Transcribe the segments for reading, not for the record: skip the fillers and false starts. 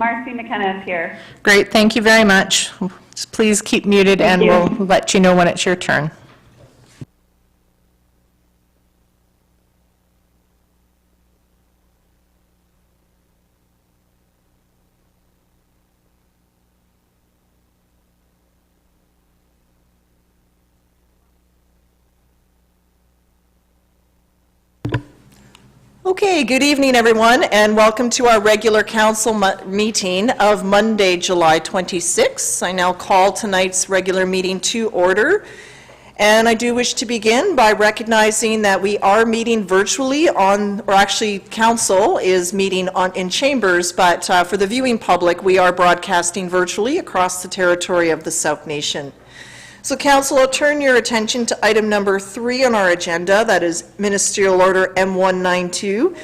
Marcy McKenna is here. Great, thank you very much. Just please keep muted and we'll let you know when it's your turn. Okay, good evening, everyone, and welcome to our regular council meeting of Monday, July 26th. I now call tonight's regular meeting to order, and I do wish to begin by recognizing that we are meeting virtually or actually council is meeting in chambers, but for the viewing public, we are broadcasting virtually across the territory of the South Nation. So council, I'll turn your attention to item number 3 on our agenda, that is Ministerial Order M192,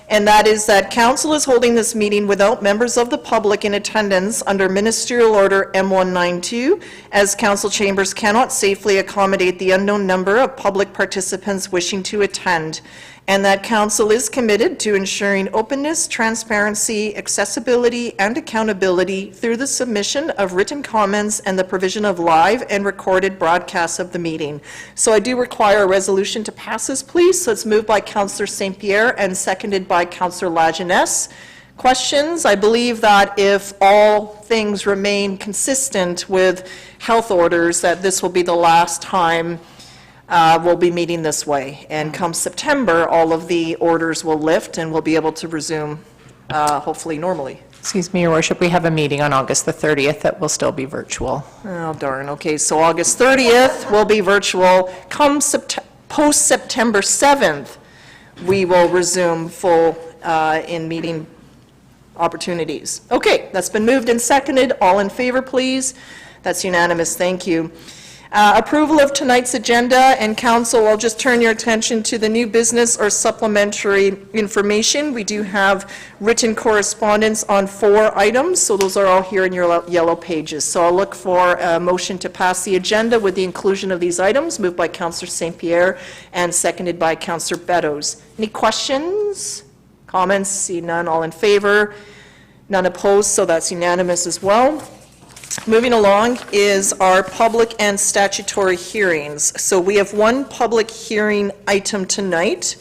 and that is that council is holding this meeting without members of the public in attendance under Ministerial Order M192, as council chambers cannot safely accommodate the unknown number of public participants wishing to attend, and that council is committed to ensuring openness, transparency, accessibility, and accountability through the submission of written comments and the provision of live and recorded broadcasts of the meeting. So I do require a resolution to pass this, please. So it's moved by Councillor St. Pierre and seconded by Councillor Lajeunesse. Questions? I believe that if all things remain consistent with health orders, that this will be the last time we'll be meeting this way, and come September all of the orders will lift and we'll be able to resume hopefully normally. Excuse me, Your Worship, we have a meeting on August the 30th that will still be virtual. Oh darn, okay, so August 30th will be virtual. Come post-September 7th we will resume full in meeting opportunities. Okay, that's been moved and seconded. All in favor, please? That's unanimous, thank you. Approval of tonight's agenda, and council, I'll just turn your attention to the new business or supplementary information. We do have written correspondence on 4 items, so those are all here in your yellow pages. So I'll look for a motion to pass the agenda with the inclusion of these items, moved by Councillor St. Pierre and seconded by Councillor Beddoes. Any questions, comments? See none, all in favor, none opposed, so that's unanimous as well. Moving along is our public and statutory hearings. So we have one public hearing item tonight,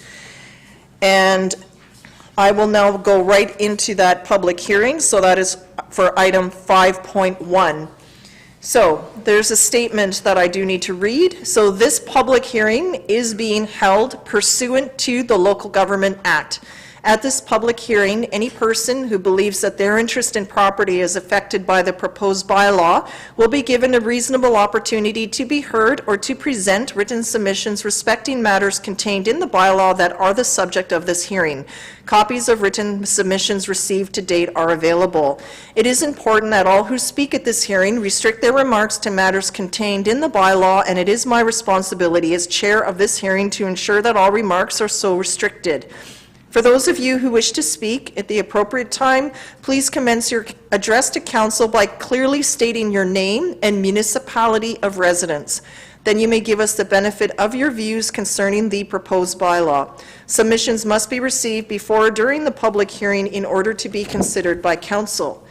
and I will now go right into that public hearing. So that is for item 5.1. So there's a statement that I do need to read. So this public hearing is being held pursuant to the Local Government Act. At this public hearing, any person who believes that their interest in property is affected by the proposed bylaw will be given a reasonable opportunity to be heard or to present written submissions respecting matters contained in the bylaw that are the subject of this hearing. Copies of written submissions received to date are available. It is important that all who speak at this hearing restrict their remarks to matters contained in the bylaw, and it is my responsibility as chair of this hearing to ensure that all remarks are so restricted. For those of you who wish to speak at the appropriate time, please commence your address to council by clearly stating your name and municipality of residence. Then you may give us the benefit of your views concerning the proposed bylaw. Submissions must be received before or during the public hearing in order to be considered by council.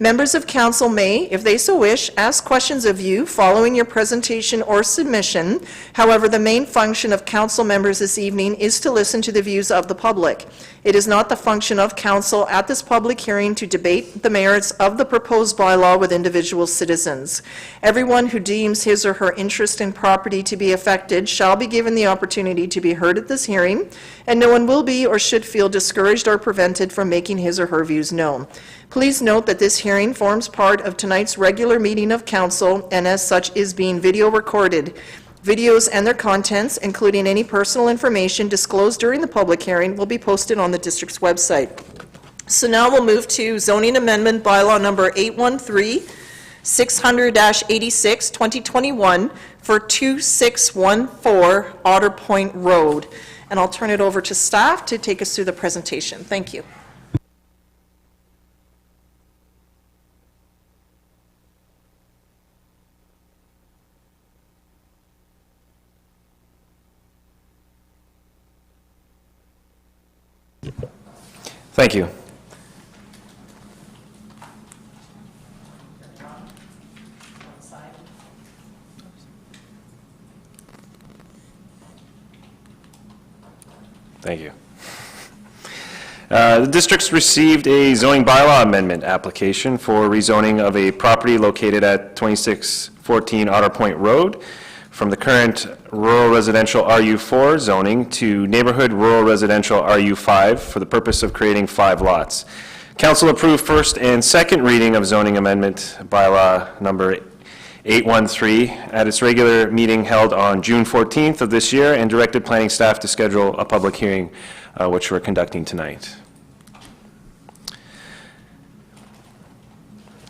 Members of council may, if they so wish, ask questions of you following your presentation or submission. However, the main function of council members this evening is to listen to the views of the public. It is not the function of council at this public hearing to debate the merits of the proposed bylaw with individual citizens. Everyone who deems his or her interest in property to be affected shall be given the opportunity to be heard at this hearing, and no one will be or should feel discouraged or prevented from making his or her views known. Please note that this hearing forms part of tonight's regular meeting of council and as such is being video recorded. Videos and their contents, including any personal information disclosed during the public hearing, will be posted on the district's website. So now we'll move to zoning amendment bylaw number 813, 600-86, 2021 for 2614 Otter Point Road. And I'll turn it over to staff to take us through the presentation. Thank you. Thank you. Thank you. The district's received a zoning bylaw amendment application for rezoning of a property located at 2614 Otter Point Road from the current rural residential RU4 zoning to neighborhood rural residential RU5 for the purpose of creating 5 lots. Council approved first and second reading of zoning amendment bylaw number 813 at its regular meeting held on June 14th of this year and directed planning staff to schedule a public hearing, which we're conducting tonight.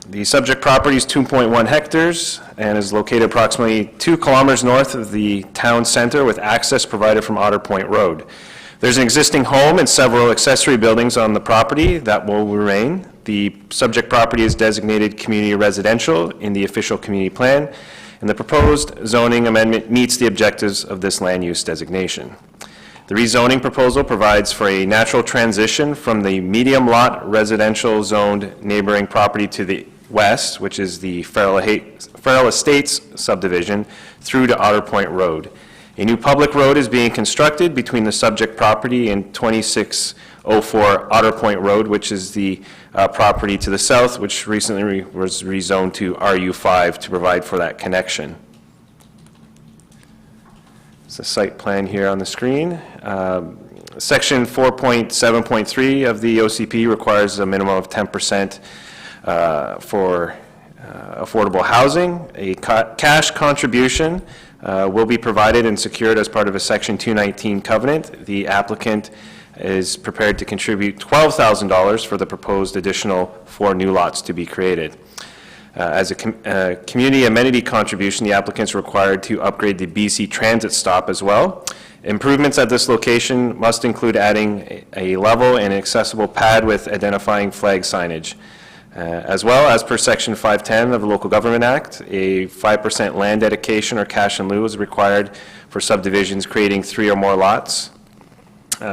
The subject property is 2.1 hectares and is located approximately 2 kilometers north of the town center with access provided from Otter Point Road. There's an existing home and several accessory buildings on the property that will remain. The subject property is designated community residential in the official community plan, and the proposed zoning amendment meets the objectives of this land use designation. The rezoning proposal provides for a natural transition from the medium lot residential zoned neighboring property to the west, which is the Farrell Estates subdivision, through to Otter Point Road. A new public road is being constructed between the subject property and 2604 Otter Point Road, which is the property to the south, which recently was rezoned to RU5 to provide for that connection. It's a site plan here on the screen. Section 4.7.3 of the OCP requires a minimum of 10% for affordable housing. A cash contribution will be provided and secured as part of a Section 219 covenant. The applicant is prepared to contribute $12,000 for the proposed additional 4 new lots to be created. As a community amenity contribution, the applicant is required to upgrade the BC Transit stop as well. Improvements at this location must include adding a level and accessible pad with identifying flag signage. As well, as per Section 510 of the Local Government Act, a 5% land dedication or cash in lieu is required for subdivisions creating 3 or more lots.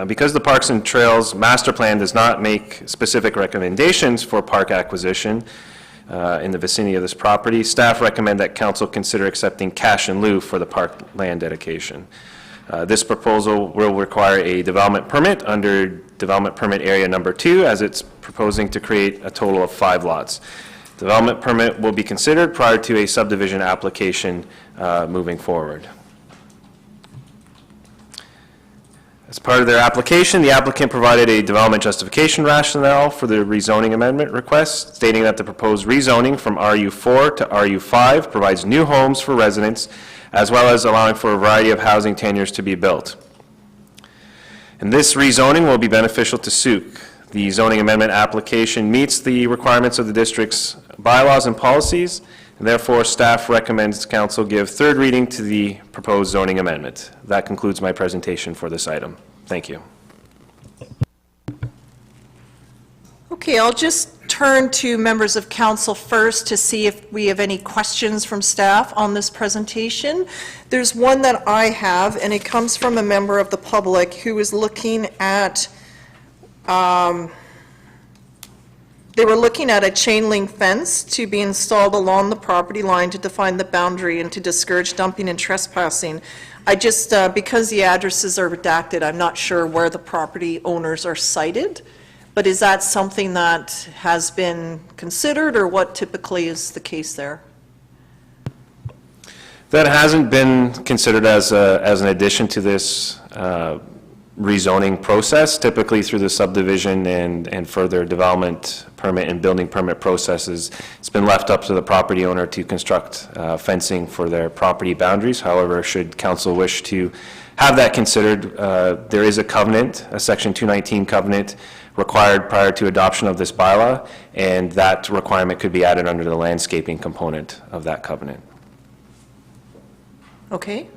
Because the Parks and Trails Master Plan does not make specific recommendations for park acquisition in the vicinity of this property, staff recommend that council consider accepting cash in lieu for the park land dedication. This proposal will require a development permit under Development Permit Area Number 2, as it's proposing to create a total of 5 lots. Development permit will be considered prior to a subdivision application moving forward. As part of their application, the applicant provided a development justification rationale for the rezoning amendment request, stating that the proposed rezoning from RU4 to RU5 provides new homes for residents, as well as allowing for a variety of housing tenures to be built. And this rezoning will be beneficial to Souk. The zoning amendment application meets the requirements of the district's bylaws and policies, and therefore staff recommends council give third reading to the proposed zoning amendment. That concludes my presentation for this item. Thank you. Okay, I'll just turn to members of council first to see if we have any questions from staff on this presentation. There's one that I have, and it comes from a member of the public who is looking at, they were looking at a chain link fence to be installed along the property line to define the boundary and to discourage dumping and trespassing. I just, because the addresses are redacted, I'm not sure where the property owners are cited. But is that something that has been considered, or what typically is the case there? That hasn't been considered as an addition to this rezoning process. Typically through the subdivision and further development permit and building permit processes, it's been left up to the property owner to construct fencing for their property boundaries. However, should council wish to have that considered, there is a covenant, a Section 219 covenant, required prior to adoption of this bylaw, and that requirement could be added under the landscaping component of that covenant. Okay,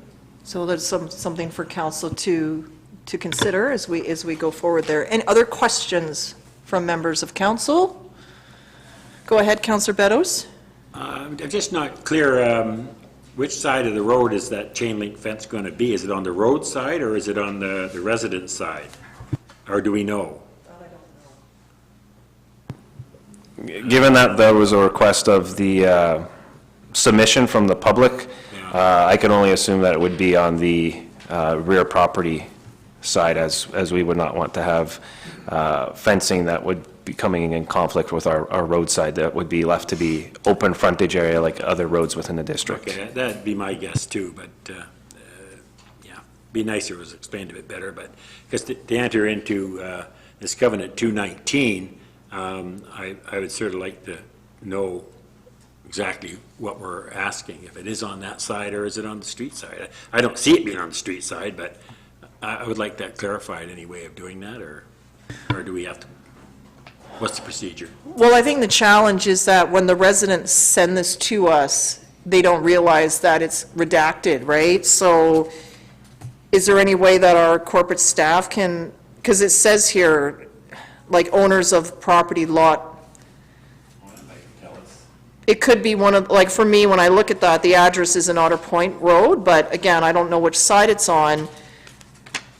so there's something for council to consider as we go forward there. Any other questions from members of council? Go ahead, Councillor Beddoes. I'm just not clear which side of the road is that chain link fence going to be? Is it on the road side or is it on the residence side? Or do we know? Given that there was a request of the submission from the public, I can only assume that it would be on the rear property side, as we would not want to have fencing that would be coming in conflict with our roadside that would be left to be open frontage area like other roads within the district. Okay, that'd be my guess too, but, yeah, be nicer if it was explained a bit better, but, because to enter into this covenant 219, I would sort of like to know exactly what we're asking, if it is on that side or is it on the street side. I don't see it being on the street side, but I would like that clarified, any way of doing that, or do we have to, what's the procedure? Well, I think the challenge is that when the residents send this to us, they don't realize that it's redacted, right? So is there any way that our corporate staff can, because it says here, like owners of property lot, it could be one of, like for me, when I look at that, the address is in Otter Point Road, but again, I don't know which side it's on.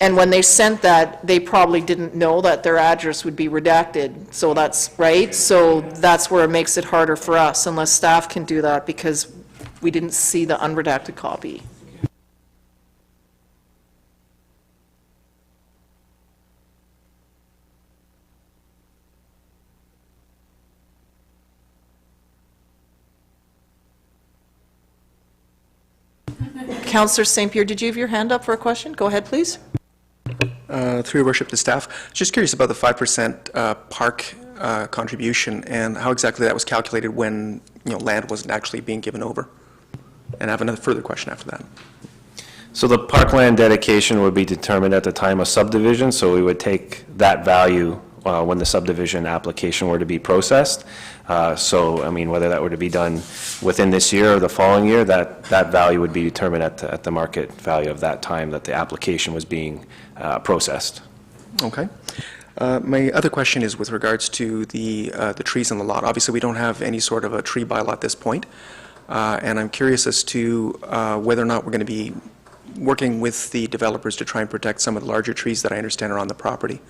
And when they sent that, they probably didn't know that their address would be redacted. So that's, right? So that's where it makes it harder for us, unless staff can do that, because we didn't see the unredacted copy. Councillor St. Pierre, did you have your hand up for a question? Go ahead, please. Through your worship to staff, just curious about the 5% park contribution and how exactly that was calculated when, land wasn't actually being given over. And I have another further question after that. So the parkland dedication would be determined at the time of subdivision, so we would take that value when the subdivision application were to be processed. So, I mean, whether that were to be done within this year or the following year, that value would be determined at the market value of that time that the application was being processed. Okay. My other question is with regards to the trees on the lot. Obviously, we don't have any sort of a tree bylaw at this point, and I'm curious as to whether or not we're going to be working with the developers to try and protect some of the larger trees that I understand are on the property,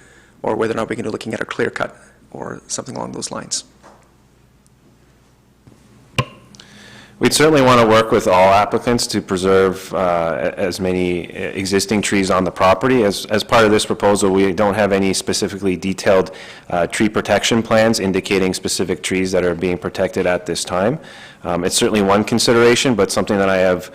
or whether or not we're going to be looking at a clear cut or something along those lines. We'd certainly want to work with all applicants to preserve as many existing trees on the property. As part of this proposal, we don't have any specifically detailed tree protection plans indicating specific trees that are being protected at this time. It's certainly one consideration, but something that I have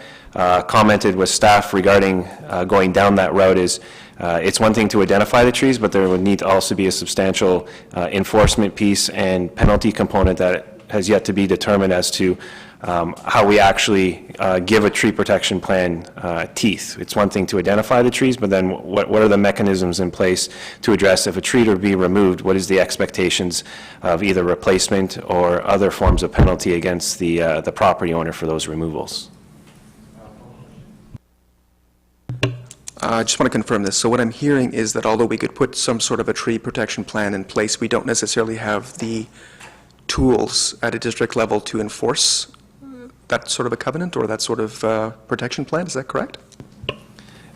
commented with staff regarding going down that route is it's one thing to identify the trees, but there would need to also be a substantial enforcement piece and penalty component that has yet to be determined as to how we actually give a tree protection plan teeth. It's one thing to identify the trees, but then what are the mechanisms in place to address if a tree to be removed, what is the expectations of either replacement or other forms of penalty against the property owner for those removals? I just want to confirm this. So what I'm hearing is that although we could put some sort of a tree protection plan in place, we don't necessarily have the tools at a district level to enforce that sort of a covenant or that sort of protection plan. Is that correct?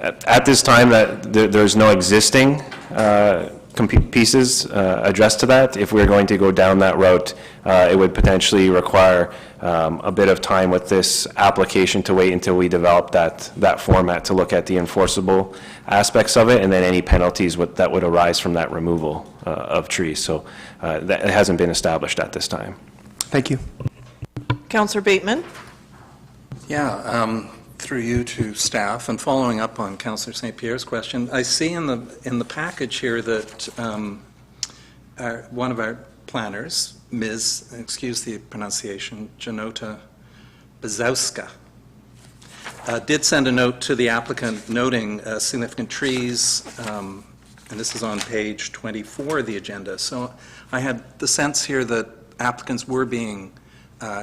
At this time, there's no existing pieces addressed to that. If we're going to go down that route, it would potentially require a bit of time with this application to wait until we develop that format to look at the enforceable aspects of it, and then any penalties that would arise from that removal of trees. So that it hasn't been established at this time. Thank you. Councillor Bateman? Yeah, through you to staff, and following up on Councillor St. Pierre's question, I see in the package here that one of our planners, Ms., excuse the pronunciation, Janota Bazowska, did send a note to the applicant noting significant trees, and this is on page 24 of the agenda. So I had the sense here that applicants were being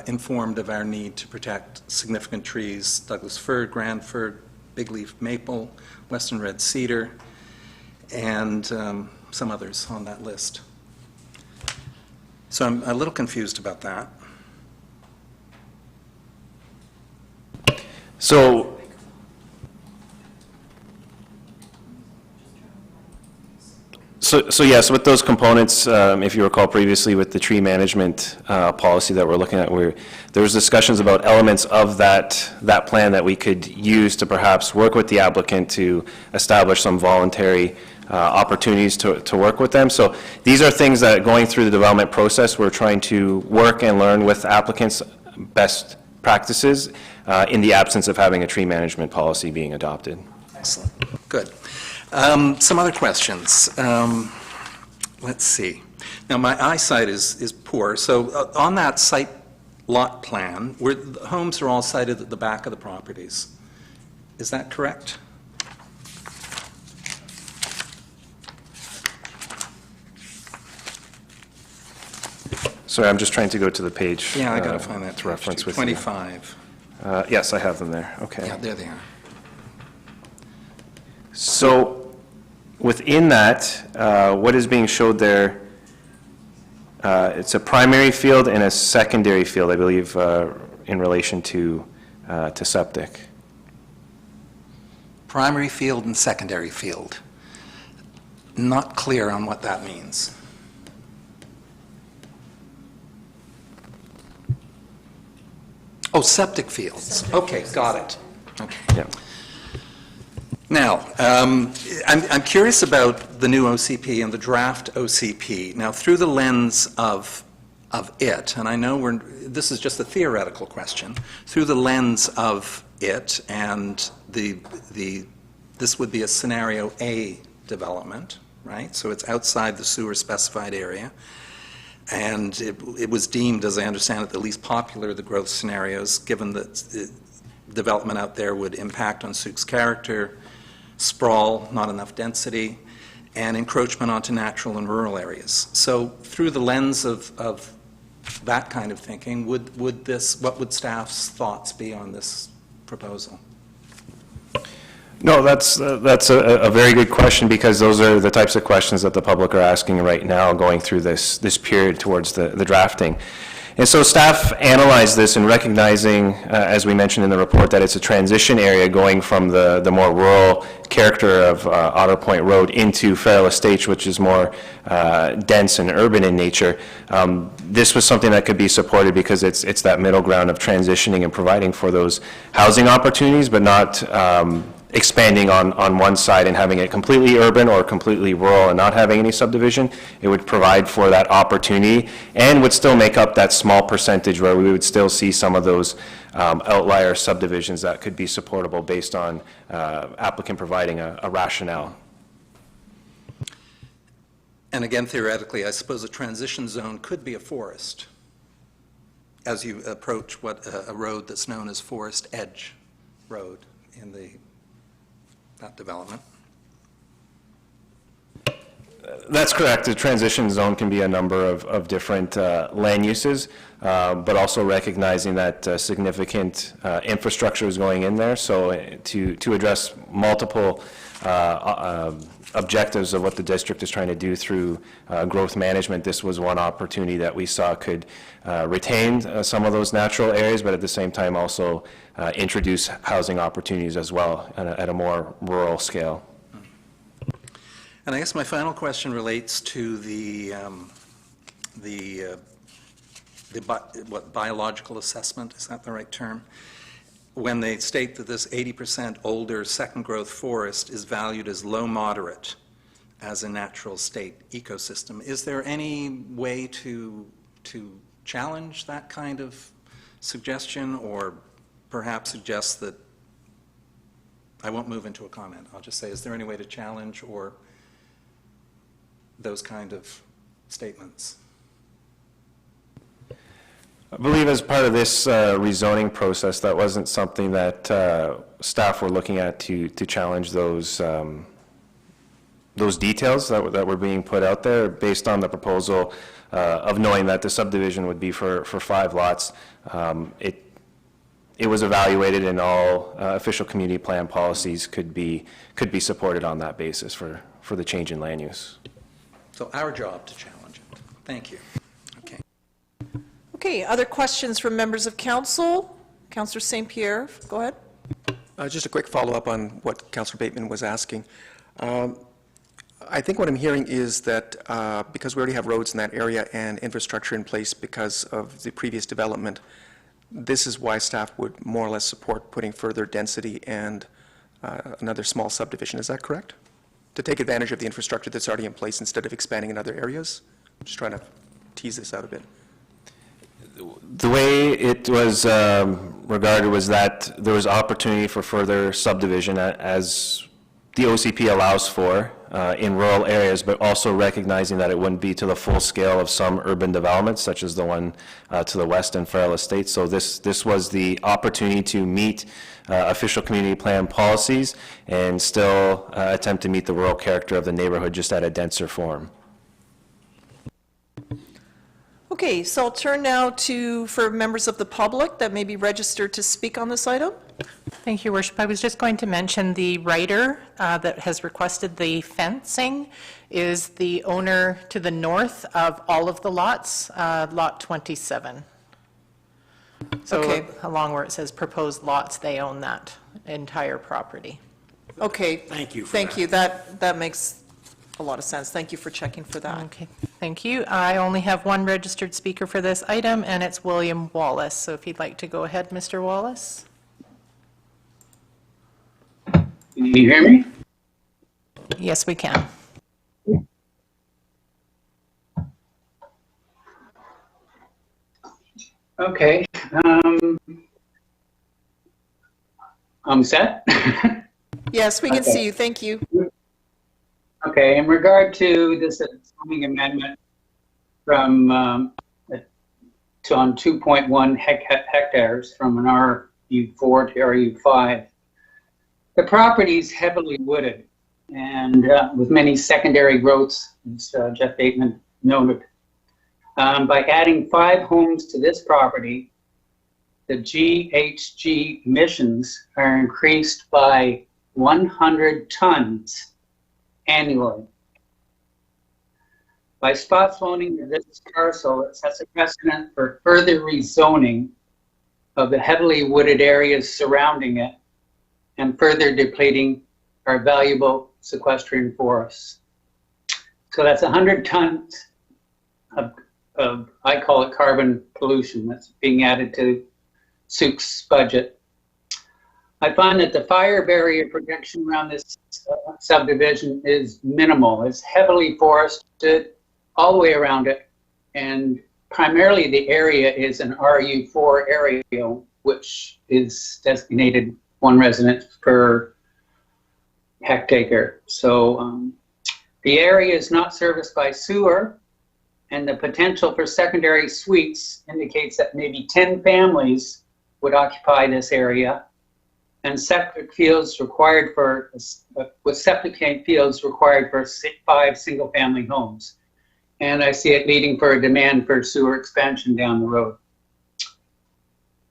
informed of our need to protect significant trees, Douglas fir, grand fir, big leaf maple, western red cedar, and some others on that list. So I'm a little confused about that. So So yes, with those components, if you recall previously with the tree management policy that we're looking at, there was discussions about elements of that plan that we could use to perhaps work with the applicant to establish some voluntary opportunities to work with them. So these are things that, going through the development process, we're trying to work and learn with applicants' best practices in the absence of having a tree management policy being adopted. Excellent, good. Some other questions. Let's see. Now, my eyesight is poor, so on that site lot plan, where the homes are all sited at the back of the properties, is that correct? Sorry, I'm just trying to go to the page. Yeah, I got to find that. To reference with you. 25. Yes, I have them there, okay. Yeah, there they are. So within that, what is being showed there, it's a primary field and a secondary field, I believe, in relation to septic. Primary field and secondary field. Not clear on what that means. Oh, septic fields. Okay, got it. Okay. Yeah. Now, I'm curious about the new OCP and the draft OCP. Now, through the lens of it, and I know this is just a theoretical question, through the lens of it, and this would be a scenario A development, right? So it's outside the sewer specified area. And it was deemed, as I understand it, the least popular of the growth scenarios, given that development out there would impact on Souk's character, sprawl, not enough density, and encroachment onto natural and rural areas. So through the lens of that kind of thinking, what would staff's thoughts be on this proposal? No, that's a very good question, because those are the types of questions that the public are asking right now, going through this period towards the drafting. And so staff analyzed this and recognizing, as we mentioned in the report, that it's a transition area going from the more rural character of Otter Point Road into Farrell Estates, which is more dense and urban in nature. This was something that could be supported because it's that middle ground of transitioning and providing for those housing opportunities, but not expanding on one side and having it completely urban or completely rural and not having any subdivision. It would provide for that opportunity and would still make up that small percentage where we would still see some of those outlier subdivisions that could be supportable based on applicant providing a rationale. And again, theoretically, I suppose a transition zone could be a forest as you approach a road that's known as Forest Edge Road in that development. That's correct. The transition zone can be a number of different land uses, but also recognizing that significant infrastructure is going in there. So to address multiple objectives of what the district is trying to do through growth management, this was one opportunity that we saw could retain some of those natural areas, but at the same time also introduce housing opportunities as well at a more rural scale. And I guess my final question relates to what biological assessment, is that the right term? When they state that this 80% older second growth forest is valued as low moderate as a natural state ecosystem, is there any way to challenge that kind of suggestion, or perhaps suggest that, I won't move into a comment, I'll just say, is there any way to challenge or those kind of statements? I believe as part of this rezoning process, that wasn't something that staff were looking at to challenge those details that were being put out there based on the proposal of knowing that the subdivision would be for 5 lots. It was evaluated, and all official community plan policies could be supported on that basis for the change in land use. So our job to challenge it. Thank you. Okay. Okay, other questions from members of council? Councillor St. Pierre, go ahead. Just a quick follow-up on what Councillor Bateman was asking. I think what I'm hearing is that because we already have roads in that area and infrastructure in place because of the previous development, this is why staff would more or less support putting further density and another small subdivision. Is that correct? To take advantage of the infrastructure that's already in place instead of expanding in other areas? I'm just trying to tease this out a bit. The way it was regarded was that there was opportunity for further subdivision as the OCP allows for in rural areas, but also recognizing that it wouldn't be to the full scale of some urban developments, such as the one to the west in Farrell Estates. So this was the opportunity to meet official community plan policies and still attempt to meet the rural character of the neighborhood, just at a denser form. Okay, so I'll turn now for members of the public that may be registered to speak on this item. Thank you, Worship. I was just going to mention the writer that has requested the fencing is the owner to the north of all of the lots, Lot 27. So Okay. along where it says proposed lots, they own that entire property. Okay. Thank you for Thank that. you. That makes a lot of sense. Thank you for checking for that. Okay, thank you. I only have one registered speaker for this item, and it's William Wallace. So if you'd like to go ahead, Mr. Wallace. Can you hear me? Yes, we can. Okay. I'm set. Yes, we can Okay. see you. Thank you. Okay, in regard to this zoning amendment from, to on 2.1 hectares from an RU4 to RU5, the property is heavily wooded and with many secondary growths, as Jeff Bateman noted. By adding 5 homes to this property, the GHG emissions are increased by 100 tons annually. By spot zoning this parcel, it sets a precedent for further rezoning of the heavily wooded areas surrounding it and further depleting our valuable sequestrian forests. So that's 100 tons of, I call it carbon pollution, that's being added to Sook's budget. I find that the fire barrier protection around this subdivision is minimal. It's heavily forested all the way around it, and primarily the area is an RU4 area, which is designated 1 resident per hectare. So the area is not serviced by sewer, and the potential for secondary suites indicates that maybe 10 families would occupy this area, and septic fields required for, with septic tank fields required for 5 single-family homes. And I see it leading for a demand for sewer expansion down the road.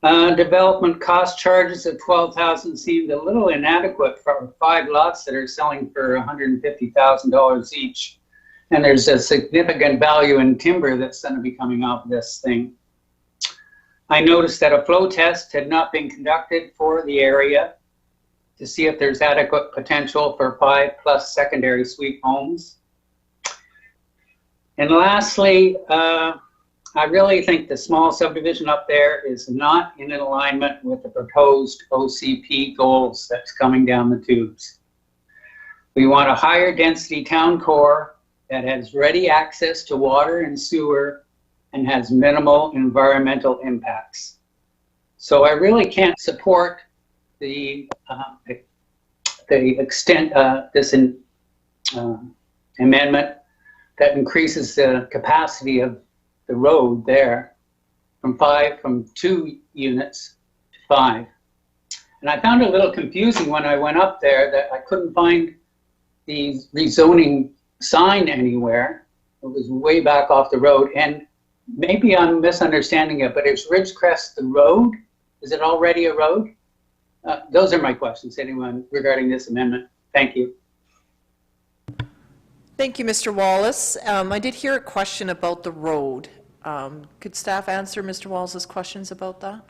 Development cost charges of $12,000 seemed a little inadequate for 5 lots that are selling for $150,000 each. And there's a significant value in timber that's going to be coming off this thing. I noticed that a flow test had not been conducted for the area to see if there's adequate potential for 5+ secondary suite homes. And lastly, I really think the small subdivision up there is not in alignment with the proposed OCP goals that's coming down the tubes. We want a higher density town core that has ready access to water and sewer and has minimal environmental impacts. So I really can't support the extent this amendment that increases the capacity of the road there from 2 units to 5. And I found it a little confusing when I went up there that I couldn't find the rezoning sign anywhere. It was way back off the road, and maybe I'm misunderstanding it, but is Ridgecrest the road? Is it already a road? Those are my questions, anyone, regarding this amendment. Thank you. Thank you, Mr. Wallace. I did hear a question about the road. Could staff answer Mr. Wallace's questions about that?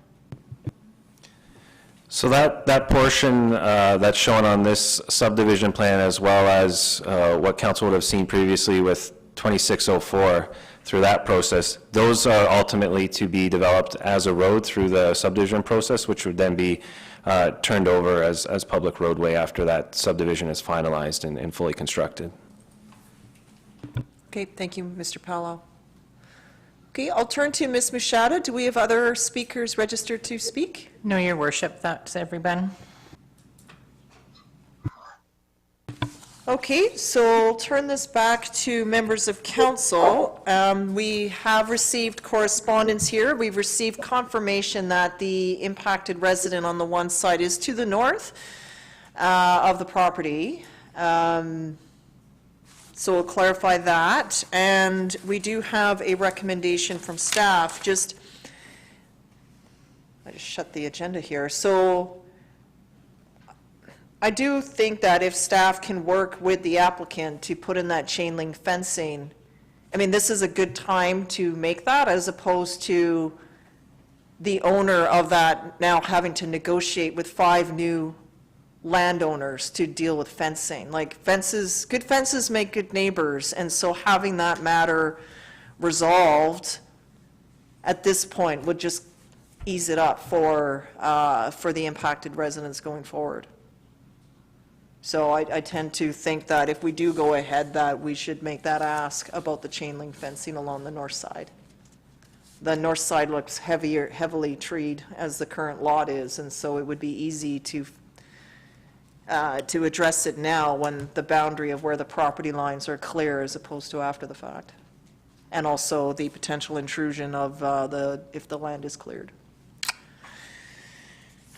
So that portion that's shown on this subdivision plan, as well as what council would have seen previously with 2604 through that process, those are ultimately to be developed as a road through the subdivision process, which would then be turned over as public roadway after that subdivision is finalized and fully constructed. Okay, thank you, Mr. Paulo. Okay, I'll turn to Ms. Mushada. Do we have other speakers registered to speak? No, Your Worship, that's everyone. Okay, so I'll turn this back to members of council. We have received correspondence here. We've received confirmation that the impacted resident on the one side is to the north of the property. So we'll clarify that. And we do have a recommendation from staff. I just shut the agenda here. So I do think that if staff can work with the applicant to put in that chain link fencing, I mean, this is a good time to make that, as opposed to the owner of that now having to negotiate with 5 new landowners to deal with fencing. Like, fences, good fences make good neighbors, and so having that matter resolved at this point would just ease it up for the impacted residents going forward. So I tend to think that if we do go ahead, that we should make that ask about the chain link fencing along the north side. The north side looks heavily treed as the current lot is, and so it would be easy to address it now when the boundary of where the property lines are clear, as opposed to after the fact. And also the potential intrusion of if the land is cleared.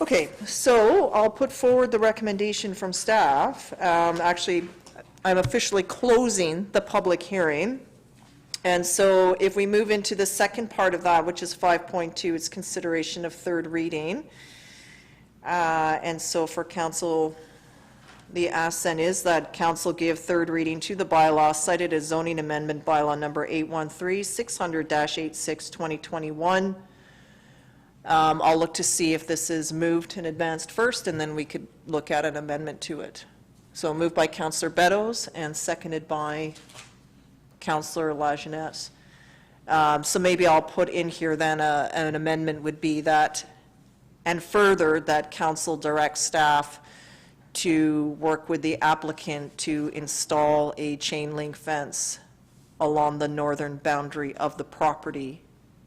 Okay, so I'll put forward the recommendation from staff. Actually, I'm officially closing the public hearing. And so if we move into the second part of that, which is 5.2, it's consideration of third reading. And so for council, the ask then is that council give third reading to the bylaw cited as zoning amendment bylaw number 813-600-86-2021. I'll look to see if this is moved and advanced first, and then we could look at an amendment to it. So moved by Councillor Beddoes and seconded by Councillor Lajeunesse. So maybe I'll put in here then an amendment would be that, and further, that council directs staff to work with the applicant to install a chain link fence along the northern boundary of the property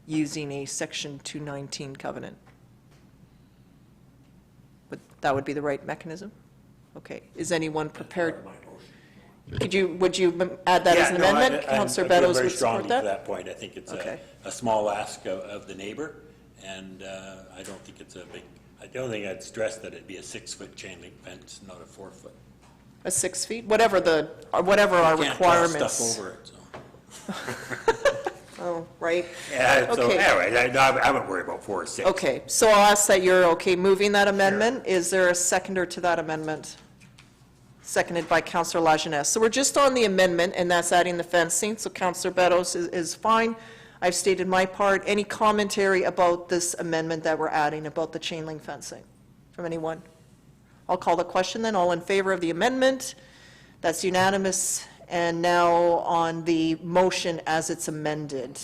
using a Section 219 covenant. But that would be the right mechanism? Okay. Is anyone prepared? Would you add that as an amendment? Councillor Beddoes would support that? To that point. I think it's Okay. a small ask of the neighbor, and I don't think it's a big, I don't think I'd stress that it'd be a 6-foot chain link fence, not a 4-foot. A 6 feet? Whatever our You can't draw requirements. stuff over it, so. Oh, right? Yeah, so Okay. anyway, I wouldn't worry about 4 or 6. Okay, so I'll ask that you're okay moving that amendment. Is there a seconder to that amendment? Seconded by Councillor Lajeunesse. So we're just on the amendment, and that's adding the fencing. So Councillor Beddoes is fine. I've stated my part. Any commentary about this amendment that we're adding about the chain link fencing from anyone? I'll call the question then. All in favor of the amendment? That's unanimous. And now on the motion as it's amended.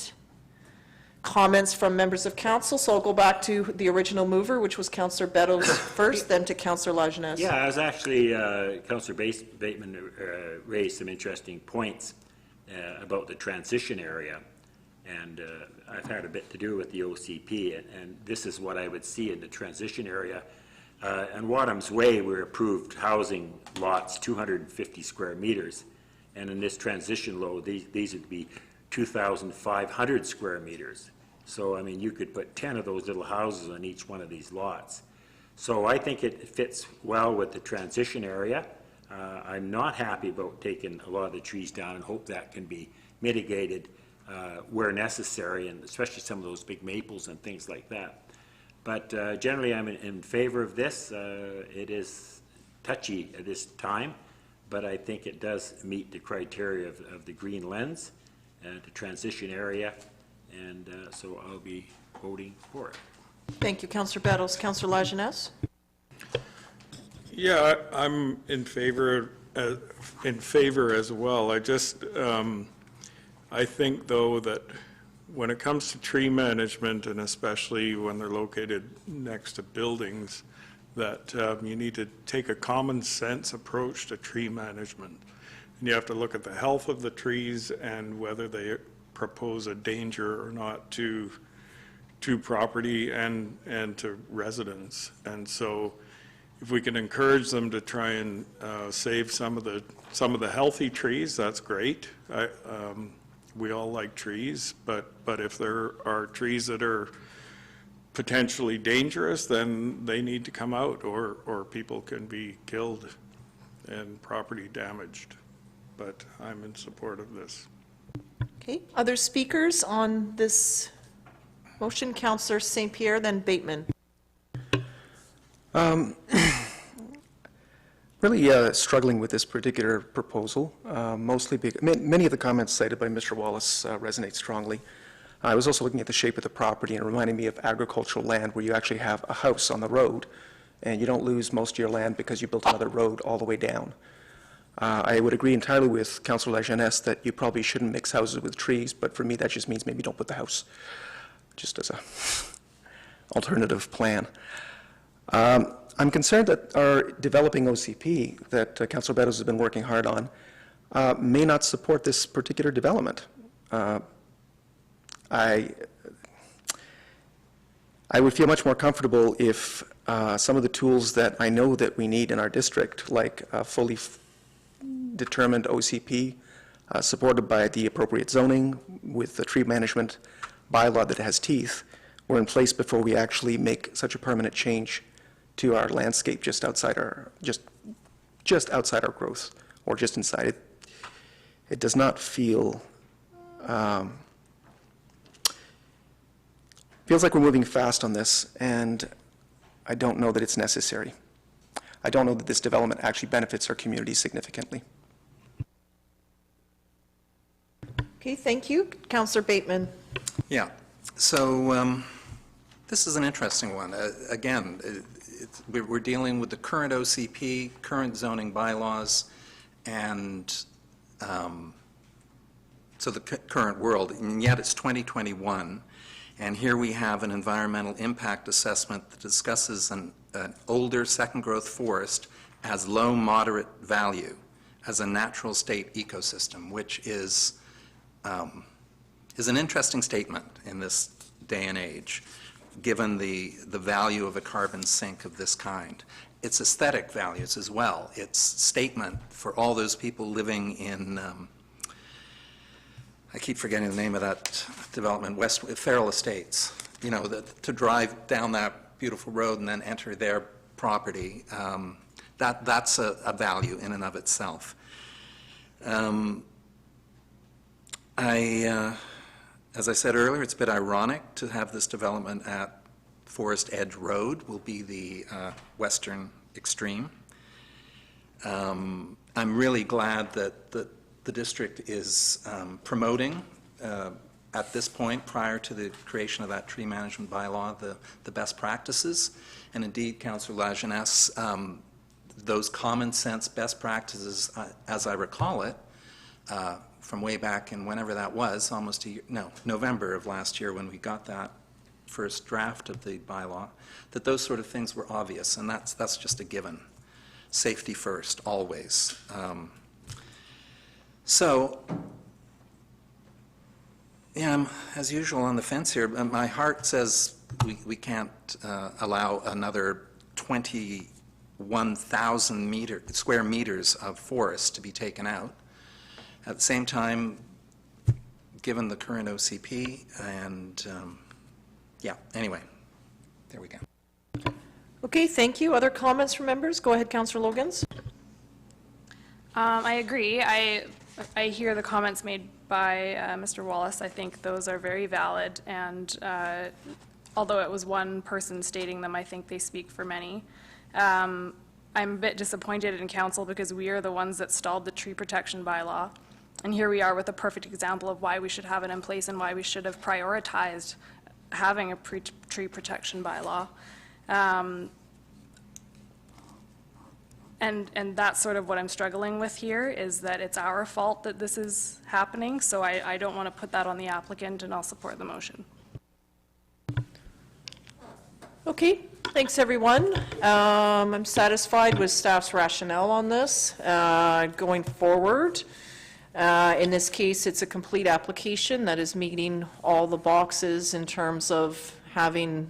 Comments from members of council. So I'll go back to the original mover, which was Councillor Beddoes first, then to Councillor Lajeunesse. Yeah, I was actually, Councillor Bateman raised some interesting points about the transition area. And I've had a bit to do with the OCP, and this is what I would see in the transition area. On Wadham's Way, we approved housing lots 250 square meters. And in this transition low, these would be 2,500 square meters. So, I mean, you could put 10 of those little houses on each one of these lots. So I think it fits well with the transition area. I'm not happy about taking a lot of the trees down, and hope that can be mitigated where necessary, and especially some of those big maples and things like that. But generally, I'm in favor of this. It is touchy at this time, but I think it does meet the criteria of the green lens and the transition area, and so I'll be voting for it. Thank you, Councillor Beddoes. Councillor Lajeunesse? Yeah, I'm in favor as well. I think, though, that when it comes to tree management, and especially when they're located next to buildings, that you need to take a common sense approach to tree management. And you have to look at the health of the trees and whether they propose a danger or not to property and to residents. And so if we can encourage them to try and save some of the healthy trees, that's great. We all like trees, but if there are trees that are potentially dangerous, then they need to come out, or people can be killed and property damaged. But I'm in support of this. Okay, other speakers on this motion? Councillor St. Pierre, then Bateman. Really struggling with this particular proposal, mostly because many of the comments cited by Mr. Wallace resonate strongly. I was also looking at the shape of the property, and it reminded me of agricultural land where you actually have a house on the road, and you don't lose most of your land because you built another road all the way down. I would agree entirely with Councillor Lajeunesse that you probably shouldn't mix houses with trees, but for me that just means maybe don't put the house, just as a alternative plan. I'm concerned that our developing OCP that Councillor Beddoes has been working hard on may not support this particular development. I would feel much more comfortable if some of the tools that I know that we need in our district, like a fully determined OCP, supported by the appropriate zoning with the tree management bylaw that has teeth, were in place before we actually make such a permanent change to our landscape just outside our growth, or just inside it. It does not feel feels like we're moving fast on this, and I don't know that it's necessary. I don't know that this development actually benefits our community significantly. Okay, thank you. Councillor Bateman. Yeah, so this is an interesting one. Again, we're dealing with the current OCP, current zoning bylaws, and so the current world, and yet it's 2021, and here we have an environmental impact assessment that discusses an older second-growth forest as low moderate value as a natural state ecosystem, which is an interesting statement in this day and age, given the value of a carbon sink of this kind. It's aesthetic values as well. It's statement for all those people living in, I keep forgetting the name of that development, Feral Estates. You know, to drive down that beautiful road and then enter their property, that's a value in and of itself. As I said earlier, it's a bit ironic to have this development at Forest Edge Road, will be the western extreme. I'm really glad that the district is promoting, at this point, prior to the creation of that tree management bylaw, the best practices. And indeed, Councillor Lajeunesse, those common sense best practices, as I recall it, from way back in whenever that was, almost a year, no, November of last year when we got that first draft of the bylaw, that those sort of things were obvious, and that's just a given. Safety first, always. So, yeah, I'm, as usual, on the fence here. My heart says we can't allow another 21,000 square meters of forest to be taken out. At the same time, given the current OCP, and yeah, anyway, there we go. Okay, thank you. Other comments from members? Go ahead, Councillor Logans. I agree. I hear the comments made by Mr. Wallace. I think those are very valid, and although it was one person stating them, I think they speak for many. I'm a bit disappointed in council because we are the ones that stalled the tree protection bylaw. And here we are with a perfect example of why we should have it in place and why we should have prioritized having a tree protection bylaw. And that's sort of what I'm struggling with here, is that it's our fault that this is happening, so I don't want to put that on the applicant, and I'll support the motion. Okay, thanks, everyone. I'm satisfied with staff's rationale on this. Going forward, in this case, it's a complete application that is meeting all the boxes in terms of having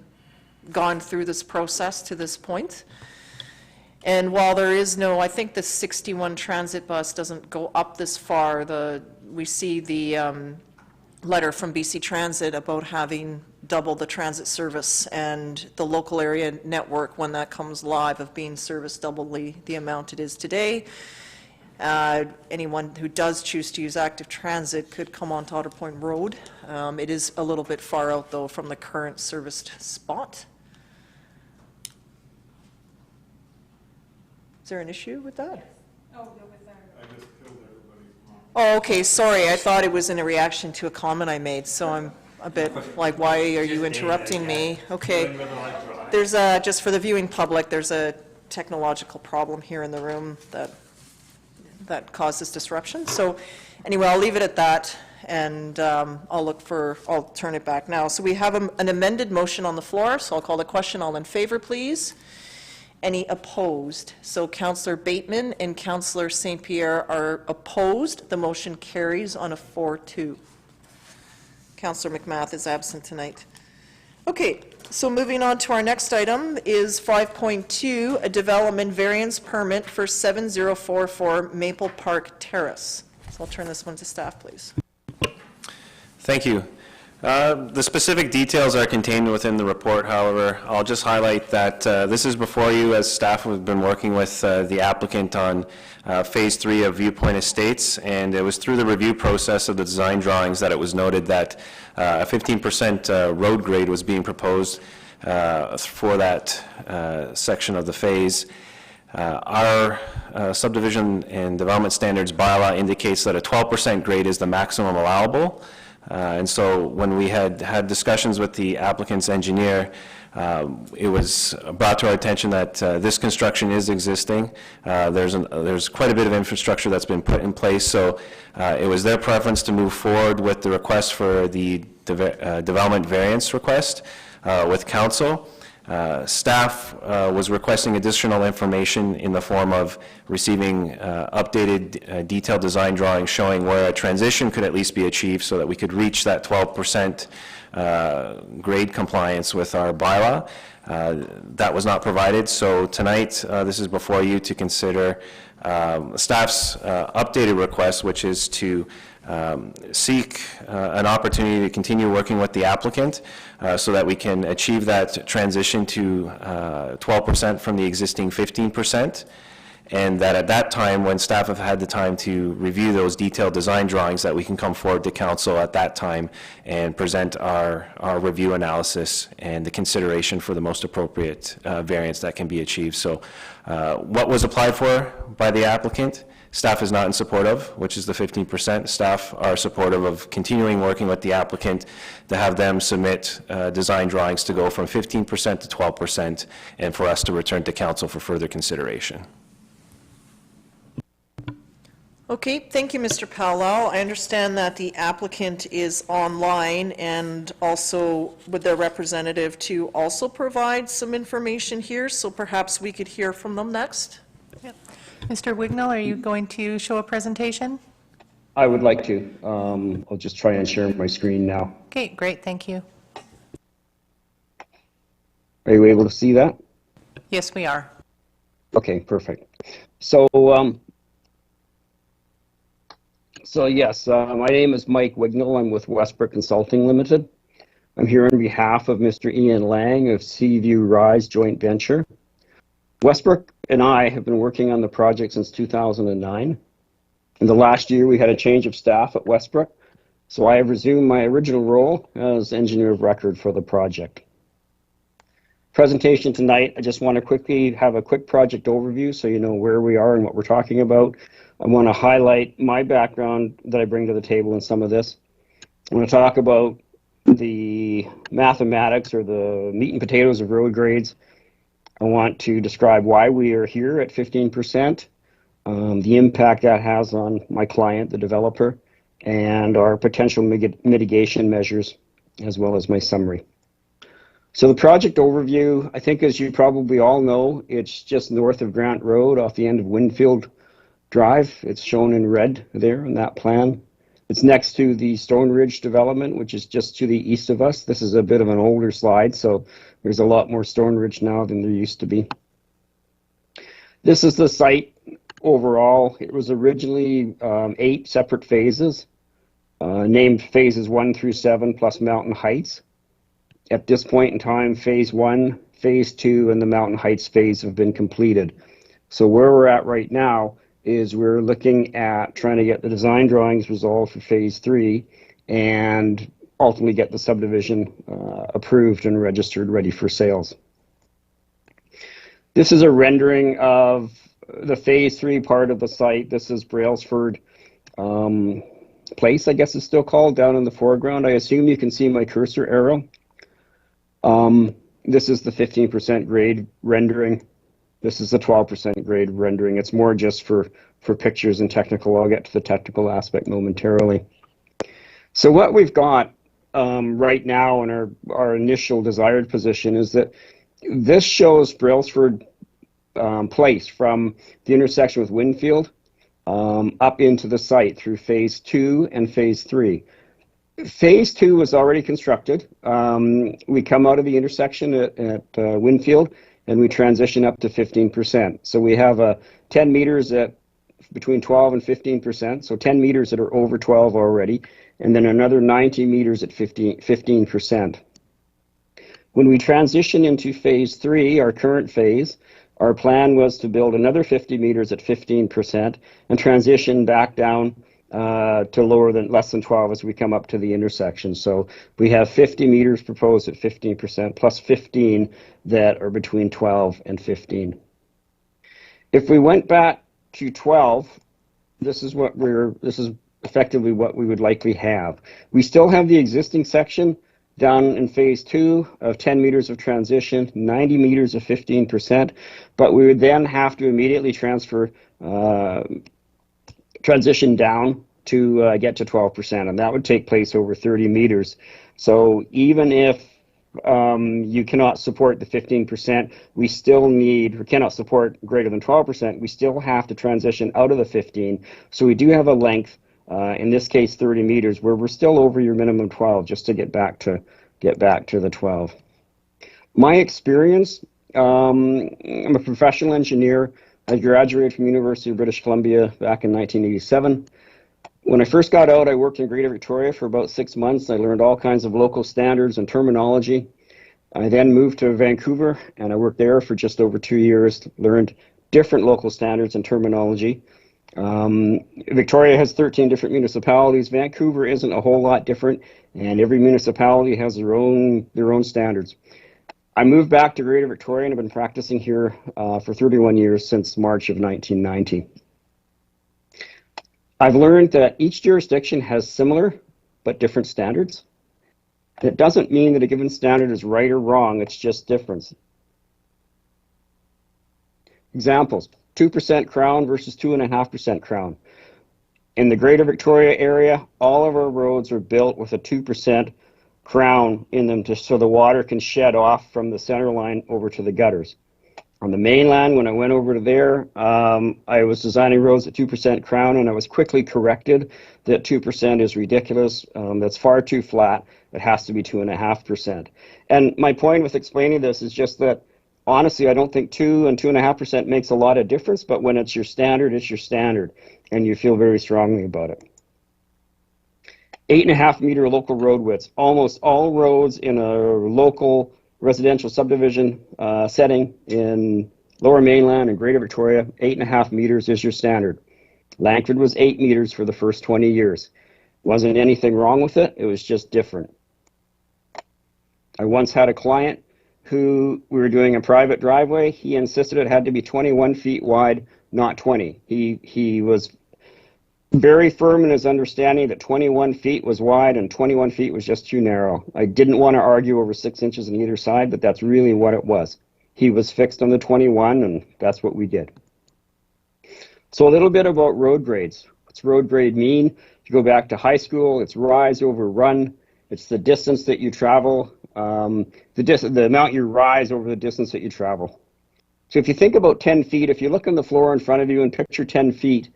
gone through this process to this point. And while there is no, I think the 61 transit bus doesn't go up this far, we see the letter from BC Transit about having double the transit service, and the local area network, when that comes live, of being serviced double the amount it is today. Anyone who does choose to use active transit could come onto Otter Point Road. It is a little bit far out, though, from the current serviced spot. Is there an issue with that? Oh, okay, sorry, I thought it was in a reaction to a comment I made, so I'm a bit like, why are you interrupting me? Okay. There's a, just for the viewing public, there's a technological problem here in the room that causes disruption. So anyway, I'll leave it at that, and I'll turn it back now. So we have an amended motion on the floor, so I'll call the question. All in favor, please? Any opposed? So Councillor Bateman and Councillor St. Pierre are opposed. The motion carries on a 4-2. Councillor McMath is absent tonight. Okay, so moving on to our next item is 5.2, a development variance permit for 7044 Maple Park Terrace. So I'll turn this one to staff, please. Thank you. The specific details are contained within the report, however. I'll just highlight that this is before you as staff have been working with the applicant on Phase 3 of Viewpoint Estates, and it was through the review process of the design drawings that it was noted that a 15% road grade was being proposed for that section of the phase. Our subdivision and development standards bylaw indicates that a 12% grade is the maximum allowable. And so when we had discussions with the applicant's engineer, it was brought to our attention that this construction is existing. There's quite a bit of infrastructure that's been put in place, so it was their preference to move forward with the request for the development variance request with council. Staff was requesting additional information in the form of receiving updated detailed design drawings showing where a transition could at least be achieved so that we could reach that 12% grade compliance with our bylaw. That was not provided, so tonight this is before you to consider staff's updated request, which is to seek an opportunity to continue working with the applicant so that we can achieve that transition to 12% from the existing 15%, and that at that time, when staff have had the time to review those detailed design drawings, that we can come forward to council at that time and present our review analysis and the consideration for the most appropriate variance that can be achieved. So what was applied for by the applicant, staff is not in support of, which is the 15%. Staff are supportive of continuing working with the applicant to have them submit design drawings to go from 15% to 12%, and for us to return to council for further consideration. Okay, thank you, Mr. Powell. I understand that the applicant is online, and also with their representative to also provide some information here, so perhaps we could hear from them next. Mr. Wignall, are you going to show a presentation? I would like to. I'll just try and share my screen now. Okay, great, thank you. Are you able to see that? Yes, we are. Okay, perfect. So, yes, my name is Mike Wignall. I'm with Westbrook Consulting Limited. I'm here on behalf of Mr. Ian Lang of Seaview Rise Joint Venture. Westbrook and I have been working on the project since 2009. In the last year, we had a change of staff at Westbrook, so I have resumed my original role as engineer of record for the project. Presentation tonight, I just want to quickly have a quick project overview so you know where we are and what we're talking about. I want to highlight my background that I bring to the table in some of this. I want to talk about the mathematics or the meat and potatoes of road grades, I want to describe why we are here at 15%, the impact that has on my client, the developer, and our potential mitigation measures, as well as my summary. So the project overview, I think as you probably all know, it's just north of Grant Road off the end of Winfield Drive. It's shown in red there in that plan. It's next to the Stone Ridge development, which is just to the east of us. This is a bit of an older slide, so there's a lot more Stone Ridge now than there used to be. This is the site overall. It was originally 8 separate phases, named phases 1 through 7 plus Mountain Heights. At this point in time, phase 1, phase 2, and the Mountain Heights phase have been completed. So where we're at right now is we're looking at trying to get the design drawings resolved for phase 3 and ultimately get the subdivision approved and registered, ready for sales. This is a rendering of the phase 3 part of the site. This is Brailsford Place, I guess it's still called, down in the foreground. I assume you can see my cursor arrow. This is the 15% grade rendering. This is the 12% grade rendering. It's more just for pictures and technical. I'll get to the technical aspect momentarily. So what we've got right now in our initial desired position is that this shows Brailsford Place from the intersection with Winfield up into the site through phase 2 and phase 3. Phase 2 was already constructed. We come out of the intersection at Winfield and we transition up to 15%. So we have 10 meters at between 12 and 15%, so 10 meters that are over 12 already, and then another 90 meters at 15%. When we transition into phase 3, our current phase, our plan was to build another 50 meters at 15% and transition back down to less than 12 as we come up to the intersection. So we have 50 meters proposed at 15% plus 15 that are between 12 and 15. If we went back to 12, this is effectively what we would likely have. We still have the existing section down in phase 2 of 10 meters of transition, 90 meters of 15%, but we would then have to immediately transition down to get to 12%, and that would take place over 30 meters. So even if you cannot support the 15%, we cannot support greater than 12%, we still have to transition out of the 15. So we do have a length, in this case 30 meters, where we're still over your minimum 12 just to get back to the 12. My experience, I'm a professional engineer. I graduated from University of British Columbia back in 1987. When I first got out, I worked in Greater Victoria for about 6 months. I learned all kinds of local standards and terminology. I then moved to Vancouver, and I worked there for just over 2 years, learned different local standards and terminology. Victoria has 13 different municipalities. Vancouver isn't a whole lot different, and every municipality has their own standards. I moved back to Greater Victoria and have been practicing here for 31 years since March of 1990. I've learned that each jurisdiction has similar but different standards. It doesn't mean that a given standard is right or wrong, it's just difference. Examples, 2% Crown versus 2.5% Crown. In the Greater Victoria area, all of our roads are built with a 2% Crown in them so the water can shed off from the center line over to the gutters. On the mainland, when I went over to there, I was designing roads at 2% Crown, and I was quickly corrected that 2% is ridiculous. That's far too flat. It has to be 2.5%. And my point with explaining this is just that, honestly, I don't think 2 and 2.5% makes a lot of difference, but when it's your standard, and you feel very strongly about it. 8.5 meter local road widths. Almost all roads in a local residential subdivision setting in Lower Mainland and Greater Victoria, 8.5 meters is your standard. Langford was 8 meters for the first 20 years. Wasn't anything wrong with it, it was just different. I once had a client who, we were doing a private driveway, he insisted it had to be 21 feet wide, not 20. He was very firm in his understanding that 21 feet was wide and 21 feet was just too narrow. I didn't want to argue over 6 inches on either side, but that's really what it was. He was fixed on the 21, and that's what we did. So a little bit about road grades. What's road grade mean? If you go back to high school, it's rise over run. It's the distance that you travel, the amount you rise over the distance that you travel. So if you think about 10 feet, if you look on the floor in front of you and picture 10 feet,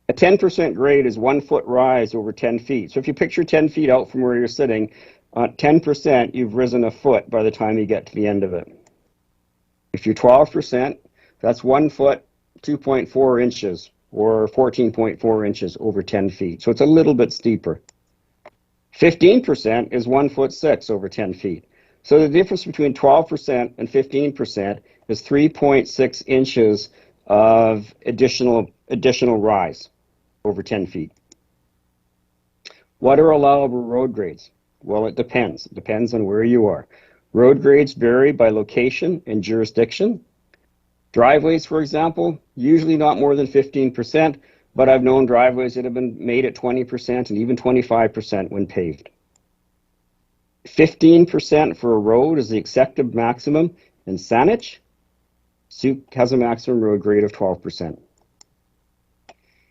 a 10% grade is 1 foot rise over 10 feet. So if you picture 10 feet out from where you're sitting, 10%, you've risen a foot by the time you get to the end of it. If you're 12%, that's 1 foot, 2.4 inches, or 14.4 inches over 10 feet. So it's a little bit steeper. 15% is 1 foot 6 over 10 feet. So the difference between 12% and 15% is 3.6 inches of additional rise over 10 feet. What are allowable road grades? Well, it depends. It depends on where you are. Road grades vary by location and jurisdiction. Driveways, for example, usually not more than 15%, but I've known driveways that have been made at 20% and even 25% when paved. 15% for a road is the accepted maximum in Saanich. Sooke has a maximum road grade of 12%.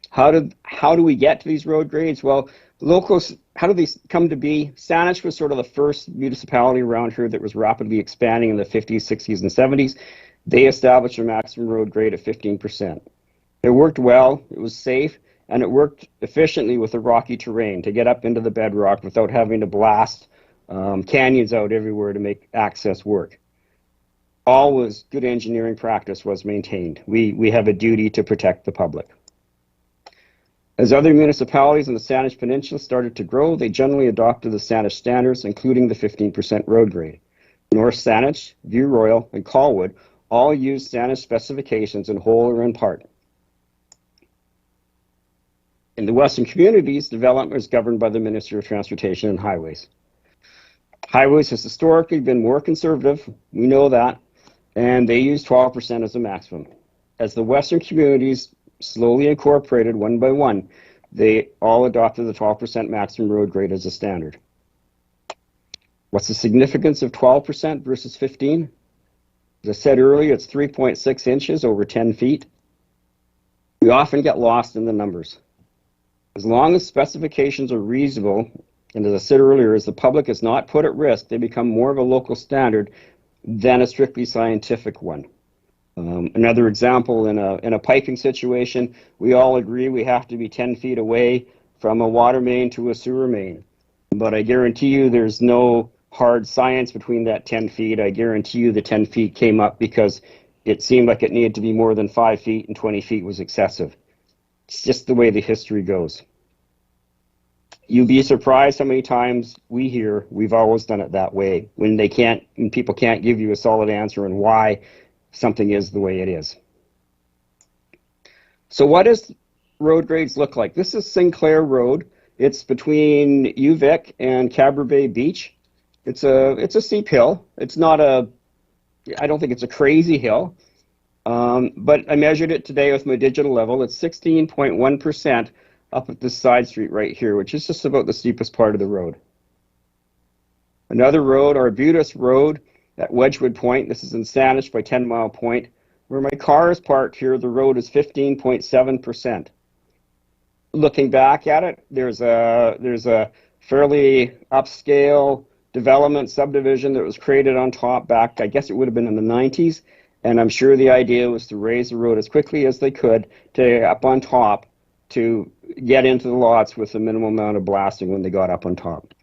How do we get to these road grades? Well, locals, how do these come to be? Saanich was sort of the first municipality around here that was rapidly expanding in the 50s, 60s, and 70s. They established a maximum road grade of 15%. It worked well, it was safe, and it worked efficiently with the rocky terrain to get up into the bedrock without having to blast canyons out everywhere to make access work. Always good engineering practice was maintained. We have a duty to protect the public. As other municipalities in the Saanich Peninsula started to grow, they generally adopted the Saanich standards, including the 15% road grade. North Saanich, View Royal, and Colwood all used Saanich specifications in whole or in part. In the Western communities, development is governed by the Ministry of Transportation and Highways. Highways has historically been more conservative, we know that, and they use 12% as a maximum. As the Western communities slowly incorporated one by one, they all adopted the 12% maximum road grade as a standard. What's the significance of 12% versus 15? As I said earlier, it's 3.6 inches over 10 feet. We often get lost in the numbers. As long as specifications are reasonable, and as I said earlier, as the public is not put at risk, they become more of a local standard than a strictly scientific one. Another example, in a piping situation, we all agree we have to be 10 feet away from a water main to a sewer main. But I guarantee you there's no hard science between that 10 feet. I guarantee you the 10 feet came up because it seemed like it needed to be more than 5 feet and 20 feet was excessive. It's just the way the history goes. You'd be surprised how many times we hear we've always done it that way when people can't give you a solid answer on why something is the way it is. So what does road grades look like? This is Sinclair Road. It's between UVic and Cabra Bay Beach. It's a steep hill. It's not I don't think it's a crazy hill, but I measured it today with my digital level. It's 16.1% up at this side street right here, which is just about the steepest part of the road. Another road, Arbutus Road at Wedgwood Point. This is in Saanich by 10 Mile Point. Where my car is parked here, the road is 15.7%. Looking back at it, there's a fairly upscale development subdivision that was created on top back, I guess it would have been in the 90s, and I'm sure the idea was to raise the road as quickly as they could to up on top to get into the lots with the minimum amount of blasting when they got up on top.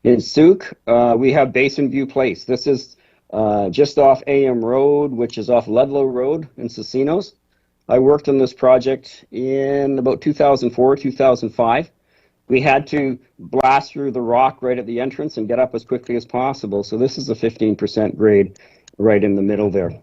In Sooke, we have Basin View Place. This is just off AM Road, which is off Ludlow Road in Cicinos. I worked on this project in about 2004, 2005. We had to blast through the rock right at the entrance and get up as quickly as possible. So this is a 15% grade right in the middle there.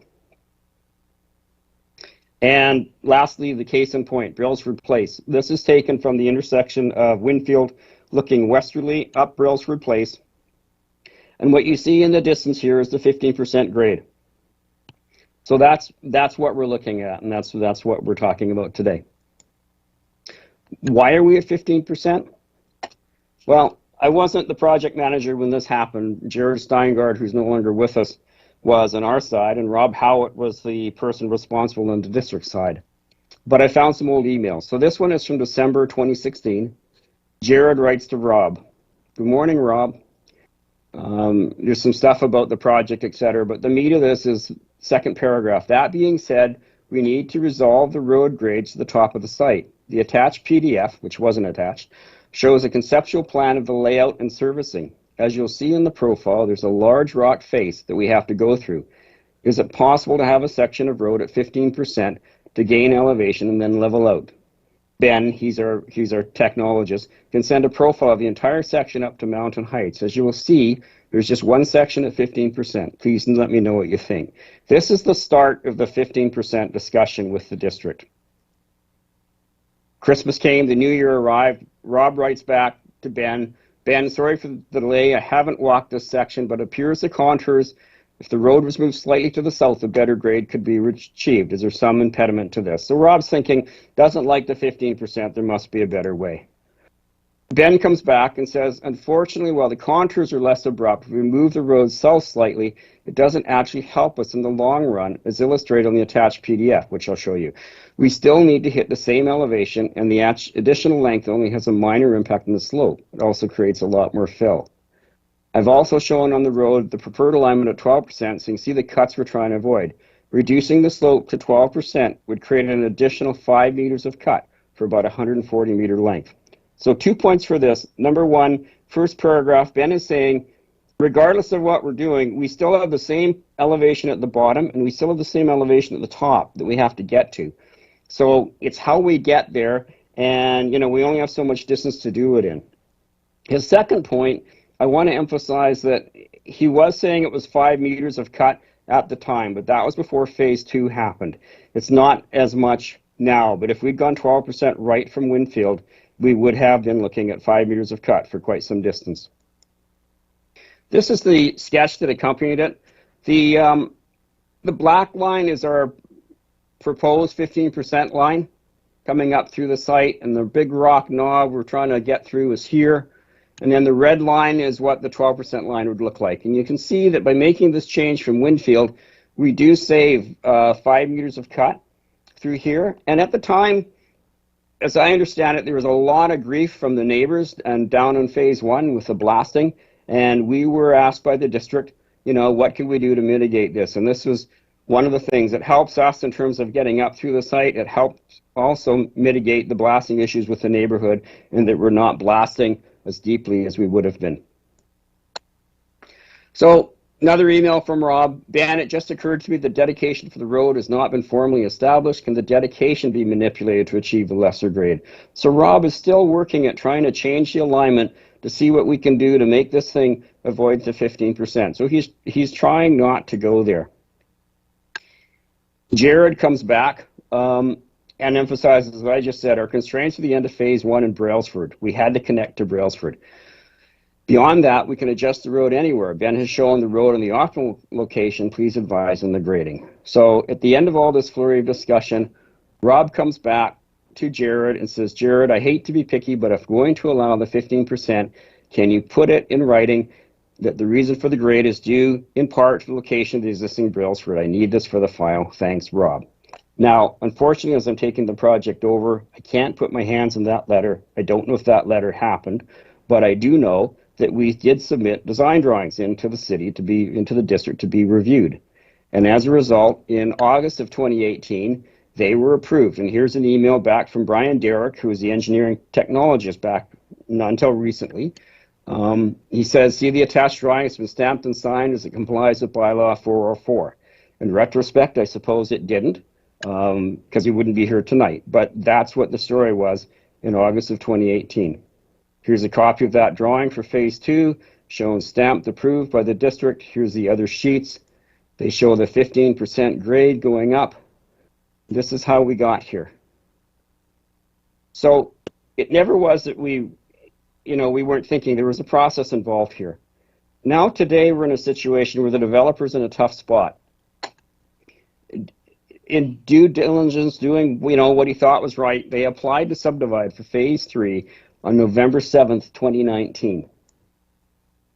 And lastly, the case in point, Brailsford Place. This is taken from the intersection of Winfield looking westerly up Brailsford Place. And what you see in the distance here is the 15% grade. So that's what we're looking at, and that's what we're talking about today. Why are we at 15%? Well, I wasn't the project manager when this happened. Jared Steingard, who's no longer with us, was on our side, and Rob Howitt was the person responsible on the district side. But I found some old emails. So this one is from December 2016. Jared writes to Rob, "Good morning, Rob. There's some stuff about the project, etc., but the meat of this is second paragraph. That being said, we need to resolve the road grades to the top of the site. The attached PDF, which wasn't attached, shows a conceptual plan of the layout and servicing. As you'll see in the profile, there's a large rock face that we have to go through. Is it possible to have a section of road at 15% to gain elevation and then level out? Ben, he's our technologist, can send a profile of the entire section up to mountain heights. As you will see, there's just one section at 15%. Please let me know what you think." This is the start of the 15% discussion with the district. Christmas came, the new year arrived. Rob writes back to Ben, "Ben, sorry for the delay. I haven't walked this section, but it appears the contours, if the road was moved slightly to the south, a better grade could be achieved. Is there some impediment to this?" So Rob's thinking, doesn't like the 15%, there must be a better way. Ben comes back and says, "Unfortunately, while the contours are less abrupt, if we move the road south slightly, it doesn't actually help us in the long run, as illustrated on the attached PDF, which I'll show you. We still need to hit the same elevation, and the additional length only has a minor impact on the slope. It also creates a lot more fill. I've also shown on the road the preferred alignment at 12%, so you can see the cuts we're trying to avoid. Reducing the slope to 12% would create an additional 5 meters of cut for about 140 meter length. So 2 points for this. Number one, first paragraph, Ben is saying, regardless of what we're doing, we still have the same elevation at the bottom, and we still have the same elevation at the top that we have to get to. So it's how we get there, and we only have so much distance to do it in. His second point, I want to emphasize that he was saying it was 5 meters of cut at the time, but that was before phase 2 happened. It's not as much now, but if we'd gone 12% right from Winfield, we would have been looking at 5 meters of cut for quite some distance. This is the sketch that accompanied it. The black line is our proposed 15% line coming up through the site, and the big rock knob we're trying to get through is here. And then the red line is what the 12% line would look like. And you can see that by making this change from Winfield, we do save 5 meters of cut through here. And at the time, as I understand it, there was a lot of grief from the neighbors and down in phase 1 with the blasting. And we were asked by the district, what can we do to mitigate this? And this was one of the things that helps us in terms of getting up through the site. It helps also mitigate the blasting issues with the neighborhood, and that we're not blasting as deeply as we would have been. So another email from Rob. "Ben, it just occurred to me the dedication for the road has not been formally established. Can the dedication be manipulated to achieve the lesser grade?" So Rob is still working at trying to change the alignment to see what we can do to make this thing avoid the 15%. So he's trying not to go there. Jared comes back and emphasizes what I just said, our constraints at the end of phase 1 in Brailsford. We had to connect to Brailsford. Beyond that, we can adjust the road anywhere. Ben has shown the road in the optimal location. Please advise on the grading. So at the end of all this flurry of discussion, Rob comes back to Jared and says, "Jared, I hate to be picky, but if going to allow the 15%, can you put it in writing that the reason for the grade is due in part to the location of the existing Brailsford? I need this for the file. Thanks, Rob." Now, unfortunately, as I'm taking the project over, I can't put my hands on that letter. I don't know if that letter happened, but I do know that we did submit design drawings into the city into the district to be reviewed. And as a result, in August of 2018, they were approved. And here's an email back from Brian Derrick, who is the engineering technologist back not until recently. He says, "See, the attached drawing has been stamped and signed as it complies with Bylaw 404. In retrospect, I suppose it didn't, because he wouldn't be here tonight. But that's what the story was in August of 2018. Here's a copy of that drawing for phase 2, shown stamped approved by the district. Here's the other sheets. They show the 15% grade going up. This is how we got here. So it never was that we weren't thinking. There was a process involved here. Now today we're in a situation where the developer's in a tough spot. In due diligence, doing what he thought was right, they applied to subdivide for phase 3 on November 7th, 2019.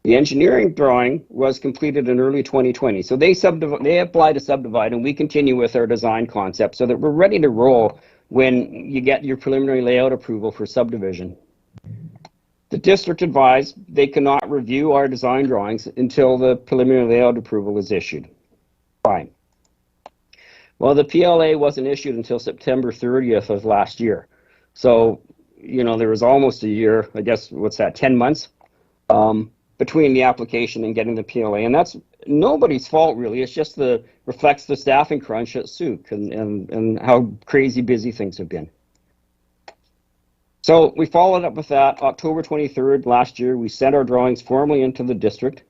The engineering drawing was completed in early 2020. So they apply to subdivide, and we continue with our design concept so that we're ready to roll when you get your preliminary layout approval for subdivision. The district advised they cannot review our design drawings until the preliminary layout approval is issued. Fine. Well, the PLA wasn't issued until September 30th of last year. So, you know, there was almost a year, I guess, what's that, 10 months between the application and getting the PLA. And that's nobody's fault, really. It's just reflects the staffing crunch at Souk and how crazy busy things have been. So we followed up with that. October 23rd last year, we sent our drawings formally into the district.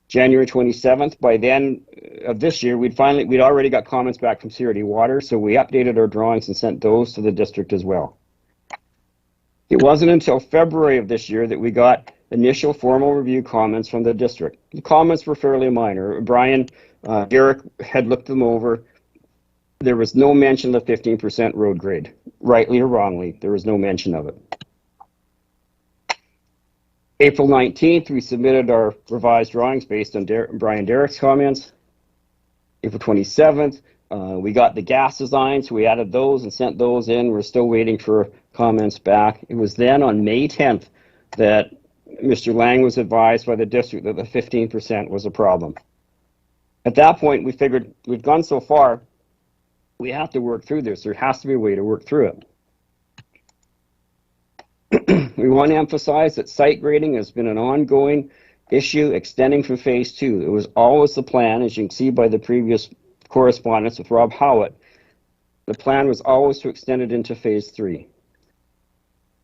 January 27th, by then of this year, we'd already got comments back from CRD Water, so we updated our drawings and sent those to the district as well. It wasn't until February of this year that we got initial formal review comments from the district. The comments were fairly minor. Brian, Derek had looked them over. There was no mention of the 15% road grade. Rightly or wrongly, there was no mention of it. April 19th, we submitted our revised drawings based on Brian Derek's comments. April 27th, we got the gas design, so we added those and sent those in. We're still waiting for comments back. It was then on May 10th that Mr. Lang was advised by the district that the 15% was a problem. At that point, we figured we've gone so far, we have to work through this. There has to be a way to work through it. We want to emphasize that site grading has been an ongoing issue extending from phase 2. It was always the plan, as you can see by the previous correspondence with Rob Howitt. The plan was always to extend it into phase 3.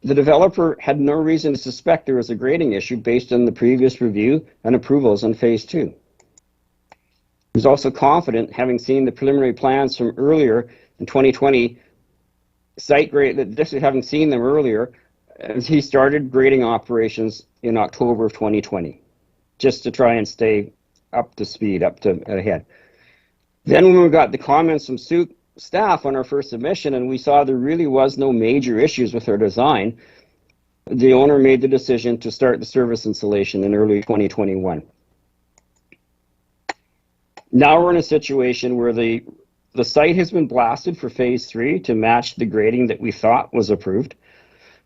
The developer had no reason to suspect there was a grading issue based on the previous review and approvals on phase 2. He was also confident, having seen the preliminary plans from earlier in 2020, site grade, the district having seen them earlier, as he started grading operations in October of 2020, just to try and stay up to speed, ahead. Then when we got the comments from Souk staff on our first submission and we saw there really was no major issues with our design, the owner made the decision to start the service installation in early 2021. Now we're in a situation where the site has been blasted for phase 3 to match the grading that we thought was approved.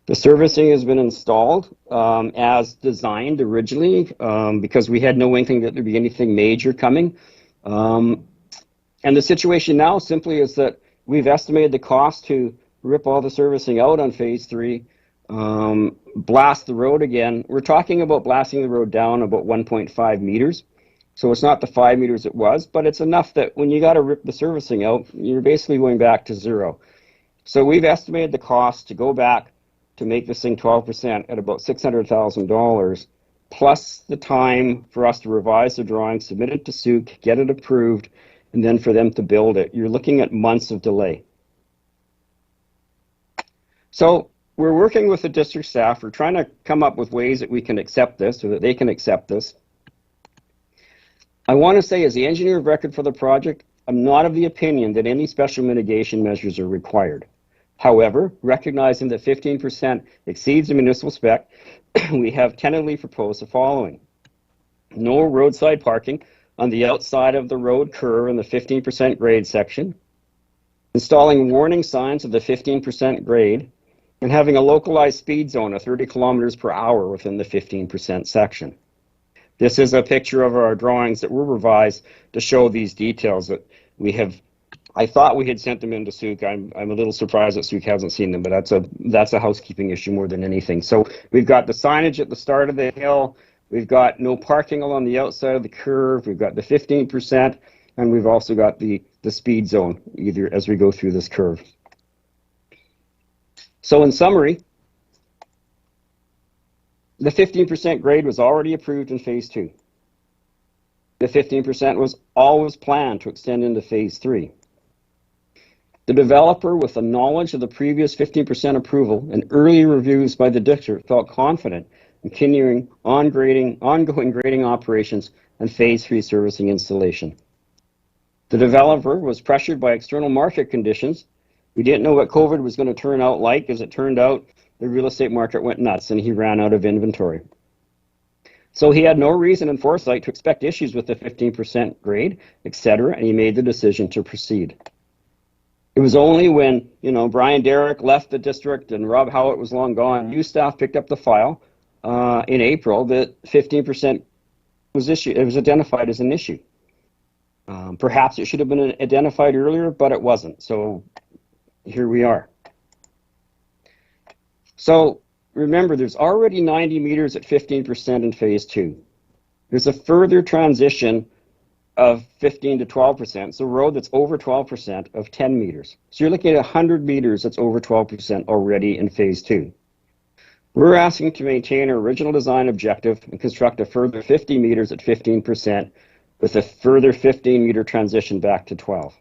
The servicing has been installed as designed originally because we had no inkling that there'd be anything major coming. And the situation now simply is that we've estimated the cost to rip all the servicing out on phase 3, blast the road again. We're talking about blasting the road down about 1.5 meters. So it's not the 5 meters it was, but it's enough that when you got to rip the servicing out, you're basically going back to zero. So we've estimated the cost to go back to make this thing 12% at about $600,000, plus the time for us to revise the drawing, submit it to Souk, get it approved, and then for them to build it. You're looking at months of delay. So we're working with the district staff. We're trying to come up with ways that we can accept this, or that they can accept this. I want to say, as the engineer of record for the project, I'm not of the opinion that any special mitigation measures are required. However, recognizing that 15% exceeds the municipal spec, we have tentatively proposed the following. No roadside parking on the outside of the road curve in the 15% grade section, installing warning signs of the 15% grade, and having a localized speed zone of 30 kilometers per hour within the 15% section. This is a picture of our drawings that were revised to show these details that we have. I thought we had sent them into Souk. I'm a little surprised that Souk hasn't seen them, but that's a housekeeping issue more than anything. So we've got the signage at the start of the hill. We've got no parking along the outside of the curve. We've got the 15%, and we've also got the speed zone either as we go through this curve. So in summary, the 15% grade was already approved in phase 2. The 15% was always planned to extend into phase 3. The developer, with the knowledge of the previous 15% approval and early reviews by the district, felt confident in continuing ongoing grading operations and phase 3 servicing installation. The developer was pressured by external market conditions. We didn't know what COVID was going to turn out like. As it turned out, the real estate market went nuts and he ran out of inventory. So he had no reason in foresight to expect issues with the 15% grade, etc., and he made the decision to proceed. It was only when, Brian Derrick left the district and Rob Howard was long gone, new staff picked up the file in April that 15% was issued. It was identified as an issue. Perhaps it should have been identified earlier, but it wasn't. So here we are. So remember, there's already 90 meters at 15% in phase 2. There's a further transition of 15 to 12%. So a road that's over 12% of 10 meters. So you're looking at 100 meters that's over 12% already in phase 2. We're asking to maintain our original design objective and construct a further 50 meters at 15% with a further 15-meter transition back to 12.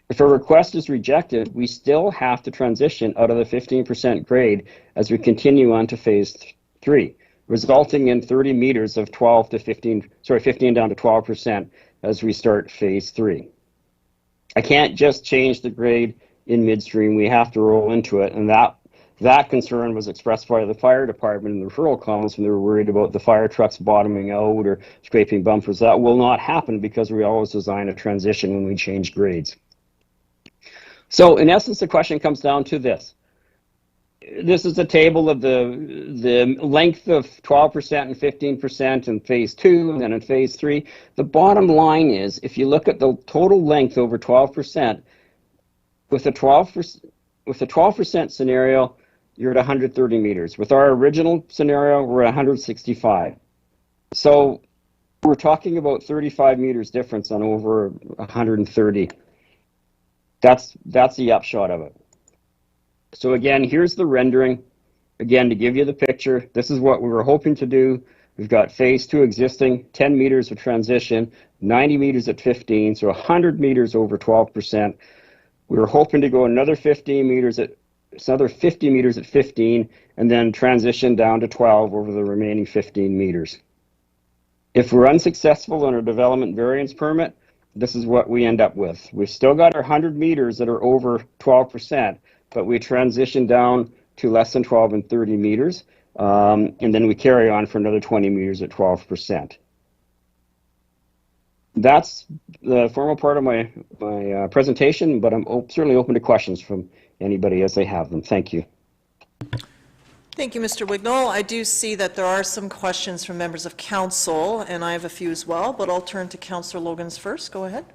If a request is rejected, we still have to transition out of the 15% grade as we continue on to phase 3, resulting in 30 meters of 15 down to 12% as we start phase 3. I can't just change the grade in midstream. We have to roll into it, and that concern was expressed by the fire department in the referral comments when they were worried about the fire trucks bottoming out or scraping bumpers. That will not happen because we always design a transition when we change grades. So in essence, the question comes down to this. This is a table of the length of 12% and 15% in phase 2 and then in phase 3. The bottom line is, if you look at the total length over 12%, with a 12% scenario, you're at 130 meters. With our original scenario, we're at 165. So we're talking about 35 meters difference on over 130. That's the upshot of it. So again, here's the rendering. Again, to give you the picture, this is what we were hoping to do. We've got phase 2 existing, 10 meters of transition, 90 meters at 15, so 100 meters over 12%. We were hoping to go another 50 meters at 15, and then transition down to 12 over the remaining 15 meters. If we're unsuccessful on our development variance permit, this is what we end up with. We've still got our 100 meters that are over 12%, but we transition down to less than 12 and 30 meters, and then we carry on for another 20 meters at 12%. That's the formal part of my presentation, but I'm certainly open to questions from anybody as they have them. Thank you. Thank you, Mr. Wignall. I do see that there are some questions from members of council, and I have a few as well, but I'll turn to Councillor Logans first. Go ahead.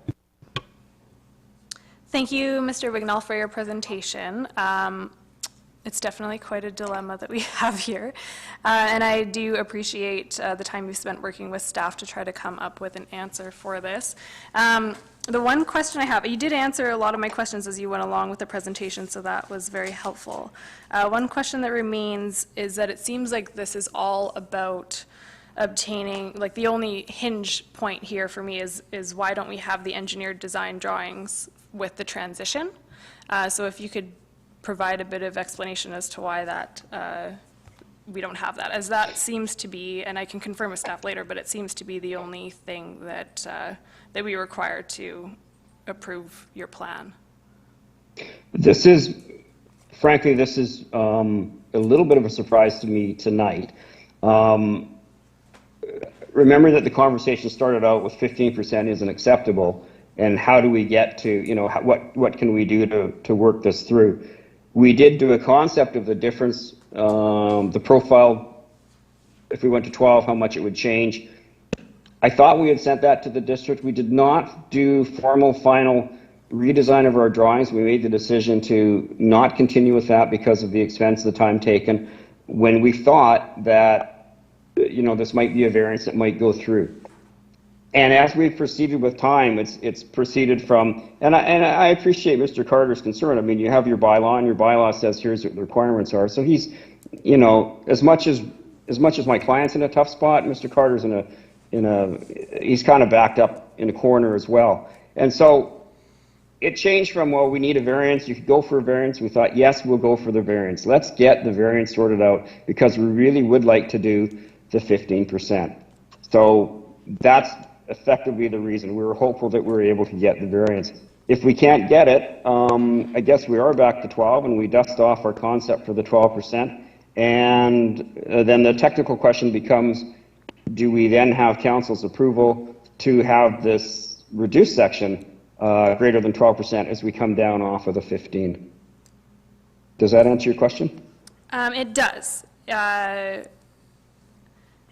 Thank you, Mr. Wignall, for your presentation. It's definitely quite a dilemma that we have here. And I do appreciate the time you've spent working with staff to try to come up with an answer for this. The one question I have, you did answer a lot of my questions as you went along with the presentation, so that was very helpful. One question that remains is that it seems like this is all about obtaining, like the only hinge point here for me is why don't we have the engineered design drawings with the transition? So if you could provide a bit of explanation as to why that we don't have that, as that seems to be, and I can confirm with staff later, but it seems to be the only thing that that we require to approve your plan. This is, frankly, this is a little bit of a surprise to me tonight. Remember that the conversation started out with 15% isn't acceptable, and how do we get to, what can we do to work this through? We did do a concept of the difference, the profile, if we went to 12, how much it would change. I thought we had sent that to the district. We did not do formal final redesign of our drawings. We made the decision to not continue with that because of the expense, the time taken, when we thought that, this might be a variance that might go through. And as we've proceeded with time, it's proceeded from, and I appreciate Mr. Carter's concern. I mean, you have your bylaw, and your bylaw says here's what the requirements are. So he's, as much as my client's in a tough spot, Mr. Carter's he's kind of backed up in a corner as well. And so it changed from, well, we need a variance. You could go for a variance. We thought, yes, we'll go for the variance. Let's get the variance sorted out because we really would like to do the 15%. So that's effectively the reason. We were hopeful that we were able to get the variance. If we can't get it, I guess we are back to 12 and we dust off our concept for the 12%. And then the technical question becomes, do we then have council's approval to have this reduced section greater than 12% as we come down off of the 15? Does that answer your question? It does.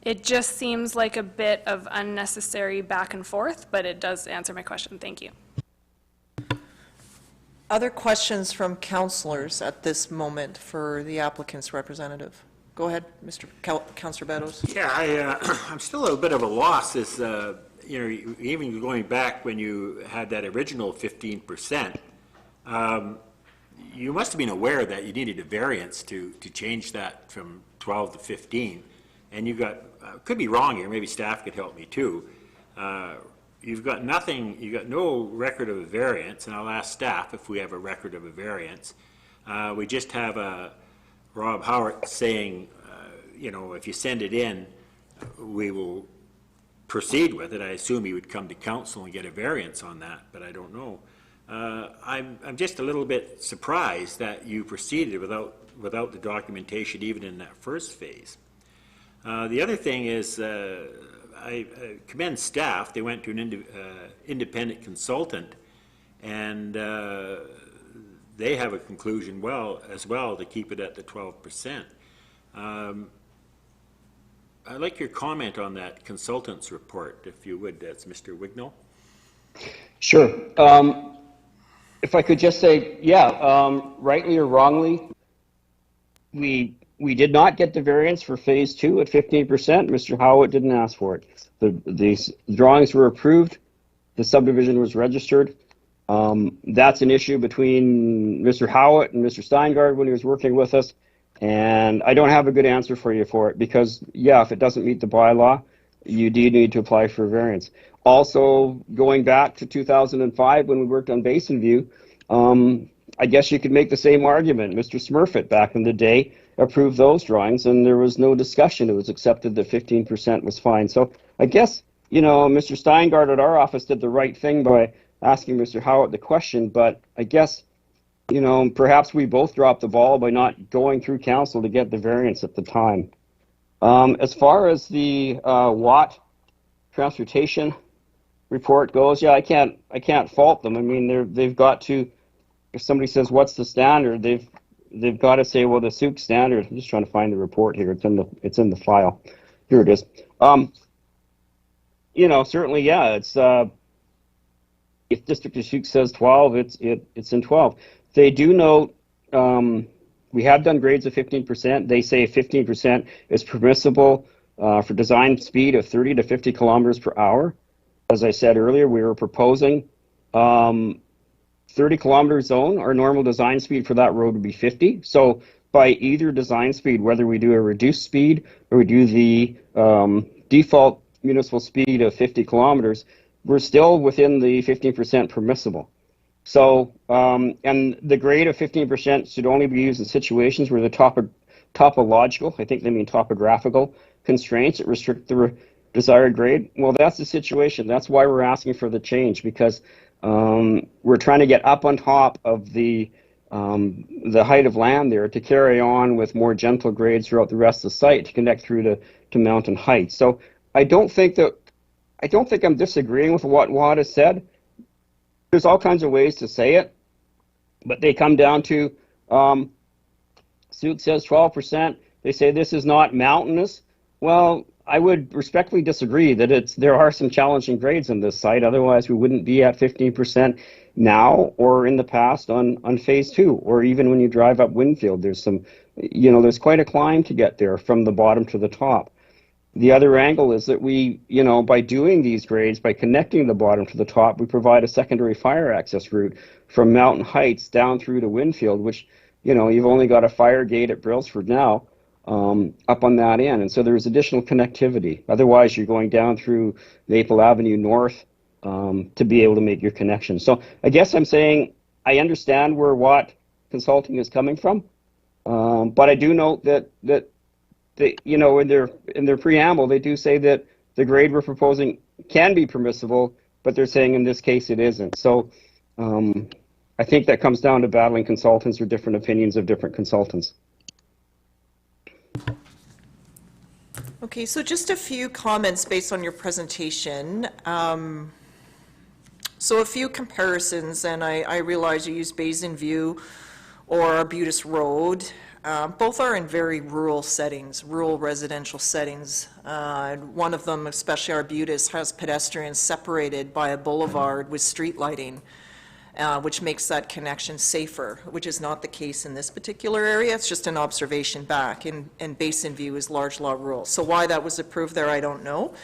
It just seems like a bit of unnecessary back and forth, but it does answer my question. Thank you. Other questions from councilors at this moment for the applicant's representative? Go ahead, Councillor Beddoes. Yeah, I'm still a bit of a loss as, even going back when you had that original 15%, you must have been aware that you needed a variance to change that from 12 to 15. And you've got, could be wrong here, maybe staff could help me too. You've got nothing, you've got no record of a variance, and I'll ask staff if we have a record of a variance. We just have Rob Howard saying, if you send it in, we will proceed with it. I assume he would come to council and get a variance on that, but I don't know. I'm just a little bit surprised that you proceeded without the documentation even in that first phase. The other thing is, I commend staff. They went to an independent consultant, and they have a conclusion as well to keep it at the 12%. I'd like your comment on that consultant's report, if you would. That's Mr. Wignall. Sure. If I could just say, rightly or wrongly, we did not get the variance for phase 2 at 15%. Mr. Howitt didn't ask for it. The drawings were approved. The subdivision was registered. That's an issue between Mr. Howitt and Mr. Steingard when he was working with us. And I don't have a good answer for you for it because, if it doesn't meet the bylaw, you do need to apply for a variance. Also, going back to 2005 when we worked on Basin View, I guess you could make the same argument. Mr. Smurfett back in the day approved those drawings and there was no discussion. It was accepted that 15% was fine. So I guess, Mr. Steingard at our office did the right thing by asking Mr. Howitt the question, but I guess, perhaps we both dropped the ball by not going through council to get the variance at the time. As far as the Watt transportation report goes, I can't fault them. I mean, they've got to, if somebody says what's the standard, they've got to say, well, the SOOP standard. I'm just trying to find the report here. It's in the file. Here it is. Certainly, it's if District of Shute says 12, it's in 12. They do note we have done grades of 15%. They say 15% is permissible for design speed of 30 to 50 kilometers per hour. As I said earlier, we were proposing 30 kilometer zone. Our normal design speed for that road would be 50. So by either design speed, whether we do a reduced speed or we do the default municipal speed of 50 kilometers, we're still within the 15% permissible. So, and the grade of 15% should only be used in situations where the topological, I think they mean topographical, constraints that restrict the desired grade. Well, that's the situation. That's why we're asking for the change, because we're trying to get up on top of the height of land there to carry on with more gentle grades throughout the rest of the site to connect through to mountain heights. So I don't think I'm disagreeing with what Watt has said. There's all kinds of ways to say it, but they come down to, Suit says 12%. They say this is not mountainous. Well, I would respectfully disagree that there are some challenging grades on this site. Otherwise, we wouldn't be at 15% now or in the past on phase 2, or even when you drive up Winfield, there's some, there's quite a climb to get there from the bottom to the top. The other angle is that we, by doing these grades, by connecting the bottom to the top, we provide a secondary fire access route from Mountain Heights down through to Winfield, which, you've only got a fire gate at Brailsford now up on that end. And so there's additional connectivity. Otherwise, you're going down through Maple Avenue North to be able to make your connection. So I guess I'm saying I understand where Watt Consulting is coming from, but I do note that in their preamble, they do say that the grade we're proposing can be permissible, but they're saying in this case it isn't. So I think that comes down to battling consultants or different opinions of different consultants. Okay, so just a few comments based on your presentation. So a few comparisons, and I realize you use Basin View or Arbutus Road. Both are in very rural settings, rural residential settings. One of them, especially Arbutus, has pedestrians separated by a boulevard with street lighting, which makes that connection safer, which is not the case in this particular area. It's just an observation back, and Basin View is large lot rural. So why that was approved there, I don't know.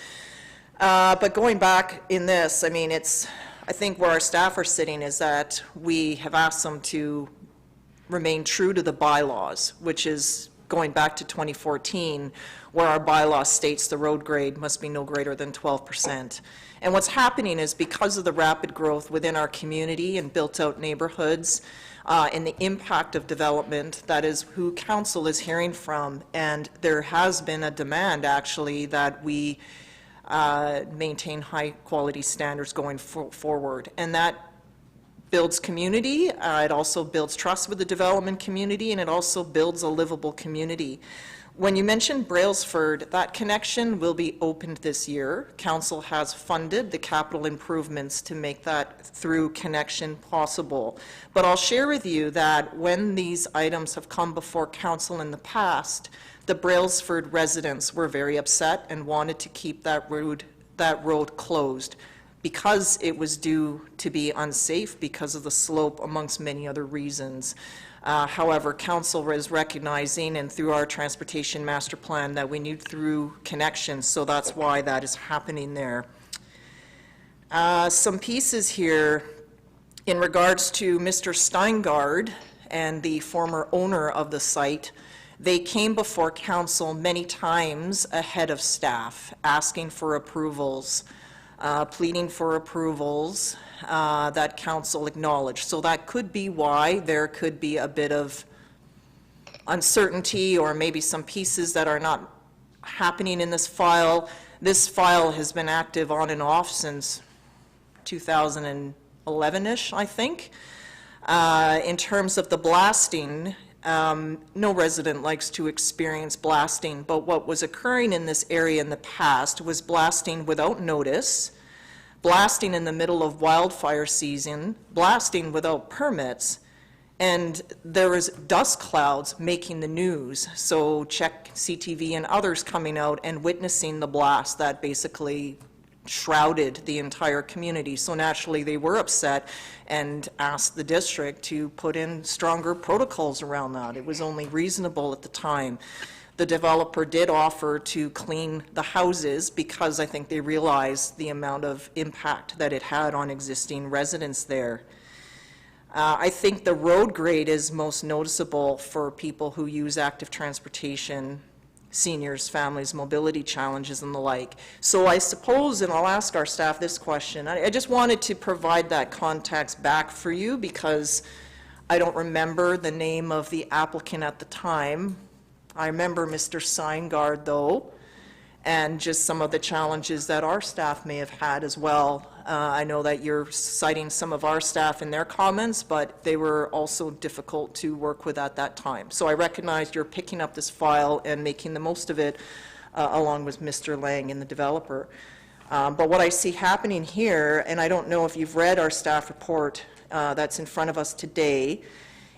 But going back in this, I mean, I think where our staff are sitting is that we have asked them to remain true to the bylaws, which is going back to 2014, where our bylaw states the road grade must be no greater than 12%. And what's happening is because of the rapid growth within our community and built-out neighborhoods and the impact of development, that is who council is hearing from, and there has been a demand, actually, that we maintain high-quality standards going forward. And that builds community, it also builds trust with the development community, and it also builds a livable community. When you mentioned Brailsford, that connection will be opened this year. Council has funded the capital improvements to make that through connection possible. But I'll share with you that when these items have come before council in the past, the Brailsford residents were very upset and wanted to keep that road closed, because it was due to be unsafe because of the slope, amongst many other reasons. However, council is recognizing, and through our transportation master plan, that we need through connections, so that's why that is happening there. Some pieces here in regards to Mr. Steingard and the former owner of the site. They came before council many times ahead of staff, asking for approvals, pleading for approvals that council acknowledged. So that could be why there could be a bit of uncertainty, or maybe some pieces that are not happening in this file. This file has been active on and off since 2011-ish, I think. In terms of the blasting, no resident likes to experience blasting, but what was occurring in this area in the past was blasting without notice, blasting in the middle of wildfire season, blasting without permits, and there was dust clouds making the news. So check CTV and others coming out and witnessing the blast that basically shrouded the entire community. So naturally they were upset and asked the district to put in stronger protocols around that. It was only reasonable at the time. The developer did offer to clean the houses because I think they realized the amount of impact that it had on existing residents there. I think the road grade is most noticeable for people who use active transportation, seniors, families, mobility challenges, and the like. So I suppose, and I'll ask our staff this question, I just wanted to provide that context back for you because I don't remember the name of the applicant at the time. I remember Mr. Steingard, though, and just some of the challenges that our staff may have had as well. I know that you're citing some of our staff in their comments, but they were also difficult to work with at that time. So I recognize you're picking up this file and making the most of it, along with Mr. Lang and the developer. But what I see happening here, and I don't know if you've read our staff report that's in front of us today,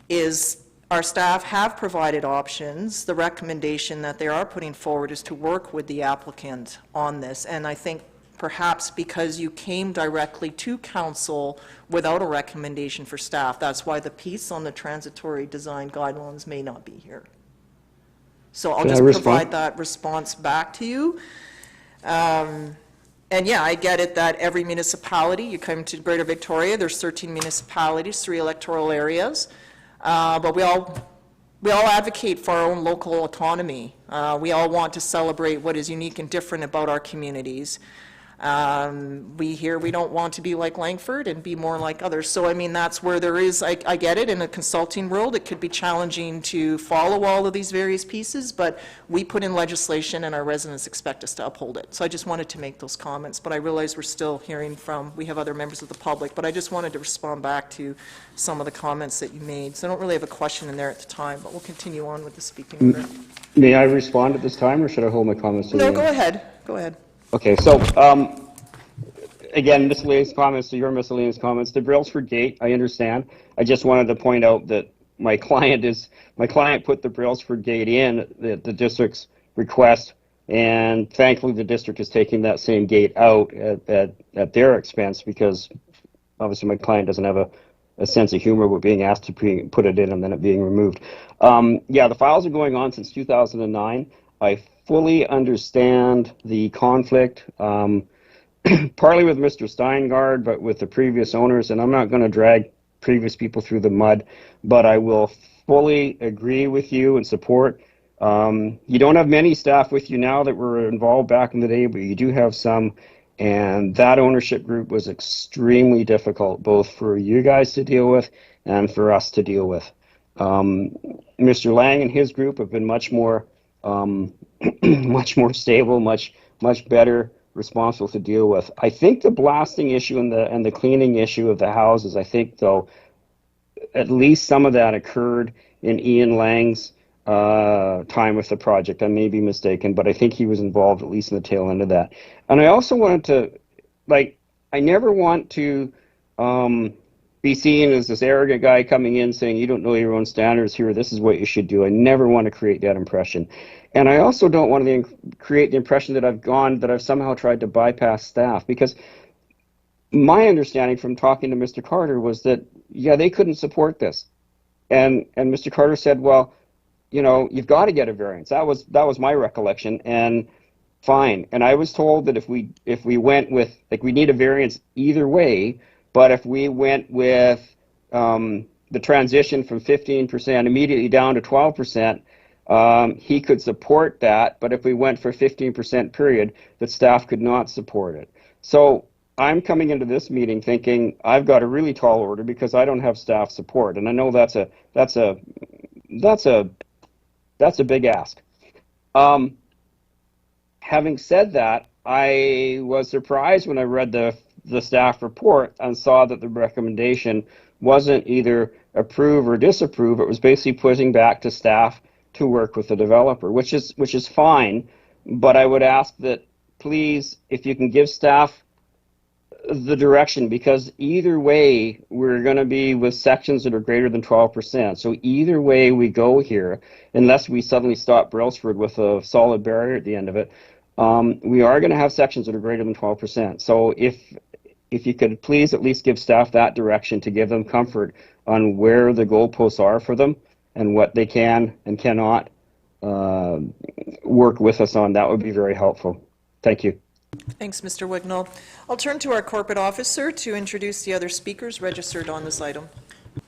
is our staff have provided options. The recommendation that they are putting forward is to work with the applicant on this, and I think perhaps because you came directly to council without a recommendation for staff, that's why the piece on the transitory design guidelines may not be here. So I'll just provide that response back to you. And yeah, I get it that every municipality, you come to Greater Victoria, there's 13 municipalities, 3 electoral areas, but we all advocate for our own local autonomy. We all want to celebrate what is unique and different about our communities. We don't want to be like Langford and be more like others. So I mean, that's where there is, I get it, in a consulting world, it could be challenging to follow all of these various pieces, but we put in legislation and our residents expect us to uphold it. So I just wanted to make those comments, but I realize we're still hearing from, we have other members of the public, but I just wanted to respond back to some of the comments that you made. So I don't really have a question in there at the time, but we'll continue on with the speaking order. May I respond at this time, or should I hold my comments to the No, end? go ahead, go ahead. Okay, so, again, miscellaneous comments to your miscellaneous comments. The Brailsford Gate, I understand. I just wanted to point out that my client put the Brailsford Gate in at the district's request, and thankfully the district is taking that same gate out at their expense, because obviously my client doesn't have a sense of humor with being asked to put it in and then it being removed. Yeah, the files are going on since 2009. I fully understand the conflict, partly with Mr. Steingard, but with the previous owners, and I'm not going to drag previous people through the mud, but I will fully agree with you and support. You don't have many staff with you now that were involved back in the day, but you do have some, and that ownership group was extremely difficult, both for you guys to deal with and for us to deal with. Mr. Lang and his group have been much more much more stable, much better, responsible to deal with. I think the blasting issue and the cleaning issue of the houses, I think, though, at least some of that occurred in Ian Lang's time with the project. I may be mistaken, but I think he was involved at least in the tail end of that. And I also wanted to, like, I never want to be seen as this arrogant guy coming in saying, you don't know your own standards here, this is what you should do. I never want to create that impression. And I also don't want to create the impression that I've somehow tried to bypass staff, because my understanding from talking to Mr. Carter was that, yeah, they couldn't support this. And Mr. Carter said, well, you know, you've got to get a variance. That was my recollection, and fine. And I was told that if we went with, like, we need a variance either way, but if we went with the transition from 15% immediately down to 12%, he could support that. But if we went for 15% period, that staff could not support it. So I'm coming into this meeting thinking I've got a really tall order because I don't have staff support, and I know that's a big ask. Having said that, I was surprised when I read the staff report and saw that the recommendation wasn't either approve or disapprove. It was basically putting back to staff to work with the developer, which is fine. But I would ask that, please, if you can give staff the direction, because either way we're going to be with sections that are greater than 12%. So either way we go here, unless we suddenly stop Brailsford with a solid barrier at the end of it, we are going to have sections that are greater than 12%. So if you could please at least give staff that direction to give them comfort on where the goalposts are for them and what they can and cannot work with us on, that would be very helpful. Thank you. Thanks, Mr. Wignall. I'll turn to our corporate officer to introduce the other speakers registered on this item.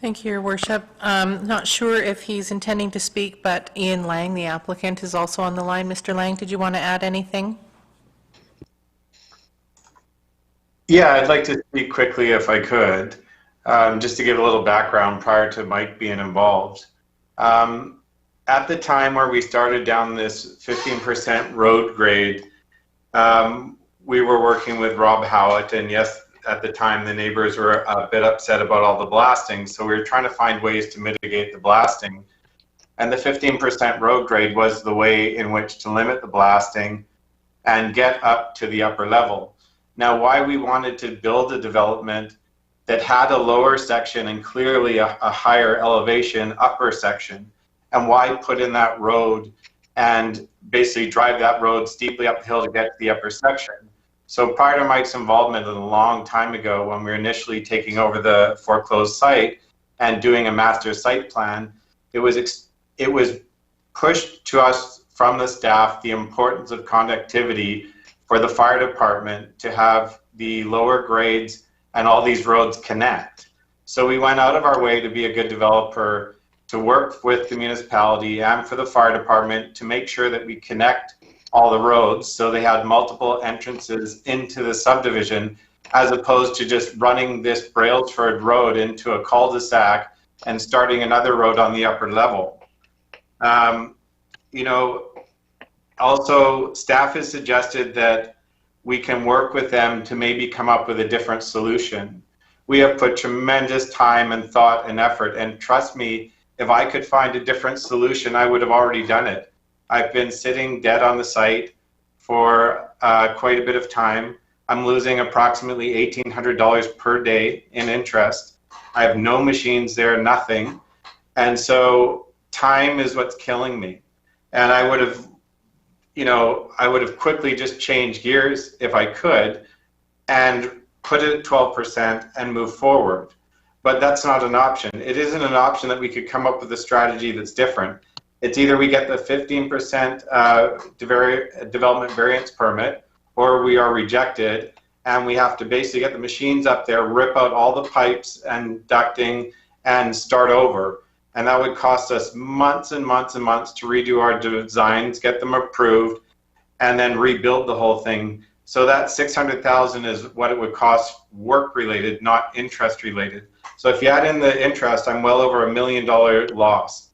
Thank you, Your Worship. Not sure if he's intending to speak, but Ian Lang, the applicant, is also on the line. Mr. Lang, did you want to add anything? Yeah, I'd like to speak quickly if I could, just to give a little background prior to Mike being involved. At the time where we started down this 15% road grade, we were working with Rob Howitt, and yes, at the time the neighbors were a bit upset about all the blasting, so we were trying to find ways to mitigate the blasting. And the 15% road grade was the way in which to limit the blasting and get up to the upper level. Now, why we wanted to build a development that had a lower section and clearly a higher elevation upper section, and why put in that road and basically drive that road steeply uphill to get to the upper section. So prior to Mike's involvement a long time ago, when we were initially taking over the foreclosed site and doing a master site plan, it was pushed to us from the staff the importance of conductivity for the fire department to have the lower grades and all these roads connect. So we went out of our way to be a good developer, to work with the municipality and for the fire department to make sure that we connect all the roads so they had multiple entrances into the subdivision, as opposed to just running this Brailsford road into a cul-de-sac and starting another road on the upper level. You know, also staff has suggested that we can work with them to maybe come up with a different solution. We have put tremendous time and thought and effort, and trust me, if I could find a different solution, I would have already done it. I've been sitting dead on the site for quite a bit of time. I'm losing approximately $1,800 per day in interest. I have no machines there, nothing. And so time is what's killing me. And I would have, I would have quickly just changed gears if I could and put it at 12% and move forward. But that's not an option. It isn't an option that we could come up with a strategy that's different. It's either we get the 15% development variance permit, or we are rejected, and we have to basically get the machines up there, rip out all the pipes and ducting, and start over. And that would cost us months and months and months to redo our designs, get them approved, and then rebuild the whole thing. So that $600,000 is what it would cost work-related, not interest-related. So if you add in the interest, I'm well over $1 million loss.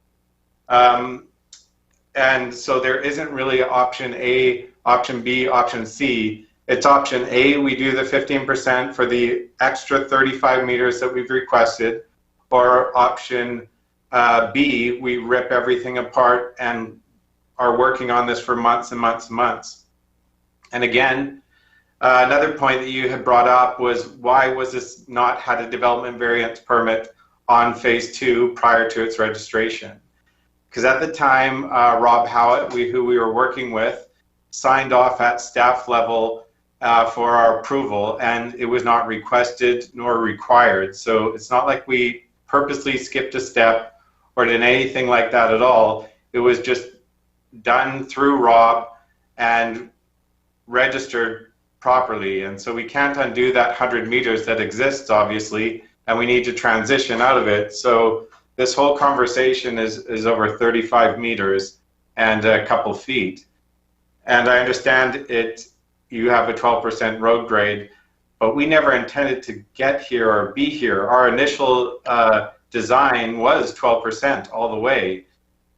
And so there isn't really option A, option B, option C. It's option A, we do the 15% for the extra 35 meters that we've requested, or option B, we rip everything apart and are working on this for months and months and months. And again, another point that you had brought up was, why was this not had a development variance permit on phase 2 prior to its registration? Because at the time, Rob Howitt, who we were working with, signed off at staff level for our approval, and it was not requested nor required. So it's not like we purposely skipped a step or did anything like that at all. It was just done through Rob and registered properly. And so we can't undo that 100 meters that exists, obviously, and we need to transition out of it. So this whole conversation is over 35 meters and a couple feet. And I understand you have a 12% road grade, but we never intended to get here or be here. Our initial design was 12% all the way.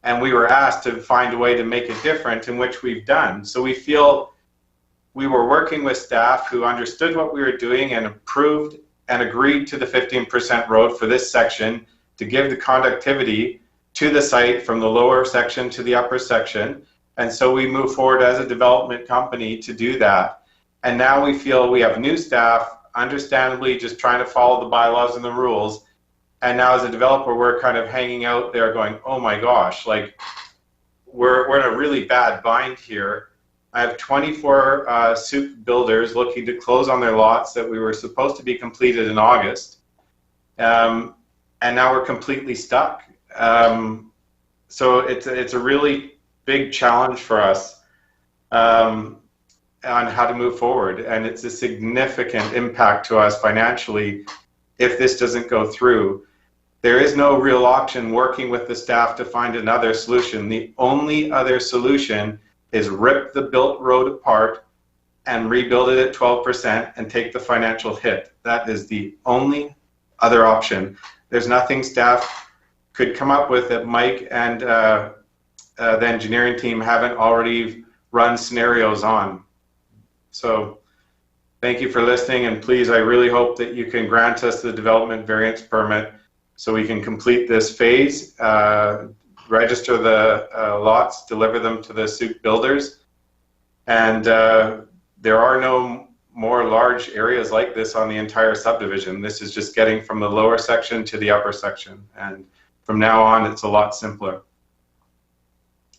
And we were asked to find a way to make it different, in which we've done. So we feel we were working with staff who understood what we were doing and approved and agreed to the 15% road for this section to give the conductivity to the site from the lower section to the upper section. And so we move forward as a development company to do that. And now we feel we have new staff, understandably just trying to follow the bylaws and the rules. And now as a developer, we're kind of hanging out there going, oh my gosh, like we're in a really bad bind here. I have 24 soup builders looking to close on their lots that we were supposed to be completed in August. And now we're completely stuck. So it's a really big challenge for us on how to move forward. And it's a significant impact to us financially if this doesn't go through. There is no real option working with the staff to find another solution. The only other solution is rip the built road apart and rebuild it at 12% and take the financial hit. That is the only other option. There's nothing staff could come up with that Mike and the engineering team haven't already run scenarios on. So thank you for listening, and please, I really hope that you can grant us the development variance permit so we can complete this phase, register the lots, deliver them to the soup builders. And there are no more large areas like this on the entire subdivision. This is just getting from the lower section to the upper section. And from now on, it's a lot simpler.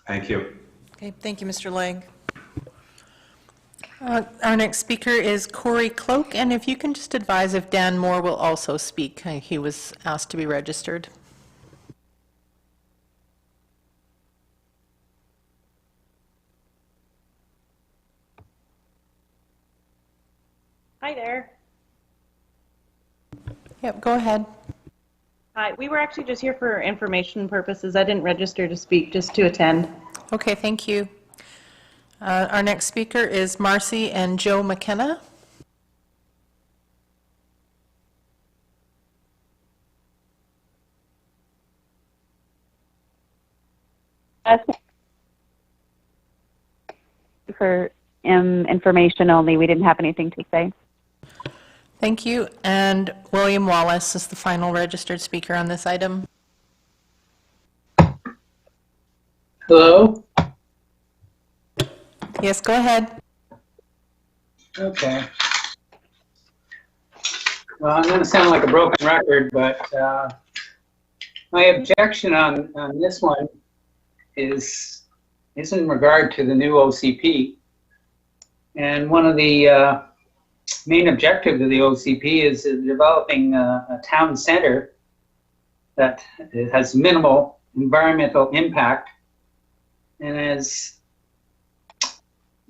Thank you. Okay, thank you, Mr. Lang. Our next speaker is Corey Cloak, and if you can just advise if Dan Moore will also speak. He was asked to be registered. Hi there. Yep, go ahead. Hi, we were actually just here for information purposes. I didn't register to speak, just to attend. Okay, thank you. Our next speaker is Marcy and Joe McKenna. For information only, we didn't have anything to say. Thank you. And William Wallace is the final registered speaker on this item. Hello? Yes, go ahead. Okay. Well, I'm going to sound like a broken record, but my objection on this one is in regard to the new OCP. And one of the main objectives of the OCP is developing a town center that has minimal environmental impact and is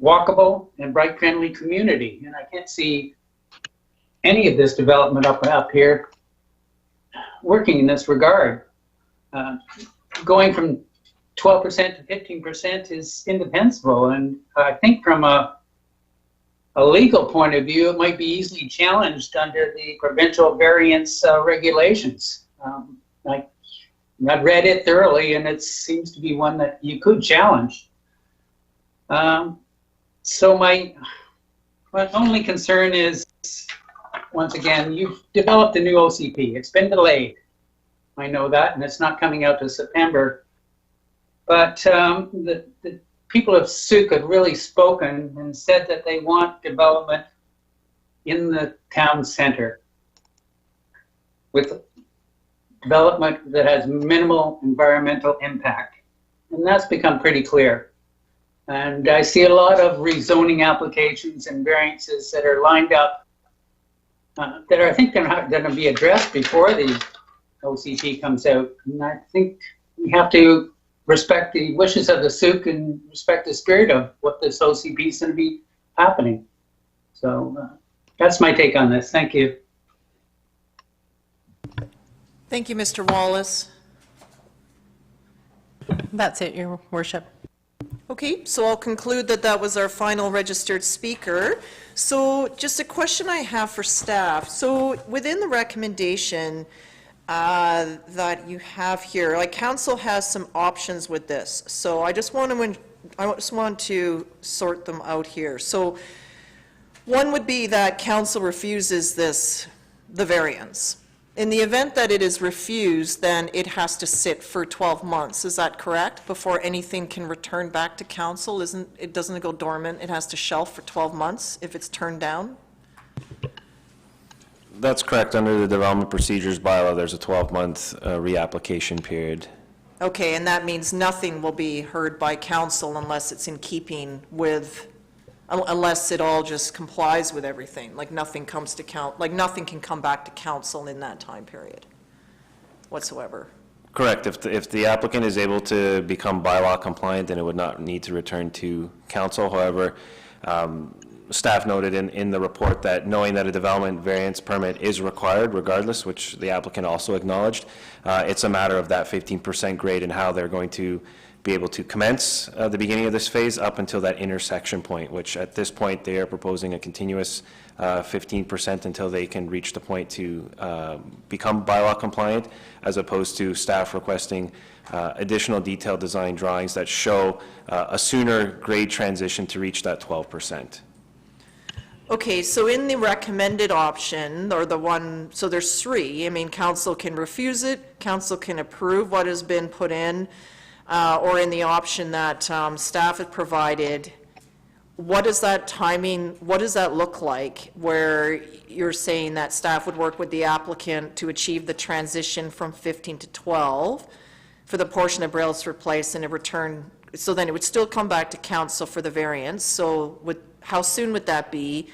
walkable and bike-friendly community. And I can't see any of this development up here working in this regard. Going from 12% to 15% is indefensible, and I think from a legal point of view, it might be easily challenged under the provincial variance regulations. I've read it thoroughly, and it seems to be one that you could challenge. So my only concern is, once again, you've developed a new OCP. It's been delayed. I know that, and it's not coming out to September. But the people of Suk have really spoken and said that they want development in the town center with development that has minimal environmental impact. And that's become pretty clear. And I see a lot of rezoning applications and variances that are lined up that I think are going to be addressed before the OCP comes out. And I think we have to respect the wishes of the Suk and respect the spirit of what this OCP is going to be happening. So that's my take on this. Thank you. Thank you, Mr. Wallace. That's it, Your Worship. Okay, so I'll conclude that that was our final registered speaker. So just a question I have for staff. So within the recommendation that you have here, like council has some options with this. So I just want to sort them out here. So one would be that council refuses the variance. In the event that it is refused, then it has to sit for 12 months. Is that correct? Before anything can return back to council? Doesn't it go dormant? It has to shelf for 12 months if it's turned down? That's correct. Under the development procedures bylaw, there's a 12-month reapplication period. Okay, and that means nothing will be heard by council unless it's in keeping with, unless it all just complies with everything, like nothing comes to like nothing can come back to council in that time period whatsoever. Correct. If the applicant is able to become bylaw compliant, then it would not need to return to council. However, staff noted in the report that knowing that a development variance permit is required regardless, which the applicant also acknowledged, it's a matter of that 15% grade and how they're going to be able to commence the beginning of this phase up until that intersection point, which at this point they are proposing a continuous 15% until they can reach the point to become bylaw compliant, as opposed to staff requesting additional detailed design drawings that show a sooner grade transition to reach that 12%. Okay, so in the recommended option, or the one, so there's three. I mean, council can refuse it, council can approve what has been put in, or in the option that staff has provided. What is that timing, what does that look like, where you're saying that staff would work with the applicant to achieve the transition from 15 to 12 for the portion of Brailsford Place and a return, so then it would still come back to council for the variance. So how soon would that be?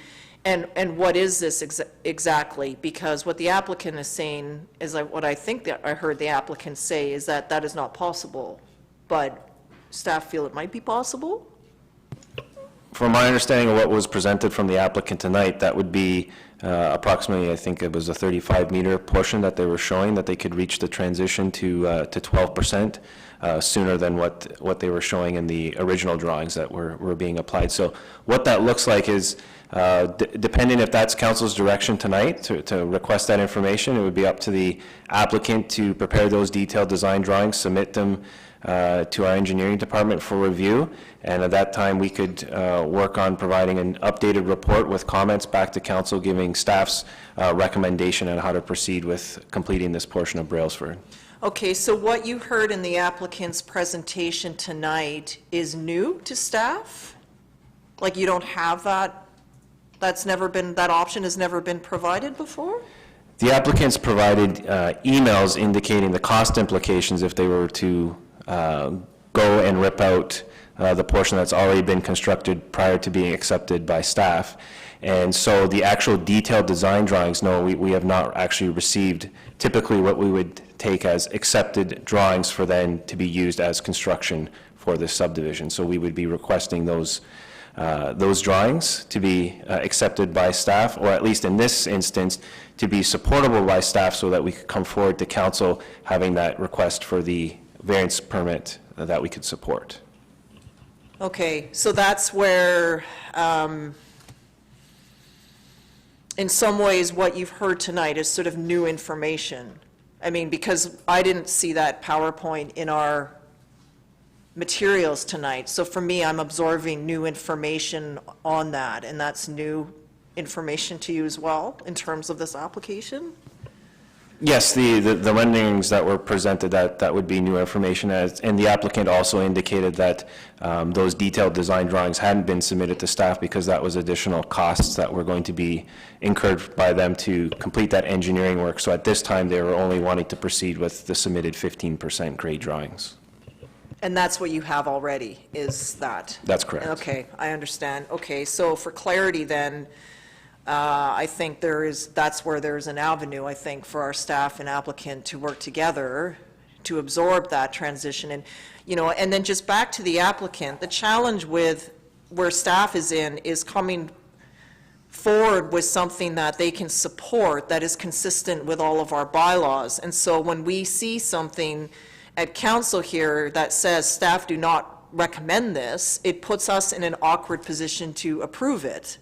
And what is this exactly? Because what the applicant is saying is what I think that I heard the applicant say is that that is not possible. But staff feel it might be possible? From my understanding of what was presented from the applicant tonight, that would be approximately, I think it was a 35-meter portion that they were showing, that they could reach the transition to 12% sooner than what they were showing in the original drawings that were being applied. So what that looks like is, depending if that's council's direction tonight to request that information, it would be up to the applicant to prepare those detailed design drawings, submit them to our engineering department for review, and at that time we could work on providing an updated report with comments back to council, giving staff's recommendation on how to proceed with completing this portion of Brailsford. Okay, so what you heard in the applicant's presentation tonight is new to staff? Like, you don't have that? That's never been, that option has never been provided before? The applicants provided emails indicating the cost implications if they were to go and rip out the portion that's already been constructed prior to being accepted by staff. And so the actual detailed design drawings, no, we have not actually received typically what we would take as accepted drawings for then to be used as construction for this subdivision. So we would be requesting those drawings to be accepted by staff, or at least in this instance, to be supportable by staff so that we could come forward to council having that request for the variance permit that we could support. Okay, so that's where, in some ways, what you've heard tonight is sort of new information. I mean, because I didn't see that PowerPoint in our materials tonight. So for me, I'm absorbing new information on that, and that's new information to you as well in terms of this application? Yes, the renderings that were presented, that would be new information, and the applicant also indicated that those detailed design drawings hadn't been submitted to staff because that was additional costs that were going to be incurred by them to complete that engineering work. So at this time, they were only wanting to proceed with the submitted 15% grade drawings. And that's what you have already, is that? That's correct. Okay, I understand. Okay, so for clarity then, I think that's where there's an avenue, I think, for our staff and applicant to work together to absorb that transition. And, you know, and then just back to the applicant, the challenge with where staff is in is coming forward with something that they can support that is consistent with all of our bylaws. And so when we see something at council here that says staff do not recommend this, it puts us in an awkward position to approve it.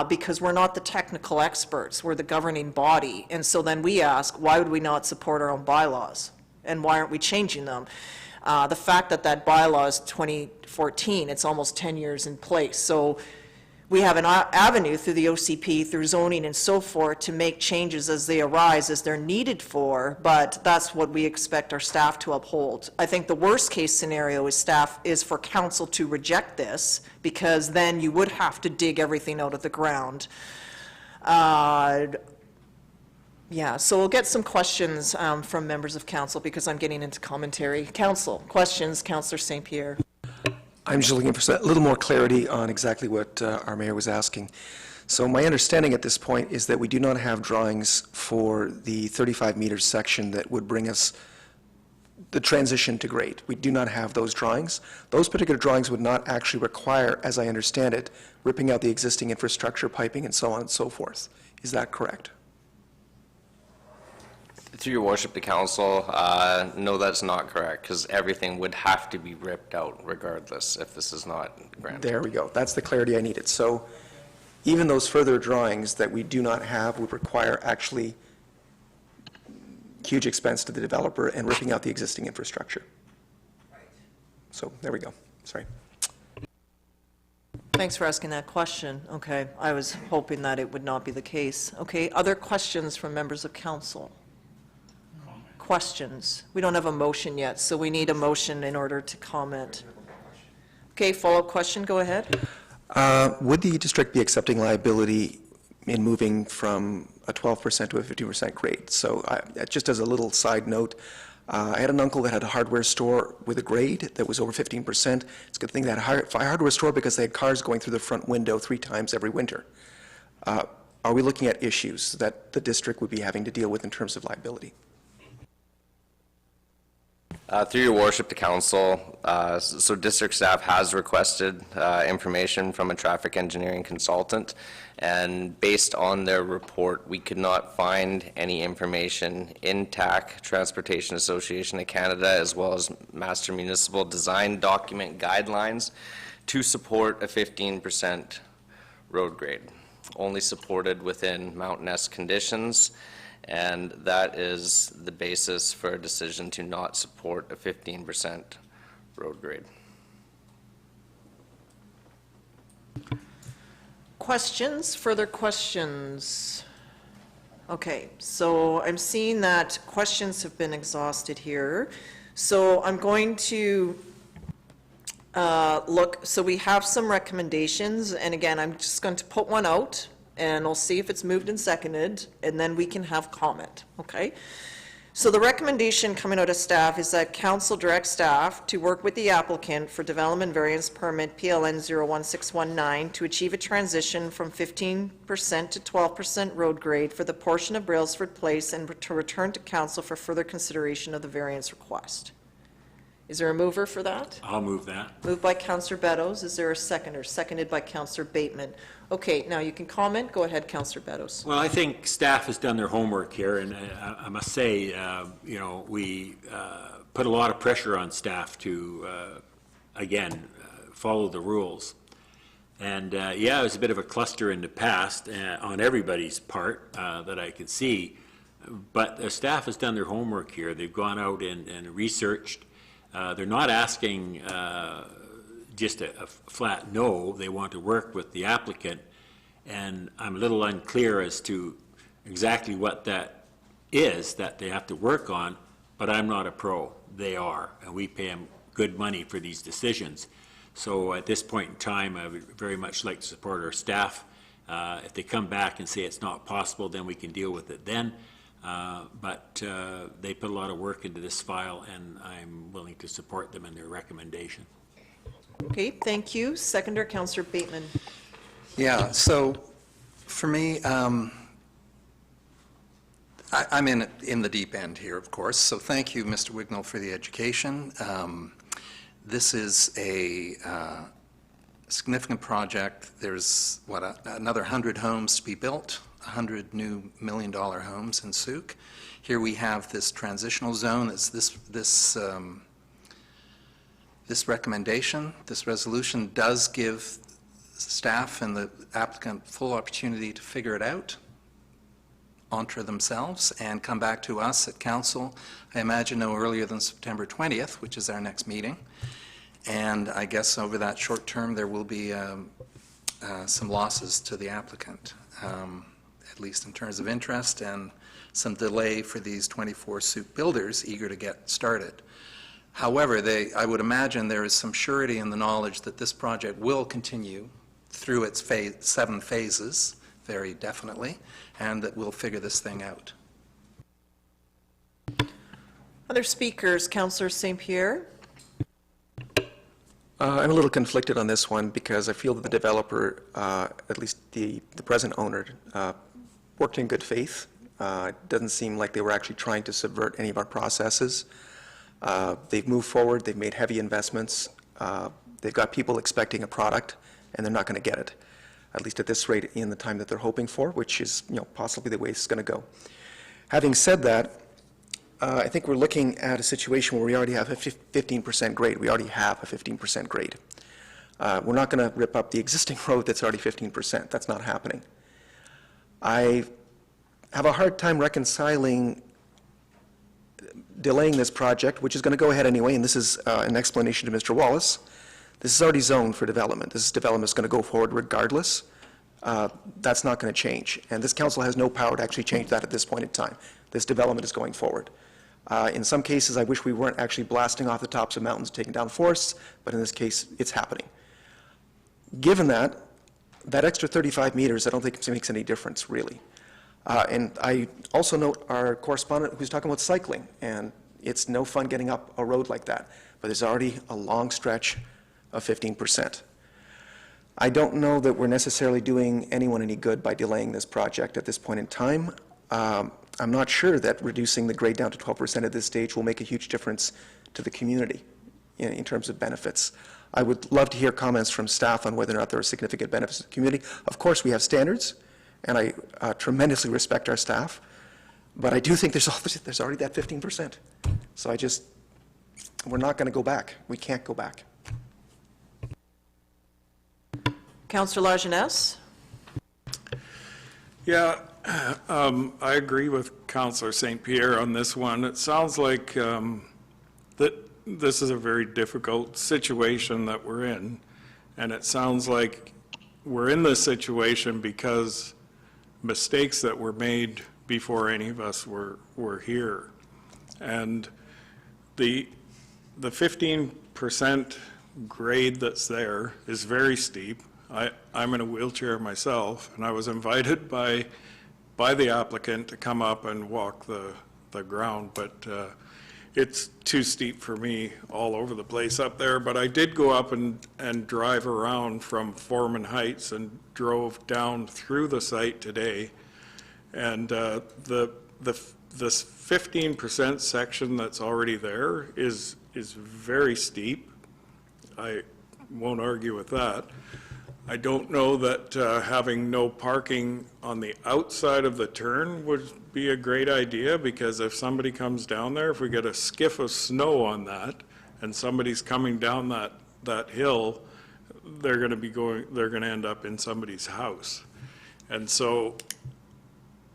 Because we're not the technical experts, we're the governing body. And so then we ask, why would we not support our own bylaws? And why aren't we changing them? The fact that that bylaw is 2014, it's almost 10 years in place. So we have an avenue through the OCP, through zoning and so forth, to make changes as they arise, as they're needed for, but that's what we expect our staff to uphold. I think the worst case scenario is for council to reject this, because then you would have to dig everything out of the ground. Yeah, so we'll get some questions from members of council, because I'm getting into commentary. Council, questions, Councillor St. Pierre. I'm just looking for a little more clarity on exactly what our mayor was asking. So my understanding at this point is that we do not have drawings for the 35-meter section that would bring us the transition to grade. We do not have those drawings. Those particular drawings would not actually require, as I understand it, ripping out the existing infrastructure, piping, and so on and so forth. Is that correct? Through your worship, the council, no, that's not correct, because everything would have to be ripped out regardless if this is not granted. There we go. That's the clarity I needed. So even those further drawings that we do not have would require actually huge expense to the developer and ripping out the existing infrastructure. So there we go. Sorry. Thanks for asking that question. Okay, I was hoping that it would not be the case. Okay, other questions from members of council? Questions? We don't have a motion yet, so we need a motion in order to comment. Okay, follow-up question, go ahead. Would the district be accepting liability in moving from a 12% to a 50% grade? So just as a little side note, I had an uncle that had a hardware store with a grade that was over 15%. It's a good thing they had a hardware store because they had cars going through the front window 3 times every winter. Are we looking at issues that the district would be having to deal with in terms of liability? Through your worship, the council, so district staff has requested information from a traffic engineering consultant, and based on their report, we could not find any information in TAC, Transportation Association of Canada, as well as Master Municipal Design Document Guidelines to support a 15% road grade, only supported within mountainous conditions. And that is the basis for a decision to not support a 15% road grade. Questions, further questions? Okay, so I'm seeing that questions have been exhausted here. So I'm going to look, so we have some recommendations, and again, I'm just going to put one out, and we'll see if it's moved and seconded, and then we can have comment, okay? So the recommendation coming out of staff is that council directs staff to work with the applicant for development variance permit PLN 01619 to achieve a transition from 15% to 12% road grade for the portion of Brailsford Place and to return to council for further consideration of the variance request. Is there a mover for that? I'll move that. Moved by Councillor Beddoes. Is there a seconder? Seconded by Councillor Bateman. Okay, now you can comment. Go ahead, Councillor Beddoes. Well, I think staff has done their homework here, and I must say, we put a lot of pressure on staff to, again, follow the rules. And, it was a bit of a cluster in the past on everybody's part that I could see, but the staff has done their homework here. They've gone out and researched. They're not asking just a flat no. They want to work with the applicant, and I'm a little unclear as to exactly what that is that they have to work on, but I'm not a pro. They are, and we pay them good money for these decisions. So at this point in time, I would very much like to support our staff. If they come back and say it's not possible, then we can deal with it then. But they put a lot of work into this file, and I'm willing to support them in their recommendation. Okay, thank you. Seconder, Councillor Bateman. Yeah, so for me, I'm in the deep end here, of course, so thank you, Mr. Wignall, for the education. This is a significant project. There's, another 100 homes to be built, 100 new $1 million homes in Souk. Here we have this transitional zone. It's this recommendation, this resolution does give staff and the applicant full opportunity to figure it out, entre themselves, and come back to us at council, I imagine no earlier than September 20th, which is our next meeting. And I guess over that short term, there will be some losses to the applicant, at least in terms of interest, and some delay for these 24 Souk builders eager to get started. However, I would imagine there is some surety in the knowledge that this project will continue through its 7 phases, very definitely, and that we'll figure this thing out. Other speakers, Councillor St. Pierre. I'm a little conflicted on this one because I feel that the developer, at least the present owner, worked in good faith. It doesn't seem like they were actually trying to subvert any of our processes. They've moved forward, they've made heavy investments, they've got people expecting a product, and they're not going to get it, at least at this rate in the time that they're hoping for, which is possibly the way it's going to go. Having said that, I think we're looking at a situation where we already have a 15% grade. We already have a 15% grade. We're not going to rip up the existing road that's already 15%. That's not happening. I have a hard time reconciling delaying this project, which is going to go ahead anyway, and this is an explanation to Mr. Wallace. This is already zoned for development. This development is going to go forward regardless. That's not going to change, and this council has no power to actually change that at this point in time. This development is going forward. In some cases, I wish we weren't actually blasting off the tops of mountains, taking down forests, but in this case, it's happening. Given that extra 35 meters, I don't think it makes any difference, really. And I also note our correspondent who's talking about cycling, and it's no fun getting up a road like that, but there's already a long stretch of 15%. I don't know that we're necessarily doing anyone any good by delaying this project at this point in time. I'm not sure that reducing the grade down to 12% at this stage will make a huge difference to the community in terms of benefits. I would love to hear comments from staff on whether or not there are significant benefits to the community. Of course, we have standards, and I tremendously respect our staff, but I do think there's already that 15%. So we're not going to go back. We can't go back. Councillor Lajeunesse. Yeah, I agree with Councillor St. Pierre on this one. It sounds like that this is a very difficult situation that we're in, and it sounds like we're in this situation because mistakes that were made before any of us were here. And the 15% grade that's there is very steep. I'm in a wheelchair myself, and I was invited by the applicant to come up and walk the ground, but it's too steep for me all over the place up there. But I did go up and drive around from Foreman Heights and drove down through the site today. And this 15% section that's already there is very steep. I won't argue with that. I don't know that having no parking on the outside of the turn would be a great idea, because if somebody comes down there, if we get a skiff of snow on that and somebody's coming down that hill, they're going to end up in somebody's house. And so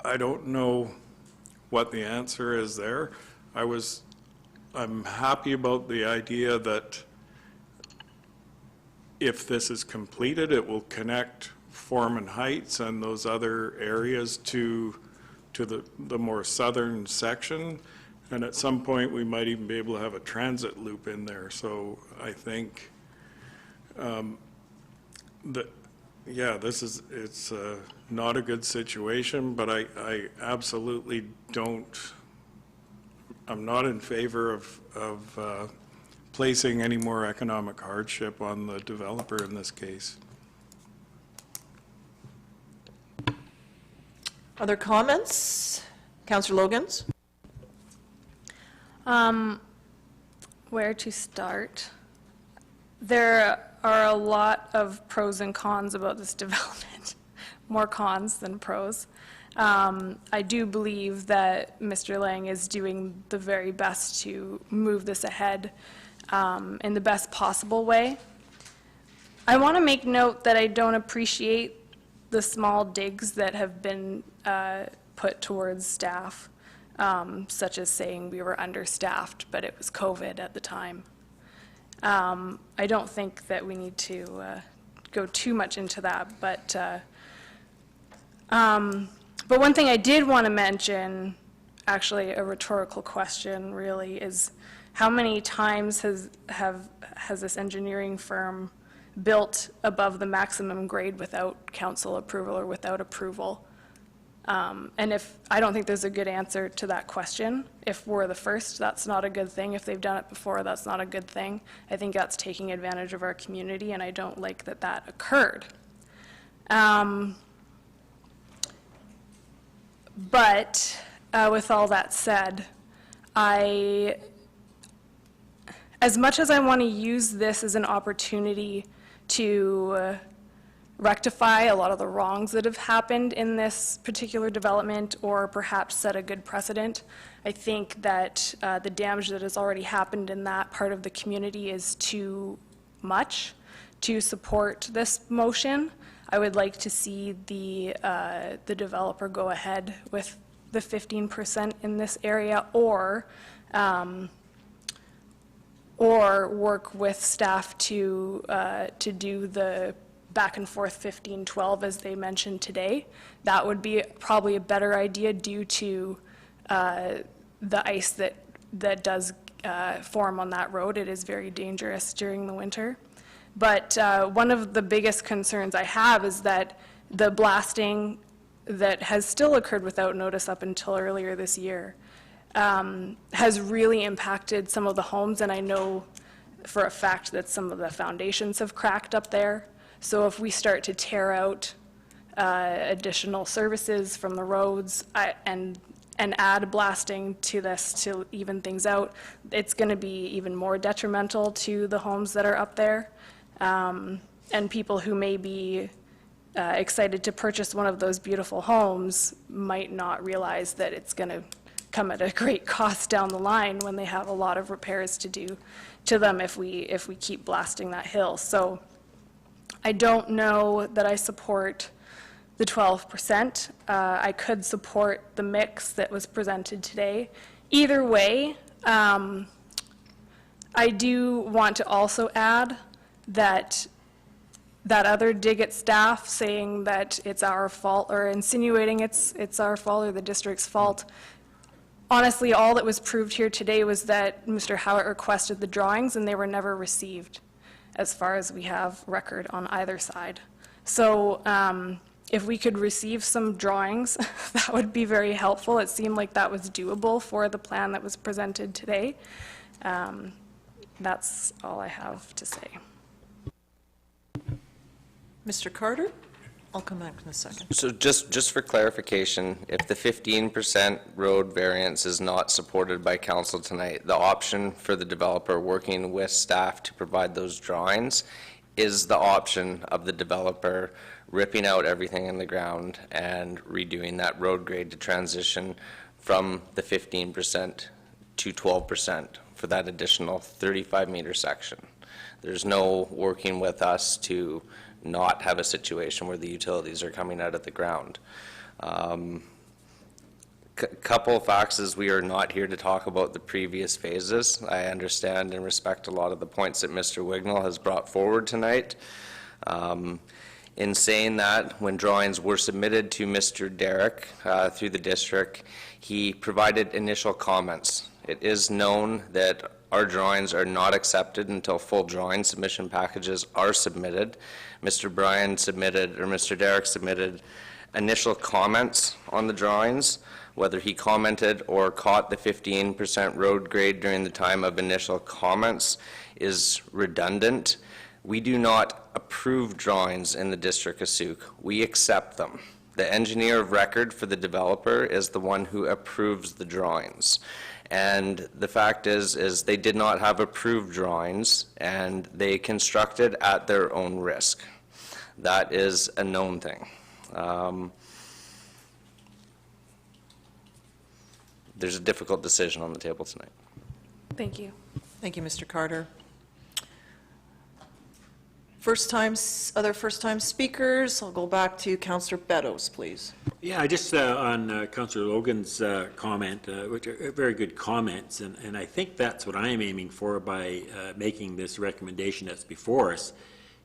I don't know what the answer is there. I'm happy about the idea that if this is completed, it will connect Foreman Heights and those other areas to the more southern section. And at some point, we might even be able to have a transit loop in there. So I think that, yeah, it's not a good situation, but I absolutely I'm not in favor of placing any more economic hardship on the developer in this case. Other comments? Councillor Logans? Where to start? There are a lot of pros and cons about this development, more cons than pros. I do believe that Mr. Lang is doing the very best to move this ahead in the best possible way. I want to make note that I don't appreciate the small digs that have been put towards staff, such as saying we were understaffed, but it was COVID at the time. I don't think that we need to go too much into that, but one thing I did want to mention, actually a rhetorical question really, is how many times has this engineering firm built above the maximum grade without council approval or without approval? And I don't think there's a good answer to that question. If we're the first, that's not a good thing. If they've done it before, that's not a good thing. I think that's taking advantage of our community, and I don't like that that occurred. But with all that said, as much as I want to use this as an opportunity to rectify a lot of the wrongs that have happened in this particular development, or perhaps set a good precedent, I think that the damage that has already happened in that part of the community is too much to support this motion. I would like to see the developer go ahead with the 15% in this area, or work with staff to do the back and forth 15-12 as they mentioned today. That would be probably a better idea due to the ice that does form on that road. It is very dangerous during the winter. But one of the biggest concerns I have is that the blasting that has still occurred without notice up until earlier this year has really impacted some of the homes, and I know for a fact that some of the foundations have cracked up there. So if we start to tear out additional services from the roads and add blasting to this to even things out, it's going to be even more detrimental to the homes that are up there. And people who may be excited to purchase one of those beautiful homes might not realize that it's going to come at a great cost down the line when they have a lot of repairs to do to them if we keep blasting that hill. So I don't know that I support the 12%. I could support the mix that was presented today. Either way, I do want to also add that other dig at staff saying that it's our fault, or insinuating it's our fault or the district's fault. Honestly, all that was proved here today was that Mr. Howitt requested the drawings and they were never received. as far as we have record on either side. So if we could receive some drawings, that would be very helpful. It seemed like that was doable for the plan that was presented today. That's all I have to say. Mr. Carter? I'll come back in a second. So just for clarification, if the 15% road variance is not supported by council tonight, the option for the developer working with staff to provide those drawings is the option of the developer ripping out everything in the ground and redoing that road grade to transition from the 15% to 12% for that additional 35-meter section. There's no working with us to not have a situation where the utilities are coming out of the ground. Couple of facts is we are not here to talk about the previous phases. I understand and respect a lot of the points that Mr. Wignall has brought forward tonight. In saying that, when drawings were submitted to Mr. Derrick through the district, he provided initial comments. It is known that our drawings are not accepted until full drawing submission packages are submitted. Mr. Derrick submitted initial comments on the drawings. Whether he commented or caught the 15% road grade during the time of initial comments is redundant. We do not approve drawings in the District of Sauk. We accept them. The engineer of record for the developer is the one who approves the drawings. And the fact is they did not have approved drawings, and they constructed at their own risk. That is a known thing. There's a difficult decision on the table tonight. Thank you. Thank you, Mr. Carter. Other first-time speakers, I'll go back to Councillor Beddoes, please. Yeah, just on Councillor Logan's comment, which are very good comments, and I think that's what I'm aiming for by making this recommendation that's before us,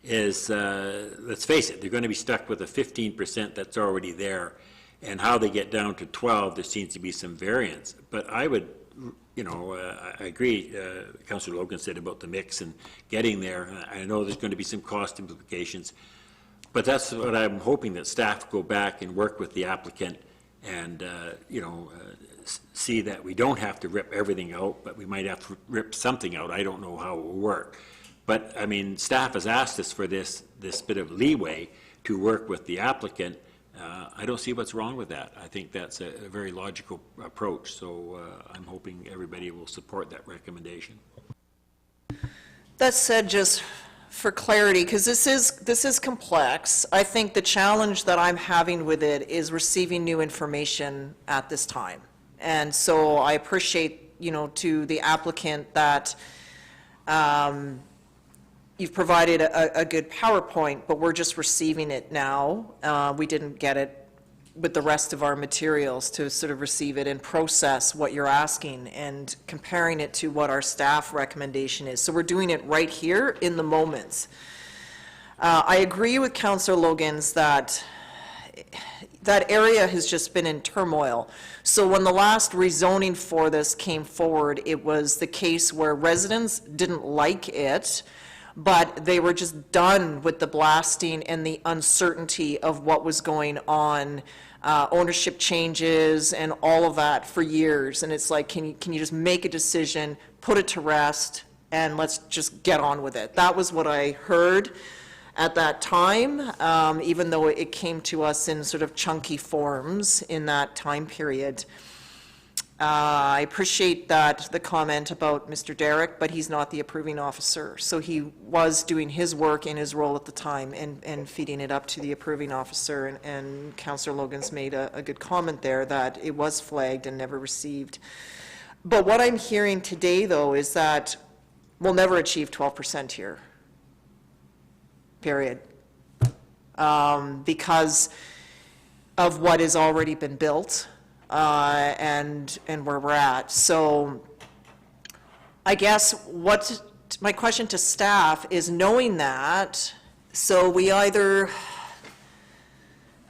is, let's face it, they're going to be stuck with a 15% that's already there, and how they get down to 12, there seems to be some variance. But I would, I agree, Councillor Logan said about the mix and getting there. I know there's going to be some cost implications, but that's what I'm hoping, that staff go back and work with the applicant and, see that we don't have to rip everything out, but we might have to rip something out. I don't know how it will work. But, I mean, staff has asked us for this bit of leeway to work with the applicant. I don't see what's wrong with that. I think that's a very logical approach, so I'm hoping everybody will support that recommendation. That said, just for clarity, because this is complex, I think the challenge that I'm having with it is receiving new information at this time. And so I appreciate, to the applicant that you've provided a good PowerPoint, but we're just receiving it now. We didn't get it with the rest of our materials to sort of receive it and process what you're asking and comparing it to what our staff recommendation is. So we're doing it right here in the moments. I agree with Councillor Logan's that that area has just been in turmoil. So when the last rezoning for this came forward, it was the case where residents didn't like it, but they were just done with the blasting and the uncertainty of what was going on, ownership changes and all of that for years. And it's like, can you just make a decision, put it to rest, and let's just get on with it. That was what I heard at that time, even though it came to us in sort of chunky forms in that time period. I appreciate the comment about Mr. Derrick, but he's not the approving officer. So he was doing his work in his role at the time and feeding it up to the approving officer. And Councillor Logan's made a good comment there that it was flagged and never received. But what I'm hearing today, though, is that we'll never achieve 12% here, period, because of what has already been built. And where we're at. So I guess what my question to staff is, knowing that, so we either,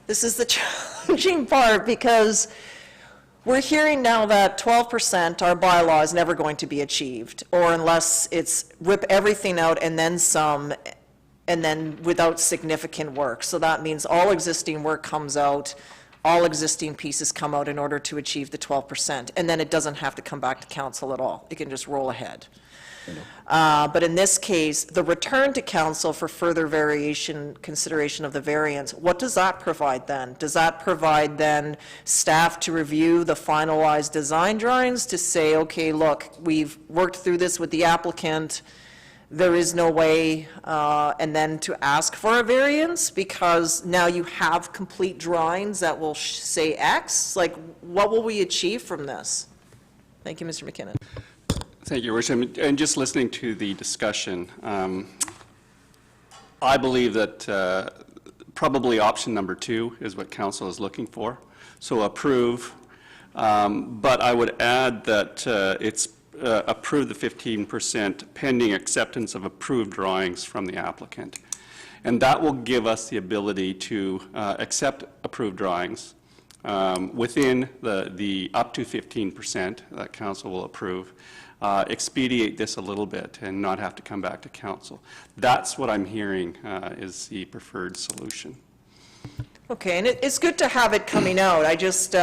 this is the challenging part, because We're hearing now that 12%, our bylaw, is never going to be achieved, or unless it's rip everything out and then some, and then without significant work. So that means all existing work comes out, all existing pieces come out in order to achieve the 12%, and then it doesn't have to come back to council at all. It can just roll ahead. But in this case, the return to council for further variation, consideration of the variance, what does that provide then? Does that provide then staff to review the finalized design drawings to say, okay, look, we've worked through this with the applicant, there is no way, and then to ask for a variance because now you have complete drawings that will say X? Like, what will we achieve from this? Thank you, Mr. McKinnon. Thank you, Your Worship. And just listening to the discussion, I believe that probably option number 2 is what council is looking for. So approve, but I would add that it's approve the 15% pending acceptance of approved drawings from the applicant. And that will give us the ability to accept approved drawings within the up to 15% that council will approve. Expedite this a little bit and not have to come back to council. That's what I'm hearing is the preferred solution. Okay, and it's good to have it coming out. I just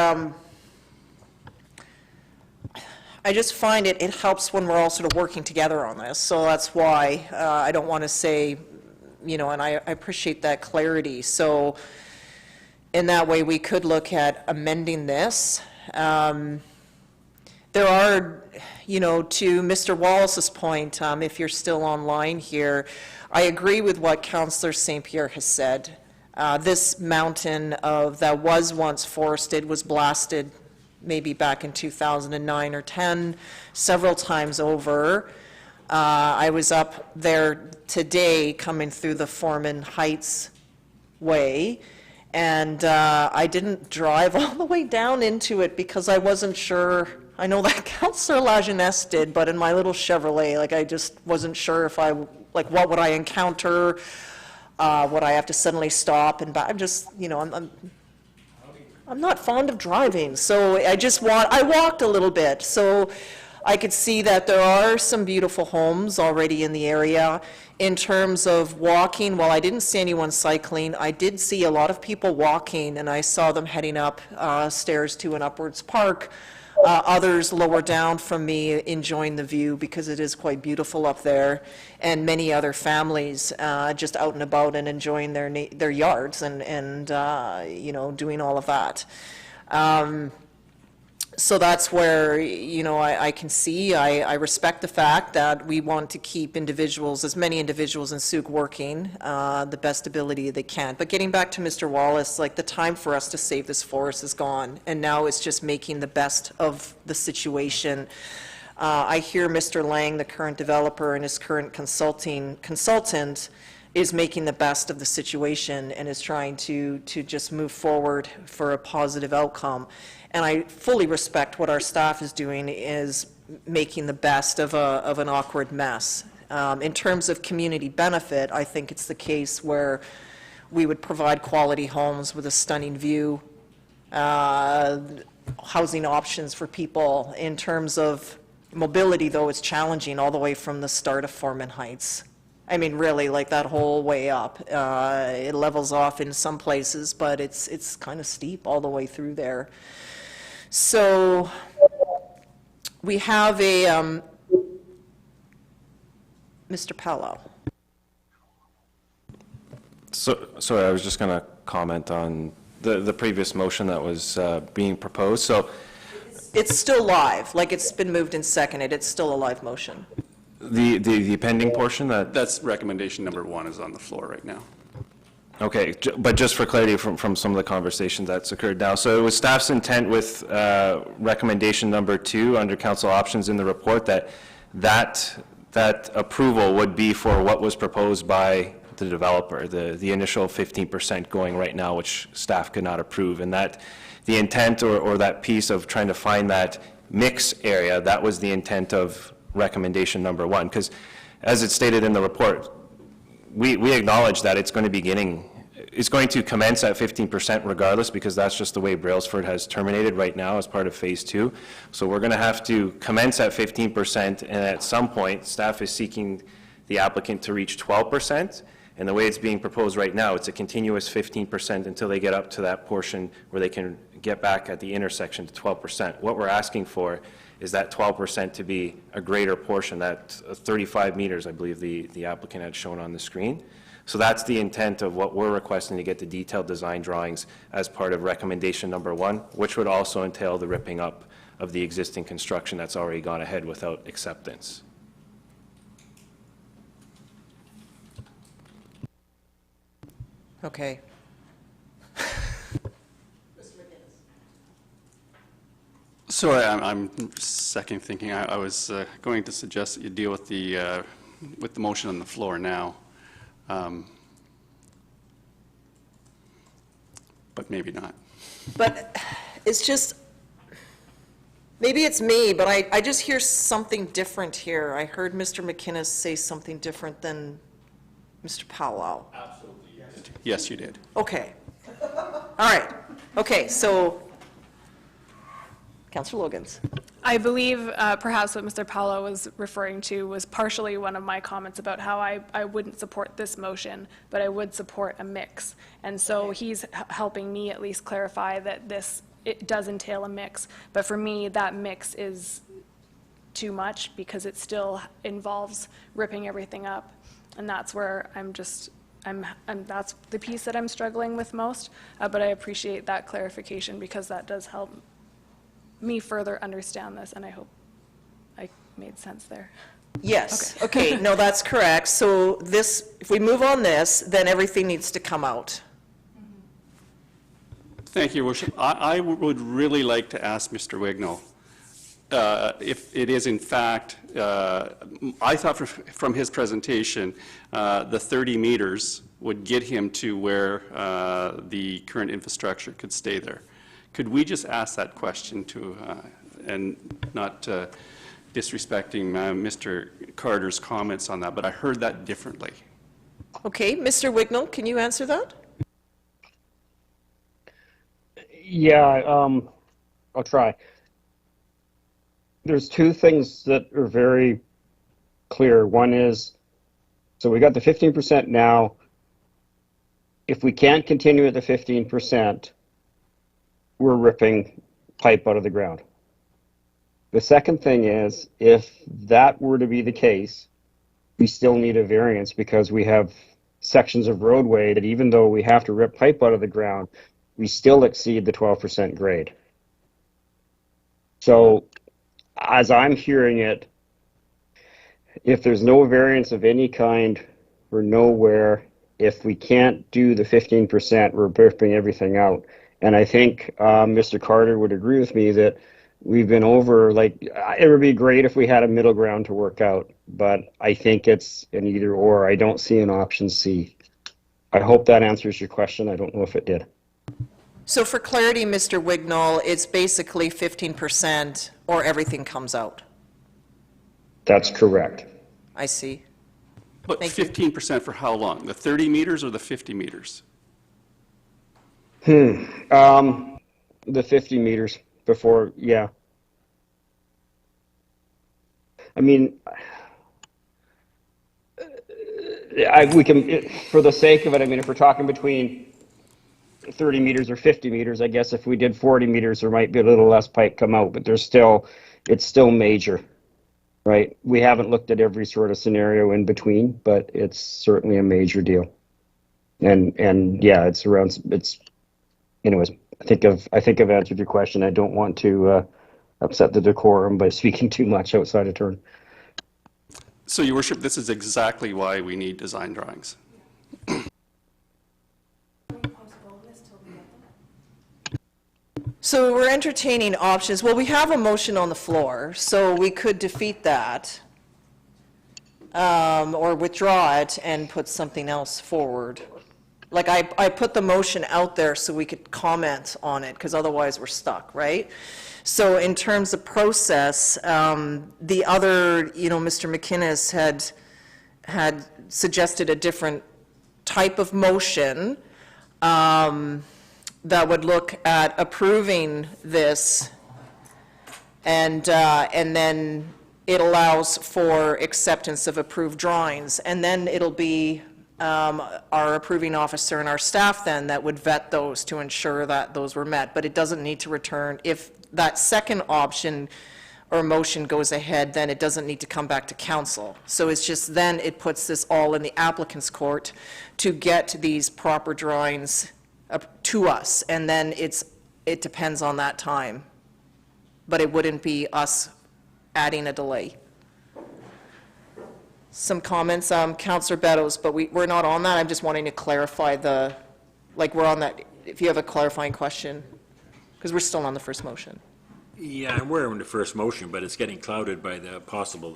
find it helps when we're all sort of working together on this. So that's why I don't want to say, you know, and I appreciate that clarity. So in that way, we could look at amending this. There are, you know, to Mr. Wallace's point, if you're still online here, I agree with what Councillor St. Pierre has said. This mountain that was once forested was blasted maybe back in 2009 or 10, several times over. I was up there today coming through the Foreman Heights way, and I didn't drive all the way down into it because I wasn't sure. I know that Councillor Lajeunesse did, but in my little Chevrolet, like I just wasn't sure if like what would I encounter? Would I have to suddenly stop and back? I'm just, you know, I'm not fond of driving, so I walked a little bit, so I could see that there are some beautiful homes already in the area. In terms of walking, while I didn't see anyone cycling, I did see a lot of people walking, and I saw them heading up stairs to an upwards park. Others lower down from me enjoying the view because it is quite beautiful up there, and many other families just out and about and enjoying their yards and you know, doing all of that. So that's where, you know, I can see, I respect the fact that we want to keep individuals, as many individuals in Souk working the best ability they can. But getting back to Mr. Wallace, like the time for us to save this forest is gone, and now it's just making the best of the situation. I hear Mr. Lang, the current developer, and his current consultant is making the best of the situation and is trying to just move forward for a positive outcome. And I fully respect what our staff is doing, is making the best of an awkward mess. In terms of community benefit, I think it's the case where we would provide quality homes with a stunning view, housing options for people. In terms of mobility, though, it's challenging all the way from the start of Foreman Heights. I mean, really, like that whole way up. It levels off in some places, but it's kind of steep all the way through there. So we have a Mr. Pallow. So I was just going to comment on the previous motion that was being proposed. So it's still live, like it's been moved and seconded. It's still a live motion. The pending portion That's recommendation number 1 is on the floor right now. Okay, but just for clarity from some of the conversations that's occurred now. So it was staff's intent with recommendation number 2 under council options in the report that approval would be for what was proposed by the developer, the initial 15% going right now, which staff could not approve. And that the intent or that piece of trying to find that mix area, that was the intent of recommendation number 1. Because as it's stated in the report, we acknowledge that it's going to be is going to commence at 15% regardless, because that's just the way Brailsford has terminated right now as part of Phase 2. So we're going to have to commence at 15%, and at some point, staff is seeking the applicant to reach 12%. And the way it's being proposed right now, it's a continuous 15% until they get up to that portion where they can get back at the intersection to 12%. What we're asking for is that 12% to be a greater portion, that 35 meters, I believe the applicant had shown on the screen. So that's the intent of what we're requesting, to get the detailed design drawings as part of recommendation number 1, which would also entail the ripping up of the existing construction that's already gone ahead without acceptance. Okay. So I'm second thinking. I was going to suggest that you deal with the motion on the floor now. But maybe not. But it's just, maybe it's me, but I just hear something different here. I heard Mr. McInnes say something different than Mr. Powell. Absolutely, yes, you did. Okay. All right. Okay, so, Councillor Logans. I believe perhaps what Mr. Paulo was referring to was partially one of my comments about how I wouldn't support this motion, but I would support a mix. And so he's helping me at least clarify that it does entail a mix. But for me, that mix is too much, because it still involves ripping everything up. And that's where that's the piece that I'm struggling with most. But I appreciate that clarification, because that does help me further understand this, and I hope I made sense there. Yes, okay, no, that's correct. So this, if we move on this, then everything needs to come out. Thank you, Your Worship. I would really like to ask Mr. Wignall if it is in fact, I thought from his presentation, the 30 meters would get him to where the current infrastructure could stay there. Could we just ask that question and not disrespecting Mr. Carter's comments on that, but I heard that differently. Okay, Mr. Wignall, can you answer that? Yeah, I'll try. There's two things that are very clear. One is, so we got the 15% now. If we can't continue at the 15%, we're ripping pipe out of the ground. The second thing is, if that were to be the case, we still need a variance, because we have sections of roadway that, even though we have to rip pipe out of the ground, we still exceed the 12% grade. So as I'm hearing it, if there's no variance of any kind or nowhere, if we can't do the 15%, we're ripping everything out. And I think Mr. Carter would agree with me that we've been over, like, it would be great if we had a middle ground to work out, but I think it's an either or. I don't see an option C. I hope that answers your question. I don't know if it did. So for clarity, Mr. Wignall, it's basically 15% or everything comes out. That's correct. I see. But 15% for how long? The 30 meters or the 50 meters? The 50 meters before, yeah. I mean, we can, for the sake of it, I mean, if we're talking between 30 meters or 50 meters, I guess if we did 40 meters, there might be a little less pipe come out, but it's still major, right? We haven't looked at every sort of scenario in between, but it's certainly a major deal. And yeah, anyways, I think I've answered your question. I don't want to upset the decorum by speaking too much outside of turn. So, Your Worship, this is exactly why we need design drawings. So we're entertaining options. Well, we have a motion on the floor, so we could defeat that or withdraw it and put something else forward. Like I put the motion out there so we could comment on it, because otherwise we're stuck, right? So in terms of process, the other, Mr. McInnes had suggested a different type of motion. that would look at approving this, and then it allows for acceptance of approved drawings, and then it'll be our approving officer and our staff then that would vet those to ensure that those were met, but it doesn't need to return. If that second option or motion goes ahead, then it doesn't need to come back to council. So it's just then it puts this all in the applicant's court to get these proper drawings to us, and then it depends on that time. But it wouldn't be us adding a delay. Some comments, Councillor Beddoes, but we're not on that. I'm just wanting to clarify we're on that, if you have a clarifying question, because we're still on the first motion. Yeah, we're on the first motion, but it's getting clouded by the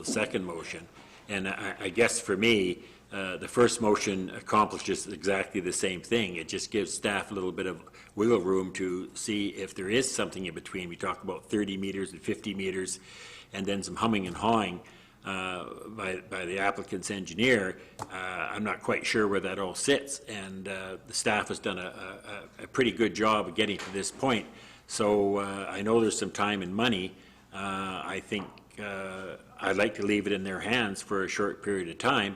second motion. And I guess for me, the first motion accomplishes exactly the same thing. It just gives staff a little bit of wiggle room to see if there is something in between. We talk about 30 meters and 50 meters, and then some humming and hawing by the applicant's engineer. I'm not quite sure where that all sits, and the staff has done a pretty good job of getting to this point. So I know there's some time and money. I think I'd like to leave it in their hands for a short period of time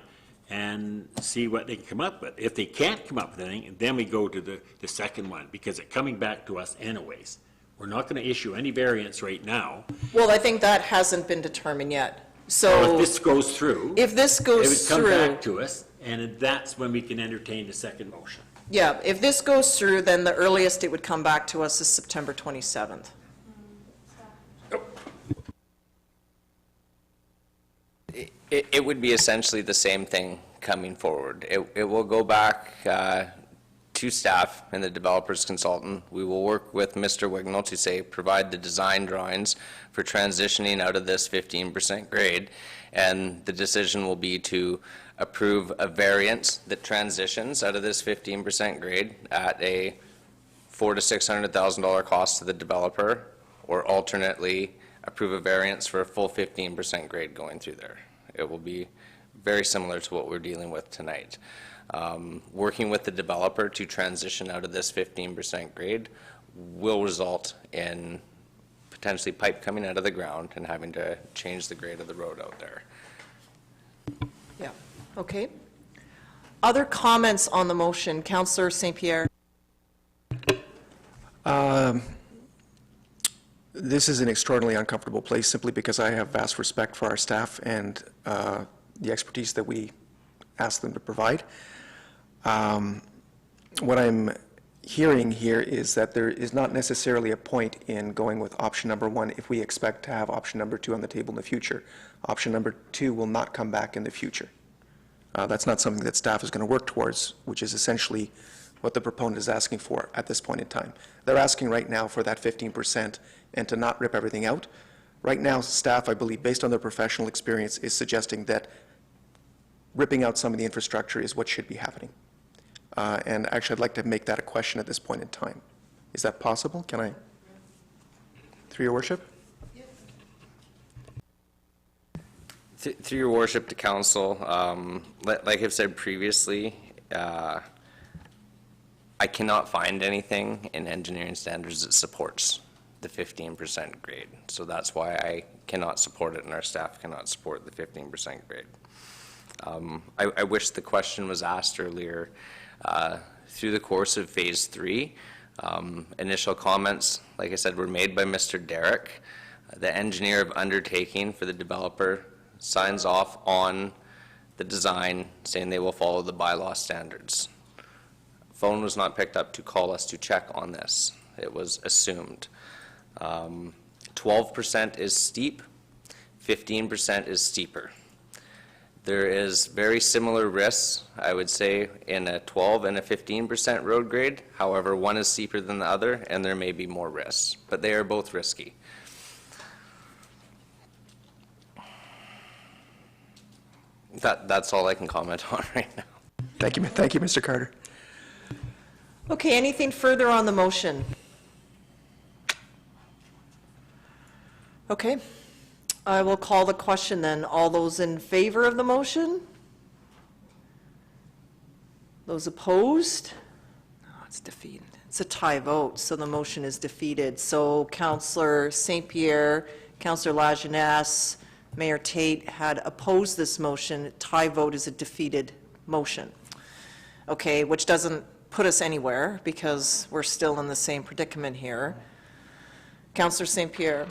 and see what they can come up with. If they can't come up with anything, then we go to the second one, because it's coming back to us anyways. We're not going to issue any variance right now. Well, I think that hasn't been determined yet. So Well, if this goes through, if this goes it would come through, back to us, and that's when we can entertain the second motion. yeah, if this goes through, then the earliest it would come back to us is September 27th. It would be essentially the same thing coming forward. It will go back to staff and the developer's consultant. We will work with Mr. Wignall to say, provide the design drawings for transitioning out of this 15% grade, and the decision will be to approve a variance that transitions out of this 15% grade at a $400,000 to $600,000 cost to the developer, or alternately approve a variance for a full 15% grade going through there. It will be very similar to what we're dealing with tonight. Working with the developer to transition out of this 15% grade will result in potentially pipe coming out of the ground and having to change the grade of the road out there. Yeah, okay. Other comments on the motion? Councillor St. Pierre. This is an extraordinarily uncomfortable place simply because I have vast respect for our staff and the expertise that we ask them to provide. What I'm hearing here is that there is not necessarily a point in going with option number one if we expect to have option number two on the table in the future. Option number two will not come back in the future. That's not something that staff is going to work towards, which is essentially what the proponent is asking for at this point in time. They're asking right now for that 15% and to not rip everything out. Right now, staff, I believe, based on their professional experience, is suggesting that ripping out some of the infrastructure is what should be happening. And actually, I'd like to make that a question at this point in time. Is that possible? Can I? Through your worship? Through your worship to council, like I've said previously, I cannot find anything in engineering standards that supports the 15% grade. So that's why I cannot support it, and our staff cannot support the 15% grade. I wish the question was asked earlier. Through the course of phase 3, initial comments, like I said, were made by Mr. Derrick. The engineer of undertaking for the developer signs off on the design, saying they will follow the bylaw standards. Phone was not picked up to call us to check on this. It was assumed. 12% is steep, 15% is steeper. There is very similar risks, I would say, in a 12 and a 15% road grade. However, one is steeper than the other, and there may be more risks, but they are both risky. That's all I can comment on right now. Thank you, Mr. Carter. Okay, anything further on the motion? Okay, I will call the question then. All those in favor of the motion? Those opposed? Oh, It's defeated. It's a tie vote, so the motion is defeated. So Councillor St. Pierre, Councillor Lajeunesse, Mayor Tait had opposed this motion. Tie vote is a defeated motion. Okay, which doesn't put us anywhere because we're still in the same predicament here. Councillor St. Pierre.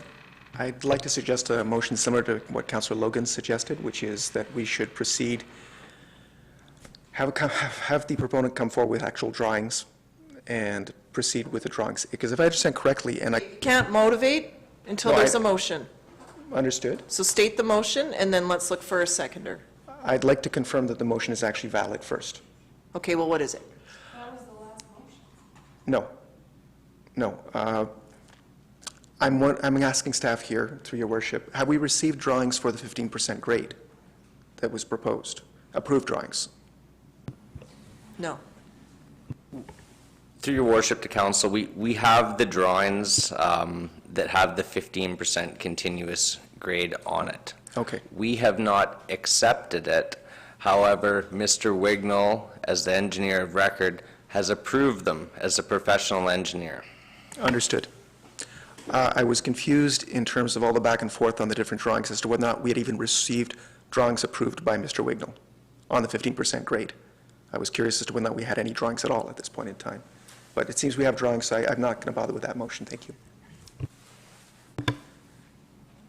I'd like to suggest a motion similar to what Councillor Logan suggested, which is that we should proceed, have the proponent come forward with actual drawings and proceed with the drawings. Because if I understand correctly, and I... You can't motivate until No, there's a motion. Understood. So state the motion, and then let's look for a seconder. I'd like to confirm that the motion is actually valid first. Okay, well, what is it? No. No. I'm asking staff here, through your worship, have we received drawings for the 15% grade that was proposed? Approved drawings? No. Through your worship to council, we have the drawings that have the 15% continuous grade on it. Okay. We have not accepted it. However, Mr. Wignall, as the engineer of record, has approved them as a professional engineer. Understood. I was confused in terms of all the back and forth on the different drawings as to whether or not we had even received drawings approved by Mr. Wignall on the 15% grade. I was curious as to whether or not we had any drawings at all at this point in time. But it seems we have drawings, so I'm not going to bother with that motion. Thank you.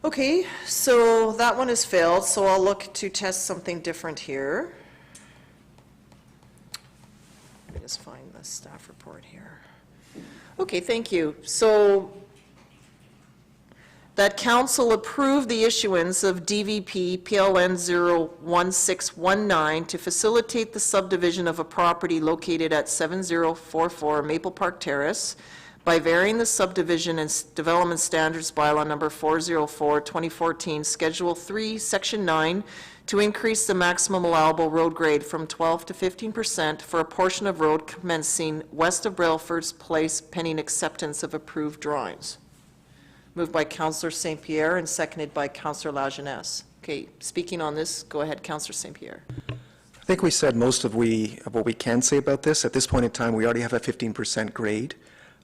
Okay, so that one has failed, so I'll look to test something different here. Let me just find the staff report here. Okay, thank you. So that council approved the issuance of DVP PLN 01619 to facilitate the subdivision of a property located at 7044 Maple Park Terrace by varying the subdivision and development standards bylaw number 404, 2014, Schedule 3, Section 9, to increase the maximum allowable road grade from 12 to 15% for a portion of road commencing west of Brailford's Place pending acceptance of approved drawings. Moved by Councillor St. Pierre and seconded by Councillor Lajeunesse. Okay, speaking on this, go ahead, Councillor St. Pierre. I think we said most of what we can say about this. At this point in time, we already have a 15% grade.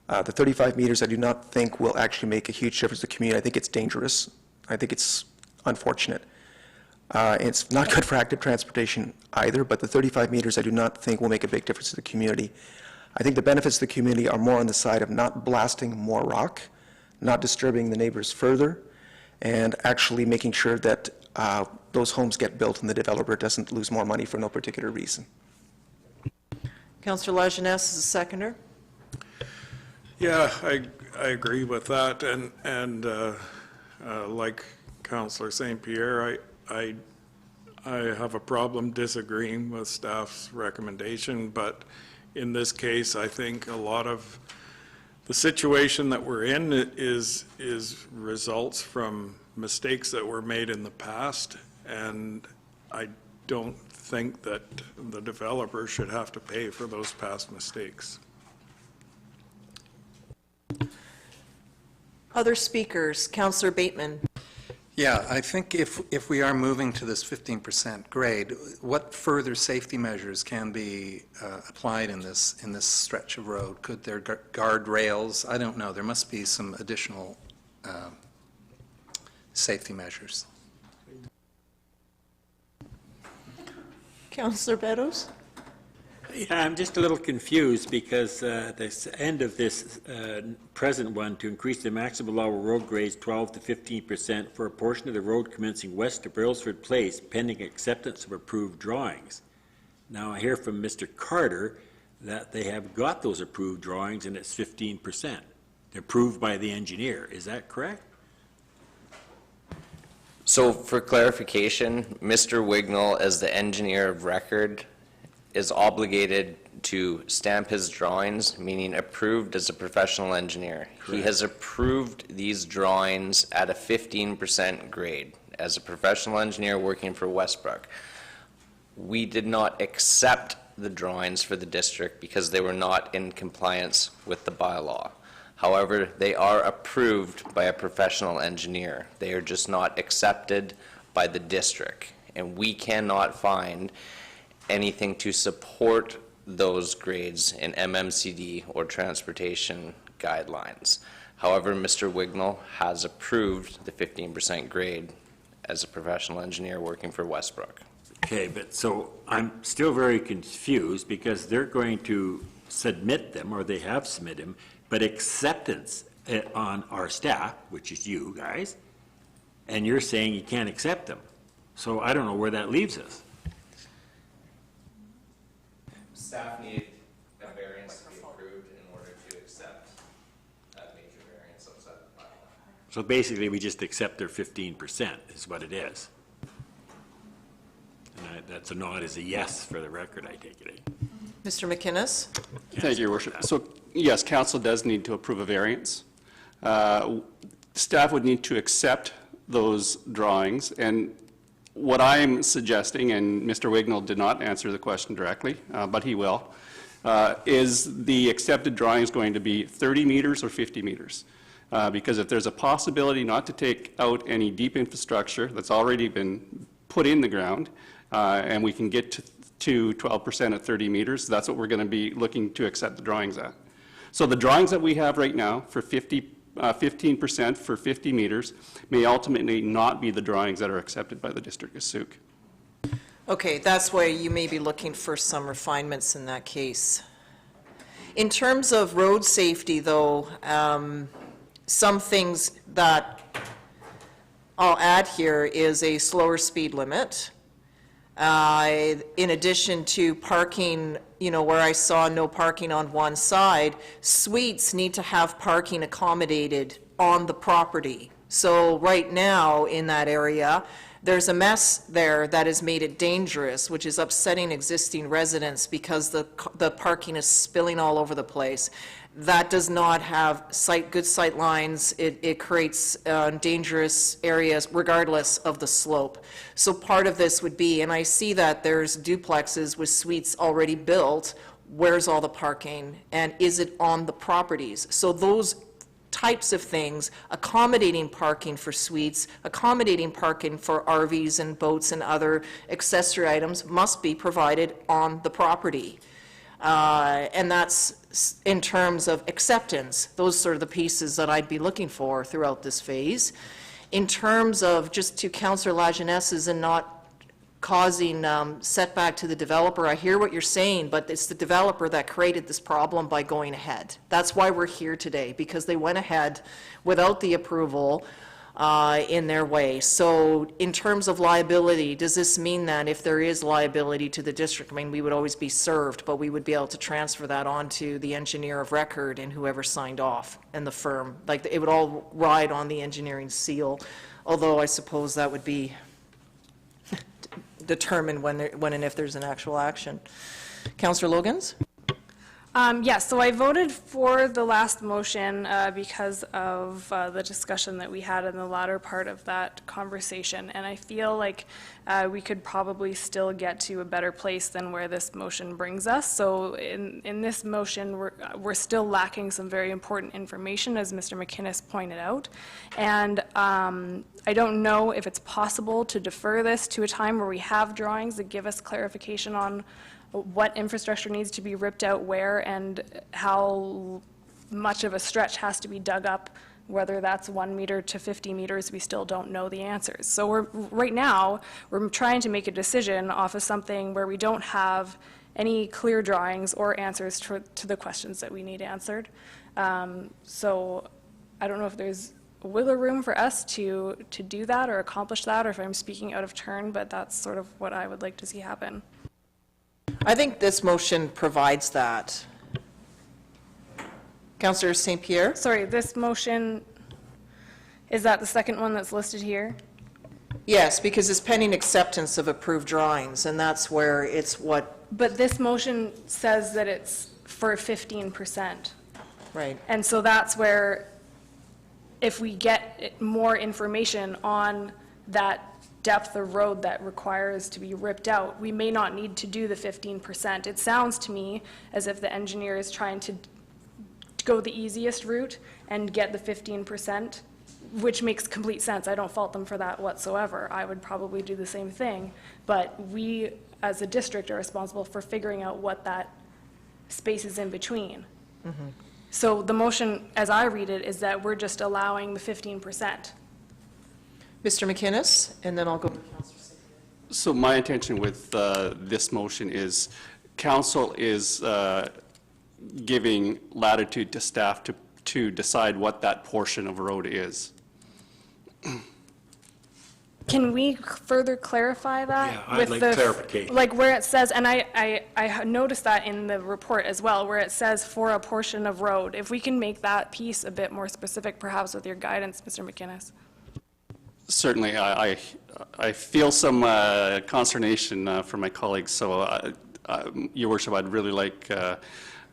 The 35 meters I do not think will actually make a huge difference to the community. I think it's dangerous. I think it's unfortunate. It's not good for active transportation either, but the 35 meters I do not think will make a big difference to the community. I think the benefits to the community are more on the side of not blasting more rock, not disturbing the neighbors further, and actually making sure that those homes get built and the developer doesn't lose more money for no particular reason. Councillor Lajeunesse is a seconder. Yeah, I agree with that, and like Councillor St. Pierre, I have a problem disagreeing with staff's recommendation, but in this case, I think a lot of the situation that we're in is results from mistakes that were made in the past, and I don't think that the developer should have to pay for those past mistakes. Other speakers, Councillor Bateman. Yeah, I think if we are moving to this 15% grade, what further safety measures can be applied in this stretch of road? Could there guardrails? I don't know. There must be some additional safety measures. Councillor Beddoes? Yeah, I'm just a little confused because the end of this present one, to increase the maximum allowable road grades 12 to 15% for a portion of the road commencing west of Brailsford Place pending acceptance of approved drawings. Now I hear from Mr. Carter that they have got those approved drawings and it's 15%. They're approved by the engineer. Is that correct? So for clarification, Mr. Wignall, as the engineer of record, is obligated to stamp his drawings, meaning approved as a professional engineer. Correct. He has approved these drawings at a 15% grade as a professional engineer working for Westbrook. We did not accept the drawings for the district because they were not in compliance with the bylaw. However, they are approved by a professional engineer. They are just not accepted by the district. And we cannot find anything to support those grades in MMCD or transportation guidelines. However, Mr. Wignall has approved the 15% grade as a professional engineer working for Westbrook. Okay, but so I'm still very confused because they're going to submit them, or they have submitted them, but acceptance on our staff, which is you guys, and you're saying you can't accept them. So I don't know where that leaves us. Staff need a variance to be approved in order to accept that major variance outside of the bylaw. So basically, we just accept their 15% is what it is. And that's a nod is a yes for the record, I take it. Mr. McInnes? Thank you, Your Worship. So, yes, council does need to approve a variance. Staff would need to accept those drawings, and what I'm suggesting, and Mr. Wignall did not answer the question directly, but he will, is the accepted drawings going to be 30 meters or 50 meters? Because if there's a possibility not to take out any deep infrastructure that's already been put in the ground, and we can get to 12% at 30 meters, that's what we're going to be looking to accept the drawings at. So the drawings that we have right now for 15% for 50 meters may ultimately not be the drawings that are accepted by the District of Sauk. Okay, that's why you may be looking for some refinements in that case. In terms of road safety, though, some things that I'll add here is a slower speed limit. In addition to parking, where I saw no parking on one side, suites need to have parking accommodated on the property. So right now in that area, there's a mess there that has made it dangerous, which is upsetting existing residents because the parking is spilling all over the place. That does not have good sight lines. It creates dangerous areas regardless of the slope. So part of this would be, and I see that there's duplexes with suites already built, where's all the parking and is it on the properties? So those types of things, accommodating parking for suites, accommodating parking for RVs and boats and other accessory items must be provided on the property. And that's in terms of acceptance. Those are the pieces that I'd be looking for throughout this phase. In terms of, just to Councillor Lajeunesse and not causing setback to the developer, I hear what you're saying, but it's the developer that created this problem by going ahead. That's why we're here today, because they went ahead without the approval in their way. So in terms of liability, does this mean that if there is liability to the district, I mean, we would always be served, but we would be able to transfer that on to the engineer of record and whoever signed off and the firm? Like, it would all ride on the engineering seal, although I suppose that would be determined when and if there's an actual action. Councillor Logans? Yes, so I voted for the last motion because of the discussion that we had in the latter part of that conversation, and I feel like we could probably still get to a better place than where this motion brings us. So in this motion, we're still lacking some very important information, as Mr. McInnes pointed out, and I don't know if it's possible to defer this to a time where we have drawings that give us clarification on what infrastructure needs to be ripped out where and how much of a stretch has to be dug up, whether that's 1 meter to 50 meters, we still don't know the answers. So right now, we're trying to make a decision off of something where we don't have any clear drawings or answers to the questions that we need answered. So I don't know if there's wiggle room for us to do that or accomplish that, or if I'm speaking out of turn, but that's sort of what I would like to see happen. I think this motion provides that. Councillor St. Pierre? Sorry, this motion, is that the second one that's listed here? Yes, because it's pending acceptance of approved drawings, and that's where it's what... But this motion says that it's for 15%. Right. And so that's where, if we get more information on that depth of road that requires to be ripped out, we may not need to do the 15%. It sounds to me as if the engineer is trying to go the easiest route and get the 15%, which makes complete sense. I don't fault them for that whatsoever. I would probably do the same thing. But we, as a district, are responsible for figuring out what that spaces in between. So the motion, as I read it, is that we're just allowing the 15%. Mr. McInnes, and then I'll go to Councillor St. Pierre. So my intention with this motion is council is giving latitude to staff to decide what that portion of road is. Can we further clarify that? Yeah, I'd with like the clarification. Like where it says, and I noticed that in the report as well, where it says for a portion of road. If we can make that piece a bit more specific, perhaps with your guidance, Mr. McInnes. Certainly, I feel some consternation from my colleagues, so Your Worship, I'd really like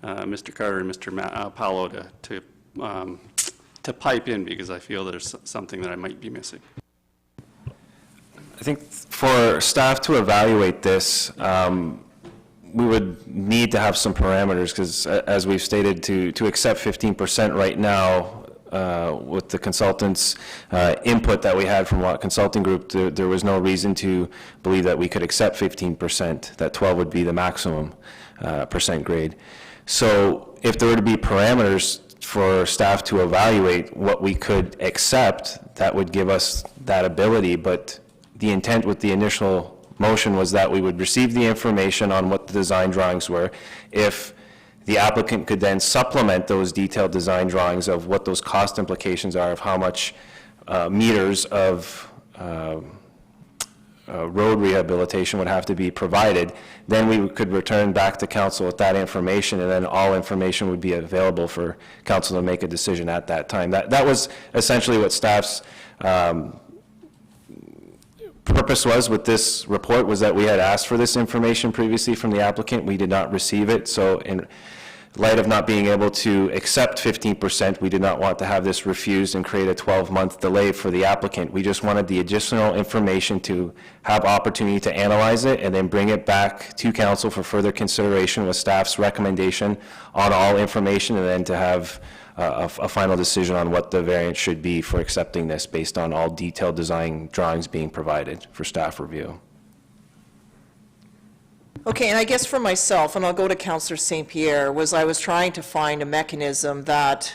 Mr. Carter and Mr. Paolo to pipe in, because I feel there's something that I might be missing. I think for staff to evaluate this, we would need to have some parameters, because as we've stated, to accept 15% right now, with the consultants' input that we had from Watt Consulting Group, there was no reason to believe that we could accept 15%, that 12 would be the maximum percent grade. So if there were to be parameters for staff to evaluate what we could accept, that would give us that ability, but the intent with the initial motion was that we would receive the information on what the design drawings were. If the applicant could then supplement those detailed design drawings of what those cost implications are, of how much meters of road rehabilitation would have to be provided, then we could return back to council with that information, and then all information would be available for council to make a decision at that time. That was essentially what staff's purpose was with this report, was that we had asked for this information previously from the applicant. We did not receive it, so in light of not being able to accept 15%, we did not want to have this refused and create a 12-month delay for the applicant. We just wanted the additional information to have opportunity to analyze it and then bring it back to council for further consideration with staff's recommendation on all information, and then to have a final decision on what the variance should be for accepting this based on all detailed design drawings being provided for staff review. Okay, and I guess for myself, and I'll go to Councillor St. Pierre, was I was trying to find a mechanism that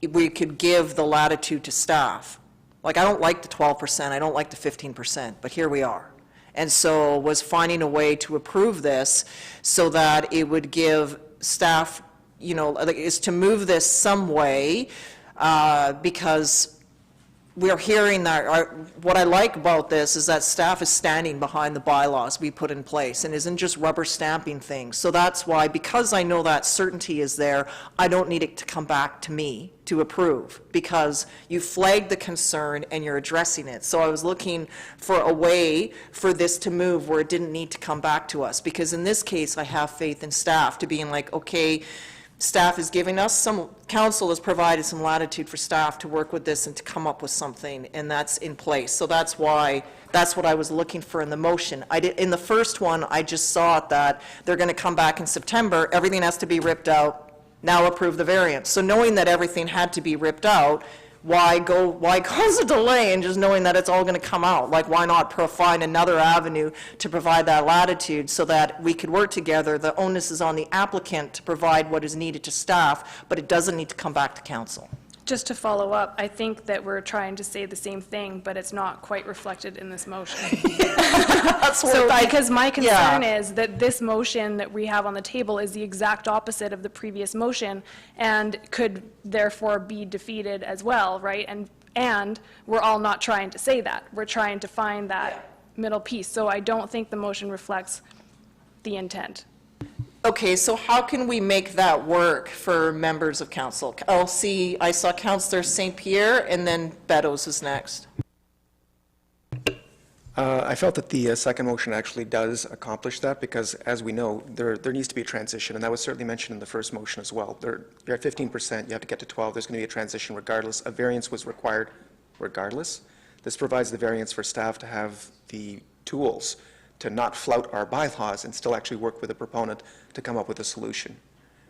we could give the latitude to staff. Like, I don't like the 12%, I don't like the 15%, but here we are. And so was finding a way to approve this so that it would give staff, you know, is to move this some way, because we're hearing that, what I like about this is that staff is standing behind the bylaws we put in place and isn't just rubber stamping things. So that's why, because I know that certainty is there, I don't need it to come back to me to approve, because you flagged the concern and you're addressing it. So I was looking for a way for this to move where it didn't need to come back to us, because in this case, I have faith in staff to being like, okay, staff is giving us some, council has provided some latitude for staff to work with this and to come up with something, and that's in place. So that's why, that's what I was looking for in the motion. I did, in the first one, I just saw it that they're going to come back in September, everything has to be ripped out, now approve the variance. So knowing that everything had to be ripped out, why cause a delay and just knowing that it's all going to come out? Like, why not find another avenue to provide that latitude so that we could work together? The onus is on the applicant to provide what is needed to staff, but it doesn't need to come back to council. Just to follow up, I think that we're trying to say the same thing, but it's not quite reflected in this motion. Because my concern is that this motion that we have on the table is the exact opposite of the previous motion and could therefore be defeated as well, right? And we're all not trying to say that. We're trying to find that middle piece. So I don't think the motion reflects the intent. Okay, so how can we make that work for members of council? I saw Councillor St. Pierre, and then Beddoes is next. I felt that the second motion actually does accomplish that, because as we know, there needs to be a transition, and that was certainly mentioned in the first motion as well. You're at 15%, you have to get to 12, there's going to be a transition regardless. A variance was required regardless. This provides the variance for staff to have the tools to not flout our bylaws and still actually work with the proponent to come up with a solution.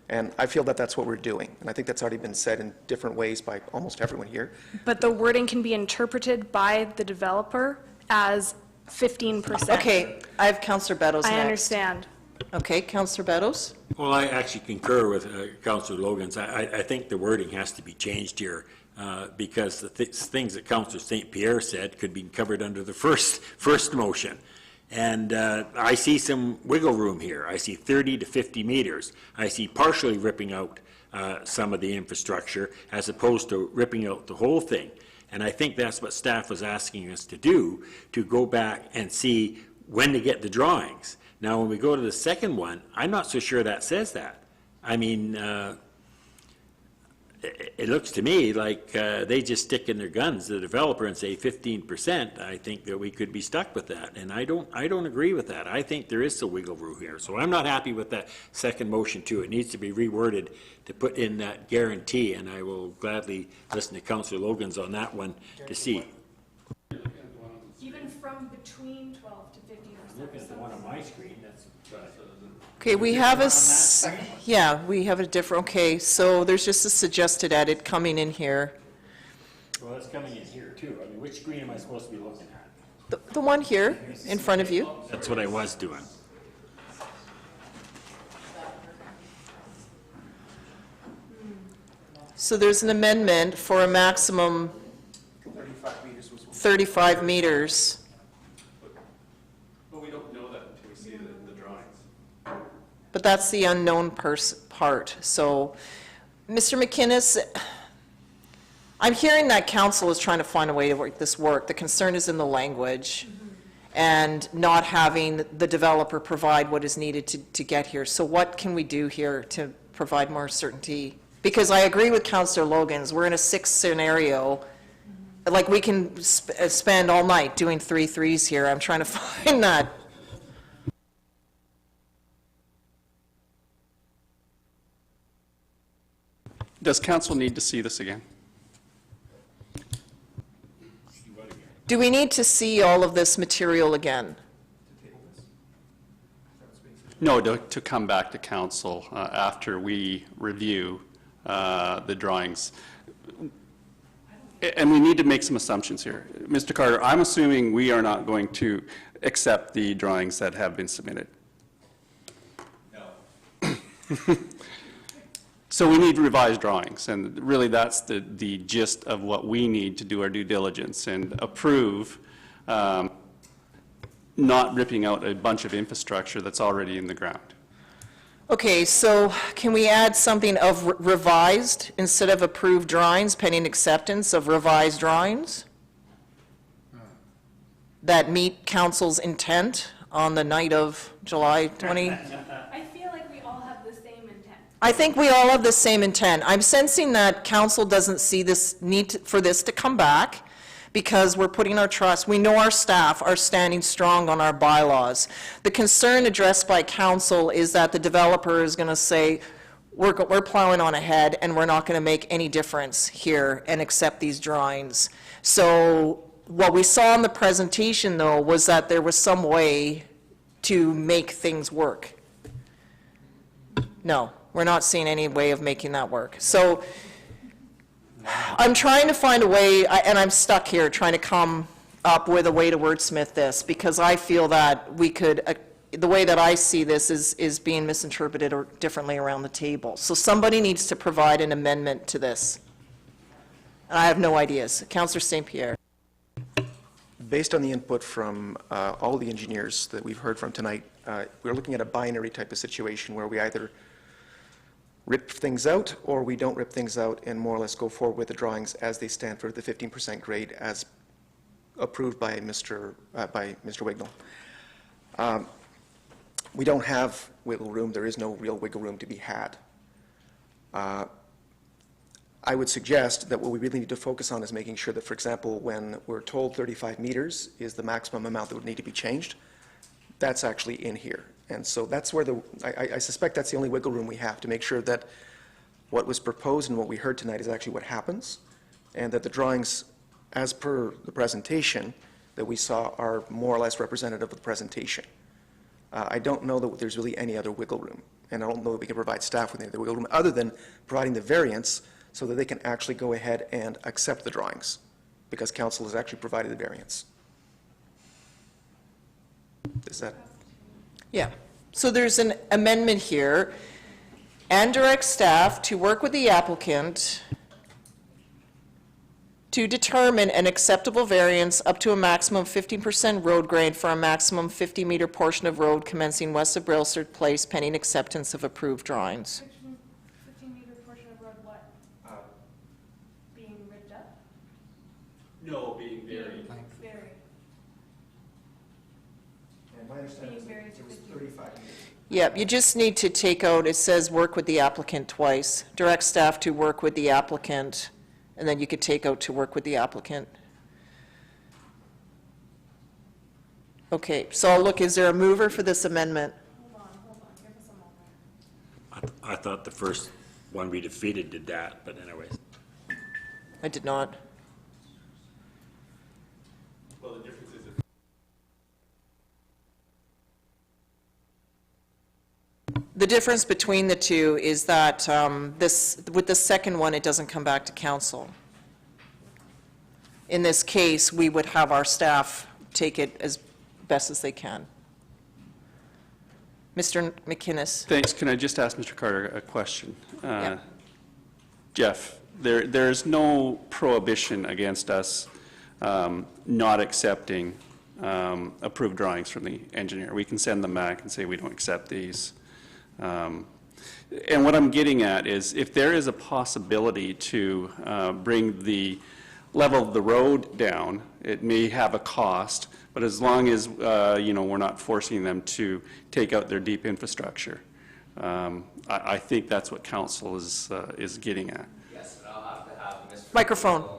And I feel that that's what we're doing. And I think that's already been said in different ways by almost everyone here. But the wording can be interpreted by the developer as 15%. Okay, I have Councillor Beddoes next. I understand. Okay, Councillor Beddoes? Well, I actually concur with Councillor Logan's. I think the wording has to be changed here because the things that Councillor St. Pierre said could be covered under the first motion. And I see some wiggle room here. I see 30 to 50 meters. I see partially ripping out some of the infrastructure as opposed to ripping out the whole thing. And I think that's what staff was asking us to do, to go back and see when to get the drawings. Now, when we go to the second one, I'm not so sure that says that. I mean, it looks to me like they just stick in their guns, the developer, and say 15%. I think that we could be stuck with that, and I don't agree with that. I think there is some wiggle room here, so I'm not happy with that second motion too. It needs to be reworded to put in that guarantee, and I will gladly listen to Councillor Logan's on that one to see. Even from between 12 to 15%. Look at the one on my screen. That's Okay, we have we have a different, okay, so there's just a suggested edit coming in here. well, it's coming in here too. I mean, which screen am I supposed to be looking at? The one here in front of you. That's what I was doing. So there's an amendment for a maximum 35 meters. But we don't know that until we see the drawings. But that's the unknown part. So, Mr. McInnes, I'm hearing that council is trying to find a way to make this work. The concern is in the language and not having the developer provide what is needed to get here. So what can we do here to provide more certainty? Because I agree with Councillor Logan's. We're in a 6 scenario. Like, we can spend all night doing 3 threes here. I'm trying to find that. Does council need to see this again? Do we need to see all of this material again? No, to come back to council after we review the drawings. And we need to make some assumptions here. Mr. Carter, I'm assuming we are not going to accept the drawings that have been submitted. No. So we need revised drawings, and really that's the gist of what we need to do our due diligence and approve not ripping out a bunch of infrastructure that's already in the ground. Okay, so can we add something of revised instead of approved drawings, pending acceptance of revised drawings? That meet council's intent on the night of July 20? I feel like we all have the same intent. I think we all have the same intent. I'm sensing that council doesn't see this need for this to come back because we're putting our trust, we know our staff are standing strong on our bylaws. The concern addressed by council is that the developer is going to say, we're plowing on ahead and we're not going to make any difference here and accept these drawings. So what we saw in the presentation, though, was that there was some way to make things work. No, we're not seeing any way of making that work. So I'm trying to find a way, and I'm stuck here trying to come up with a way to wordsmith this, because I feel that we could, the way that I see this is being misinterpreted or differently around the table. So somebody needs to provide an amendment to this. And I have no ideas. Councillor St. Pierre. Based on the input from all the engineers that we've heard from tonight, we're looking at a binary type of situation where we either rip things out or we don't rip things out and more or less go forward with the drawings as they stand for the 15% grade as approved by Mr. Wignall. We don't have wiggle room. There is no real wiggle room to be had. I would suggest that what we really need to focus on is making sure that, for example, when we're told 35 meters is the maximum amount that would need to be changed, that's actually in here. And so that's where I suspect that's the only wiggle room we have to make sure that what was proposed and what we heard tonight is actually what happens, and that the drawings, as per the presentation that we saw, are more or less representative of the presentation. I don't know that there's really any other wiggle room, and I don't know that we can provide staff with any other wiggle room other than providing the variance so that they can actually go ahead and accept the drawings, because council has actually provided the variance. Is that? Yeah. So there's an amendment here, and direct staff to work with the applicant to determine an acceptable variance up to a maximum 15% road grade for a maximum 50-meter portion of road commencing west of Brailsford Place pending acceptance of approved drawings. 15-meter portion of road what? Being ripped up? No, being buried. Buried. And my understanding is that it was 35 meters. Yep, you just need to take out, it says work with the applicant twice. Direct staff to work with the applicant, and then you could take out to work with the applicant. Okay, so I'll look, is there a mover for this amendment? Hold on, give us a moment. I thought the first one we defeated did that, but anyways. I did not. Well, the difference is The difference between the two is that with the second one, it doesn't come back to council. In this case, we would have our staff take it as best as they can. Mr. McInnes. Thanks. Can I just ask Mr. Carter a question? Yeah. Jeff, there's no prohibition against us not accepting approved drawings from the engineer. We can send them back and say we don't accept these. And what I'm getting at is if there is a possibility to bring the level of the road down, it may have a cost, but as long as, we're not forcing them to take out their deep infrastructure. I think that's what council is getting at. Yes, and I'll have to have Mr. Microphone.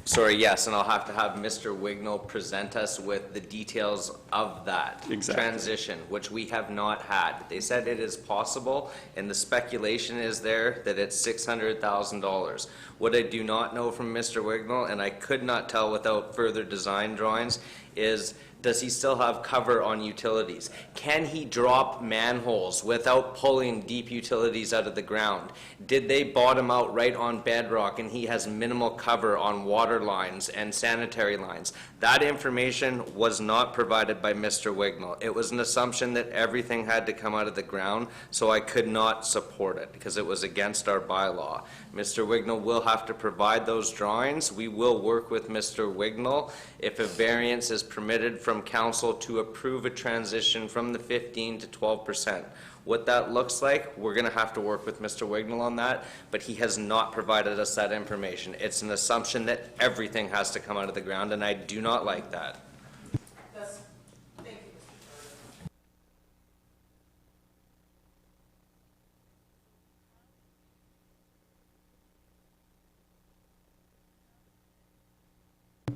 Sorry, yes, and I'll have to have Mr. Wignall present us with the details of that transition, which we have not had. They said it is possible, and the speculation is there that it's $600,000. What I do not know from Mr. Wignall, and I could not tell without further design drawings, is does he still have cover on utilities? Can he drop manholes without pulling deep utilities out of the ground? Did they bottom out right on bedrock and he has minimal cover on water lines and sanitary lines? That information was not provided by Mr. Wignall. It was an assumption that everything had to come out of the ground, so I could not support it because it was against our bylaw. Mr. Wignall will have to provide those drawings. We will work with Mr. Wignall if a variance is permitted from council to approve a transition from the 15 to 12%. What that looks like, we're going to have to work with Mr. Wignall on that, but he has not provided us that information. It's an assumption that everything has to come out of the ground, and I do not like that.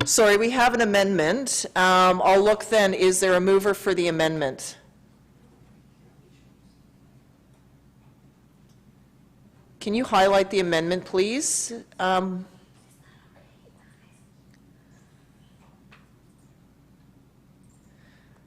Sorry, we have an amendment. I'll look then, is there a mover for the amendment? Can you highlight the amendment, please?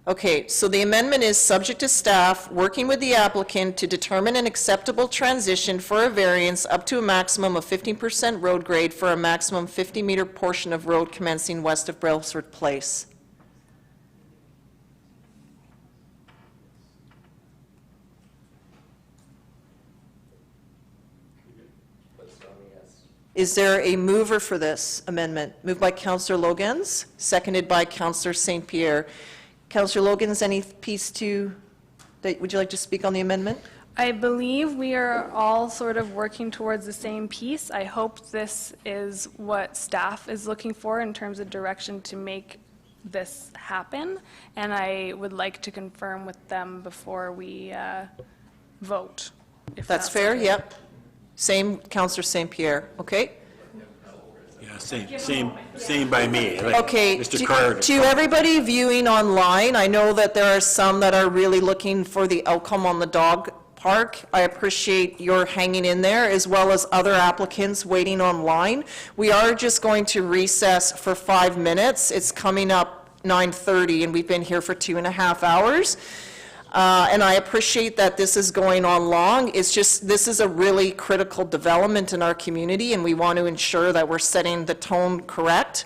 Okay, so the amendment is subject to staff working with the applicant to determine an acceptable transition for a variance up to a maximum of 15% road grade for a maximum 50-meter portion of road commencing west of Brailsford Place. Is there a mover for this amendment? Moved by Councillor Logans, seconded by Councillor St. Pierre. Councillor Logans, any piece would you like to speak on the amendment? I believe we are all sort of working towards the same piece. I hope this is what staff is looking for in terms of direction to make this happen, and I would like to confirm with them before we vote. If That's fair, okay. yep. Same, Councillor St. Pierre, okay? Yeah, same by me. Like Okay, Mr. Carter. to everybody viewing online, I know that there are some that are really looking for the outcome on the dog park. I appreciate your hanging in there, as well as other applicants waiting online. We are just going to recess for 5 minutes. It's coming up 9:30, and we've been here for 2.5 hours. And I appreciate that this is going on long. It's just, this is a really critical development in our community, and we want to ensure that we're setting the tone correct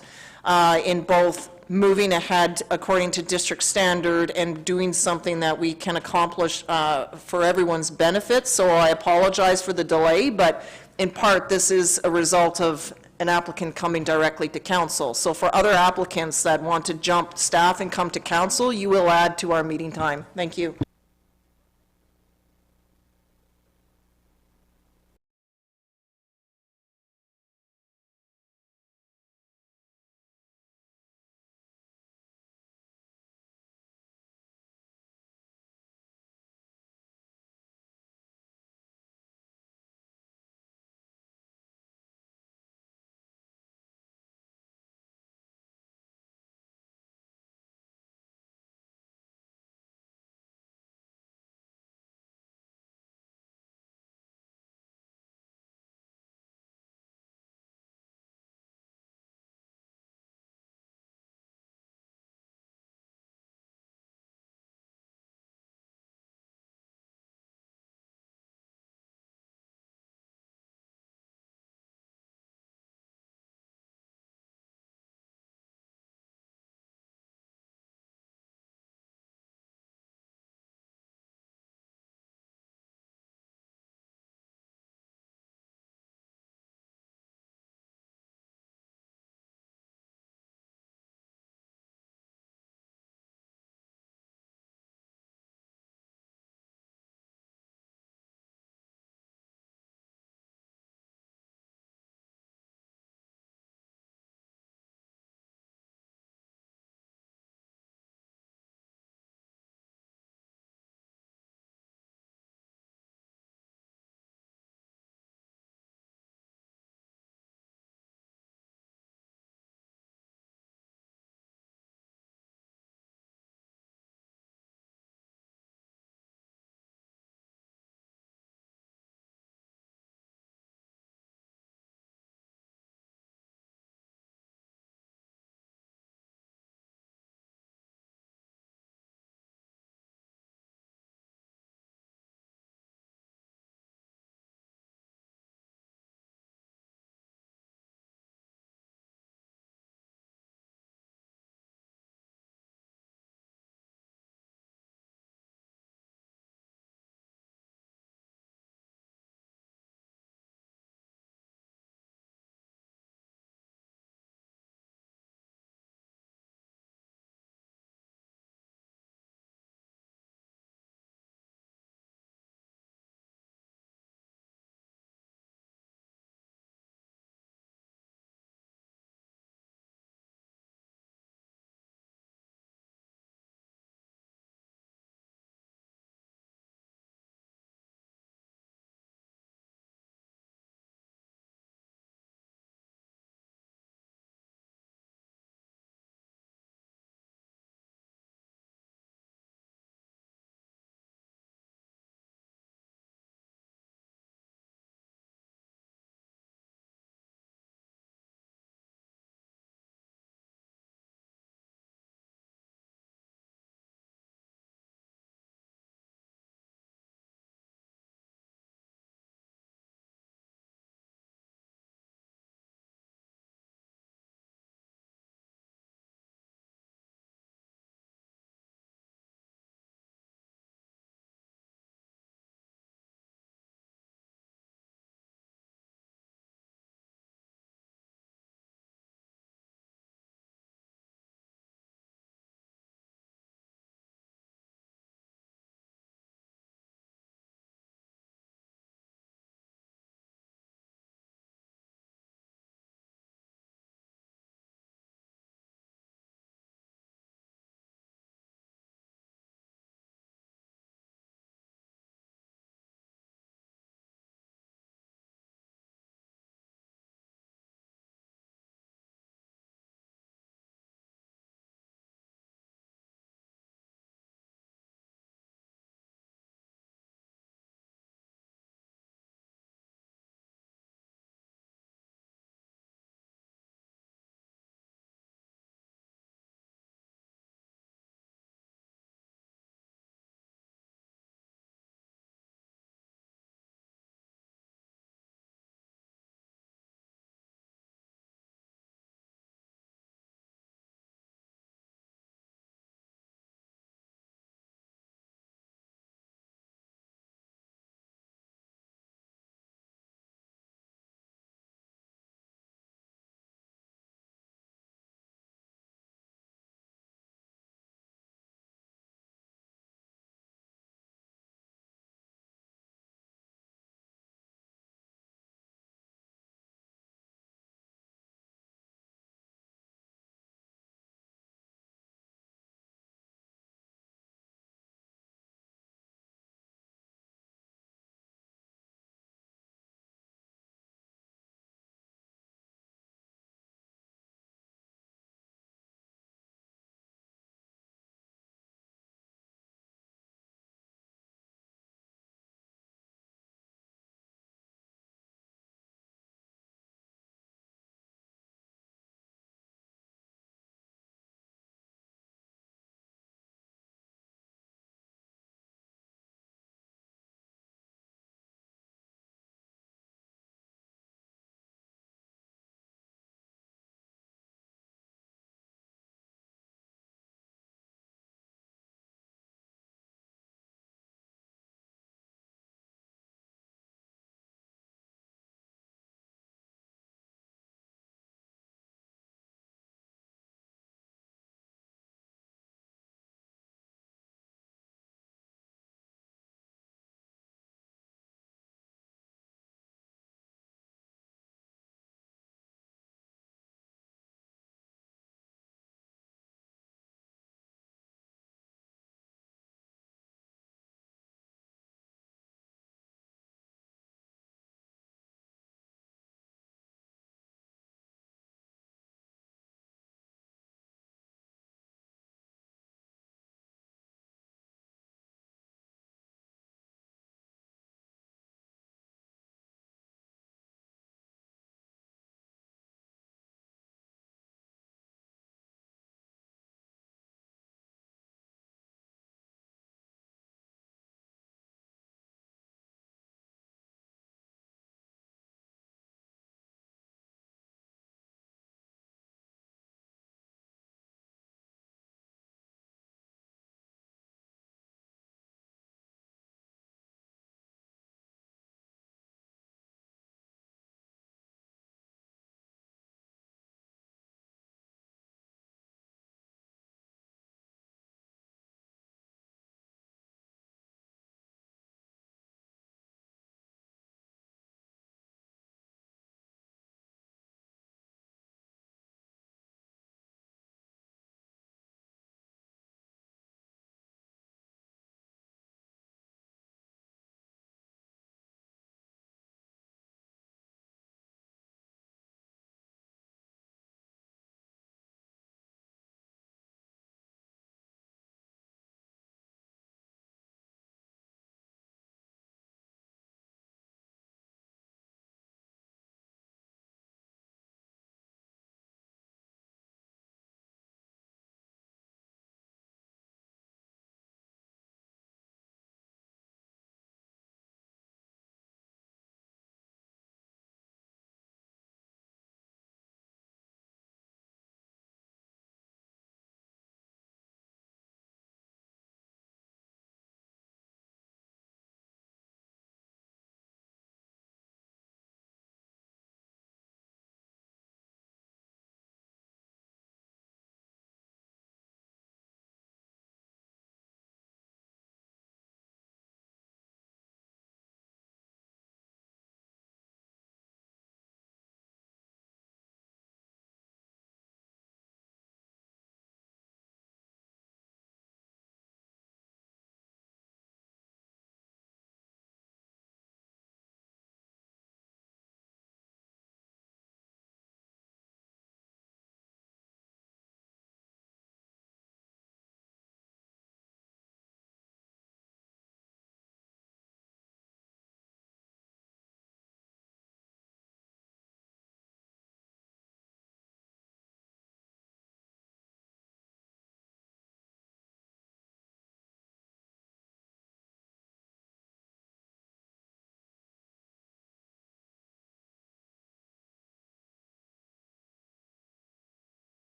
in both moving ahead according to district standard and doing something that we can accomplish for everyone's benefit. So I apologize for the delay, but in part, this is a result of an applicant coming directly to council. So for other applicants that want to jump staff and come to council, you will add to our meeting time. Thank you.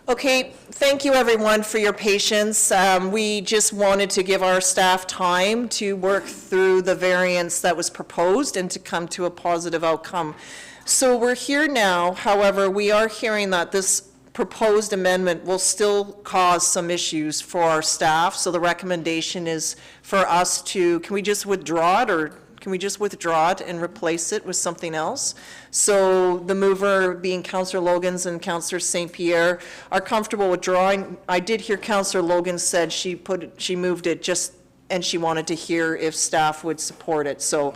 Okay, thank you everyone for your patience. We just wanted to give our staff time to work through the variance that was proposed and to come to a positive outcome. So we're here now, however, we are hearing that this proposed amendment will still cause some issues for our staff. So the recommendation is for us to, can we just withdraw it, or can we just withdraw it and replace it with something else? So the mover being Councillor Logans and Councillor St. Pierre are comfortable withdrawing. I did hear Councillor Logan said she moved it just, and she wanted to hear if staff would support it. So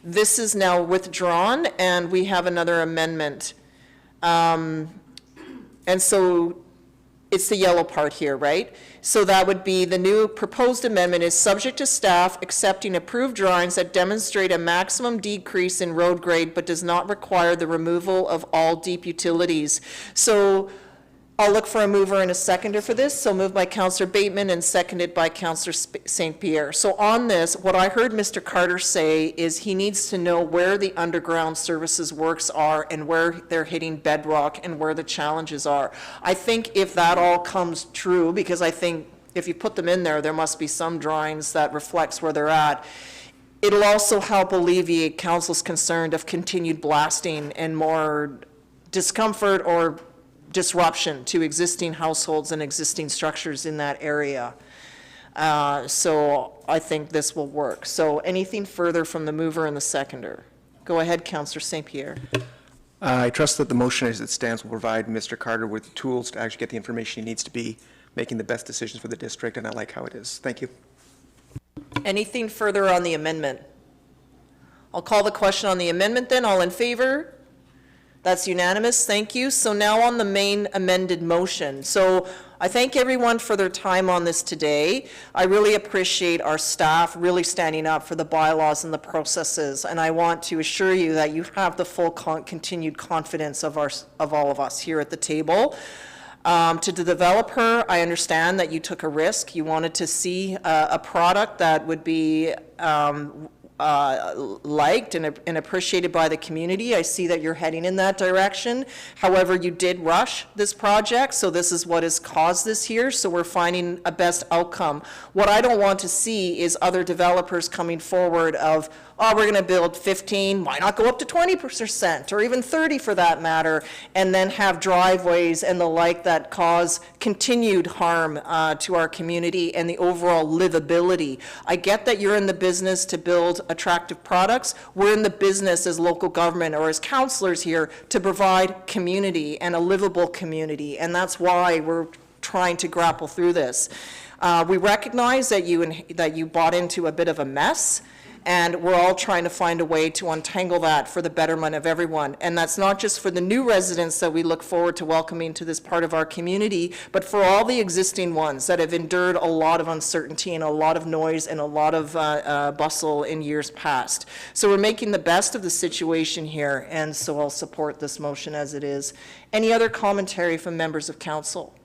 this is now withdrawn, and we have another amendment. And so it's the yellow part here, right? So that would be the new proposed amendment is subject to staff accepting approved drawings that demonstrate a maximum decrease in road grade but does not require the removal of all deep utilities. So I'll look for a mover and a seconder for this. So moved by Councillor Bateman and seconded by Councillor St. Pierre. So on this, what I heard Mr. Carter say is he needs to know where the underground services works are and where they're hitting bedrock and where the challenges are. I think if that all comes true, because I think if you put them in there, there must be some drawings that reflects where they're at. It'll also help alleviate council's concern of continued blasting and more discomfort or disruption to existing households and existing structures in that area. So I think this will work. So anything further from the mover and the seconder? Go ahead, Councillor St. Pierre. I trust that the motion as it stands will provide Mr. Carter with the tools to actually get the information he needs to be making the best decisions for the district, and I like how it is. Thank you. Anything further on the amendment? I'll call the question on the amendment then. All in favor? That's unanimous, thank you. So now on the main amended motion. So I thank everyone for their time on this today. I really appreciate our staff really standing up for the bylaws and the processes, and I want to assure you that you have the full continued confidence of all of us here at the table. To the developer, I understand that you took a risk. You wanted to see a product that would be liked and appreciated by the community. I see that you're heading in that direction. However, you did rush this project, so this is what has caused this here, so we're finding a best outcome. What I don't want to see is other developers coming forward of, oh, we're going to build 15, why not go up to 20% or even 30 for that matter, and then have driveways and the like that cause continued harm to our community and the overall livability. I get that you're in the business to build attractive products. We're in the business as local government or as councillors here to provide community and a livable community, and that's why we're trying to grapple through this. We recognize that you bought into a bit of a mess, and we're all trying to find a way to untangle that for the betterment of everyone. And that's not just for the new residents that we look forward to welcoming to this part of our community, but for all the existing ones that have endured a lot of uncertainty and a lot of noise and a lot of bustle in years past. So we're making the best of the situation here, and so I'll support this motion as it is. Any other commentary from members of council?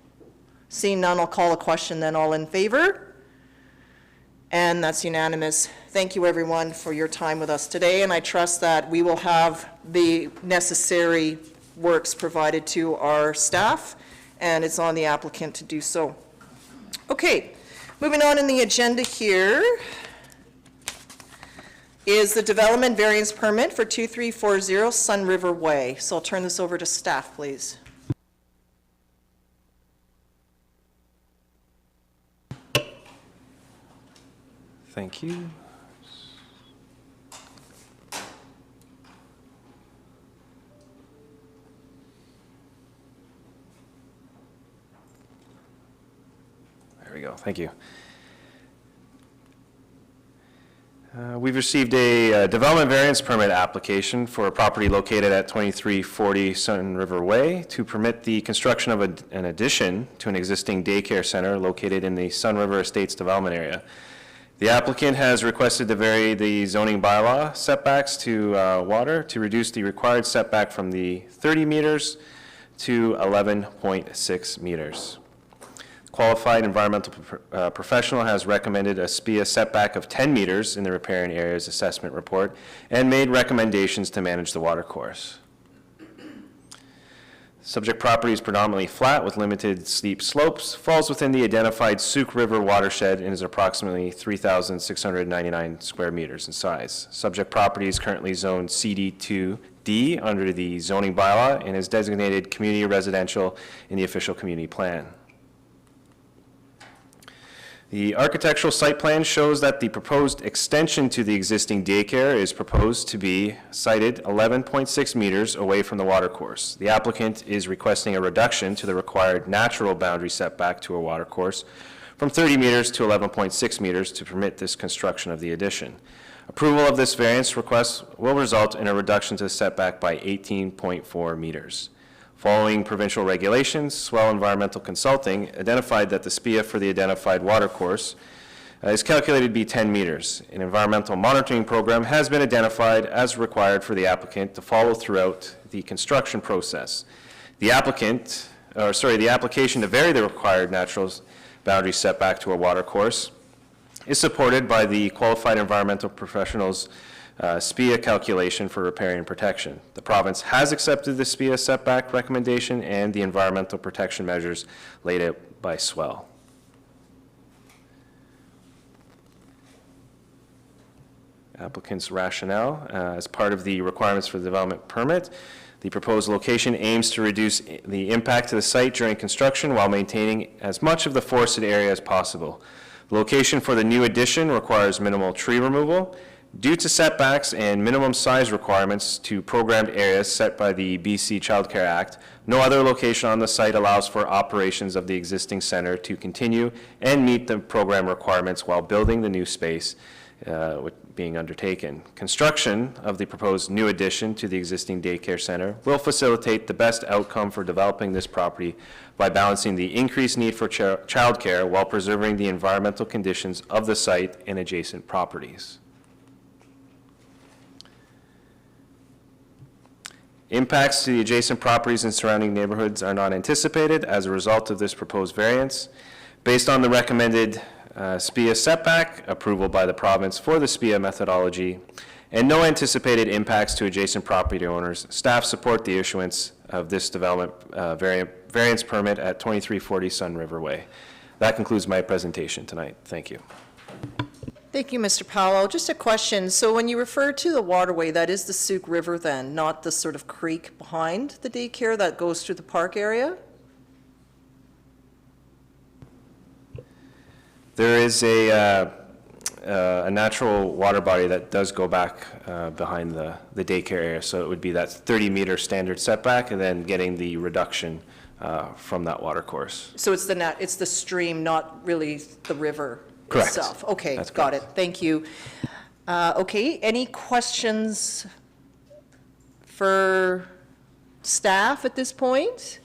Seeing none, I'll call a question then. All in favor? And that's unanimous. Thank you, everyone, for your time with us today, and I trust that we will have the necessary works provided to our staff, and it's on the applicant to do so. Okay, moving on in the agenda here is the development variance permit for 2340 Sun River Way. So I'll turn this over to staff, please. Thank you. There we go. Thank you. We've received a development variance permit application for a property located at 2340 Sun River Way to permit the construction of an addition to an existing daycare center located in the Sun River Estates development area. The applicant has requested to vary the zoning bylaw setbacks to water to reduce the required setback from the 30 meters to 11.6 meters. Qualified environmental professional has recommended a SPIA setback of 10 meters in the riparian areas assessment report and made recommendations to manage the water course. Subject property is predominantly flat with limited steep slopes, falls within the identified Sauk River watershed, and is approximately 3,699 square meters in size. Subject property is currently zoned CD2D under the zoning bylaw and is designated community residential in the official community plan. The architectural site plan shows that the proposed extension to the existing daycare is proposed to be sited 11.6 meters away from the watercourse. The applicant is requesting a reduction to the required natural boundary setback to a watercourse from 30 meters to 11.6 meters to permit this construction of the addition. Approval of this variance request will result in a reduction to the setback by 18.4 meters. Following provincial regulations, Swell Environmental Consulting identified that the SPIA for the identified watercourse is calculated to be 10 meters. An environmental monitoring program has been identified as required for the applicant to follow throughout the construction process. The application to vary the required natural boundary setback to a watercourse is supported by the qualified environmental professionals' SPIA calculation for riparian protection. The province has accepted the SPIA setback recommendation and the environmental protection measures laid out by Swell. Applicant's rationale, as part of the requirements for the development permit, the proposed location aims to reduce the impact to the site during construction while maintaining as much of the forested area as possible. The location for the new addition requires minimal tree removal. Due to setbacks and minimum size requirements to programmed areas set by the BC Child Care Act, no other location on the site allows for operations of the existing center to continue and meet the program requirements while building the new space being undertaken. Construction of the proposed new addition to the existing daycare center will facilitate the best outcome for developing this property by balancing the increased need for child care while preserving the environmental conditions of the site and adjacent properties. Impacts to the adjacent properties and surrounding neighborhoods are not anticipated as a result of this proposed variance. Based on the recommended SPIA setback, approval by the province for the SPIA methodology, and no anticipated impacts to adjacent property owners, staff support the issuance of this development variance permit at 2340 Sun River Way. That concludes my presentation tonight. Thank you. Thank you, Mr. Powell. Just a question. So when you refer to the waterway, that is the Sauk River then, not the sort of creek behind the daycare that goes through the park area? There is a natural water body that does go back behind the daycare area, so it would be that 30-meter standard setback and then getting the reduction from that water course. So it's the stream, not really the river Correct. itself? Okay, That's got correct. it. Thank you. Okay, any questions for staff at this point?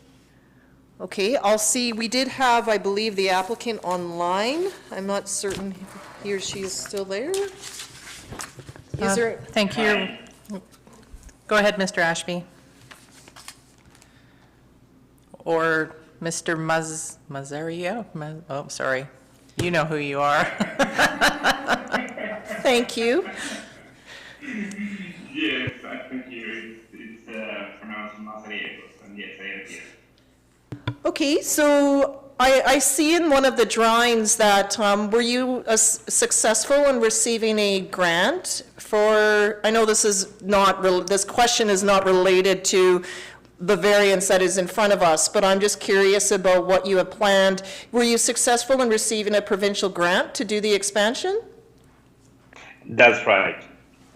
Okay, I'll see, we did have, I believe, the applicant online. I'm not certain he or she is still there. Is there? Thank you. Go ahead, Mr. Ashby. Or Mr. Mazzario? Oh, sorry. You know who you are. Thank you. Yes, I think it's pronounced Mazariegos, and yes, I am here. Okay, so I see in one of the drawings that, were you successful in receiving a grant for, I know this is not, this question is not related to the variance that is in front of us, but I'm just curious about what you have planned. Were you successful in receiving a provincial grant to do the expansion? That's right.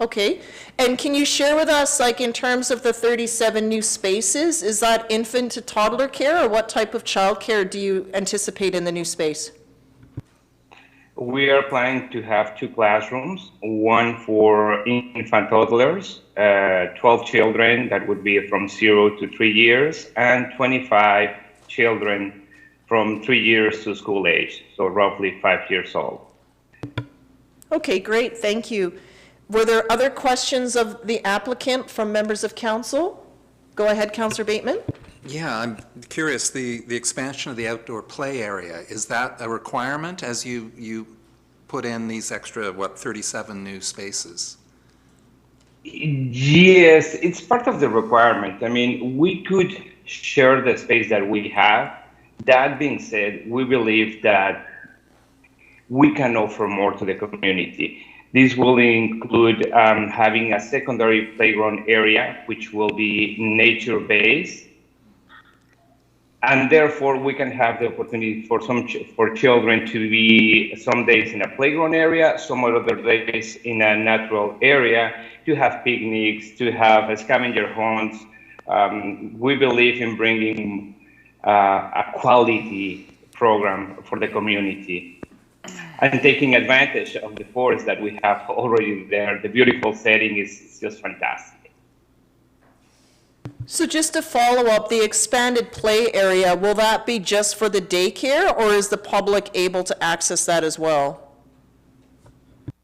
Okay, and can you share with us, like in terms of the 37 new spaces, is that infant to toddler care, or what type of child care do you anticipate in the new space? We are planning to have 2 classrooms, one for infant toddlers, 12 children that would be from 0 to 3 years, and 25 children from 3 years to school age, so roughly 5 years old. Okay, great, thank you. Were there other questions of the applicant from members of council? Go ahead, Councillor Bateman. Yeah, I'm curious, the expansion of the outdoor play area, is that a requirement as you put in these extra, 37 new spaces? Yes, it's part of the requirement. I mean, we could share the space that we have. That being said, we believe that we can offer more to the community. This will include having a secondary playground area, which will be nature-based. And therefore, we can have the opportunity for children to be some days in a playground area, some other days in a natural area, to have picnics, to have scavenger hunts. We believe in bringing a quality program for the community and taking advantage of the forest that we have already there. The beautiful setting is just fantastic. So just to follow up, the expanded play area, will that be just for the daycare, or is the public able to access that as well?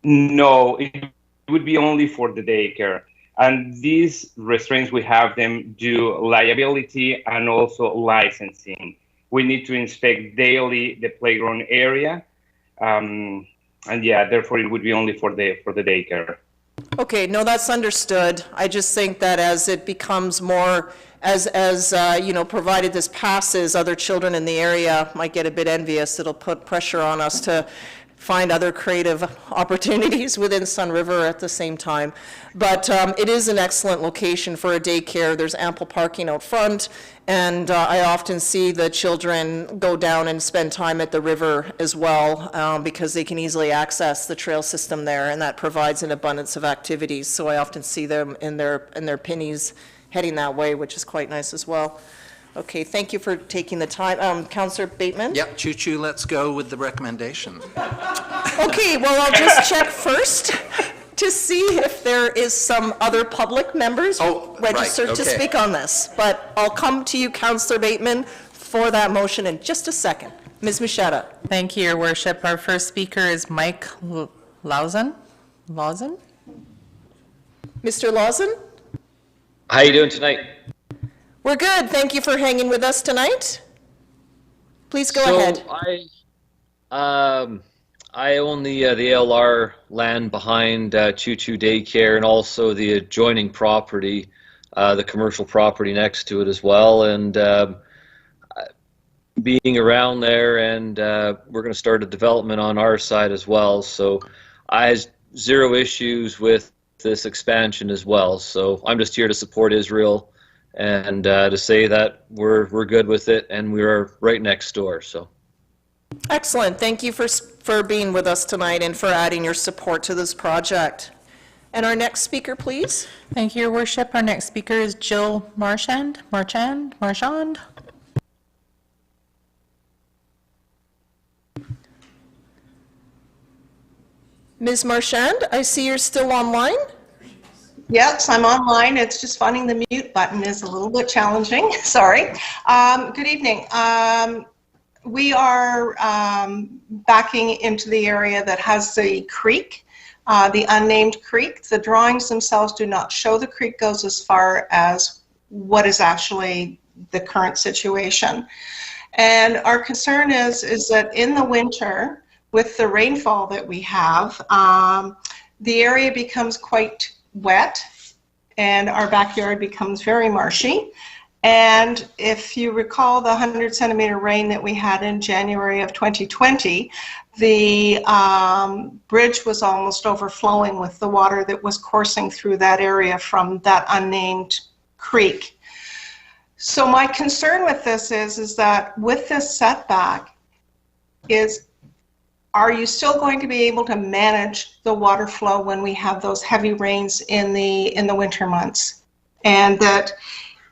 No, it would be only for the daycare. And these restraints, we have them do liability and also licensing. We need to inspect daily the playground area. And yeah, therefore it would be only for the daycare. Okay, no, that's understood. I just think that as it becomes more, provided this passes, other children in the area might get a bit envious. It'll put pressure on us to find other creative opportunities within Sun River at the same time. But it is an excellent location for a daycare. There's ample parking out front, and I often see the children go down and spend time at the river as well, because they can easily access the trail system there, and that provides an abundance of activities. So I often see them in their pennies heading that way, which is quite nice as well. Okay, thank you for taking the time. Councillor Bateman? Yep, choo-choo, let's go with the recommendation. Okay, well, I'll just check first to see if there is some other public members registered to speak on this. But I'll come to you, Councillor Bateman, for that motion in just a second. Ms. Muschetta. Thank you, Your Worship. Our first speaker is Mike Lawson. Mr. Lawson? How you doing tonight? We're good. Thank you for hanging with us tonight. Please go ahead. I own the ALR land behind Choo Choo Daycare and also the adjoining property, the commercial property next to it as well. And being around there, and we're going to start a development on our side as well. So I have zero issues with this expansion as well. So I'm just here to support Israel and to say that we're good with it, and we are right next door. So excellent. Thank you for being with us tonight and for adding your support to this project. And our next speaker, please. Thank you, Your Worship. Our next speaker is Jill Marchand. Ms. Marchand, I see you're still online. Yes, I'm online. It's just finding the mute button is a little bit challenging. Sorry. Good evening. We are backing into the area that has the creek, the unnamed creek. The drawings themselves do not show the creek goes as far as what is actually the current situation. And our concern is that in the winter, with the rainfall that we have, the area becomes quite wet and our backyard becomes very marshy. And if you recall the 100 centimeter rain that we had in January of 2020, the bridge was almost overflowing with the water that was coursing through that area from that unnamed creek. So my concern with this is that with this setback are you still going to be able to manage the water flow when we have those heavy rains in the winter months? And that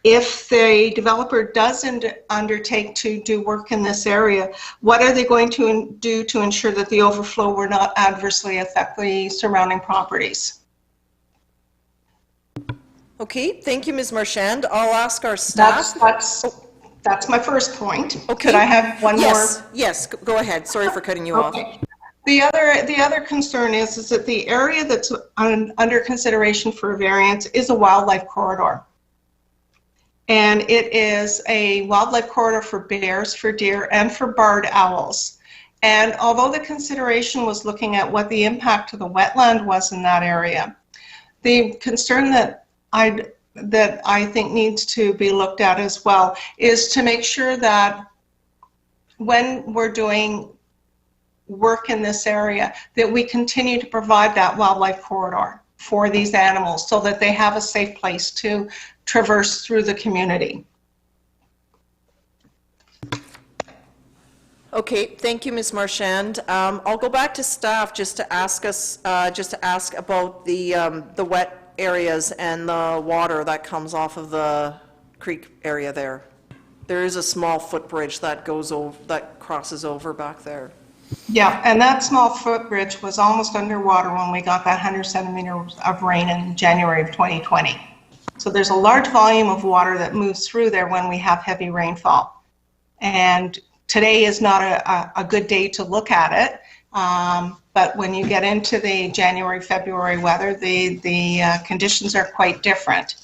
if the developer does undertake to do work in this area, what are they going to do to ensure that the overflow will not adversely affect the surrounding properties? Okay, thank you, Ms. Marchand. I'll ask our staff. That's my first point. Okay. Could I have one more? Yes, go ahead. Sorry for cutting you off. The other concern is that the area that's under consideration for a variance is a wildlife corridor. And it is a wildlife corridor for bears, for deer, and for barred owls. And although the consideration was looking at what the impact to the wetland was in that area, the concern that I'd that I think needs to be looked at as well is to make sure that when we're doing work in this area, that we continue to provide that wildlife corridor for these animals so that they have a safe place to traverse through the community. Okay, thank you, Ms. Marchand. I'll go back to staff just to ask about the wet areas and the water that comes off of the creek area there. There is a small footbridge that goes over, that crosses over back there. Yeah, and that small footbridge was almost underwater when we got that 100 centimeters of rain in January of 2020. So there's a large volume of water that moves through there when we have heavy rainfall. And today is not a good day to look at it, but when you get into the January, February weather, the conditions are quite different.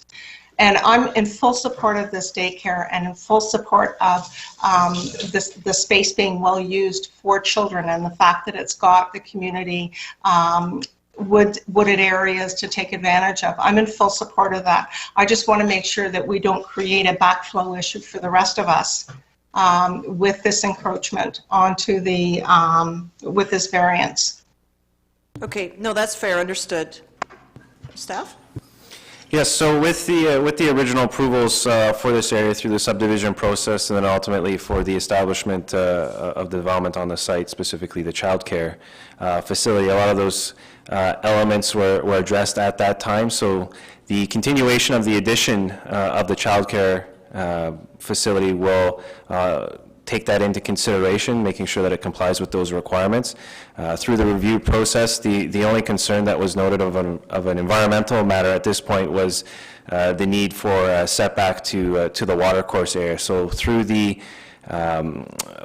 And I'm in full support of this daycare and in full support of the space being well used for children and the fact that it's got the community wooded areas to take advantage of. I'm in full support of that. I just want to make sure that we don't create a backflow issue for the rest of us with this encroachment onto the, with this variance. Okay, no, that's fair, understood. Staff? Yes, so with the original approvals for this area through the subdivision process and then ultimately for the establishment of the development on the site, specifically the childcare facility, a lot of those elements were addressed at that time. So the continuation of the addition of the childcare facility will take that into consideration, making sure that it complies with those requirements. Through the review process, the only concern that was noted of an environmental matter at this point was the need for a setback to the watercourse area. So through the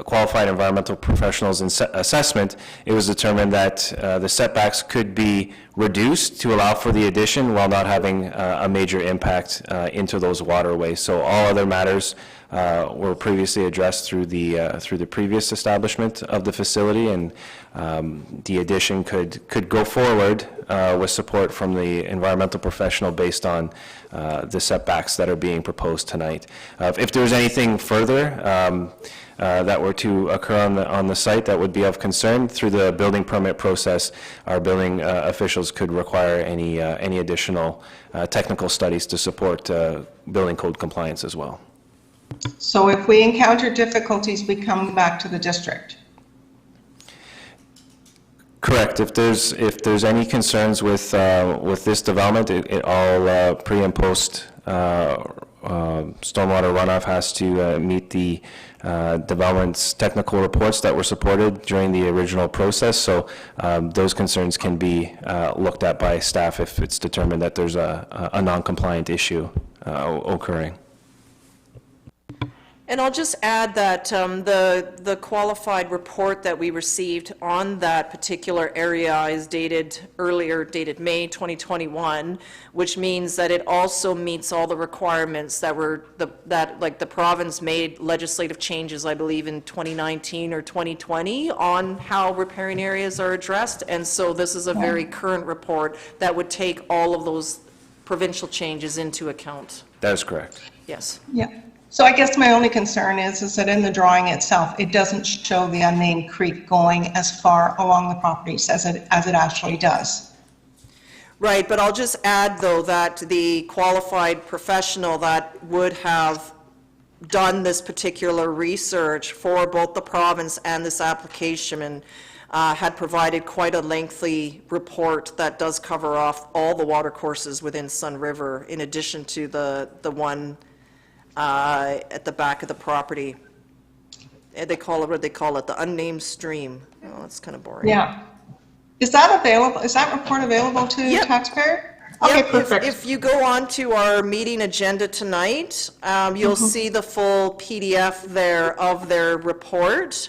qualified environmental professionals assessment, it was determined that the setbacks could be reduced to allow for the addition while not having a major impact into those waterways. So all other matters were previously addressed through the previous establishment of the facility, and the addition could go forward with support from the environmental professional based on the setbacks that are being proposed tonight. If there's anything further that were to occur on the site that would be of concern, through the building permit process, our building officials could require any additional technical studies to support building code compliance as well. So if we encounter difficulties, we come back to the district. Correct. If there's any concerns with this development, it all pre and post stormwater runoff has to meet the development's technical reports that were supported during the original process. So those concerns can be looked at by staff if it's determined that there's a non-compliant issue occurring. And I'll just add that the qualified report that we received on that particular area is dated May 2021, which means that it also meets all the requirements that were, like the province made legislative changes, I believe, in 2019 or 2020 on how riparian areas are addressed. And so this is a very current report that would take all of those provincial changes into account. That is correct. Yes. Yeah. So I guess my only concern is that in the drawing itself, it doesn't show the unnamed creek going as far along the properties as it actually does. Right, but I'll just add, though, that the qualified professional that would have done this particular research for both the province and this application had provided quite a lengthy report that does cover off all the watercourses within Sun River, in addition to the one at the back of the property. They call it, what do they call it? The unnamed stream. Oh, it's kind of boring. Yeah. Is that available? Is that report available to the taxpayer? Okay, Yep, perfect. if you go on to our meeting agenda tonight, you'll see the full PDF there of their report.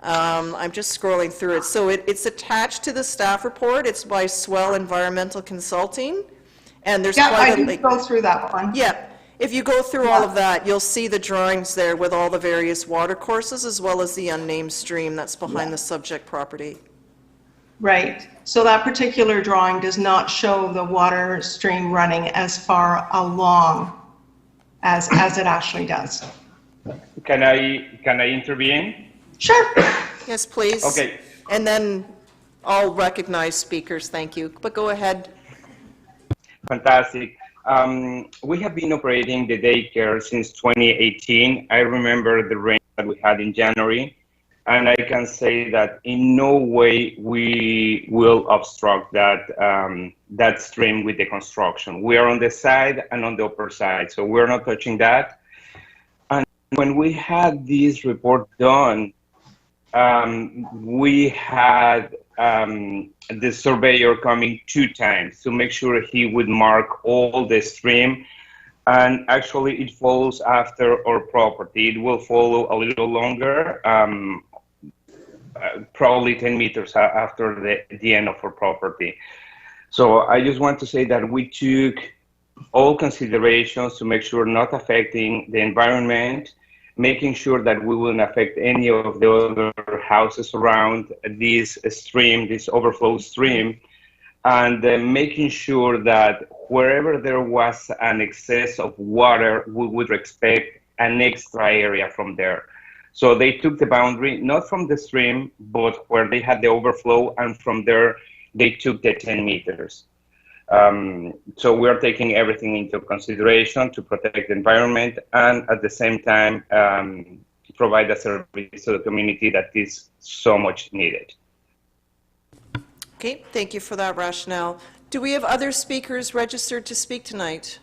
I'm just scrolling through it. So it's attached to the staff report. It's by Swell Environmental Consulting. And there's Yeah, quite I did go through that one. Yeah. If you go through all of that, you'll see the drawings there with all the various water courses as well as the unnamed stream that's behind the subject property. Right. So that particular drawing does not show the water stream running as far along as it actually does. Can I intervene? Sure. Yes, please. Okay. And then I'll recognize speakers, thank you. But go ahead. Fantastic. We have been operating the daycare since 2018. I remember the rain that we had in January, and I can say that in no way we will obstruct that stream with the construction. We are on the side and on the upper side, so we're not touching that. And when we had this report done, we had the surveyor coming 2 times to make sure he would mark all the stream, and actually it follows after our property. It will follow a little longer, probably 10 meters after the end of our property. So I just want to say that we took all considerations to make sure not affecting the environment, making sure that we wouldn't affect any of the other houses around this stream, this overflow stream, and making sure that wherever there was an excess of water, we would expect an extra area from there. So they took the boundary, not from the stream, but where they had the overflow, and from there, they took the 10 meters. So we are taking everything into consideration to protect the environment and at the same time provide a service to the community that is so much needed. Okay, thank you for that rationale. Do we have other speakers registered to speak tonight?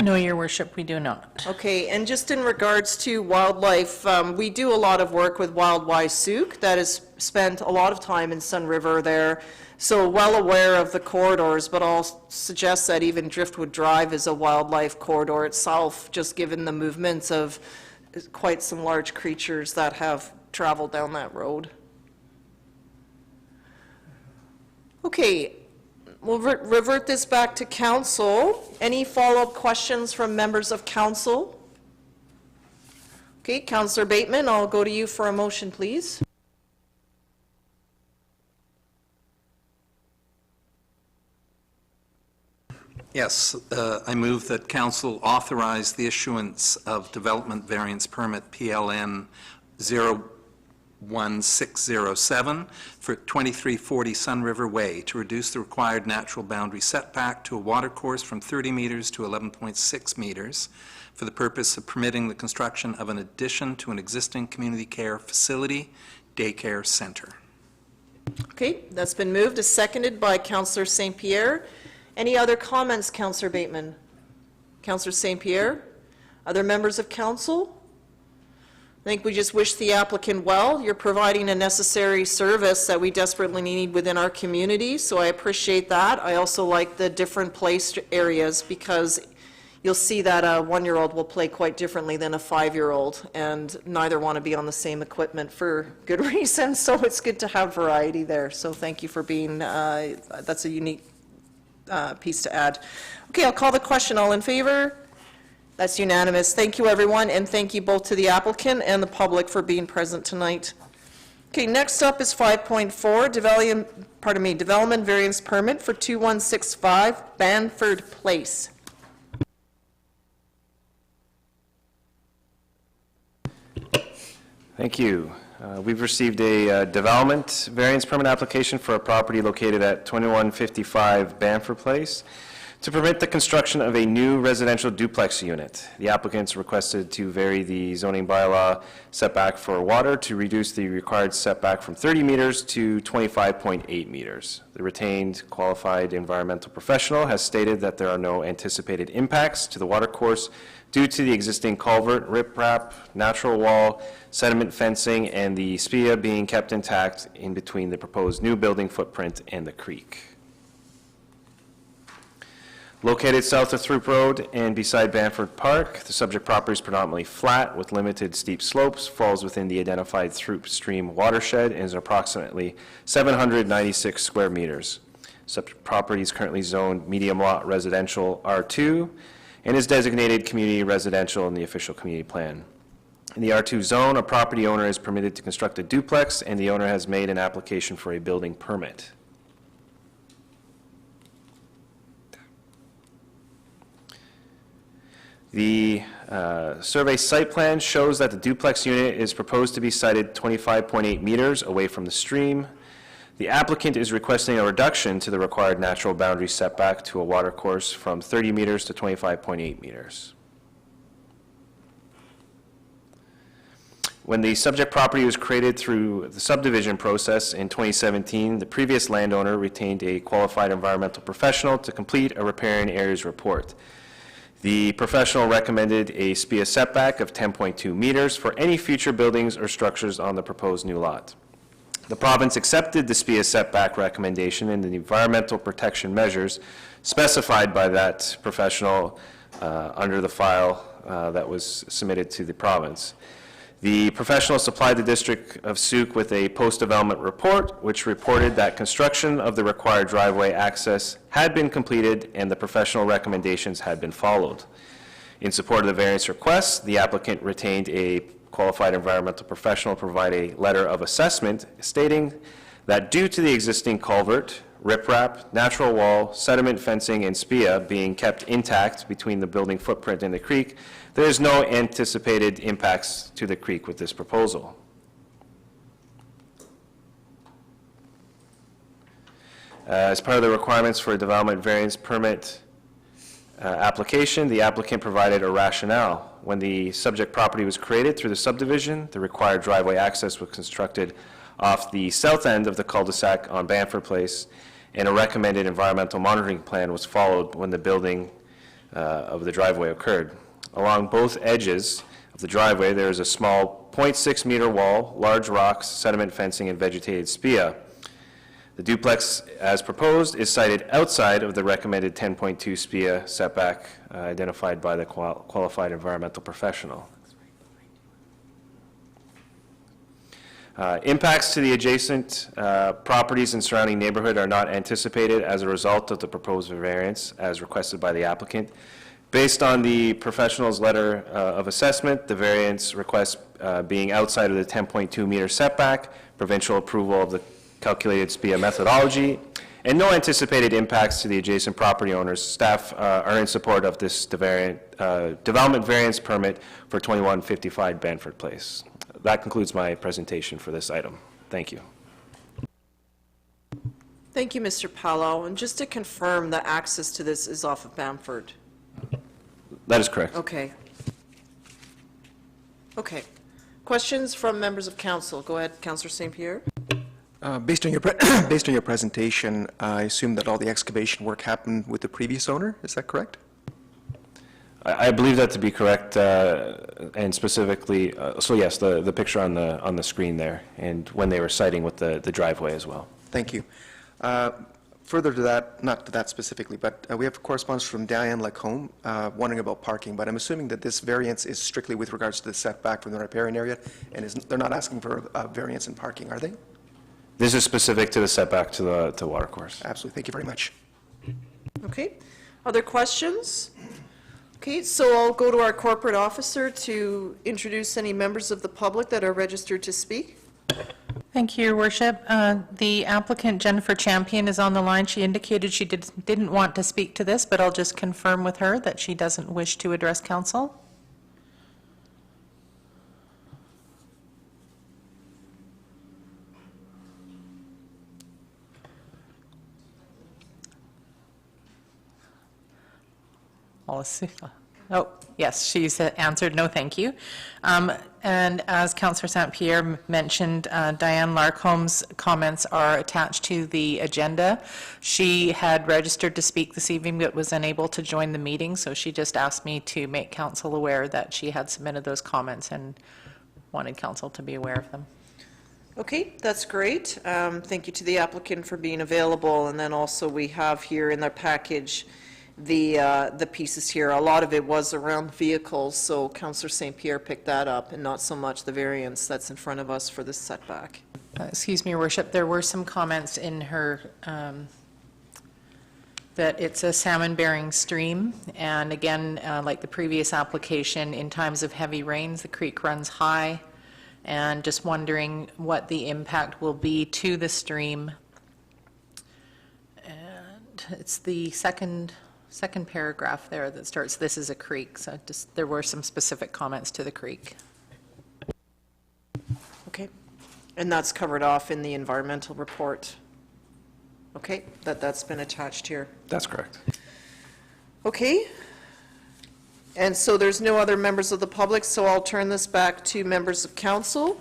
No, Your Worship, we do not. Okay, and just in regards to wildlife, we do a lot of work with Wildlife Souk that has spent a lot of time in Sun River there, so well aware of the corridors, but I'll suggest that even Driftwood Drive is a wildlife corridor itself, just given the movements of quite some large creatures that have traveled down that road. Okay. We'll revert this back to council. Any follow-up questions from members of council? Okay, Councillor Bateman, I'll go to you for a motion, please. Yes, I move that council authorize the issuance of development variance permit PLN 01607 for 2340 Sun River Way to reduce the required natural boundary setback to a watercourse from 30 meters to 11.6 meters for the purpose of permitting the construction of an addition to an existing community care facility, daycare center. Okay, that's been moved, is seconded by Councillor St. Pierre. Any other comments, Councillor Bateman? Councillor St. Pierre? Other members of council? I think we just wish the applicant well. You're providing a necessary service that we desperately need within our community, so I appreciate that. I also like the different place areas because you'll see that a 1-year-old will play quite differently than a 5-year-old, and neither want to be on the same equipment for good reason, so it's good to have variety there. So thank you for being, that's a unique piece to add. Okay, I'll call the question. All in favor? That's unanimous. Thank you, everyone, and thank you both to the applicant and the public for being present tonight. Okay, next up is 5.4, development variance permit for 2165 Banford Place. Thank you. We've received a development variance permit application for a property located at 2155 Banford Place to permit the construction of a new residential duplex unit. The applicants requested to vary the zoning bylaw setback for water to reduce the required setback from 30 meters to 25.8 meters. The retained qualified environmental professional has stated that there are no anticipated impacts to the watercourse due to the existing culvert, riprap, natural wall, sediment fencing, and the SPIA being kept intact in between the proposed new building footprint and the creek. Located south of Throop Road and beside Banford Park, the subject property is predominantly flat with limited steep slopes, falls within the identified Throop Stream watershed, and is approximately 796 square meters. Subject property is currently zoned medium lot residential R2 and is designated community residential in the official community plan. In the R2 zone, a property owner is permitted to construct a duplex, and the owner has made an application for a building permit. The survey site plan shows that the duplex unit is proposed to be sited 25.8 meters away from the stream. The applicant is requesting a reduction to the required natural boundary setback to a watercourse from 30 meters to 25.8 meters. When the subject property was created through the subdivision process in 2017, the previous landowner retained a qualified environmental professional to complete a riparian areas report. The professional recommended a SPIA setback of 10.2 meters for any future buildings or structures on the proposed new lot. The province accepted the SPIA setback recommendation and the environmental protection measures specified by that professional under the file that was submitted to the province. The professional supplied the District of Sauk with a post-development report, which reported that construction of the required driveway access had been completed and the professional recommendations had been followed. In support of the variance request, the applicant retained a qualified environmental professional provide a letter of assessment stating that due to the existing culvert, riprap, natural wall, sediment fencing, and SPIA being kept intact between the building footprint and the creek, there is no anticipated impacts to the creek with this proposal. As part of the requirements for a development variance permit application, the applicant provided a rationale. When the subject property was created through the subdivision, the required driveway access was constructed off the south end of the cul-de-sac on Banford Place, and a recommended environmental monitoring plan was followed when the building of the driveway occurred. Along both edges of the driveway, there is a small 0.6 meter wall, large rocks, sediment fencing, and vegetated SPIA. The duplex, as proposed, is sited outside of the recommended 10.2 SPIA setback identified by the qualified environmental professional. Impacts to the adjacent properties and surrounding neighborhood are not anticipated as a result of the proposed variance as requested by the applicant. Based on the professional's letter of assessment, the variance request being outside of the 10.2 meter setback, provincial approval of the calculated SPIA methodology, and no anticipated impacts to the adjacent property owners, staff are in support of this development variance permit for 2155 Banford Place. That concludes my presentation for this item. Thank you. Thank you, Mr. Palau. And just to confirm, the access to this is off of Banford. That is correct. Okay. Okay. Questions from members of council? Go ahead, Councillor St. Pierre. Based on your based on your presentation, I assume that all the excavation work happened with the previous owner. Is that correct? I believe that to be correct, and specifically, so yes, the picture on the screen there, and when they were siting with the driveway as well. Thank you. Further to that, not to that specifically, but we have correspondence from Diane Lacombe wondering about parking, but I'm assuming that this variance is strictly with regards to the setback from the riparian area, and they're not asking for a variance in parking, are they? This is specific to the setback to the watercourse. Absolutely. Thank you very much. Okay. Other questions? Okay, so I'll go to our corporate officer to introduce any members of the public that are registered to speak. Thank you, Your Worship. The applicant, Jennifer Champion, is on the line. She indicated she didn't want to speak to this, but I'll just confirm with her that she doesn't wish to address council. Oh, yes, she's answered no, thank you. And as Councillor St. Pierre mentioned, Diane Larcombe's comments are attached to the agenda. She had registered to speak this evening but was unable to join the meeting, so she just asked me to make council aware that she had submitted those comments and wanted council to be aware of them. Okay, that's great. Thank you to the applicant for being available. And then also we have here in their package the pieces here. A lot of it was around vehicles, so Councillor St. Pierre picked that up, and not so much the variance that's in front of us for the setback. Excuse me, Your Worship, there were some comments in her that it's a salmon-bearing stream, and again, like the previous application, in times of heavy rains, the creek runs high, and just wondering what the impact will be to the stream. And it's the second paragraph there that starts, "This is a creek," so just, there were some specific comments to the creek. Okay, and that's covered off in the environmental report. Okay, that's been attached here. That's correct. Okay, and so there's no other members of the public, so I'll turn this back to members of council.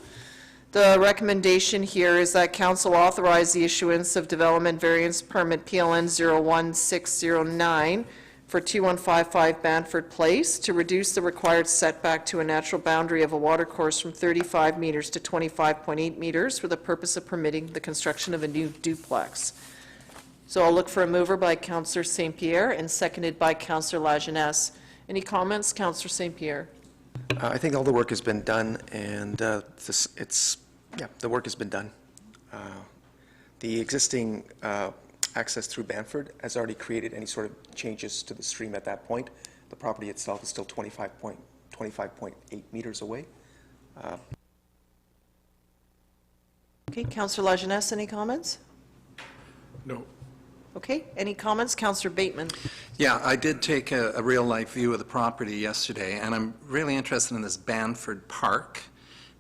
The recommendation here is that council authorize the issuance of development variance permit PLN 01609 for 2155 Banford Place to reduce the required setback to a natural boundary of a watercourse from 35 meters to 25.8 meters for the purpose of permitting the construction of a new duplex. So I'll look for a mover by Councillor St. Pierre and seconded by Councillor Lajeunesse. Any comments, Councillor St. Pierre? I think all the work has been done, and the work has been done. The existing access through Banford has already created any sort of changes to the stream at that point. The property itself is still 25.8 meters away. Okay, Councillor Lajeunesse, any comments? No. Okay, any comments? Councillor Bateman. Yeah, I did take a real-life view of the property yesterday, and I'm really interested in this Banford Park,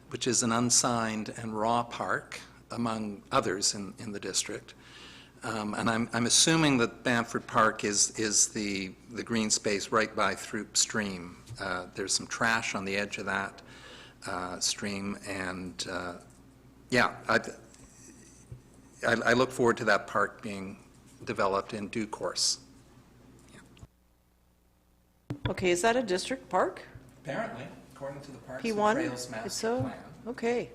which is an unsigned and raw park, among others in the district. And I'm assuming that Banford Park is the green space right by Throop Stream. There's some trash on the edge of that stream, and yeah, I look forward to that park being developed in due course. Yeah. Okay, is that a district park? Apparently, according to the Parks P1? and Trails master So, plan. okay.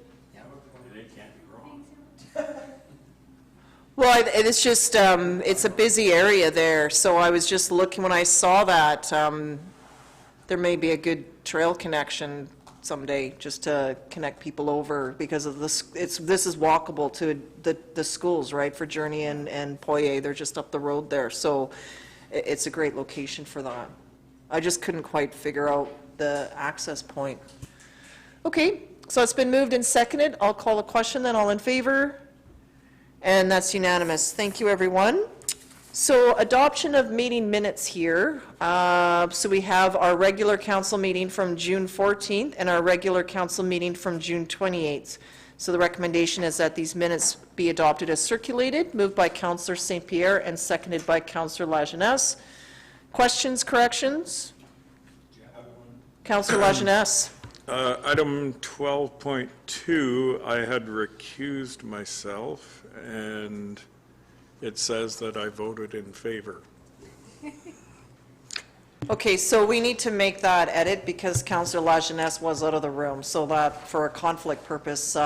They can't be wrong. Well, it's just, it's a busy area there, so I was just looking, when I saw that, there may be a good trail connection someday, just to connect people over, because of this, this is walkable to the schools, right, for Journey and Poyer, they're just up the road there, so it's a great location for that. I just couldn't quite figure out the access point. Okay, so it's been moved and seconded, I'll call a question, then all in favor? And that's unanimous. Thank you, everyone. So adoption of meeting minutes here. So we have our regular council meeting from June 14th and our regular council meeting from June 28th. So the recommendation is that these minutes be adopted as circulated, moved by Councillor St. Pierre and seconded by Councillor Lajeunesse. Questions, corrections? Councillor Lajeunesse. Item 12.2, I had recused myself, and it says that I voted in favor. Okay, so we need to make that edit because Councillor Lajeunesse was out of the room, so that for a conflict purpose,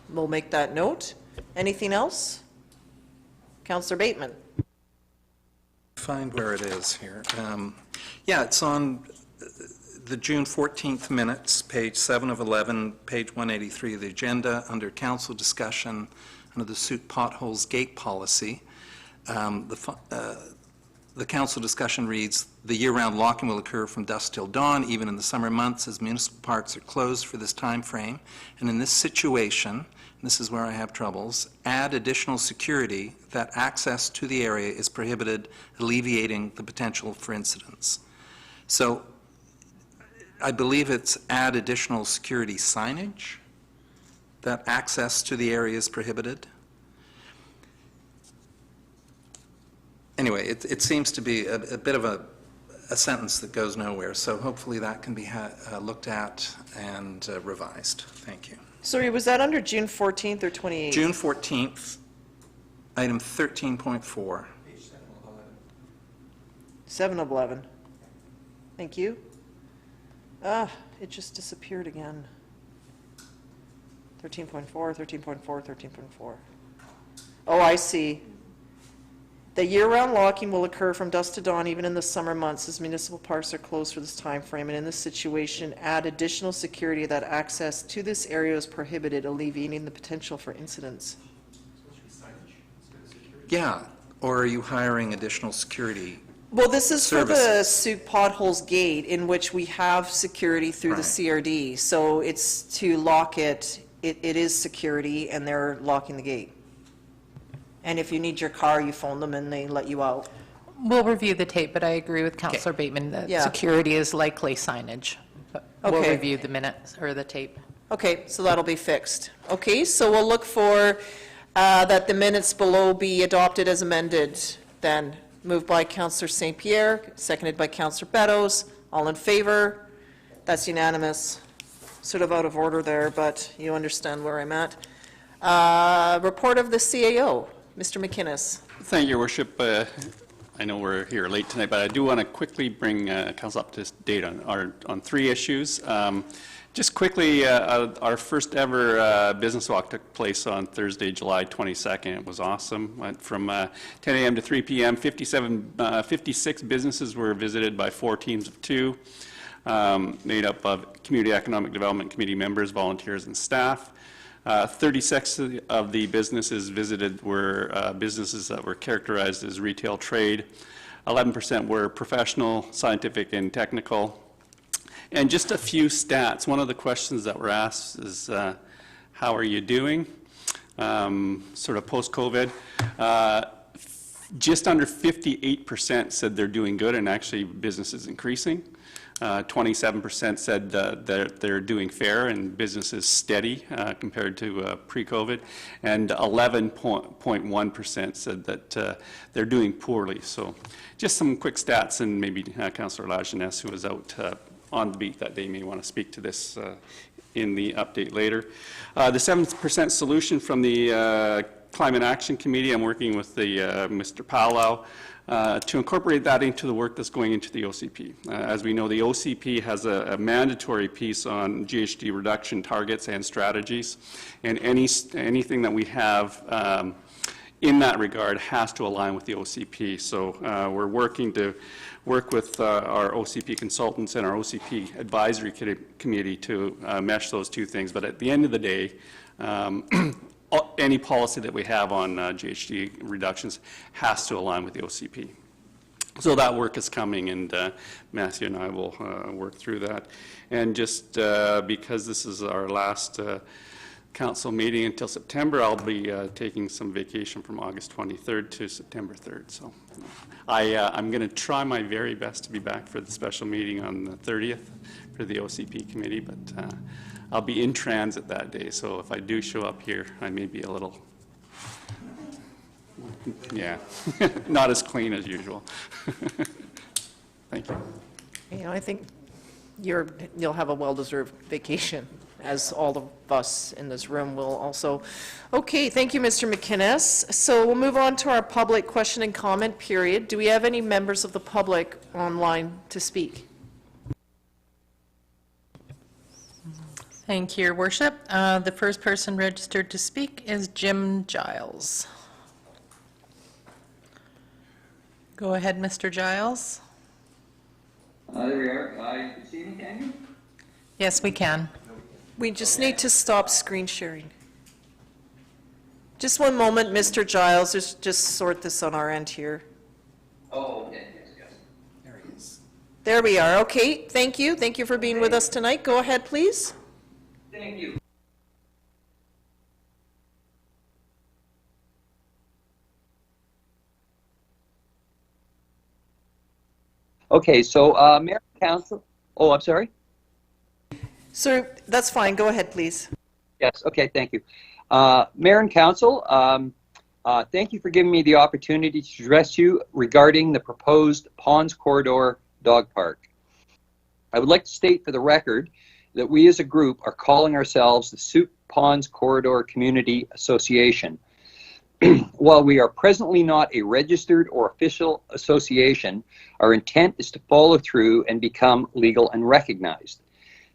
we'll make that note. Anything else? Councillor Bateman. Find where it is here. Yeah, it's on the June 14th minutes, page 7 of 11, page 183 of the agenda, under council discussion, under the suit potholes gate policy. The council discussion reads, the year-round locking will occur from dusk till dawn, even in the summer months as municipal parks are closed for this time frame. And in this situation, and this is where I have troubles, add additional security that access to the area is prohibited, alleviating the potential for incidents. So I believe it's add additional security signage that access to the area is prohibited. Anyway, it seems to be a bit of a sentence that goes nowhere, so hopefully that can be looked at and revised. Thank you. Sorry, was that under June 14th or 28th? June 14th, item 13.4. 7 of 11. Thank you. It just disappeared again. 13.4, 13.4, 13.4. Oh, I see. The year-round locking will occur from dusk to dawn, even in the summer months, as municipal parks are closed for this time frame. And in this situation, add additional security that access to this area is prohibited, alleviating the potential for incidents. Yeah, Or are you hiring additional security? Well, this is for the Services. Sug Potholes Gate, in which we have security through the CRD. So it's to lock it, it is security, and they're locking the gate. And if you need your car, you phone them and they let you out. We'll review the tape, but I agree with Councillor Bateman that Yeah. security is likely signage. But we'll Okay. review the minutes, or the tape. Okay, so that'll be fixed. Okay, so we'll look for that the minutes below be adopted as amended then. Moved by Councillor St. Pierre, seconded by Councillor Beddoes. All in favor? That's unanimous. Sort of out of order there, but you understand where I'm at. Report of the CAO. Mr. McInnes. Thank you, Your Worship. I know we're here late tonight, but I do want to quickly bring Council up to date on three issues. Just quickly, our first ever business walk took place on Thursday, July 22nd. It was awesome. Went from 10 a.m. to 3 p.m. 56 businesses were visited by 4 teams of 2, made up of Community Economic Development Committee members, volunteers, and staff. 36 of the businesses visited were businesses that were characterized as retail trade. 11% were professional, scientific, and technical. And just a few stats. One of the questions that were asked is, how are you doing? Sort of post-COVID. Just under 58% said they're doing good, and actually business is increasing. 27% said that they're doing fair and business is steady compared to pre-COVID, and 11.1% said that they're doing poorly. So just some quick stats, and maybe Councillor Lajeunesse, who was out on the beat that day, may want to speak to this in the update later. The 7% solution from the Climate Action Committee, I'm working with the Mr. Bylaw, to incorporate that into the work that's going into the OCP. As we know, the OCP has a mandatory piece on GHG reduction targets and strategies, and anything that we have in that regard has to align with the OCP. So we're working to work with our OCP consultants and our OCP advisory committee to mesh those two things. But at the end of the day, any policy that we have on GHG reductions has to align with the OCP. So that work is coming, and Matthew and I will work through that. And just because this is our last council meeting until September, I'll be taking some vacation from August 23rd to September 3rd. So I'm going to try my very best to be back for the special meeting on the 30th for the OCP committee, but I'll be in transit that day, so if I do show up here, I may be a little, yeah, not as clean as usual. Thank you. You know, I think you'll have a well-deserved vacation, as all of us in this room will also. Okay, thank you, Mr. McInnes. So we'll move on to our public question and comment period. Do we have any members of the public online to speak? Thank you, Your Worship. The first person registered to speak is Jim Giles. Go ahead, Mr. Giles. There we are. You can see me, can you? Yes, we can. We just need to stop screen sharing. Just one moment, Mr. Giles. Just sort this on our end here. Oh, okay. Yes. There he is. There we are. Okay, thank you. Thank you for being with us tonight. Go ahead, please. Thank you. Okay, so Mayor and Council. Oh, I'm sorry. Sir, that's fine. Go ahead, please. Yes. Okay. Thank you, Mayor and Council. Thank you for giving me the opportunity to address you regarding the proposed Ponds Corridor Dog Park. I would like to state for the record that we as a group are calling ourselves the Soup Ponds Corridor Community Association. While we are presently not a registered or official association, our intent is to follow through and become legal and recognized.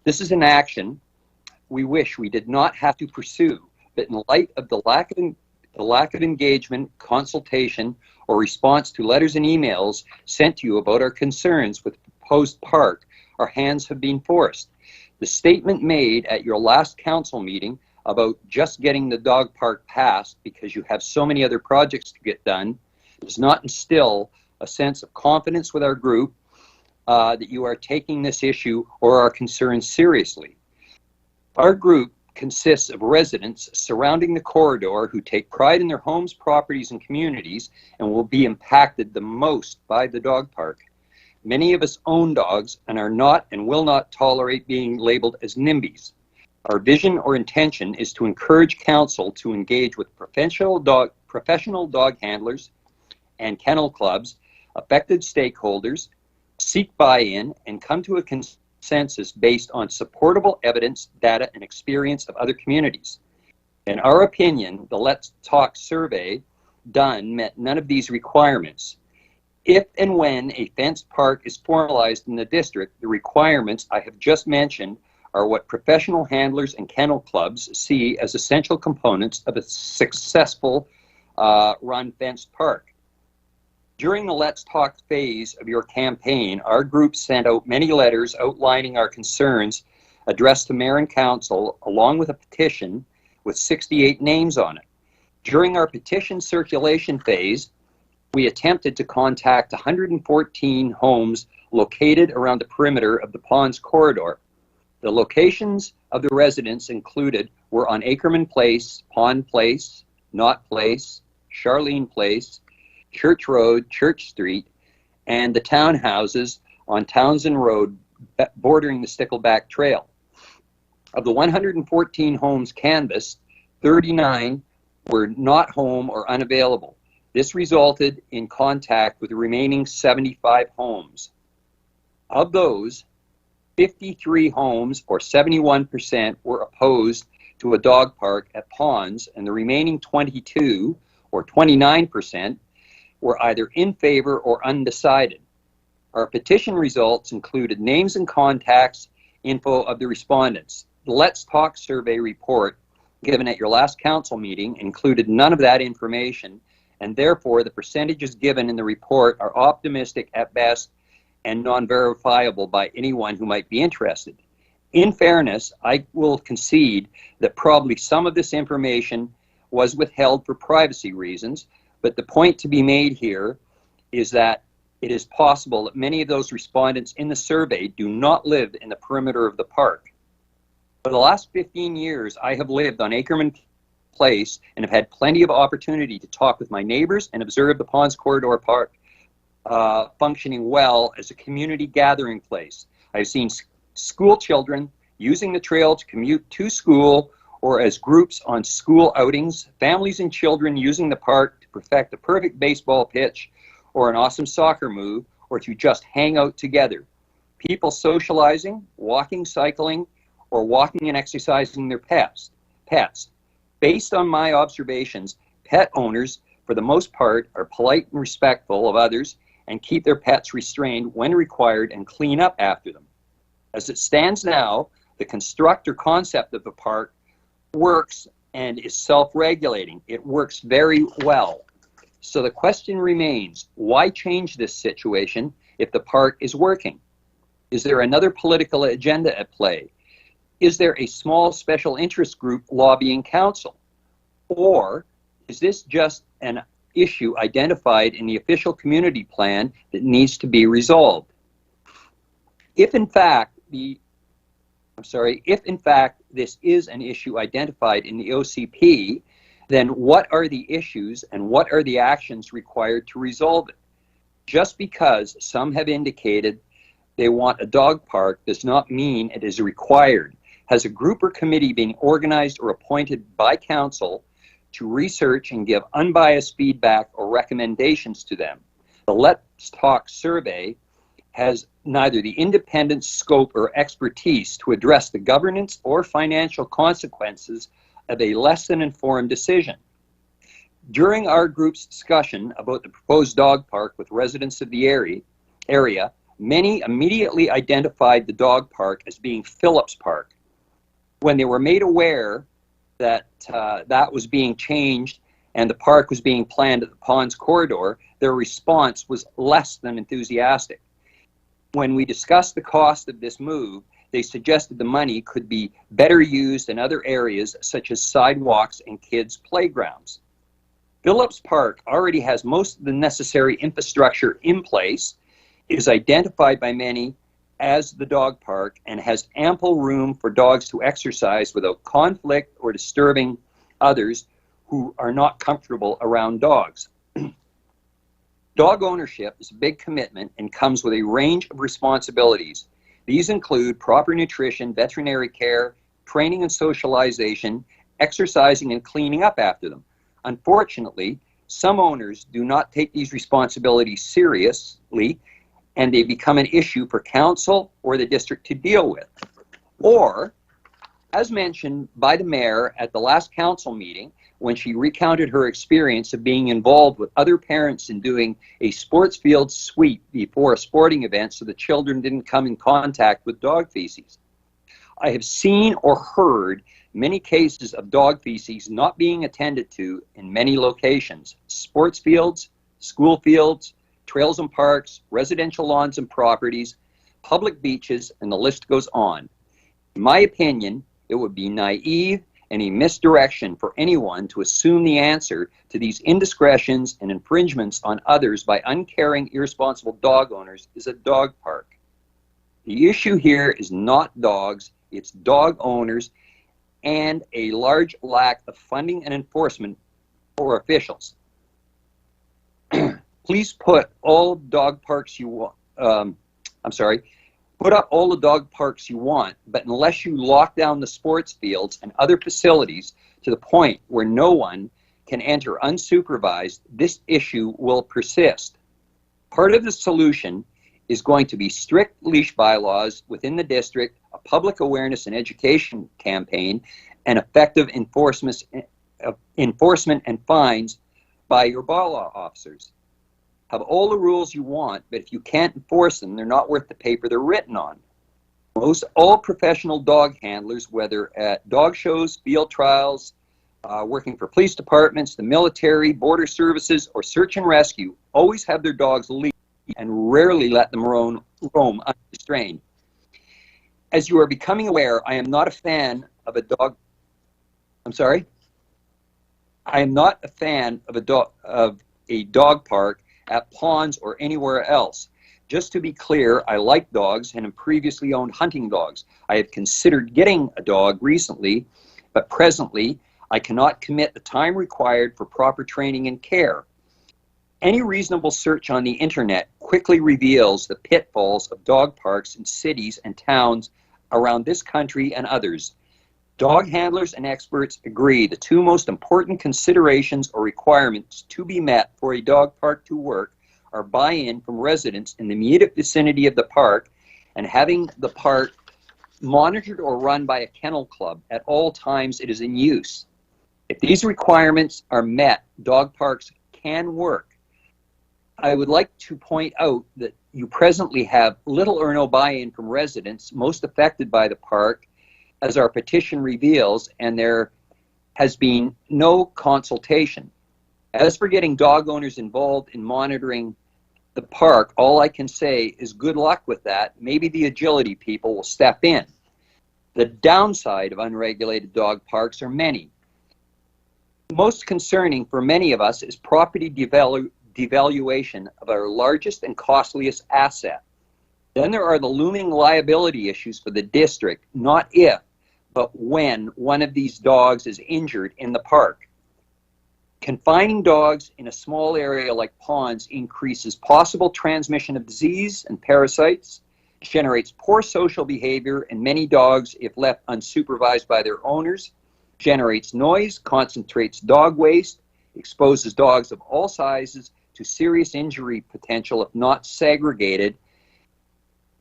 This is an action we wish we did not have to pursue, but in light of the lack of engagement, consultation, or response to letters and emails sent to you about our concerns with the proposed park, our hands have been forced. The statement made at your last council meeting about just getting the dog park passed because you have so many other projects to get done does not instill a sense of confidence with our group that you are taking this issue or our concerns seriously. Our group consists of residents surrounding the corridor who take pride in their homes, properties, and communities and will be impacted the most by the dog park. Many of us own dogs and are not and will not tolerate being labeled as NIMBYs. Our vision or intention is to encourage council to engage with professional dog handlers and kennel clubs, affected stakeholders, seek buy-in, and come to a consensus based on supportable evidence, data, and experience of other communities. In our opinion, the Let's Talk survey done met none of these requirements. If and when a fenced park is formalized in the district, the requirements I have just mentioned are what professional handlers and kennel clubs see as essential components of a successful run fenced park. During the Let's Talk phase of your campaign, our group sent out many letters outlining our concerns addressed to Mayor and Council, along with a petition with 68 names on it. During our petition circulation phase, we attempted to contact 114 homes located around the perimeter of the Ponds corridor. The locations of the residents included were on Ackerman Place, Pond Place, Knott Place, Charlene Place, Church Road, Church Street, and the townhouses on Townsend Road bordering the Stickleback Trail. Of the 114 homes canvassed, 39 were not home or unavailable. This resulted in contact with the remaining 75 homes. Of those, 53 homes, or 71%, were opposed to a dog park at Ponds, and the remaining 22, or 29%, were either in favor or undecided. Our petition results included names and contacts info of the respondents. The Let's Talk survey report given at your last council meeting included none of that information, and therefore the percentages given in the report are optimistic at best and non-verifiable by anyone who might be interested. In fairness, I will concede that probably some of this information was withheld for privacy reasons, but the point to be made here is that it is possible that many of those respondents in the survey do not live in the perimeter of the park. For the last 15 years, I have lived on Ackerman Place and have had plenty of opportunity to talk with my neighbors and observe the Ponds Corridor Park functioning well as a community gathering place. I've seen school children using the trail to commute to school or as groups on school outings, families and children using the park to perfect a perfect baseball pitch or an awesome soccer move, or to just hang out together. People socializing, walking, cycling, or walking and exercising their pets. Based on my observations, pet owners, for the most part, are polite and respectful of others and keep their pets restrained when required and clean up after them. As it stands now, the construct or concept of the park works and is self-regulating. It works very well. So the question remains, why change this situation if the park is working? Is there another political agenda at play? Is there a small special interest group lobbying council? Or is this just an issue identified in the official community plan that needs to be resolved? If in fact this is an issue identified in the OCP, then what are the issues and what are the actions required to resolve it? Just because some have indicated they want a dog park does not mean it is required. Has a group or committee been organized or appointed by council to research and give unbiased feedback or recommendations to them? The Let's Talk survey has neither the independent scope or expertise to address the governance or financial consequences of a less than informed decision. During our group's discussion about the proposed dog park with residents of the area, many immediately identified the dog park as being Phillips Park. When they were made aware that that was being changed and the park was being planned at the Ponds corridor, their response was less than enthusiastic. When we discussed the cost of this move, they suggested the money could be better used in other areas such as sidewalks and kids' playgrounds. Phillips Park already has most of the necessary infrastructure in place, is identified by many as the dog park, and has ample room for dogs to exercise without conflict or disturbing others who are not comfortable around dogs. Dog ownership is a big commitment and comes with a range of responsibilities. These include proper nutrition, veterinary care, training and socialization, exercising and cleaning up after them. Unfortunately, some owners do not take these responsibilities seriously, and they become an issue for council or the district to deal with. Or, as mentioned by the mayor at the last council meeting, when she recounted her experience of being involved with other parents in doing a sports field sweep before a sporting event so the children didn't come in contact with dog feces. I have seen or heard many cases of dog feces not being attended to in many locations: sports fields, school fields, trails and parks, residential lawns and properties, public beaches, and the list goes on. In my opinion, it would be naive and a misdirection for anyone to assume the answer to these indiscretions and infringements on others by uncaring, irresponsible dog owners is a dog park. The issue here is not dogs, it's dog owners and a large lack of funding and enforcement for officials. Please put all dog parks you want, put up all the dog parks you want, but unless you lock down the sports fields and other facilities to the point where no one can enter unsupervised, this issue will persist. Part of the solution is going to be strict leash bylaws within the district, a public awareness and education campaign, and effective enforcement and fines by your bylaw officers. Have all the rules you want, but if you can't enforce them, they're not worth the paper they're written on. Most all professional dog handlers, whether at dog shows, field trials, working for police departments, the military, border services, or search and rescue, always have their dogs leashed and rarely let them roam unrestrained. As you are becoming aware, I am not a fan of a dog. I am not a fan of a dog park at ponds or anywhere else. Just to be clear, I like dogs and have previously owned hunting dogs. I have considered getting a dog recently, but presently I cannot commit the time required for proper training and care. Any reasonable search on the internet quickly reveals the pitfalls of dog parks in cities and towns around this country and others. Dog handlers and experts agree the two most important considerations or requirements to be met for a dog park to work are buy-in from residents in the immediate vicinity of the park and having the park monitored or run by a kennel club at all times it is in use. If these requirements are met, dog parks can work. I would like to point out that you presently have little or no buy-in from residents most affected by the park, as our petition reveals, and there has been no consultation. As for getting dog owners involved in monitoring the park, all I can say is good luck with that. Maybe the agility people will step in. The downside of unregulated dog parks are many. Most concerning for many of us is property devaluation of our largest and costliest asset. Then there are the looming liability issues for the district, not if, but when one of these dogs is injured in the park. Confining dogs in a small area like ponds increases possible transmission of disease and parasites, generates poor social behavior in many dogs if left unsupervised by their owners, generates noise, concentrates dog waste, exposes dogs of all sizes to serious injury potential if not segregated,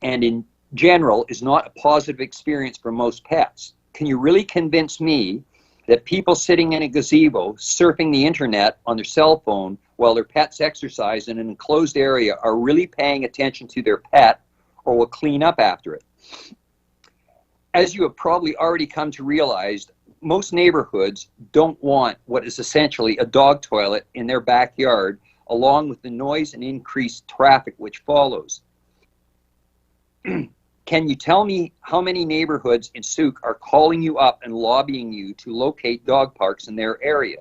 and in general is not a positive experience for most pets. Can you really convince me that people sitting in a gazebo surfing the internet on their cell phone while their pets exercise in an enclosed area are really paying attention to their pet or will clean up after it? As you have probably already come to realize, most neighborhoods don't want what is essentially a dog toilet in their backyard, along with the noise and increased traffic which follows. Can you tell me how many neighborhoods in Souk are calling you up and lobbying you to locate dog parks in their area?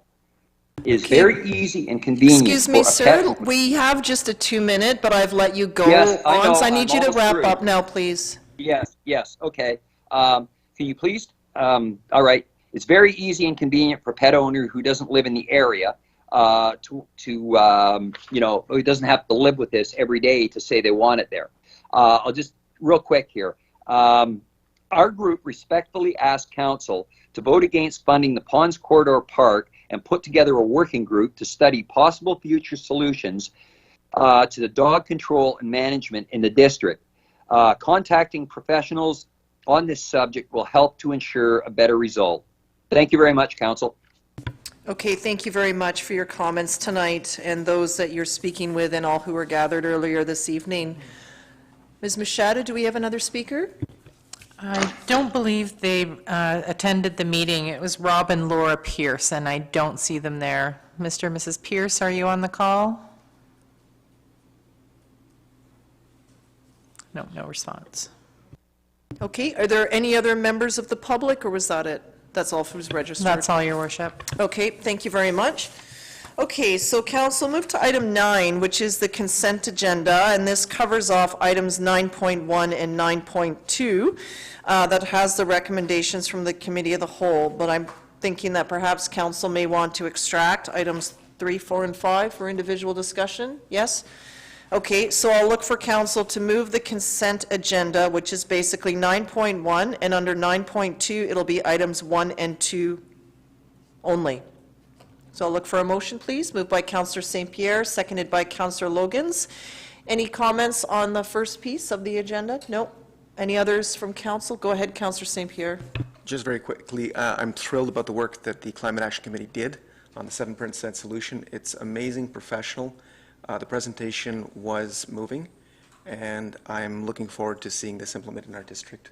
is very easy and convenient. Excuse me, for a sir, pet owner. we have just a 2-minute, but I've let you go Yes, I on, know, so I need I'm you to almost wrap through. up now, please. Yes, okay. Can you please, all right. It's very easy and convenient for a pet owner who doesn't live in the area you know, who doesn't have to live with this every day to say they want it there. I'll just, real quick here. Our group respectfully asked council to vote against funding the Ponds Corridor Park and put together a working group to study possible future solutions to the dog control and management in the district. Contacting professionals on this subject will help to ensure a better result. Thank you very much, council. Okay, thank you very much for your comments tonight and those that you're speaking with and all who were gathered earlier this evening. Ms. Machado, do we have another speaker? I don't believe they attended the meeting. It was Rob and Laura Pierce, and I don't see them there. Mr. and Mrs. Pierce, are you on the call? No, no response. Okay, are there any other members of the public, or was that it? That's all who's registered? That's all, Your Worship. Okay, thank you very much. Okay, so council, move to item 9, which is the consent agenda, and this covers off items 9.1 and 9.2 that has the recommendations from the Committee of the Whole, but I'm thinking that perhaps council may want to extract items 3, 4, and 5 for individual discussion. Yes? Okay, so I'll look for council to move the consent agenda, which is basically 9.1, and under 9.2, it'll be items 1 and 2 only. So I'll look for a motion, please. Moved by Councillor St. Pierre, seconded by Councillor Logans. Any comments on the first piece of the agenda? No. Any others from council? Go ahead, Councillor St. Pierre. Just very quickly, I'm thrilled about the work that the Climate Action Committee did on the 7% solution. It's amazing, professional. The presentation was moving, and I'm looking forward to seeing this implemented in our district.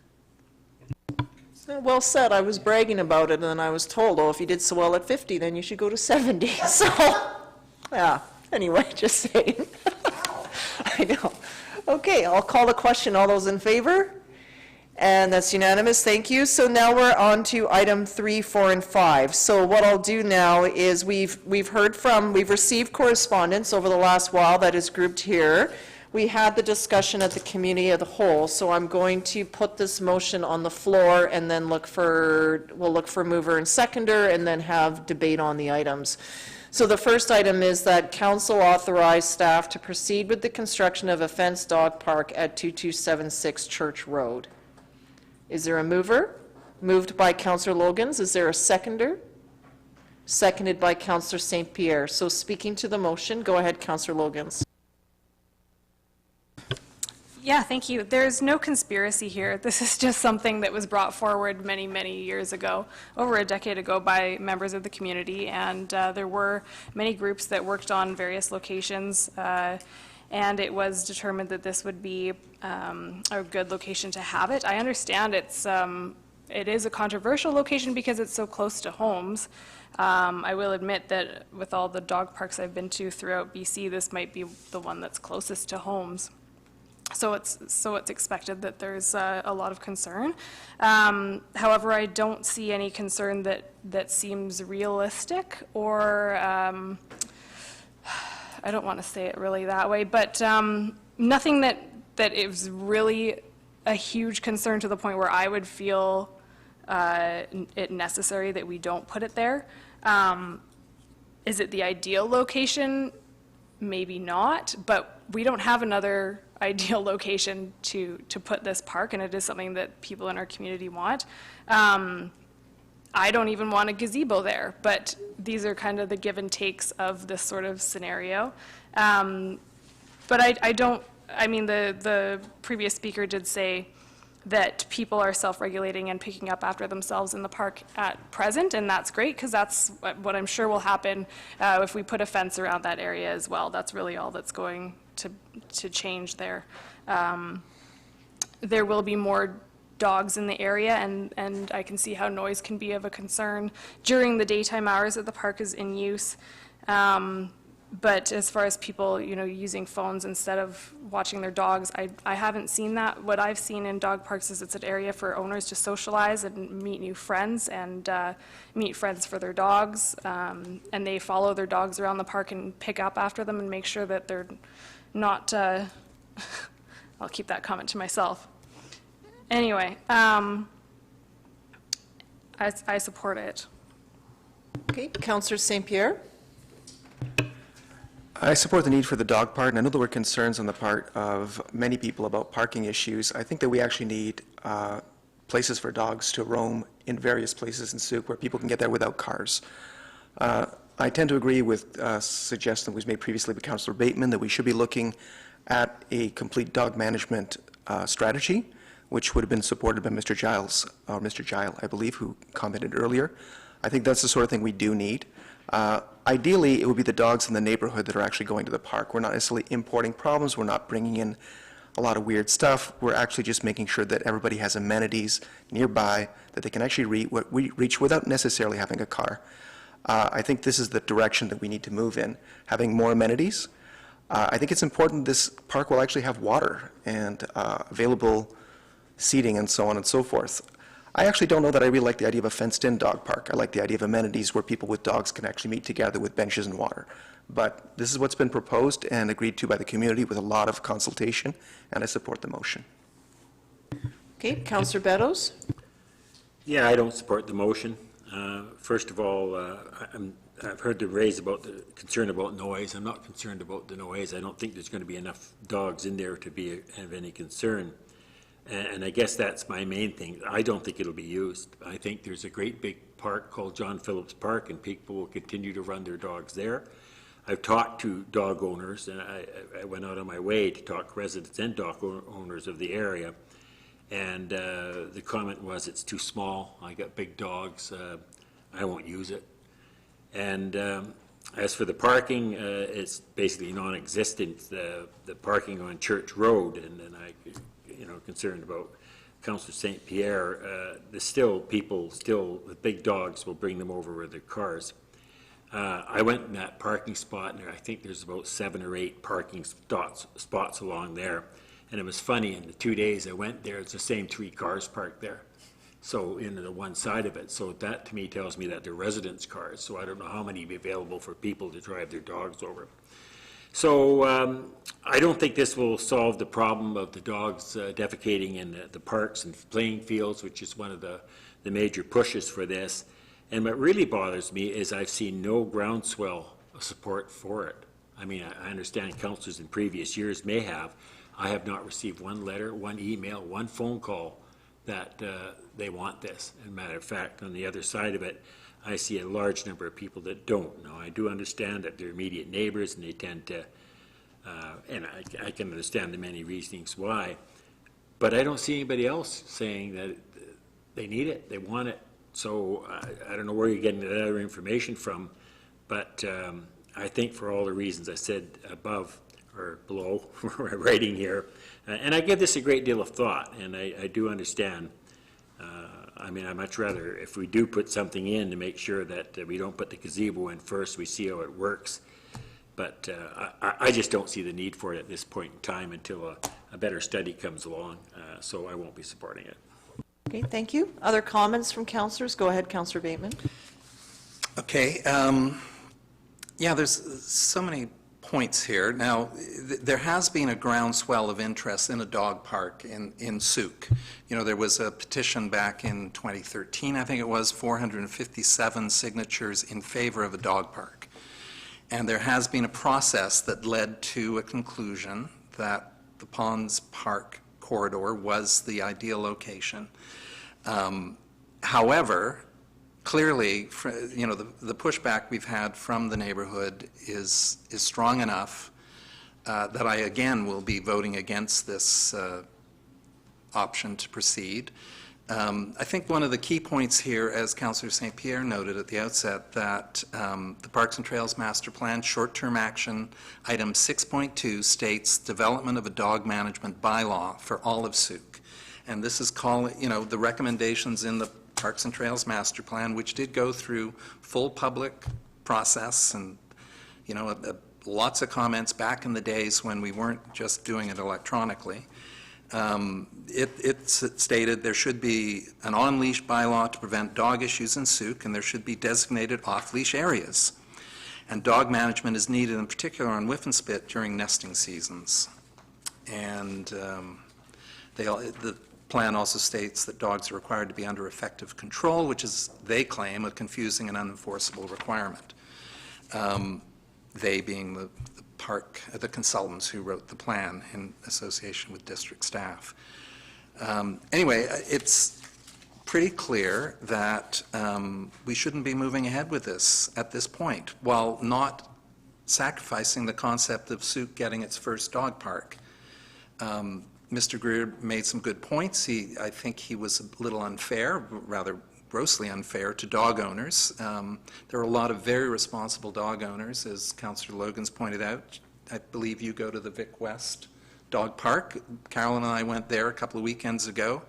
Well said. I was bragging about it, and then I was told, oh, if you did so well at 50, then you should go to 70. So, yeah, anyway, just saying. I know. Okay, I'll call the question. All those in favor? And that's unanimous. Thank you. So now we're on to item 3, 4, and 5. So what I'll do now is we've received correspondence over the last while that is grouped here. We had the discussion at the Committee of the Whole, so I'm going to put this motion on the floor and then we'll look for mover and seconder and then have debate on the items. So the first item is that council authorize staff to proceed with the construction of a fenced dog park at 2276 Church Road. Is there a mover? Moved by Councillor Logans. Is there a seconder? Seconded by Councillor St. Pierre. So speaking to the motion, go ahead, Councillor Logans. Yeah, thank you. There's no conspiracy here. This is just something that was brought forward many, many years ago, over a decade ago, by members of the community, and there were many groups that worked on various locations, and it was determined that this would be a good location to have it. I understand it is a controversial location because it's so close to homes. I will admit that with all the dog parks I've been to throughout BC, this might be the one that's closest to homes. So it's expected that there's a lot of concern. However, I don't see any concern that seems realistic, or I don't want to say it really that way, but nothing that is really a huge concern to the point where I would feel it necessary that we don't put it there. Is it the ideal location? Maybe not, but we don't have another ideal location to put this park, and it is something that people in our community want. I don't even want a gazebo there, but these are kind of the give and takes of this sort of scenario. But I mean, the previous speaker did say that people are self-regulating and picking up after themselves in the park at present, and that's great, because that's what I'm sure will happen if we put a fence around that area as well. That's really all that's going to change there. There will be more dogs in the area, and I can see how noise can be of a concern during the daytime hours that the park is in use. But as far as people, using phones instead of watching their dogs, I haven't seen that. What I've seen in dog parks is it's an area for owners to socialize and meet new friends and meet friends for their dogs. And they follow their dogs around the park and pick up after them and make sure that they're not, I'll keep that comment to myself. Anyway, I support it. Okay, Councillor St. Pierre? I support the need for the dog park, and I know there were concerns on the part of many people about parking issues. I think that we actually need places for dogs to roam in various places in Souk where people can get there without cars. I tend to agree with a suggestion that was made previously by Councillor Bateman that we should be looking at a complete dog management strategy, which would have been supported by Mr. Giles, or Mr. Gile, I believe, who commented earlier. I think that's the sort of thing we do need. Ideally, it would be the dogs in the neighborhood that are actually going to the park. We're not necessarily importing problems. We're not bringing in a lot of weird stuff. We're actually just making sure that everybody has amenities nearby that they can actually reach without necessarily having a car. I think this is the direction that we need to move in, having more amenities. I think it's important this park will actually have water and available seating and so on and so forth. I actually don't know that I really like the idea of a fenced-in dog park. I like the idea of amenities where people with dogs can actually meet together with benches and water. But this is what's been proposed and agreed to by the community with a lot of consultation, and I support the motion. Okay, Councillor Beddoes? Yeah, I don't support the motion. First of all, I've heard the concern about noise. I'm not concerned about the noise. I don't think there's going to be enough dogs in there to be of any concern. And I guess that's my main thing. I don't think it'll be used. I think there's a great big park called John Phillips Park, and people will continue to run their dogs there. I've talked to dog owners, and I went out of my way to talk to residents and dog owners of the area. And the comment was, it's too small. I got big dogs. I won't use it. And as for the parking, it's basically non-existent. The parking on Church Road, and I, concerned about Councillor St. Pierre. There's still people with big dogs will bring them over with their cars. I went in that parking spot, and I think there's about 7 or 8 parking spots along there. And it was funny, in the 2 days I went there, it's the same 3 cars parked there. So in the one side of it. So that to me tells me that they're residents' cars. So I don't know how many be available for people to drive their dogs over. So I don't think this will solve the problem of the dogs defecating in the parks and playing fields, which is one of the major pushes for this. And what really bothers me is I've seen no groundswell of support for it. I mean, I understand councillors in previous years may have. I have not received one letter, one email, one phone call that they want this. As a matter of fact, on the other side of it, I see a large number of people that don't. Now, I do understand that they're immediate neighbors and they tend to, and I can understand the many reasonings why, but I don't see anybody else saying that they need it, they want it. So I don't know where you're getting that other information from, but I think for all the reasons I said above or below, writing here, and I give this a great deal of thought, and I do understand. I mean, I'd much rather, if we do put something in, to make sure that we don't put the gazebo in first, we see how it works. But I just don't see the need for it at this point in time until a better study comes along, so I won't be supporting it. Okay, thank you. Other comments from councillors? Go ahead, Councillor Bateman. Okay. Yeah, there's so many points here. Now, there has been a groundswell of interest in a dog park in Souk. You know, there was a petition back in 2013, I think it was, 457 signatures in favor of a dog park. And there has been a process that led to a conclusion that the Ponds Park corridor was the ideal location. However, clearly, you know, the pushback we've had from the neighborhood is strong enough that I, again, will be voting against this option to proceed. I think one of the key points here, as Councillor St. Pierre noted at the outset, that the Parks and Trails Master Plan short-term action item 6.2 states development of a dog management bylaw for all of Souk. And this is calling, you know, the recommendations in the Parks and Trails Master Plan, which did go through full public process and, you know, a lots of comments back in the days when we weren't just doing it electronically. It stated there should be an on-leash bylaw to prevent dog issues in Souk, and there should be designated off-leash areas. And dog management is needed, in particular on whiff and spit, during nesting seasons. And the plan also states that dogs are required to be under effective control, which is, they claim, a confusing and unenforceable requirement. They being the consultants who wrote the plan in association with district staff. Anyway, it's pretty clear that we shouldn't be moving ahead with this at this point, while not sacrificing the concept of Souk getting its first dog park. Mr. Greer made some good points. I think he was a little unfair, rather grossly unfair, to dog owners. There are a lot of very responsible dog owners, as Councillor Logan's pointed out. I believe you go to the Vic West Dog Park. Carolyn and I went there a couple of weekends ago,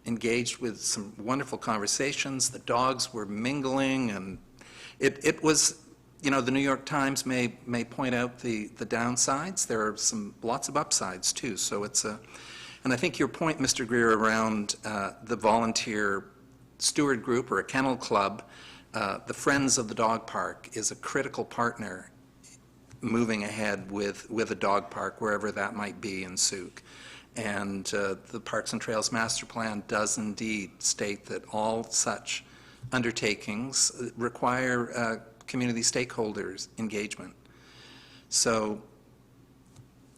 engaged with some wonderful conversations. The dogs were mingling, and it was, you know, the New York Times may point out the downsides. There are lots of upsides too. So it's and I think your point, Mr. Greer, around the volunteer steward group or a kennel club, the Friends of the Dog Park is a critical partner moving ahead with a dog park, wherever that might be in Souk. And the Parks and Trails Master Plan does indeed state that all such undertakings require community stakeholders' engagement. So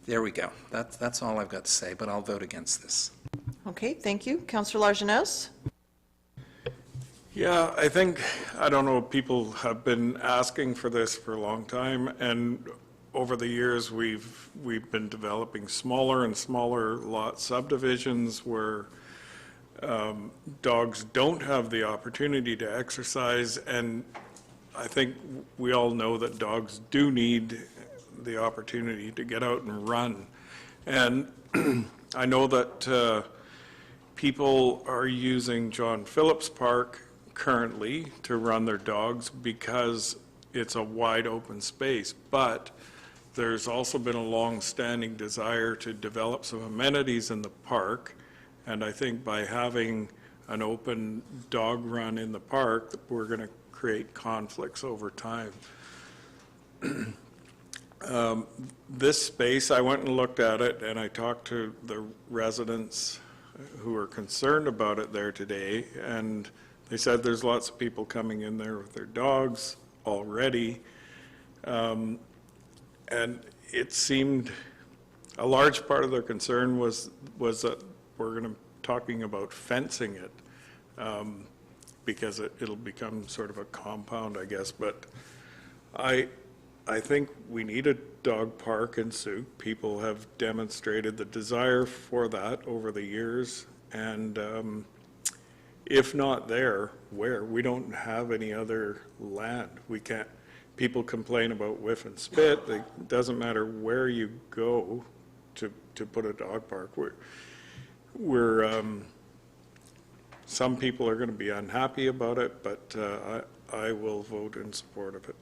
there we go. That's all I've got to say, but I'll vote against this. Okay, thank you. Councillor Lajeunesse? Yeah, I don't know, people have been asking for this for a long time, and over the years, we've been developing smaller and smaller lot subdivisions where dogs don't have the opportunity to exercise, and I think we all know that dogs do need the opportunity to get out and run. And I know that people are using John Phillips Park currently to run their dogs because it's a wide open space, but there's also been a long-standing desire to develop some amenities in the park, and I think by having an open dog run in the park, we're going to create conflicts over time. This space, I went and looked at it, and I talked to the residents who are concerned about it there today, and they said there's lots of people coming in there with their dogs already. And it seemed a large part of their concern was that we're talking about fencing it because it'll become sort of a compound, I guess. But I think we need a dog park in Souk. People have demonstrated the desire for that over the years, and if not there, where? We don't have any other land. We can't. People complain about whiff and spit. It doesn't matter where you go to put a dog park. Some people are going to be unhappy about it, but I will vote in support of it.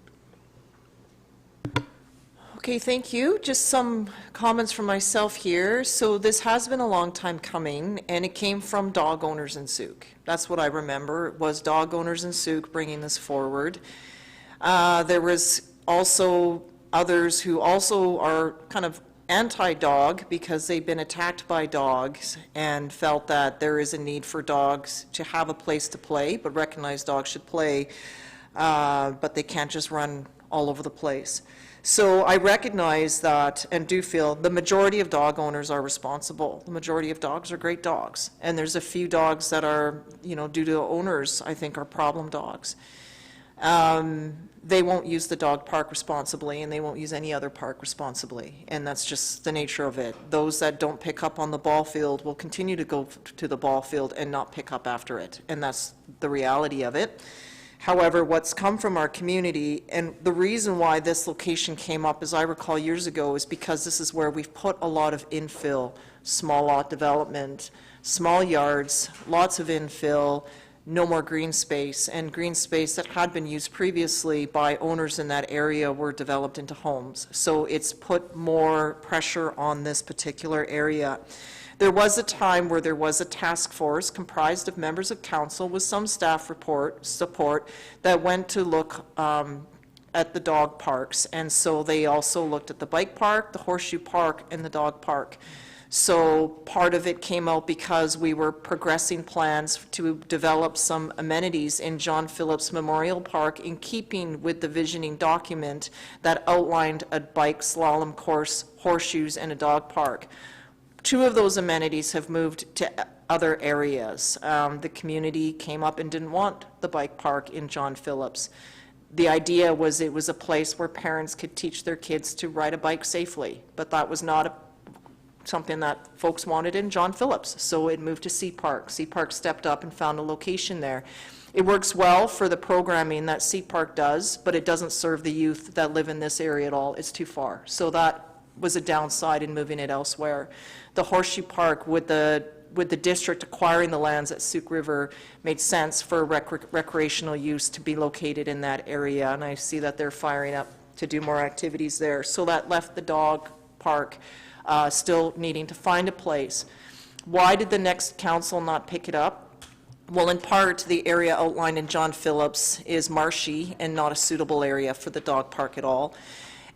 Okay, thank you. Just some comments from myself here. So this has been a long time coming, and it came from dog owners in Souk. That's what I remember. It was dog owners in Souk bringing this forward. There was also others who also are kind of anti-dog because they've been attacked by dogs and felt that there is a need for dogs to have a place to play, but recognize dogs should play, but they can't just run all over the place. So I recognize that and do feel the majority of dog owners are responsible. The majority of dogs are great dogs. And there's a few dogs that are, you know, due to owners, I think, are problem dogs. They won't use the dog park responsibly, and they won't use any other park responsibly. And that's just the nature of it. Those that don't pick up on the ball field will continue to go to the ball field and not pick up after it. And that's the reality of it. However, what's come from our community, and the reason why this location came up, as I recall years ago, is because this is where we've put a lot of infill, small lot development, small yards, lots of infill, no more green space, and green space that had been used previously by owners in that area were developed into homes. So it's put more pressure on this particular area. There was a time where there was a task force comprised of members of council with some staff support that went to look at the dog parks. And so they also looked at the bike park, the horseshoe park, and the dog park. So part of it came out because we were progressing plans to develop some amenities in John Phillips Memorial Park in keeping with the visioning document that outlined a bike slalom course, horseshoes, and a dog park. 2 of those amenities have moved to other areas. The community came up and didn't want the bike park in John Phillips. The idea was it was a place where parents could teach their kids to ride a bike safely, but that was not something that folks wanted in John Phillips, so it moved to Sea Park. Sea Park stepped up and found a location there. It works well for the programming that Sea Park does, but it doesn't serve the youth that live in this area at all. It's too far. So that was a downside in moving it elsewhere. The Horseshoe Park, with the district acquiring the lands at Sauk River, made sense for recreational use to be located in that area, and I see that they're firing up to do more activities there. So that left the dog park still needing to find a place. Why did the next council not pick it up? Well, in part, the area outlined in John Phillips is marshy and not a suitable area for the dog park at all.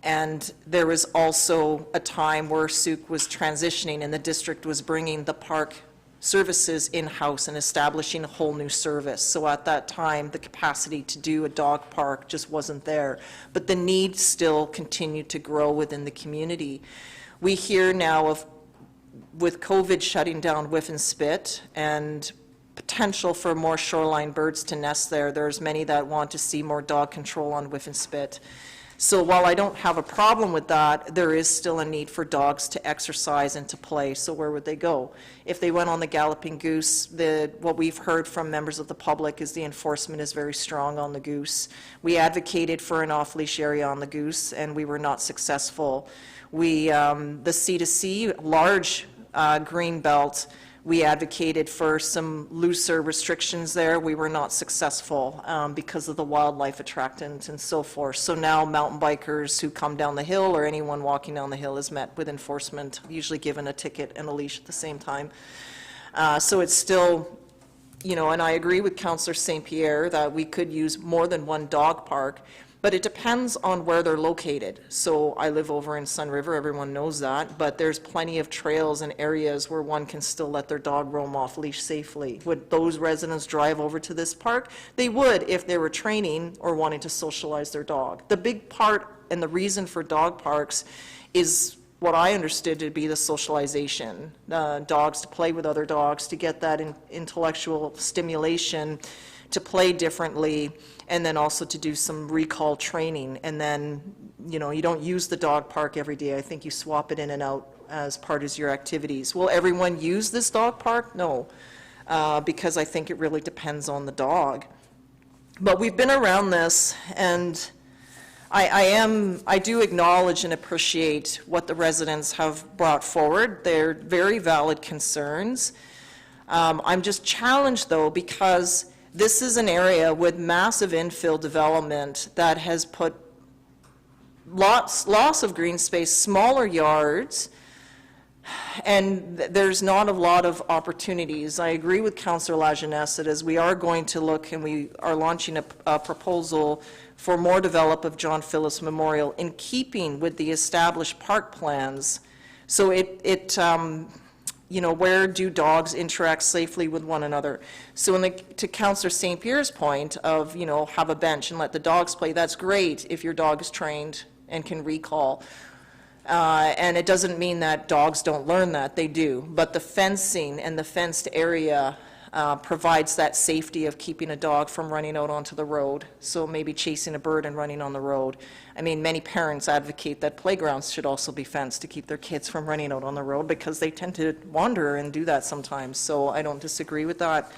And there was also a time where Sauk was transitioning and the district was bringing the park services in-house and establishing a whole new service. So at that time, the capacity to do a dog park just wasn't there. But the need still continued to grow within the community. We hear now of, with COVID shutting down Whiff and Spit and potential for more shoreline birds to nest there, there's many that want to see more dog control on Whiff and Spit. So while I don't have a problem with that, there is still a need for dogs to exercise and to play. So where would they go? If they went on the Galloping Goose, what we've heard from members of the public is the enforcement is very strong on the goose. We advocated for an off-leash area on the goose, and we were not successful. The C2C, large green belt, we advocated for some looser restrictions there. We were not successful because of the wildlife attractants and so forth. So now mountain bikers who come down the hill or anyone walking down the hill is met with enforcement, usually given a ticket and a leash at the same time. So it's still, and I agree with Councillor St. Pierre that we could use more than one dog park, but it depends on where they're located. So I live over in Sun River, everyone knows that, but there's plenty of trails and areas where one can still let their dog roam off leash safely. Would those residents drive over to this park? They would if they were training or wanting to socialize their dog. The big part and the reason for dog parks is what I understood to be the socialization. Dogs to play with other dogs, to get that intellectual stimulation, to play differently, and then also to do some recall training. And then, you don't use the dog park every day. I think you swap it in and out as part of your activities. Will everyone use this dog park? No, because I think it really depends on the dog. But we've been around this, and I do acknowledge and appreciate what the residents have brought forward. They're very valid concerns. I'm just challenged, though, because this is an area with massive infill development that has put loss of green space, smaller yards, and there's not a lot of opportunities. I agree with Councillor Lajeunesse that as we are going to look, and we are launching a proposal for more develop of John Phillips Memorial in keeping with the established park plans. So where do dogs interact safely with one another? So to Councillor St. Pierre's point of, have a bench and let the dogs play, that's great if your dog is trained and can recall. And it doesn't mean that dogs don't learn that, they do. But the fencing and the fenced area provides that safety of keeping a dog from running out onto the road. So maybe chasing a bird and running on the road. I mean, many parents advocate that playgrounds should also be fenced to keep their kids from running out on the road because they tend to wander and do that sometimes. So I don't disagree with that.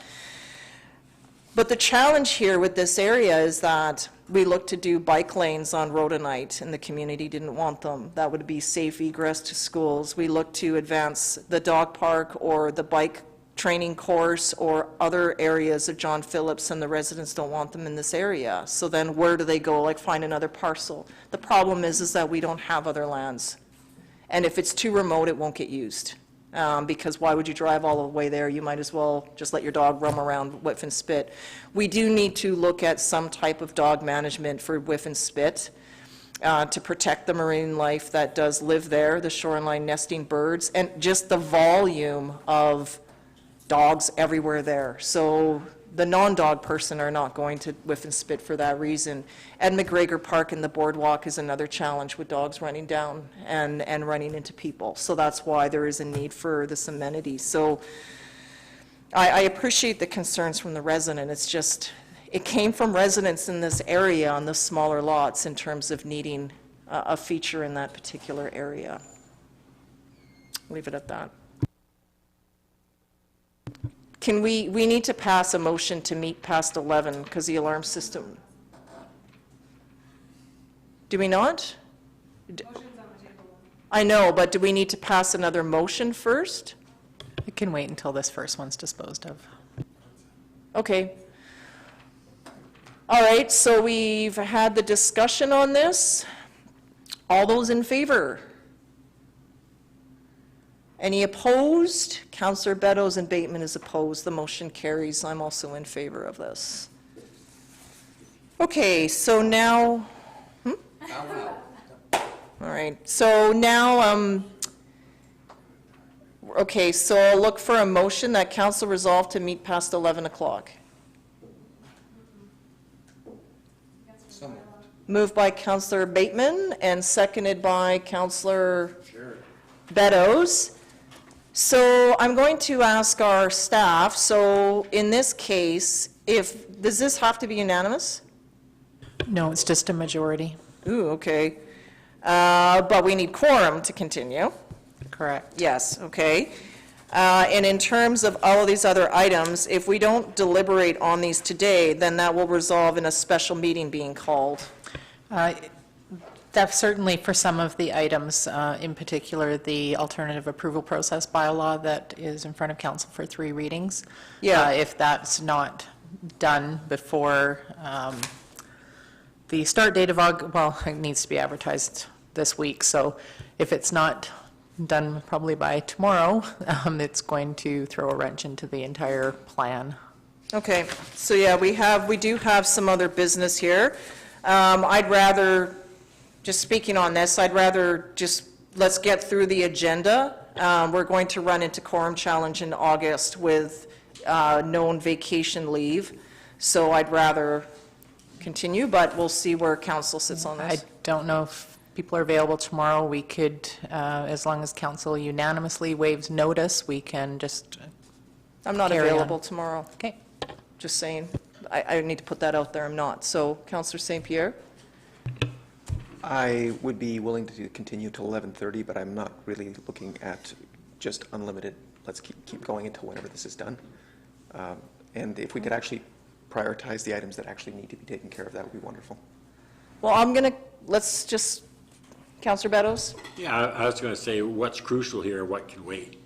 But the challenge here with this area is that we look to do bike lanes on Rhodonite, and the community didn't want them. That would be safe egress to schools. We look to advance the dog park or the bike training course or other areas of John Phillips, and the residents don't want them in this area. So then where do they go, like find another parcel? The problem is that we don't have other lands. And if it's too remote, it won't get used. Because why would you drive all the way there? You might as well just let your dog roam around Whiff and Spit. We do need to look at some type of dog management for Whiff and Spit to protect the marine life that does live there, the shoreline nesting birds, and just the volume of dogs everywhere there. So the non-dog person are not going to Whiff and Spit for that reason. And McGregor Park and the boardwalk is another challenge with dogs running down and running into people. So that's why there is a need for this amenity. So I appreciate the concerns from the resident. It's just, it came from residents in this area on the smaller lots in terms of needing a feature in that particular area. Leave it at that. Can we need to pass a motion to meet past 11 because the alarm system. Do we not? I know, but do we need to pass another motion first? We can wait until this first one's disposed of. Okay. All right, so we've had the discussion on this. All those in favor? Any opposed? Councillor Beddoes and Bateman is opposed. The motion carries. I'm also in favor of this. Okay, so now, all right, so now, okay, so I'll look for a motion that council resolve to meet past 11 o'clock. Moved by Councillor Bateman and seconded by Councillor Beddoes. So I'm going to ask our staff, so in this case, does this have to be unanimous? No, it's just a majority. Ooh, okay. But we need quorum to continue. Correct. Yes, okay. And in terms of all of these other items, if we don't deliberate on these today, then that will resolve in a special meeting being called. That's certainly for some of the items, in particular, the alternative approval process bylaw that is in front of council for 3 readings. Yeah. If that's not done before the start date of August, well, it needs to be advertised this week, so if it's not done probably by tomorrow, it's going to throw a wrench into the entire plan. Okay, so yeah, we do have some other business here. I'd rather, just speaking on this, I'd rather just, let's get through the agenda. We're going to run into quorum challenge in August with known vacation leave, so I'd rather continue, but we'll see where council sits on this. I don't know if people are available tomorrow. We could, as long as council unanimously waives notice, we can just I'm not carry on. available tomorrow. Okay. Just saying. I need to put that out there. I'm not. So, Councillor St. Pierre? I would be willing to continue till 11:30, but I'm not really looking at just unlimited. Let's keep going until whenever this is done. And if we could actually prioritize the items that actually need to be taken care of, that would be wonderful. Well, let's just, Councillor Beddoes? Yeah, I was going to say, what's crucial here, what can wait?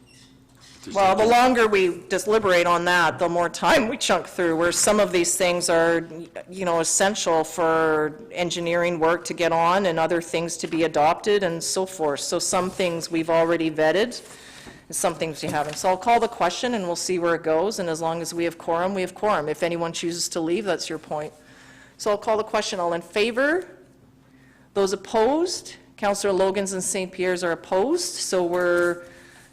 Well, the longer we deliberate on that, the more time we chunk through, where some of these things are, essential for engineering work to get on and other things to be adopted and so forth. So some things we've already vetted, and some things we haven't. So I'll call the question and we'll see where it goes, and as long as we have quorum, we have quorum. If anyone chooses to leave, that's your point. So I'll call the question. All in favor? Those opposed? Councillor Logan's and St. Pierre's are opposed, so we're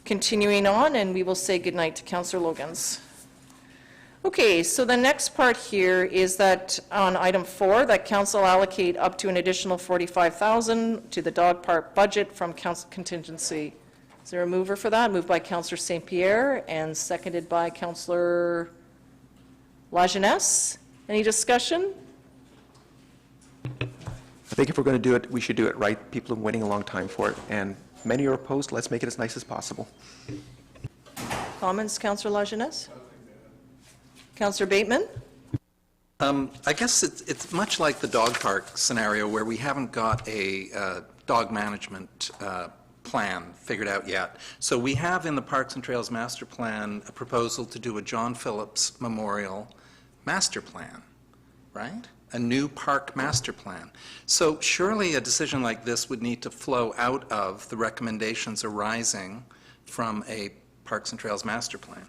continuing on, and we will say goodnight to Councillor Logan's. Okay, so the next part here is that on item 4, that council allocate up to an additional $45,000 to the dog park budget from council contingency. Is there a mover for that? Moved by Councillor St. Pierre and seconded by Councillor Lajeunesse. Any discussion? I think if we're going to do it, we should do it right. People have been waiting a long time for it, and many are opposed. Let's make it as nice as possible. Comments, Councillor Lajeunesse? Councillor Bateman? I guess it's much like the dog park scenario where we haven't got a dog management plan figured out yet. So we have in the Parks and Trails Master Plan a proposal to do a John Phillips Memorial Master Plan, right? A new park master plan. So surely a decision like this would need to flow out of the recommendations arising from a Parks and Trails Master Plan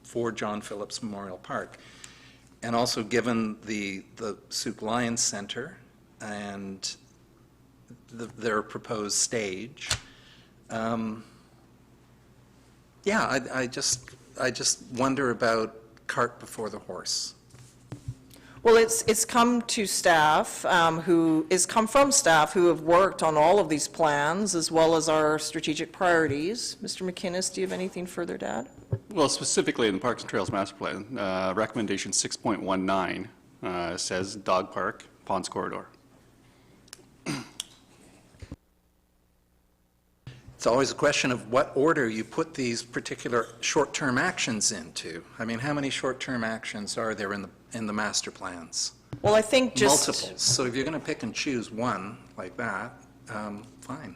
for John Phillips Memorial Park. And also given the Souk Lions Center and their proposed stage, yeah, I just wonder about cart before the horse. Well, it's come to staff come from staff who have worked on all of these plans as well as our strategic priorities. Mr. McInnes, do you have anything further to add? Well, specifically in the Parks and Trails Master Plan, recommendation 6.19 says dog park, ponds corridor. It's always a question of what order you put these particular short-term actions into. I mean, how many short-term actions are there in the master plans? Well, I think just... Multiples. So if you're going to pick and choose one like that, fine.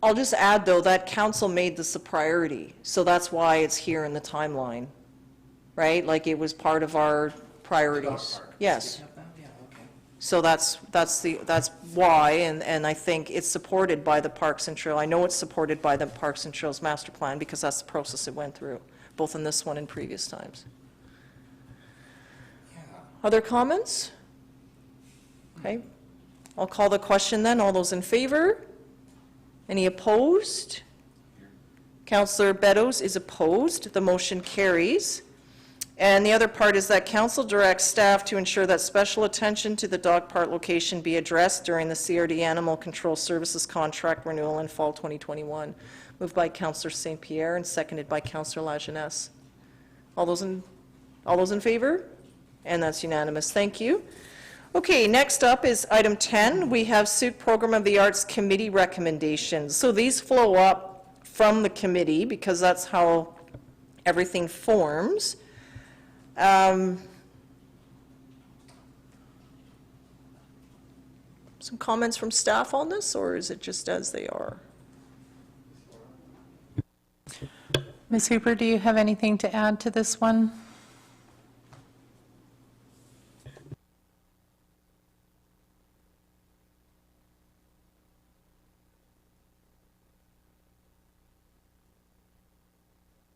I'll just add, though, that council made this a priority, so that's why it's here in the timeline, right? Like, it was part of our priorities. Yes. So that's why, and I think it's supported by the Parks and Trails. I know it's supported by the Parks and Trails Master Plan because that's the process it went through, both in this one and previous times. Other comments? Okay. I'll call the question then. All those in favor? Any opposed? Councillor Beddoes is opposed. The motion carries. And the other part is that council directs staff to ensure that special attention to the dog park location be addressed during the CRD Animal Control Services contract renewal in fall 2021. Moved by Councillor St. Pierre and seconded by Councillor Lajeunesse. All those in favor? And that's unanimous. Thank you. Okay, next up is item 10. We have Suit Program of the Arts Committee recommendations. So these flow up from the committee because that's how everything forms. Some comments from staff on this, or is it just as they are? Ms. Hooper, do you have anything to add to this one?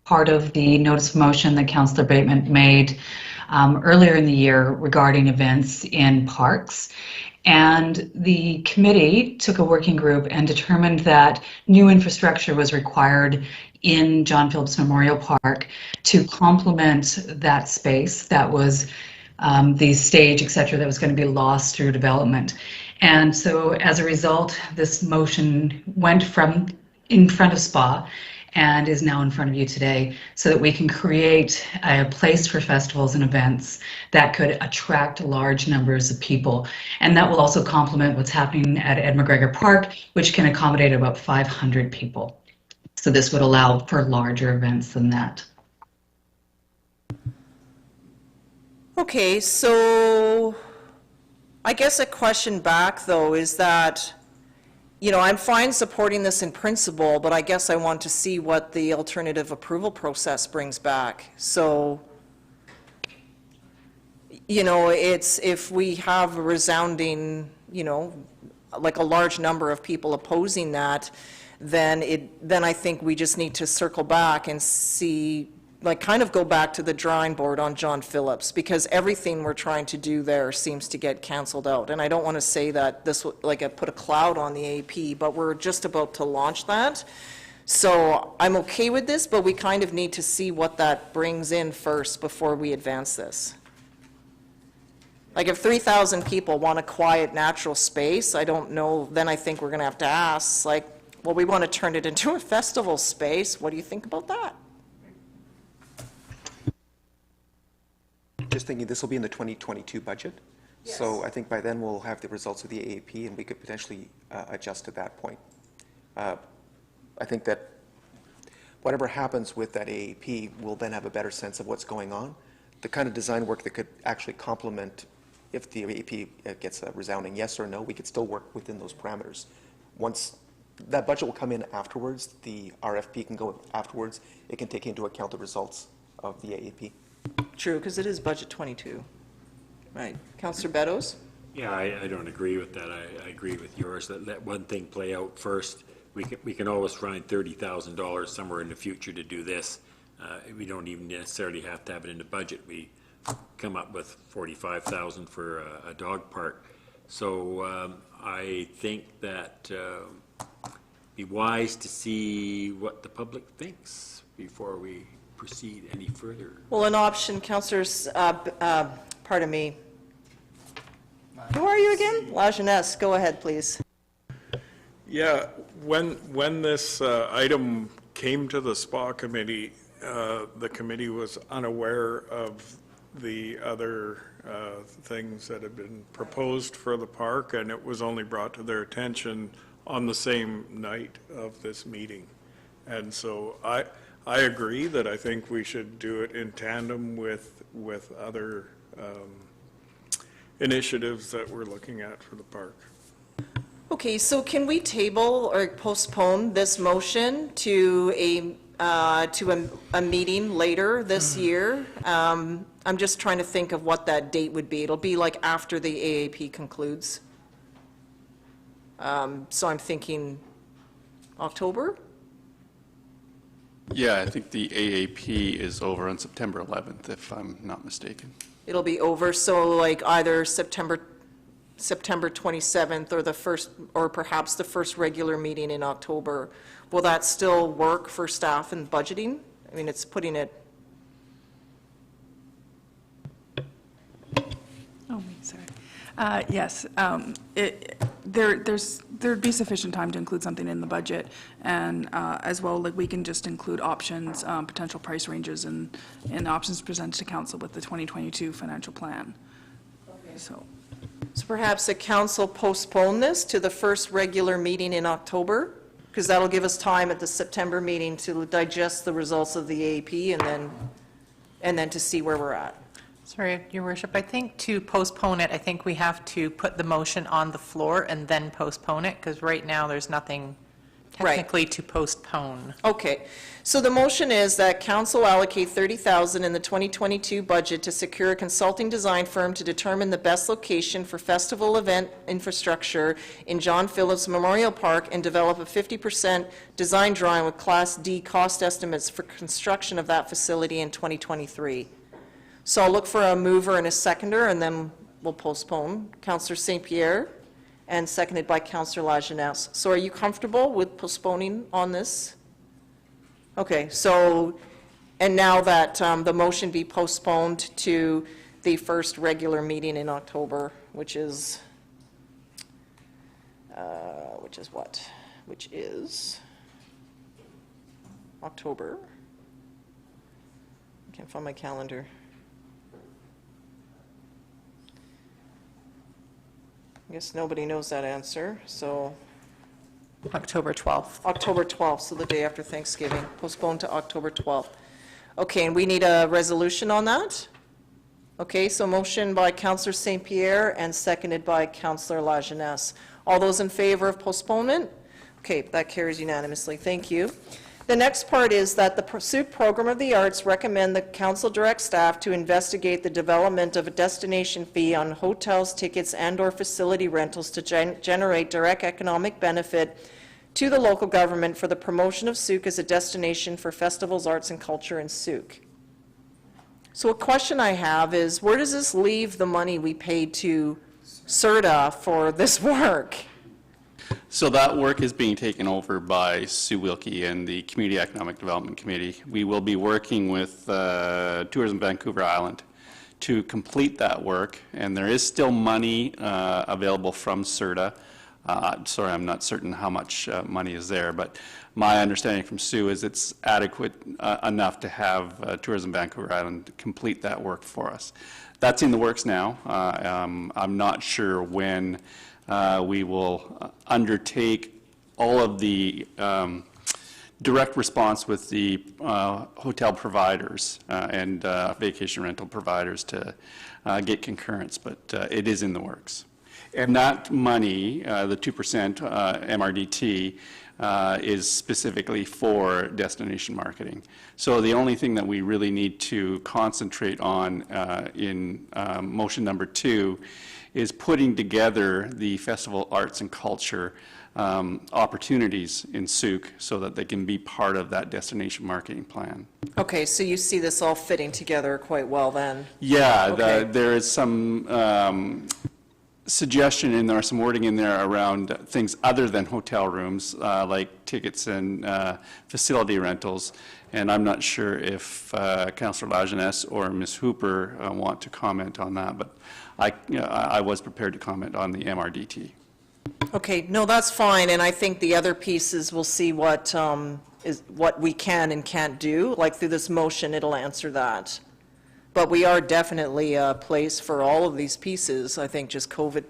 Part of the notice of motion that Councillor Bateman made earlier in the year regarding events in parks. And the committee took a working group and determined that new infrastructure was required in John Phillips Memorial Park to complement that space that was the stage, et cetera, that was going to be lost through development. And so as a result, this motion went from in front of SPA and is now in front of you today so that we can create a place for festivals and events that could attract large numbers of people. And that will also complement what's happening at Ed McGregor Park, which can accommodate about 500 people. So this would allow for larger events than that. Okay, so I guess a question back, though, is that, you know, I'm fine supporting this in principle, but I guess I want to see what the alternative approval process brings back. So, you know, it's, if we have a resounding, you know, like a large number of people opposing that, then I think we just need to circle back and see, like, kind of go back to the drawing board on John Phillips, because everything we're trying to do there seems to get canceled out. And I don't want to say that this would, like, I put a cloud on the AP, but we're just about to launch that. So I'm okay with this, but we kind of need to see what that brings in first before we advance this. Like, if 3,000 people want a quiet, natural space, I don't know, then I think we're going to have to ask, like, well, we want to turn it into a festival space. What do you think about that? Just thinking this will be in the 2022 budget. Yes. So I think by then we'll have the results of the AAP and we could potentially adjust at that point. I think that whatever happens with that AAP, we'll then have a better sense of what's going on. The kind of design work that could actually complement, if the AAP gets a resounding yes or no, we could still work within those parameters once that budget will come in afterwards, the RFP can go afterwards, it can take into account the results of the AAP. True, because it is budget 22. Right. Councillor Beddoes? Yeah, I don't agree with that. I agree with yours. Let one thing play out first. We can always find $30,000 somewhere in the future to do this. We don't even necessarily have to have it in the budget. We come up with $45,000 for a dog park. So I think that be wise to see what the public thinks before we proceed any further. Well, an option, councillors, pardon me. Who are you again? La Jeunesse, go ahead, please. Yeah, when this item came to the SPA committee, the committee was unaware of the other things that had been proposed for the park, and it was only brought to their attention on the same night of this meeting. And so I agree that I think we should do it in tandem with other initiatives that we're looking at for the park. Okay, so can we table or postpone this motion to a meeting later this year? I'm just trying to think of what that date would be. It'll be like after the AAP concludes. So I'm thinking October? Yeah, I think the AAP is over on September 11th, if I'm not mistaken. It'll be over, so like either September 27th or the first, or perhaps the first regular meeting in October. Will that still work for staff and budgeting? I mean, it's putting it. Oh, me, sorry. Yes, there'd be sufficient time to include something in the budget, and as well, like, we can just include options, potential price ranges, and options presented to council with the 2022 financial plan. Okay. So Perhaps the council postpone this to the first regular meeting in October, because that'll give us time at the September meeting to digest the results of the AAP and then to see where we're at. Sorry, Your Worship, I think to postpone it, I think we have to put the motion on the floor and then postpone it, because right now there's nothing technically to postpone. Okay, so the motion is that council allocate $30,000 in the 2022 budget to secure a consulting design firm to determine the best location for festival event infrastructure in John Phillips Memorial Park and develop a 50% design drawing with Class D cost estimates for construction of that facility in 2023. So I'll look for a mover and a seconder, and then we'll postpone. Councillor St. Pierre, and seconded by Councillor La Jeunesse. So are you comfortable with postponing on this? Okay, so, and now that the motion be postponed to the first regular meeting in October, which is what? Which is October. I can't find my calendar. I guess nobody knows that answer, so. October 12th. October 12th, so the day after Thanksgiving, postponed to October 12th. Okay, and we need a resolution on that? Okay, so motion by Councillor St. Pierre and seconded by Councillor La Jeunesse. All those in favor of postponement? Okay, that carries unanimously. Thank you. The next part is that the Pursuit Program of the Arts recommend the council direct staff to investigate the development of a destination fee on hotels, tickets, and/or facility rentals to generate direct economic benefit to the local government for the promotion of Souk as a destination for festivals, arts, and culture in Souk. So a question I have is, where does this leave the money we paid to CERTA for this work? So that work is being taken over by Sue Wilkie and the Community Economic Development Committee. We will be working with Tourism Vancouver Island to complete that work, and there is still money available from CERTA. Sorry, I'm not certain how much money is there, but my understanding from Sue is it's adequate enough to have Tourism Vancouver Island complete that work for us. That's in the works now. I'm not sure when we will undertake all of the direct response with the hotel providers and vacation rental providers to get concurrence, but it is in the works. And that money, the 2% MRDT, is specifically for destination marketing. So the only thing that we really need to concentrate on in motion number 2 is putting together the festival arts and culture opportunities in Souk so that they can be part of that destination marketing plan. Okay, so you see this all fitting together quite well then? Yeah, Okay. there is some suggestion in there, some wording in there around things other than hotel rooms, like tickets and facility rentals. And I'm not sure if Councillor Lajeunesse or Ms. Hooper want to comment on that, but I was prepared to comment on the MRDT. Okay, no, that's fine, and I think the other pieces, we'll see what is what we can and can't do. Like through this motion, it'll answer that. But we are definitely a place for all of these pieces. I think just COVID,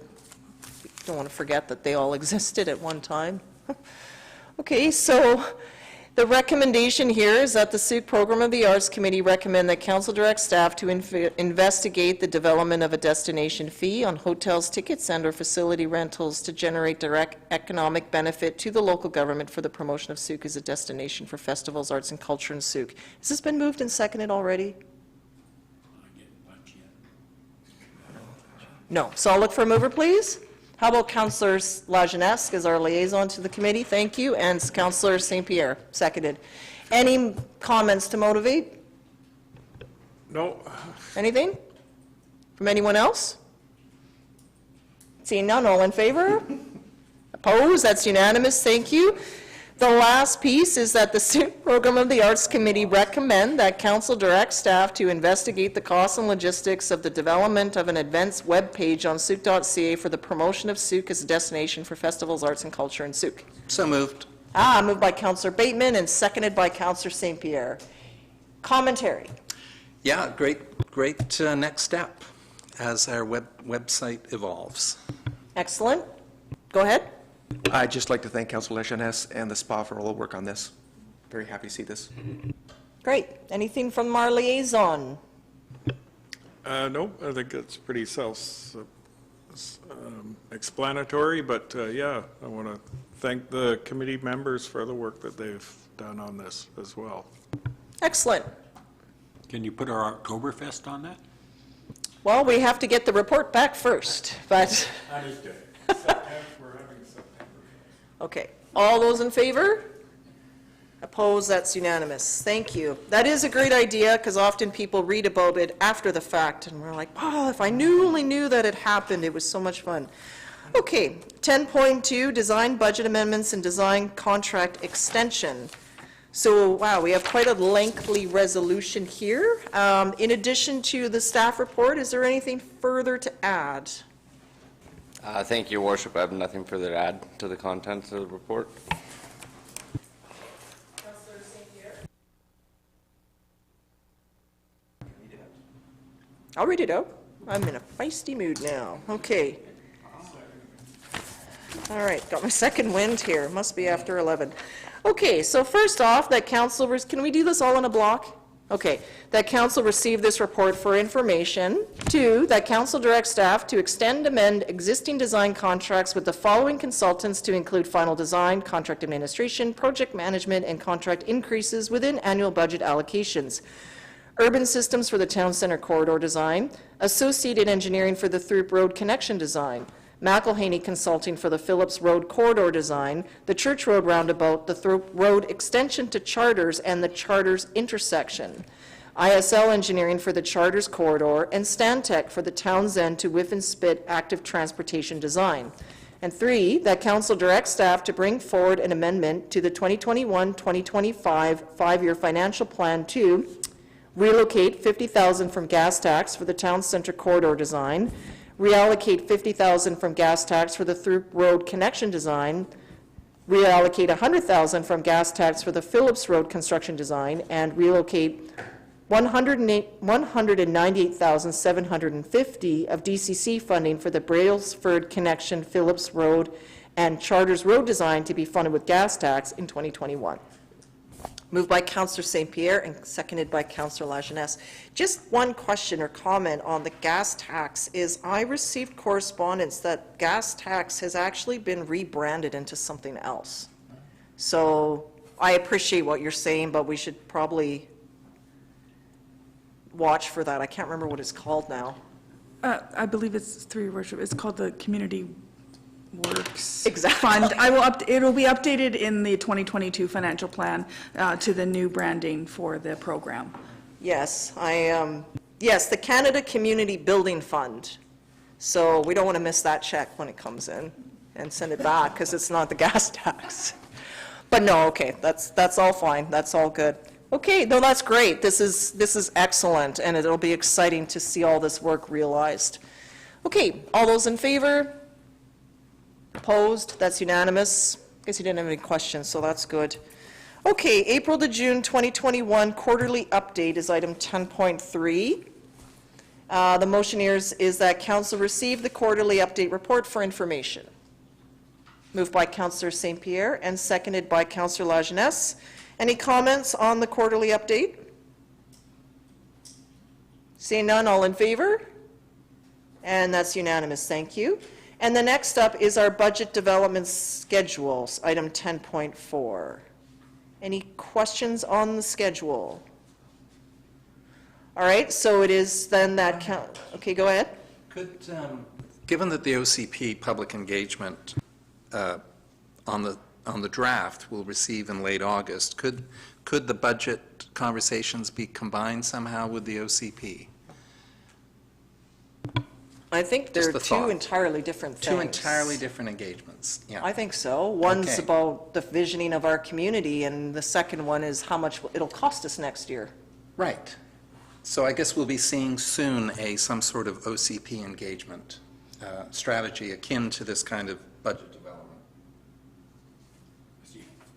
don't want to forget that they all existed at one time. Okay, so the recommendation here is that the Souk Program of the Arts Committee recommend that council direct staff to investigate the development of a destination fee on hotels, tickets, and/or facility rentals to generate direct economic benefit to the local government for the promotion of Souk as a destination for festivals, arts, and culture in Souk. Has this been moved and seconded already? No. So I'll look for a mover, please. How about Councillor Lajeunesse as our liaison to the committee? Thank you. And Councillor St. Pierre, seconded. Any comments to motivate? No. Anything? From anyone else? Seeing none, all in favor? Opposed? That's unanimous. Thank you. The last piece is that the Souk Program of the Arts Committee recommend that council direct staff to investigate the costs and logistics of the development of an events web page on souk.ca for the promotion of Souk as a destination for festivals, arts, and culture in Souk. So moved. Moved by Councillor Bateman and seconded by Councillor St. Pierre. Commentary. Yeah, great next step as our website evolves. Excellent. Go ahead. I'd just like to thank Councillor Lajeunesse and the SPA for all the work on this. Very happy to see this. Great. Anything from our liaison? No, I think it's pretty self-explanatory, but yeah, I want to thank the committee members for the work that they've done on this as well. Excellent. Can you put our Oktoberfest on that? Well, we have to get the report back first, but... Understood. We're having September. Okay. All those in favor? Opposed? That's unanimous. Thank you. That is a great idea, because often people read about it after the fact, and we're like, oh, if I only knew that it happened, it was so much fun. Okay, 10.2, design budget amendments and design contract extension. So, wow, we have quite a lengthy resolution here. In addition to the staff report, is there anything further to add? Thank you, Your Worship. I have nothing further to add to the contents of the report. I'll read it out. I'm in a feisty mood now. Okay. All right, got my second wind here. Must be after 11. Okay, so first off, that council, can we do this all in a block? Okay, that council receive this report for information. 2, that council direct staff to extend, amend existing design contracts with the following consultants to include final design, contract administration, project management, and contract increases within annual budget allocations. Urban Systems for the Town Centre Corridor Design, Associated Engineering for the Throop Road Connection Design, McElhaney Consulting for the Phillips Road Corridor Design, the Church Road Roundabout, the Throop Road Extension to Charters, and the Charters Intersection. ISL Engineering for the Charters Corridor, and Stantec for the Townsend to Whiffen-Spit Active Transportation Design. And 3, that council direct staff to bring forward an amendment to the 2021-2025 5-year financial plan to relocate $50,000 from gas tax for the Town Centre Corridor Design, reallocate $50,000 from gas tax for the Throop Road Connection Design, reallocate $100,000 from gas tax for the Phillips Road Construction Design, and relocate $198,750 of DCC funding for the Brailsford Connection, Phillips Road, and Charters Road Design to be funded with gas tax in 2021. Moved by Councillor St. Pierre and seconded by Councillor Lajeunesse. Just one question or comment on the gas tax is I received correspondence that gas tax has actually been rebranded into something else. So I appreciate what you're saying, but we should probably watch for that. I can't remember what it's called now. I believe it's through your worship. It's called the Community Works Exactly. Fund. It'll be updated in the 2022 financial plan to the new branding for the program. Yes, yes, the Canada Community Building Fund. So we don't want to miss that check when it comes in and send it back because it's not the gas tax. But no, okay, that's all fine. That's all good. Okay, no, that's great. This is excellent, and it'll be exciting to see all this work realized. Okay, all those in favor? Opposed? That's unanimous. Guess you didn't have any questions, so that's good. Okay, April to June 2021 quarterly update is item 10.3. The motion here is that council receive the quarterly update report for information. Moved by Councillor St. Pierre and seconded by Councillor Lajeunesse. Any comments on the quarterly update? Seeing none, all in favor? And that's unanimous, thank you. And the next up is our budget development schedules, item 10.4. Any questions on the schedule? All right, so it is then that okay, go ahead. Could, given that the OCP public engagement on the draft will receive in late August, could the budget conversations be combined somehow with the OCP? I think they're two entirely different things. Two entirely different engagements, yeah. I think so. One's Okay. about the visioning of our community, and the second one is how much it'll cost us next year. Right. So I guess we'll be seeing soon some sort of OCP engagement strategy akin to this kind of budget development.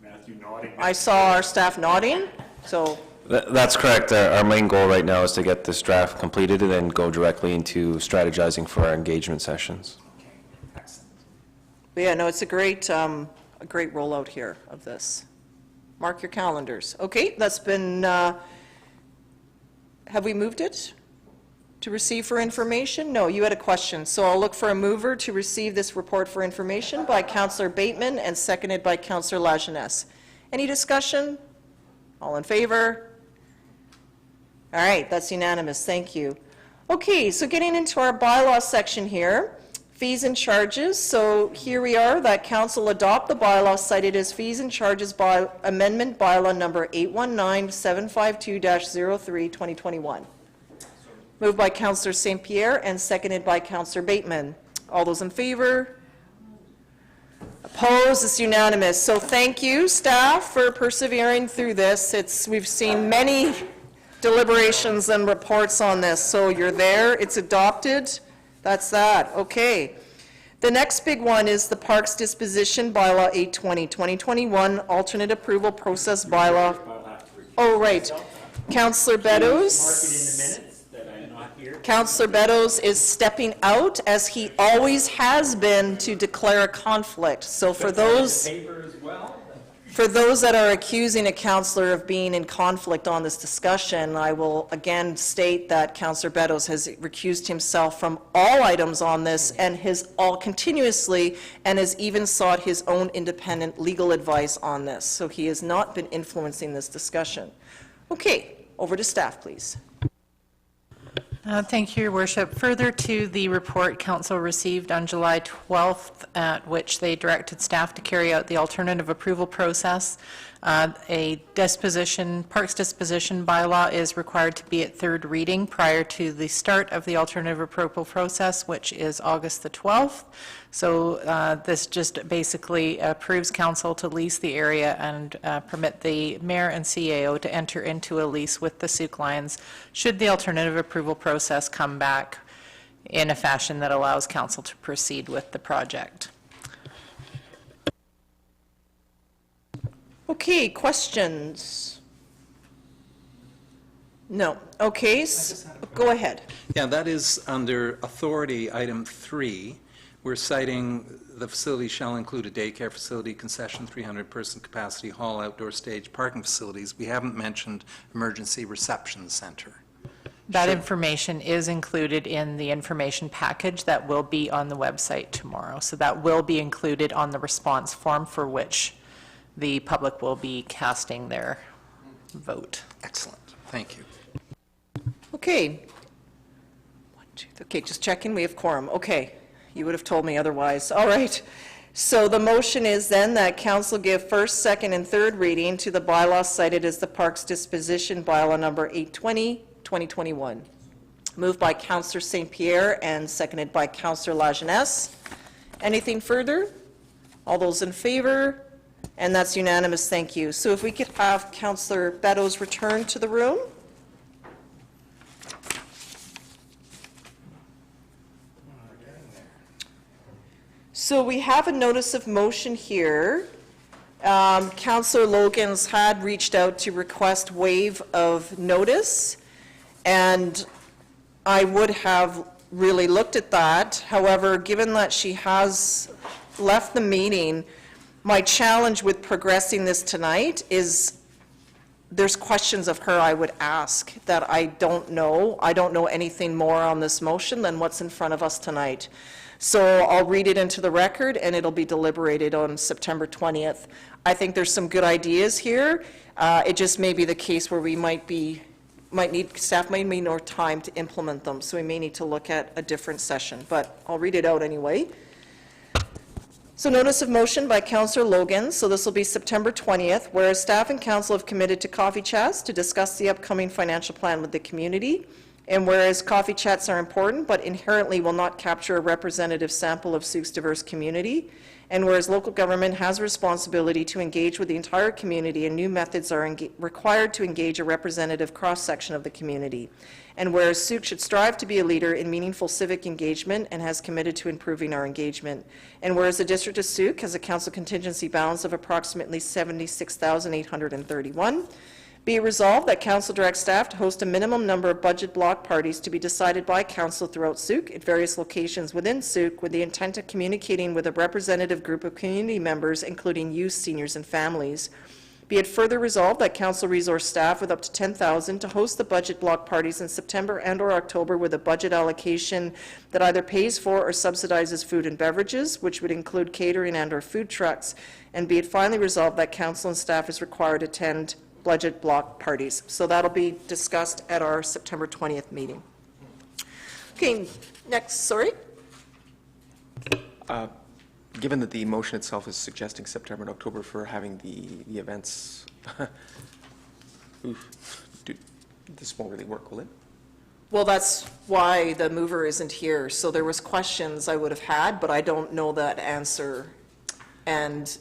Matthew nodding. I saw our staff nodding, so That's correct. Our main goal right now is to get this draft completed and then go directly into strategizing for our engagement sessions. but yeah, no, it's a great rollout here of this. Mark your calendars. Okay, that's been, have we moved it to receive for information? No, you had a question. So I'll look for a mover to receive this report for information by Councillor Bateman and seconded by Councillor Lajeunesse. Any discussion? All in favor? All right, that's unanimous. Thank you. Okay, so getting into our bylaw section here, fees and charges. So here we are, that council adopt the bylaw cited as fees and charges by amendment bylaw number 819752-03 2021. Moved by Councillor St. Pierre and seconded by Councillor Bateman. All those in favor? Opposed? It's unanimous. So thank you, staff, for persevering through this. We've seen many deliberations and reports on this, so you're there, it's adopted, that's that, okay. The next big one is the Parks Disposition Bylaw 820, 2021, alternate approval process bylaw. Oh, right. Councillor Beddoes. Councillor Beddoes is stepping out, as he always has been, to declare a conflict. So for those that are accusing a councillor of being in conflict on this discussion, I will again state that Councillor Beddoes has recused himself from all items on this and has continuously and has even sought his own independent legal advice on this. So he has not been influencing this discussion. Okay, over to staff, please. Thank you, Your Worship. Further to the report Council received on July 12th, at which they directed staff to carry out the alternative approval process, a parks disposition bylaw is required to be at third reading prior to the start of the alternative approval process, which is August the 12th. So this just basically approves council to lease the area and permit the mayor and CAO to enter into a lease with the Souk Lions should the alternative approval process come back in a fashion that allows council to proceed with the project. Okay, questions? No. Okay, go ahead. Yeah, that is under authority item 3, We're citing the facility shall include a daycare facility, concession, 300-person capacity hall, outdoor stage, parking facilities. We haven't mentioned emergency reception center. That information is included in the information package that will be on the website tomorrow. So that will be included on the response form for which the public will be casting their vote. Excellent. Thank you. Okay. Okay, just checking, we have quorum. Okay, you would have told me otherwise. All right. So the motion is then that council give first, second, and third reading to the bylaw cited as the Parks Disposition Bylaw number 820, 2021. Moved by Councillor St. Pierre and seconded by Councillor Lajeunesse. Anything further? All those in favor? And that's unanimous, thank you. So if we could have Councillor Beddoes return to the room. So we have a notice of motion here. Councillor Logans had reached out to request waive of notice, and I would have really looked at that. However, given that she has left the meeting, my challenge with progressing this tonight is there's questions of her I would ask that I don't know. I don't know anything more on this motion than what's in front of us tonight. So I'll read it into the record, and it'll be deliberated on September 20th. I think there's some good ideas here. It just may be the case where we staff might need more time to implement them, so we may need to look at a different session, but I'll read it out anyway. So notice of motion by Councillor Logan, so this will be September 20th, whereas staff and council have committed to coffee chats to discuss the upcoming financial plan with the community. And whereas coffee chats are important, but inherently will not capture a representative sample of Sauk's diverse community, and whereas local government has a responsibility to engage with the entire community and new methods are required to engage a representative cross-section of the community, and whereas Sauk should strive to be a leader in meaningful civic engagement and has committed to improving our engagement, and whereas the District of Sauk has a council contingency balance of approximately $76,831, be it resolved that council directs staff to host a minimum number of budget block parties to be decided by council throughout Sauk at various locations within Sauk with the intent of communicating with a representative group of community members, including youth, seniors, and families. Be it further resolved that council resource staff with up to 10,000 to host the budget block parties in September and or October with a budget allocation that either pays for or subsidizes food and beverages, which would include catering and or food trucks. And be it finally resolved that council and staff is required to attend budget block parties. So that'll be discussed at our September 20th meeting. Okay, next, sorry. Given that the motion itself is suggesting September and October for having the events, this won't really work, will it? Well, that's why the mover isn't here. So there was questions I would have had, but I don't know that answer. And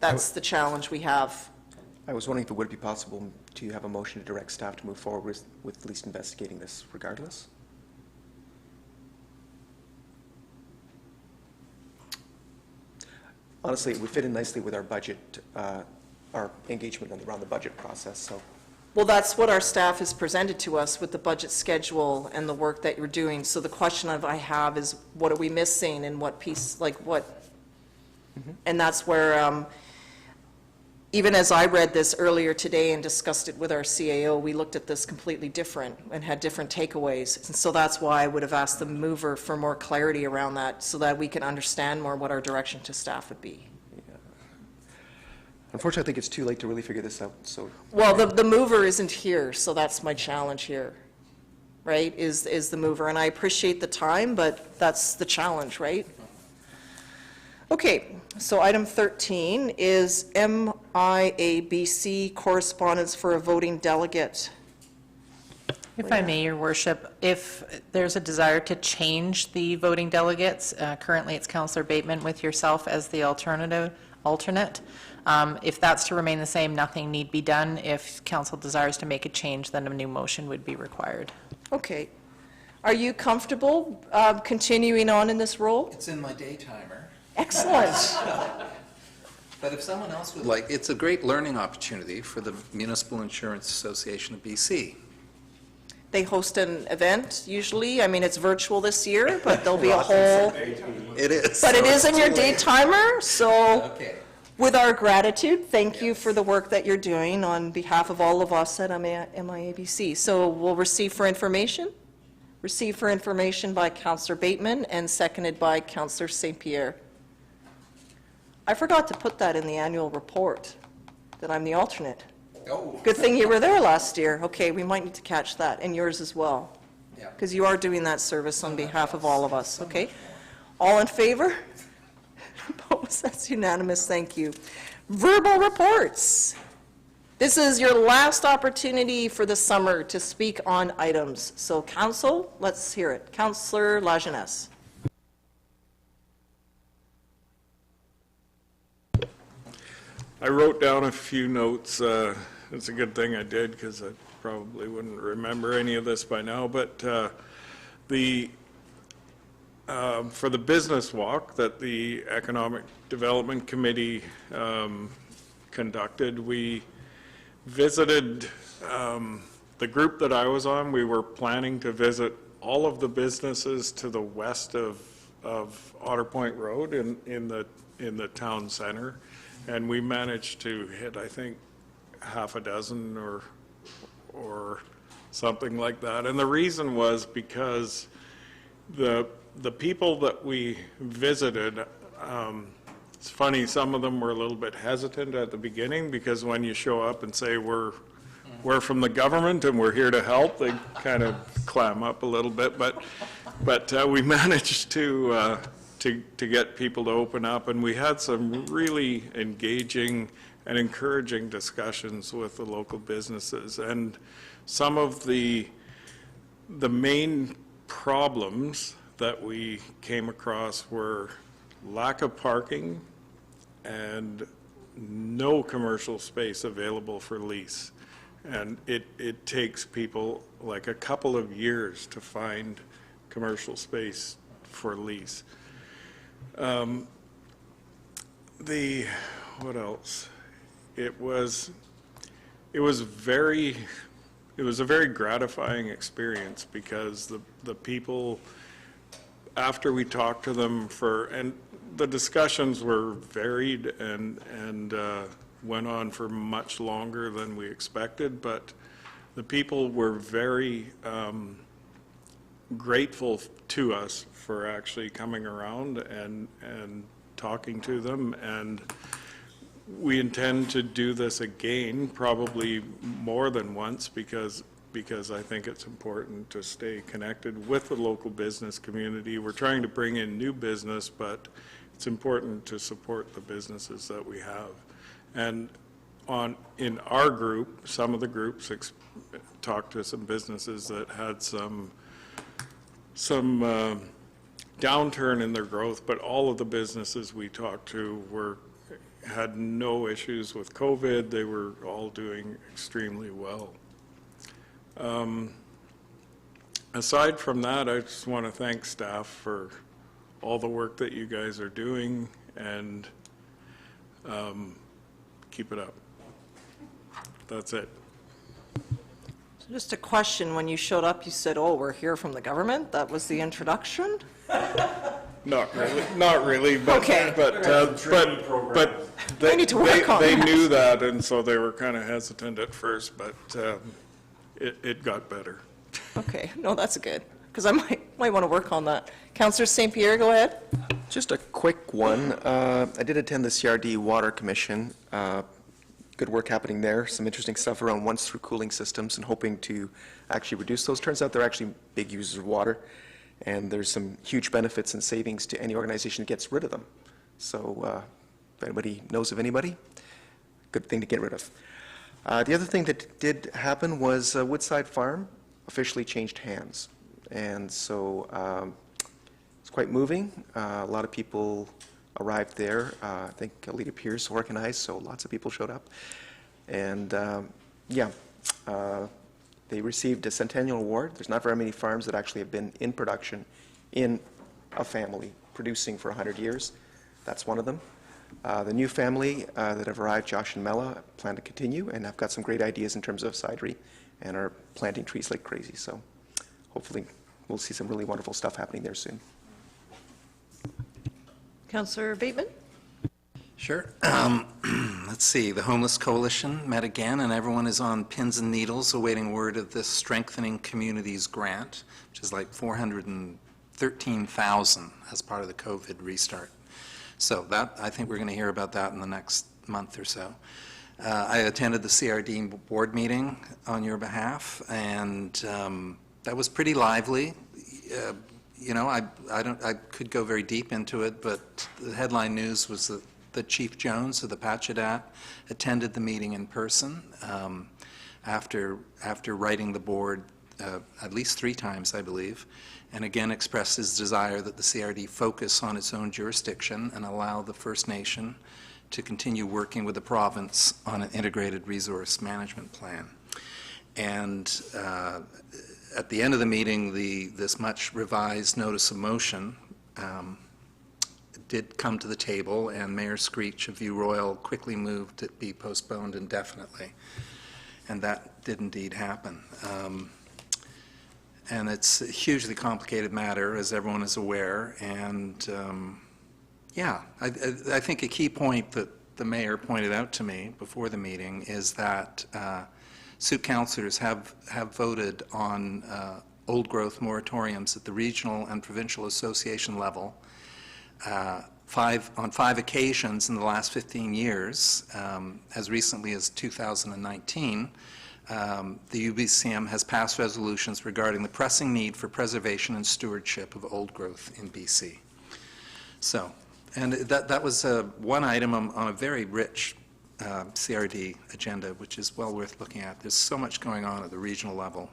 that's the challenge we have. I was wondering if it would be possible to have a motion to direct staff to move forward with at least investigating this regardless. Honestly, it would fit in nicely with our budget, our engagement around the budget process, so. Well, that's what our staff has presented to us with the budget schedule and the work that you're doing. So the question I have is, what are we missing and what piece, like what? And that's where, even as I read this earlier today and discussed it with our CAO, we looked at this completely different and had different takeaways. And so that's why I would have asked the mover for more clarity around that so that we can understand more what our direction to staff would be. Yeah. Unfortunately, I think it's too late to really figure this out, so. Well, the mover isn't here, so that's my challenge here, right, is the mover. And I appreciate the time, but that's the challenge, right? Okay, so item 13 is MIABC correspondence for a voting delegate. If I may, Your Worship, if there's a desire to change the voting delegates, currently it's Councillor Bateman with yourself as the alternate. If that's to remain the same, nothing need be done. If council desires to make a change, then a new motion would be required. Okay. Are you comfortable continuing on in this role? It's in my day timer. Excellent. But if someone else would like, it's a great learning opportunity for the Municipal Insurance Association of BC. They host an event usually. I mean, it's virtual this year, but there'll be a whole, It is. but it so is in it's your too day late. timer, so Okay. with our gratitude, thank you for the work that you're doing on behalf of all of us at MIABC. So we'll receive for information. Received for information by Councillor Bateman and seconded by Councillor St. Pierre. I forgot to put that in the annual report, that I'm the alternate. Oh. Good thing you were there last year. Okay, we might need to catch that, and yours as well. Yeah. Because you are doing that service on behalf of all of us, okay? All in favor? Opposed? That's unanimous, thank you. Verbal reports. This is your last opportunity for the summer to speak on items. So council, let's hear it. Councillor Lajeunesse. I wrote down a few notes. It's a good thing I did because I probably wouldn't remember any of this by now. But for the business walk that the Economic Development Committee conducted, we visited the group that I was on. We were planning to visit all of the businesses to the west of Otter Point Road in the town center. And we managed to hit, I think, half a dozen or something like that. And the reason was because the people that we visited, it's funny, some of them were a little bit hesitant at the beginning because when you show up and say we're from the government and we're here to help, they kind of clam up a little bit. But we managed to get people to open up, and we had some really engaging and encouraging discussions with the local businesses. And some of the main problems that we came across were lack of parking and no commercial space available for lease. And it takes people like a couple of years to find commercial space for lease. What else? It was a very gratifying experience because the people, after we talked to them and the discussions were varied and went on for much longer than we expected, but the people were very grateful to us for actually coming around and talking to them, and we intend to do this again, probably more than once, because I think it's important to stay connected with the local business community. We're trying to bring in new business, but it's important to support the businesses that we have. And in our group, some of the groups talked to some businesses that had some downturn in their growth, but all of the businesses we talked to had no issues with COVID. They were all doing extremely well. Aside from that, I just want to thank staff for all the work that you guys are doing, and keep it up. That's it. Just a question, when you showed up, you said, oh, we're here from the government? That was the introduction? Not really, but, Okay. but I need to work on they that. knew that, and so they were kind of hesitant at first, but it got better. Okay, no, that's good, because I might want to work on that. Councillor St. Pierre, go ahead. Just a quick one. I did attend the CRD Water Commission. Good work happening there. Some interesting stuff around once-through cooling systems and hoping to actually reduce those. Turns out they're actually big users of water, and there's some huge benefits and savings to any organization that gets rid of them. So if anybody knows of anybody, good thing to get rid of. The other thing that did happen was Woodside Farm officially changed hands. And so it's quite moving. A lot of people arrived there. I think Alita Pierce organized, so lots of people showed up. And they received a Centennial Award. There's not very many farms that actually have been in production in a family producing for 100 years. That's one of them. The new family that have arrived, Josh and Mella, plan to continue, and I've got some great ideas in terms of cidery and are planting trees like crazy. So hopefully we'll see some really wonderful stuff happening there soon. Councillor Bateman? Sure. Let's see, the Homeless Coalition met again, and everyone is on pins and needles awaiting word of this Strengthening Communities grant, which is like $413,000 as part of the COVID restart. So that, I think we're going to hear about that in the next month or so. I attended the CRD board meeting on your behalf, and that was pretty lively. You know, I could go very deep into it, but the headline news was that Chief Jones of the Patchadat attended the meeting in person after writing the board at least 3 times, I believe, and again expressed his desire that the CRD focus on its own jurisdiction and allow the First Nation to continue working with the province on an integrated resource management plan. And at the end of the meeting, this much revised notice of motion did come to the table, and Mayor Screech of View Royal quickly moved it be postponed indefinitely. And that did indeed happen. And it's a hugely complicated matter, as everyone is aware. And yeah, I think a key point that the mayor pointed out to me before the meeting is that Suit councillors have voted on old growth moratoriums at the regional and provincial association level on 5 occasions in the last 15 years. As recently as 2019, the UBCM has passed resolutions regarding the pressing need for preservation and stewardship of old growth in BC. So, and that was one item on a very rich CRD agenda, which is well worth looking at. There's so much going on at the regional level.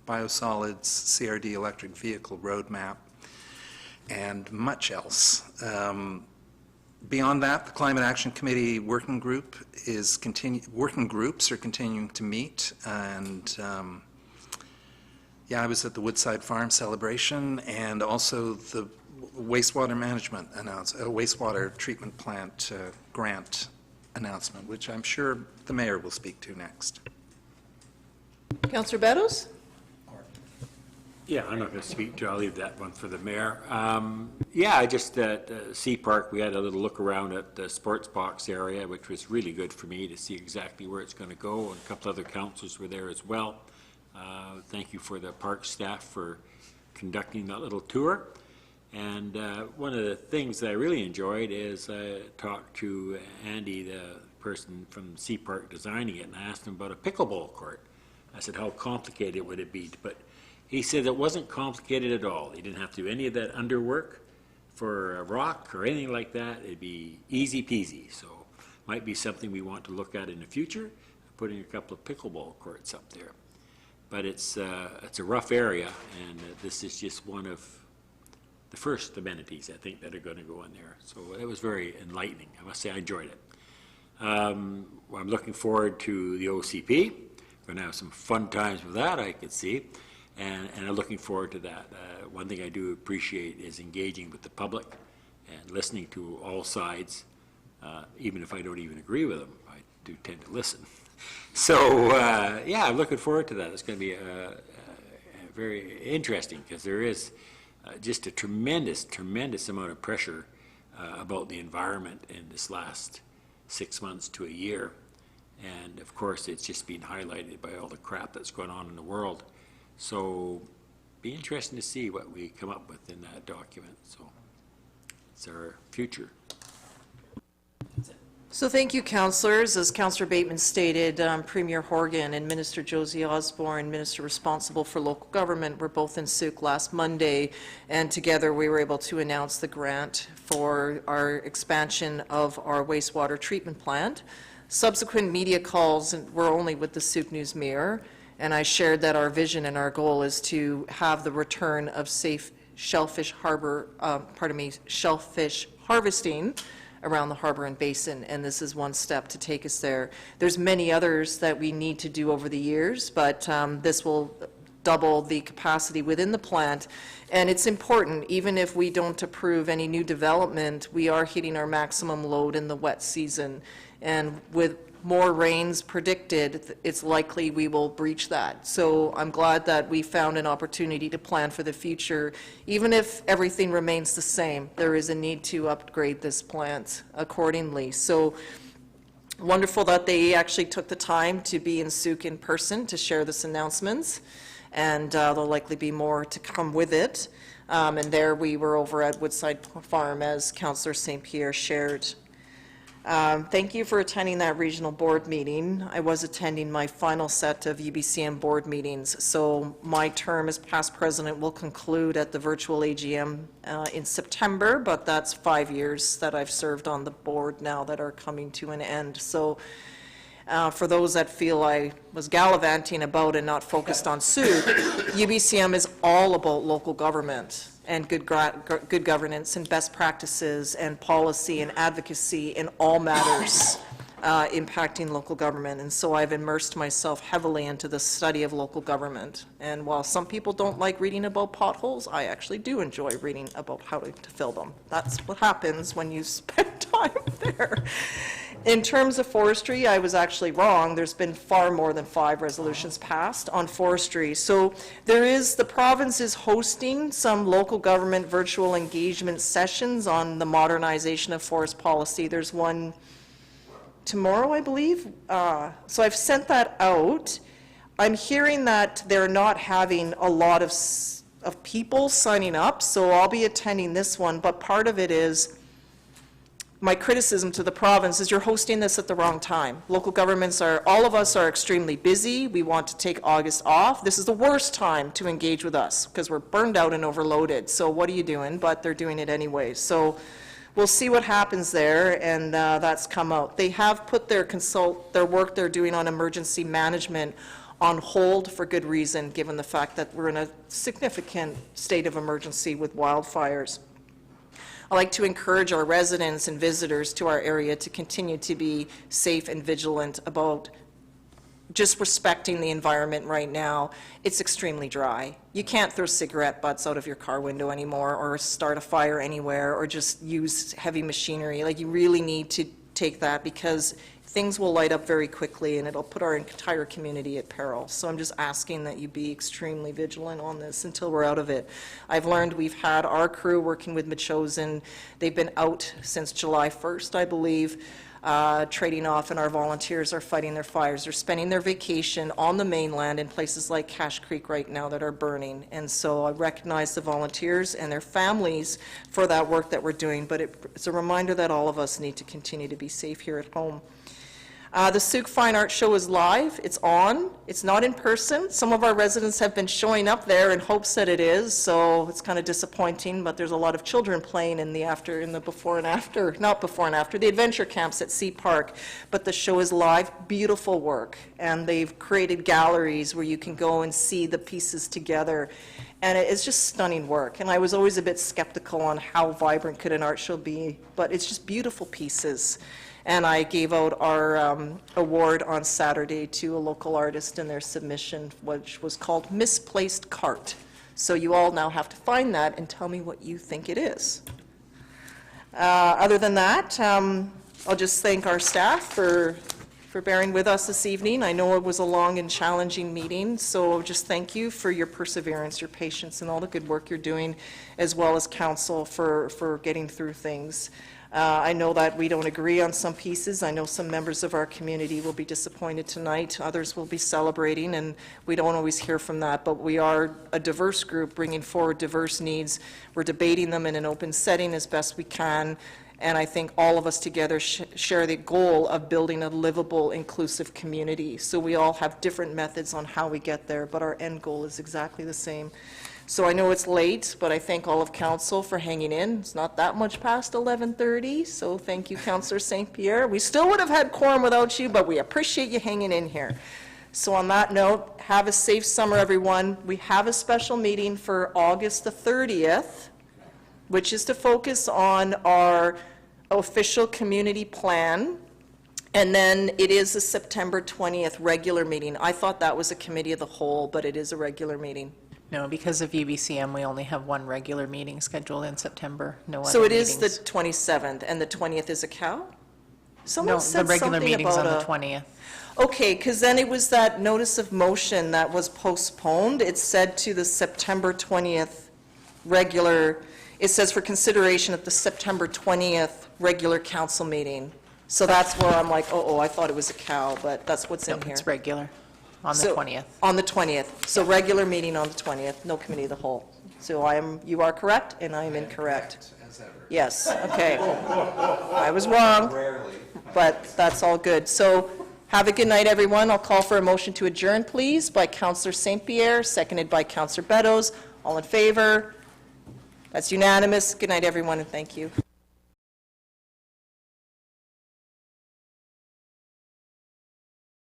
Biosolids, CRD electric vehicle roadmap, and much else. Beyond that, the Climate Action Committee working groups are continuing to meet, and yeah, I was at the Woodside Farm celebration, and also the wastewater management wastewater treatment plant grant announcement, which I'm sure the mayor will speak to next. Councillor Beddoes? Yeah, I'm not going to speak to, I'll leave that one for the mayor. Yeah, I just, at Sea Park, we had a little look around at the sports box area, which was really good for me to see exactly where it's going to go, and a couple other councils were there as well. Thank you for the park staff for conducting that little tour. And one of the things that I really enjoyed is I talked to Andy, the person from Sea Park designing it, and I asked him about a pickleball court. I said, how complicated would it be? But he said it wasn't complicated at all. He didn't have to do any of that underwork for a rock or anything like that. It'd be easy peasy. So might be something we want to look at in the future, putting a couple of pickleball courts up there. But it's a rough area, and this is just one of the first amenities, I think, that are going to go in there. So it was very enlightening. I must say I enjoyed it. I'm looking forward to the OCP. We're going to have some fun times with that, I could see. And I'm looking forward to that. One thing I do appreciate is engaging with the public and listening to all sides, even if I don't even agree with them. I do tend to listen. So, yeah, I'm looking forward to that. It's going to be very interesting, because there is just a tremendous amount of pressure about the environment in this last 6 months to a year. And, of course, it's just been highlighted by all the crap that's going on in the world. So be interesting to see what we come up with in that document. So it's our future. So thank you, councillors. As Councillor Bateman stated, Premier Horgan and Minister Josie Osborne, Minister responsible for local government, were both in Souk last Monday, and together we were able to announce the grant for our expansion of our wastewater treatment plant. Subsequent media calls were only with the Souk News Mirror, and I shared that our vision and our goal is to have the return of safe shellfish harvesting around the harbor and basin, and this is one step to take us there. There's many others that we need to do over the years, but this will double the capacity within the plant. And it's important, even if we don't approve any new development, we are hitting our maximum load in the wet season. And with more rains predicted, it's likely we will breach that. So I'm glad that we found an opportunity to plan for the future. Even if everything remains the same, there is a need to upgrade this plant accordingly. So wonderful that they actually took the time to be in Souk in person to share this announcements, and there'll likely be more to come with it. And there we were over at Woodside Farm, as Councillor St. Pierre shared. Thank you for attending that regional board meeting. I was attending my final set of UBCM board meetings, so my term as past president will conclude at the virtual AGM in September, but that's 5 years that I've served on the board now that are coming to an end. So for those that feel I was gallivanting about and not focused on Souk, UBCM is all about local government and good governance and best practices and policy and advocacy in all matters impacting local government. And so I've immersed myself heavily into the study of local government. And while some people don't like reading about potholes, I actually do enjoy reading about how to fill them. That's what happens when you spend time there. In terms of forestry, I was actually wrong. There's been far more than 5 resolutions passed on forestry. So the province is hosting some local government virtual engagement sessions on the modernization of forest policy. There's one tomorrow, I believe. So I've sent that out. I'm hearing that they're not having a lot of people signing up, so I'll be attending this one, but part of it is my criticism to the province is you're hosting this at the wrong time. Local governments all of us are extremely busy. We want to take August off. This is the worst time to engage with us because we're burned out and overloaded. So what are you doing? But they're doing it anyway. So we'll see what happens there, and that's come out. They have put their work they're doing on emergency management on hold for good reason, given the fact that we're in a significant state of emergency with wildfires. I like to encourage our residents and visitors to our area to continue to be safe and vigilant about just respecting the environment right now. It's extremely dry. You can't throw cigarette butts out of your car window anymore or start a fire anywhere or just use heavy machinery. Like, you really need to take that because things will light up very quickly and it'll put our entire community at peril. So I'm just asking that you be extremely vigilant on this until we're out of it. I've learned we've had our crew working with Machosen. They've been out since July 1st, I believe, trading off, and our volunteers are fighting their fires. They're spending their vacation on the mainland in places like Cache Creek right now that are burning. And so I recognize the volunteers and their families for that work that we're doing, but it's a reminder that all of us need to continue to be safe here at home. The Souk Fine Art Show is live. It's on. It's not in person. Some of our residents have been showing up there in hopes that it is, so it's kind of disappointing, but there's a lot of children playing in the before and after, not before and after, the adventure camps at Sea Park, but the show is live. Beautiful work, and they've created galleries where you can go and see the pieces together, and it's just stunning work. And I was always a bit skeptical on how vibrant could an art show be, but it's just beautiful pieces. And I gave out our award on Saturday to a local artist in their submission, which was called Misplaced Cart. So you all now have to find that and tell me what you think it is. Other than that, I'll just thank our staff for bearing with us this evening. I know it was a long and challenging meeting, so just thank you for your perseverance, your patience, and all the good work you're doing, as well as council for getting through things. I know that we don't agree on some pieces. I know some members of our community will be disappointed tonight. Others will be celebrating, and we don't always hear from that. But we are a diverse group bringing forward diverse needs. We're debating them in an open setting as best we can. And I think all of us together share the goal of building a livable, inclusive community. So we all have different methods on how we get there, but our end goal is exactly the same. So I know it's late, but I thank all of council for hanging in. It's not that much past 11:30, so thank you, Councillor St. Pierre. We still would have had quorum without you, but we appreciate you hanging in here. So on that note, have a safe summer, everyone. We have a special meeting for August the 30th, which is to focus on our official community plan. And then it is a September 20th regular meeting. I thought that was a committee of the whole, but it is a regular meeting. No, because of UBCM, we only have one regular meeting scheduled in September, no other So it meetings. is the 27th, and the 20th is a cow? Someone No, said the regular something meeting's on about the a- 20th. Okay, because then it was that notice of motion that was postponed. It said to the September 20th regular, it says for consideration at the September 20th regular council meeting. So that's where I'm like, oh, I thought it was a cow, but that's what's in No, here. it's regular, on the So- 20th. On the 20th. So regular meeting on the 20th, no committee of the whole. So you are correct, and I am incorrect. Yes, okay. I was wrong, but that's all good. So have a good night, everyone. I'll call for a motion to adjourn, please, by Councillor St. Pierre, seconded by Councillor Beddoes. All in favor? That's unanimous. Good night, everyone, and thank you.